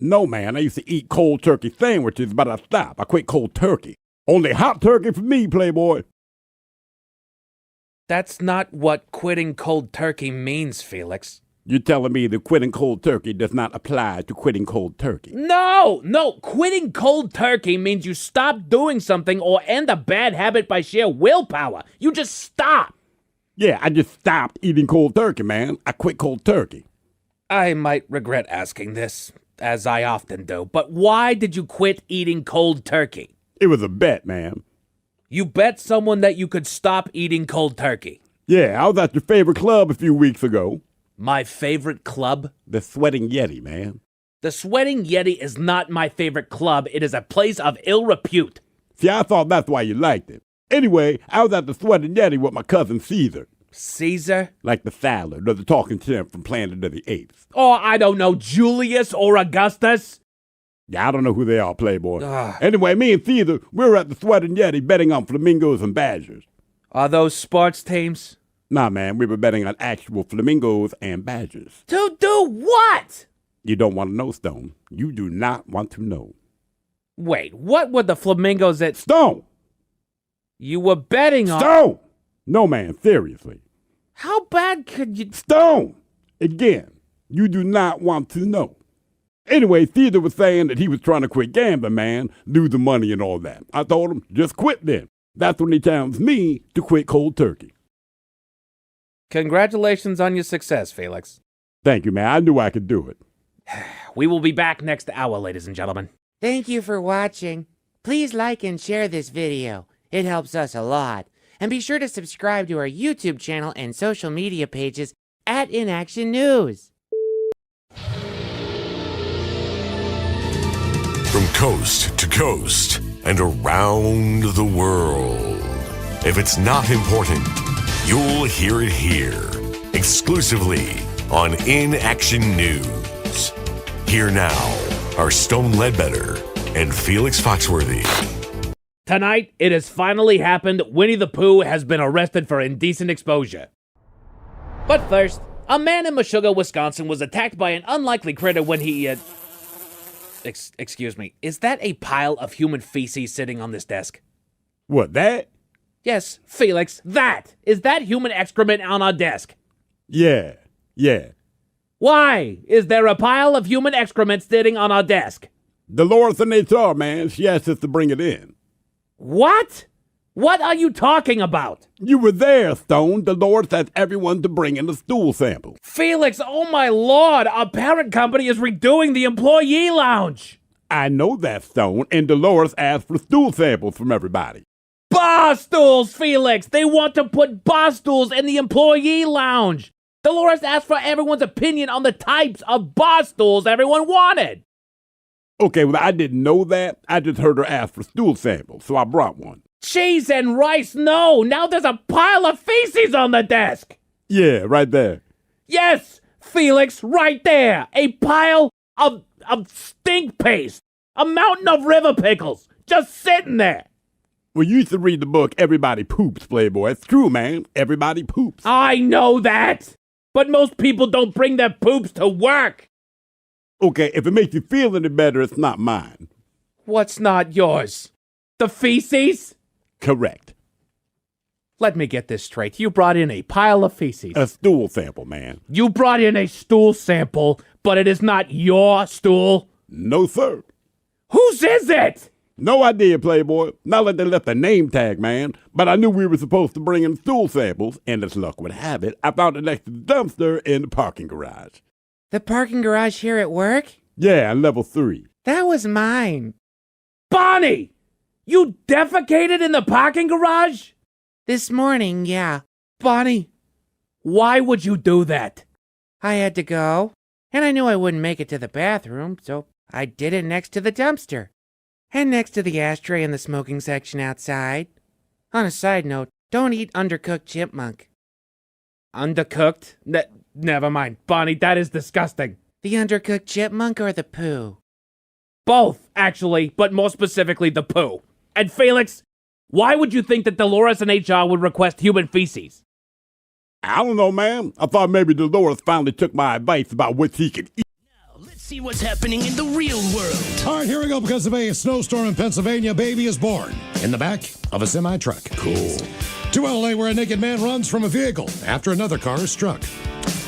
No, man, I used to eat cold turkey sandwiches, but I stopped. I quit cold turkey. Only hot turkey for me, Playboy. That's not what quitting cold turkey means, Felix. You're telling me that quitting cold turkey does not apply to quitting cold turkey? No! Quitting cold turkey means you stop doing something or end a bad habit by sheer willpower. You just stop. Yeah, I just stopped eating cold turkey, man. I quit cold turkey. I might regret asking this, as I often do, but why did you quit eating cold turkey? It was a bet, man. You bet someone that you could stop eating cold turkey? Yeah, I was at your favorite club a few weeks ago. My favorite club? The Sweating Yeti, man. The Sweating Yeti is not my favorite club. It is a place of ill repute. See, I thought that's why you liked it. Anyway, I was at the Sweating Yeti with my cousin Caesar. Caesar? Like the salad or the talking chimp from Planet of the Apes. Oh, I don't know, Julius or Augustus? Yeah, I don't know who they are, Playboy. Anyway, me and Caesar, we were at the Sweating Yeti betting on flamingos and badgers. Are those sports teams? Nah, man, we were betting on actual flamingos and badgers. To do what? You don't want to know, Stone. You do not want to know. Wait, what were the flamingos at... Stone! You were betting on... Stone! No, man, seriously. How bad could you... Stone! Again, you do not want to know. Anyway, Caesar was saying that he was trying to quit gambling, man, lose the money and all that. I told him, just quit then. That's when he challenged me to quit cold turkey. Congratulations on your success, Felix. Thank you, man. I knew I could do it. We will be back next hour, ladies and gentlemen. Thank you for watching. Please like and share this video. It helps us a lot. And be sure to subscribe to our YouTube channel and social media pages at InAction News. From coast to coast and around the world. If it's not important, you'll hear it here. Exclusively on In Action News. Here now are Stone Ledbetter and Felix Foxworthy. Tonight, it has finally happened. Winnie the Pooh has been arrested for indecent exposure. But first, a man in Meshuggah, Wisconsin was attacked by an unlikely critter when he... Excuse me, is that a pile of human feces sitting on this desk? What, that? Yes, Felix, that. Is that human excrement on our desk? Yeah. Why is there a pile of human excrement sitting on our desk? Dolores and HR, man, she asked us to bring it in. What? What are you talking about? You were there, Stone. Dolores asked everyone to bring in a stool sample. Felix, oh my lord, our parent company is redoing the employee lounge. I know that, Stone, and Dolores asked for stool samples from everybody. Bar stools, Felix! They want to put bar stools in the employee lounge. Dolores asked for everyone's opinion on the types of bar stools everyone wanted. Okay, well, I didn't know that. I just heard her ask for stool samples, so I brought one. Cheese and rice, no! Now there's a pile of feces on the desk! Yeah, right there. Yes, Felix, right there! A pile of stink paste! A mountain of river pickles! Just sitting there! Well, you used to read the book Everybody Poops, Playboy. It's true, man. Everybody poops. I know that! But most people don't bring their poops to work! Okay, if it makes you feel any better, it's not mine. What's not yours? The feces? Correct. Let me get this straight. You brought in a pile of feces. A stool sample, man. You brought in a stool sample, but it is not your stool? No, sir. Whose is it? No idea, Playboy. Not like they left a name tag, man. But I knew we were supposed to bring in stool samples, and as luck would have it, I found it next to the dumpster in the parking garage. The parking garage here at work? Yeah, level 3. That was mine. Bonnie! You defecated in the parking garage? This morning, yeah. Bonnie, why would you do that? I had to go, and I knew I wouldn't make it to the bathroom, so I did it next to the dumpster. And next to the ashtray in the smoking section outside. On a side note, don't eat undercooked chipmunk. Undercooked? Never mind. Bonnie, that is disgusting. The undercooked chipmunk or the poo? Both, actually, but more specifically the poo. And Felix, why would you think that Dolores and HR would request human feces? I don't know, man. I thought maybe Dolores finally took my advice about what he could eat. Let's see what's happening in the real world. All right, here we go. Because of a snowstorm in Pennsylvania, a baby is born in the back of a semi-truck. Cool. To LA, where a naked man runs from a vehicle after another car is struck.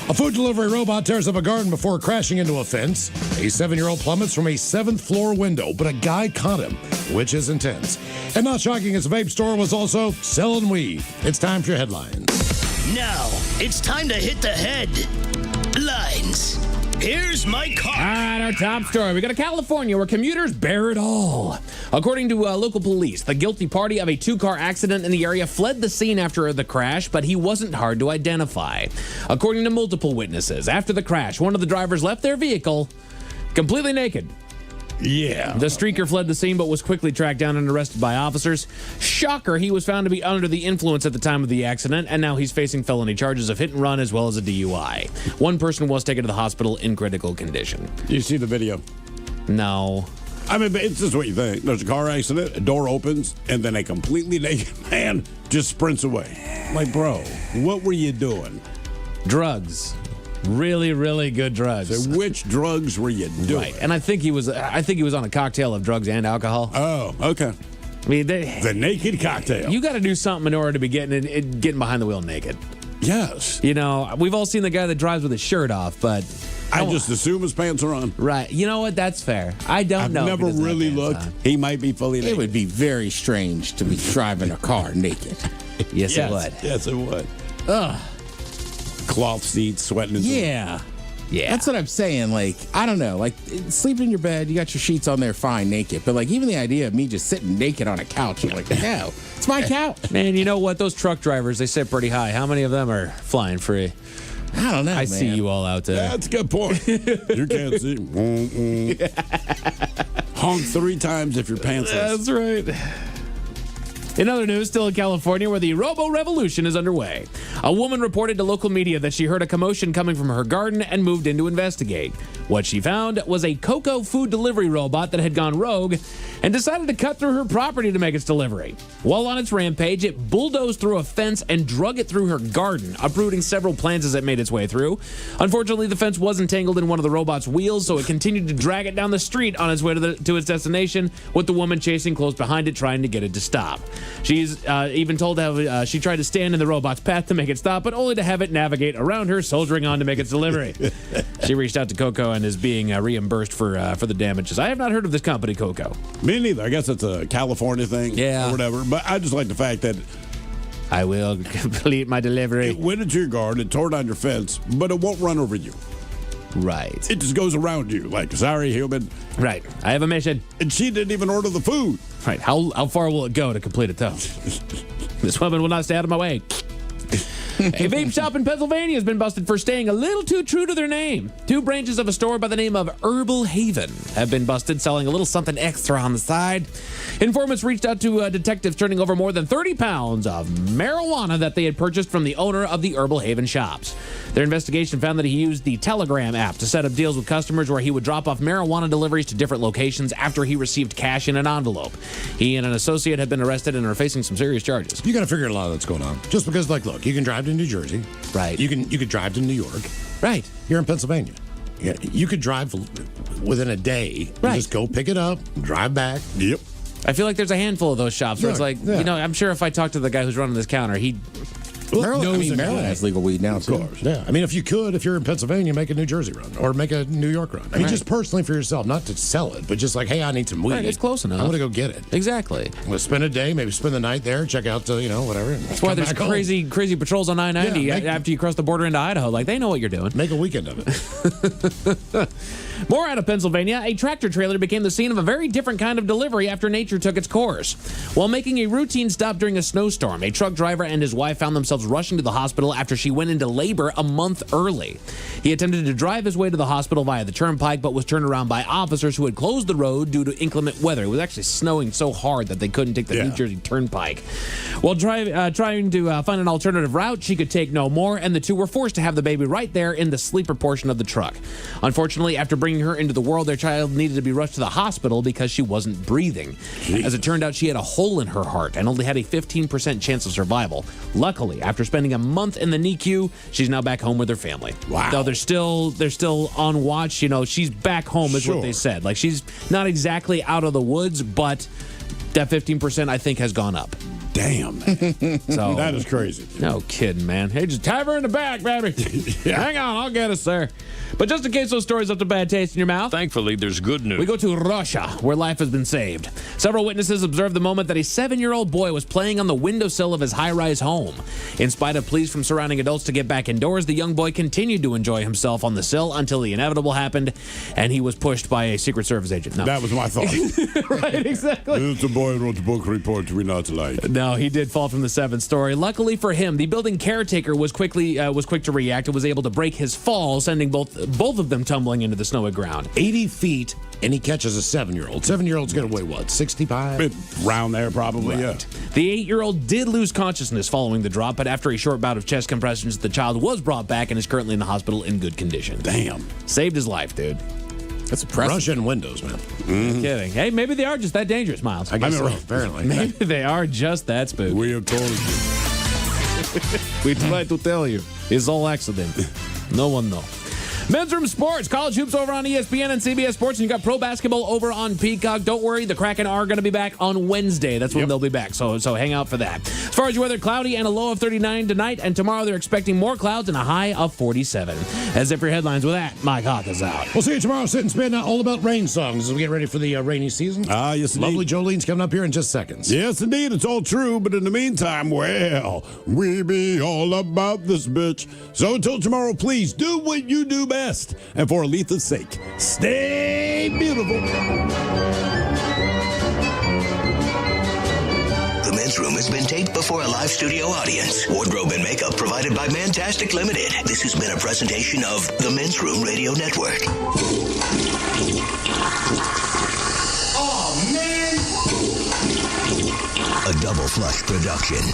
A food delivery robot tears up a garden before crashing into a fence. A 7-year-old plummets from a 7th floor window, but a guy caught him, which is intense. And not shocking, his vape store was also selling weed. It's time for your headlines. Now, it's time to hit the headlines. Here's my car. All right, our top story. We got a California where commuters bear it all. According to local police, the guilty party of a 2-car accident in the area fled the scene after the crash, but he wasn't hard to identify. According to multiple witnesses, after the crash, one of the drivers left their vehicle completely naked. Yeah. The streaker fled the scene but was quickly tracked down and arrested by officers. Shocker, he was found to be under the influence at the time of the accident, and now he's facing felony charges of hit and run as well as a DUI. One person was taken to the hospital in critical condition. You see the video? No. I mean, it's just what you think. There's a car accident, a door opens, and then a completely naked man just sprints away. Like, bro, what were you doing? Drugs. Really, really good drugs. So which drugs were you doing? Right, and I think he was on a cocktail of drugs and alcohol. Oh, okay. I mean, the naked cocktail. You got to do something in order to be getting behind the wheel naked. Yes. You know, we've all seen the guy that drives with his shirt off, but I just assume his pants are on. Right. You know what? That's fair. I don't know. I've never really looked. He might be fully naked. It would be very strange to be driving a car naked. Yes, it would. Yes, it would. Ugh. Cloth seats, sweating. Yeah. That's what I'm saying. Like, I don't know. Like, sleep in your bed, you got your sheets on there fine, naked. But, like, even the idea of me just sitting naked on a couch, I'm like, no, it's my couch. Man, you know what? Those truck drivers, they sit pretty high. How many of them are flying free? I don't know, I see you all out there. That's a good point. You can't see. Honk 3 times if you're pantsless. That's right. In other news, still in California, where the robo-revolution is underway. A woman reported to local media that she heard a commotion coming from her garden and moved in to investigate. What she found was a Coco food delivery robot that had gone rogue and decided to cut through her property to make its delivery. While on its rampage, it bulldozed through a fence and drug it through her garden, uprooting several plants as it made its way through. Unfortunately, the fence was entangled in one of the robot's wheels, so it continued to drag it down the street on its way to its destination, with the woman chasing close behind it, trying to get it to stop. She's even told how she tried to stand in the robot's path to make it stop, but only to have it navigate around her, soldiering on to make its delivery. She reached out to Coco and is being reimbursed for the damages. I have not heard of this company, Coco. Me neither. I guess it's a California thing or whatever. But I just like the fact that I will complete my delivery. It went into your garden, it tore down your fence, but it won't run over you. Right. It just goes around you like, sorry, human. Right. I have a mission. And she didn't even order the food. Right. How far will it go to complete it, though? This woman will not stay out of my way. A vape shop in Pennsylvania has been busted for staying a little too true to their name. 2 branches of a store by the name of Herbal Haven have been busted selling a little something extra on the side. Informants reached out to detectives turning over more than 30 pounds of marijuana that they had purchased from the owner of the Herbal Haven shops. Their investigation found that he used the Telegram app to set up deals with customers where he would drop off marijuana deliveries to different locations after he received cash in an envelope. He and an associate have been arrested and are facing some serious charges. You got to figure out a lot of that's going on. Just because, like, look, you can drive to New Jersey. Right. You could drive to New York. Right. You're in Pennsylvania. Yeah, you could drive within a day. Right. Just go pick it up, drive back. Yep. I feel like there's a handful of those shops where it's like, Yeah. you know, I'm sure if I talk to the guy who's running this counter, he'd Maryland has legal weed now, too. Of course. Yeah. I mean, if you're in Pennsylvania, make a New Jersey run or make a New York run. I mean, just personally for yourself, not to sell it, but just like, hey, I need some weed. Right, it's close enough. I'm going to go get it. Exactly. I'm going to spend a day, maybe spend the night there, check out, whatever. That's why there's crazy patrols on I-90 after you cross the border into Idaho. Like, they know what you're doing. Make a weekend of it. More out of Pennsylvania, a tractor trailer became the scene of a very different kind of delivery after nature took its course. While making a routine stop during a snowstorm, a truck driver and his wife found themselves rushing to the hospital after she went into labor a month early. He attempted to drive his way to the hospital via the turnpike, but was turned around by officers who had closed the road due to inclement weather. It was actually snowing so hard that they couldn't take the New Jersey Turnpike. While trying to find an alternative route, she could take no more, and the two were forced to have the baby right there in the sleeper portion of the truck. Unfortunately, after bringing her into the world, their child needed to be rushed to the hospital because she wasn't breathing. As it turned out, she had a hole in her heart and only had a 15% chance of survival. Luckily, after spending a month in the NICU, she's now back home with her family. Wow. Though they're still on watch. You know, she's back home is what they said. Like, she's not exactly out of the woods, but that 15% I think has gone up. Damn. So that is crazy. No kidding, man. Hey, just tie her in the back, baby. Hang on, I'll get us there. But just in case those stories left a bad taste in your mouth, thankfully, there's good news. we go to Russia, where life has been saved. Several witnesses observed the moment that a 7-year-old boy was playing on the windowsill of his high-rise home. In spite of pleas from surrounding adults to get back indoors, the young boy continued to enjoy himself on the sill until the inevitable happened, and he was pushed by a Secret Service agent. No. That was my thought. Right, exactly. It's a boy who wrote the book report we not like. No, he did fall from the 7th story. Luckily for him, the building caretaker was quick to react and was able to break his fall, sending both of them tumbling into the snowy ground. 80 feet, and he catches a 7-year-old. 7-year-old's going to weigh what, 65? Round there, probably, yeah. The 8-year-old did lose consciousness following the drop, but after a short bout of chest compressions, the child was brought back and is currently in the hospital in good condition. Damn. Saved his life, dude. That's impressive. Russian windows, man. No kidding. Hey, maybe they are just that dangerous, Miles. I guess so, apparently. Maybe they are just that spooky. We have told you. We tried to tell you. It's all accident. No one knows. Men's Room Sports, college hoops over on ESPN and CBS Sports, and you got pro basketball over on Peacock. Don't worry, the Kraken are going to be back on Wednesday. That's when they'll be back, so hang out for that. As far as your weather, cloudy and a low of 39 tonight, and tomorrow they're expecting more clouds and a high of 47. As if your headlines with that, Mike Hawk is out. We'll see you tomorrow. Sit and spin all about rain songs as we get ready for the rainy season. Ah, yes, indeed. Lovely Jolene's coming up here in just seconds. Yes, indeed. It's all true. But in the meantime, well, we be all about this bitch. So until tomorrow, please do what you do best. And for Aletha's sake, stay beautiful. The Men's Room has been taped before a live studio audience. Wardrobe and makeup provided by Mantastic Limited. This has been a presentation of the Men's Room Radio Network. Oh, man! A Double Flush production.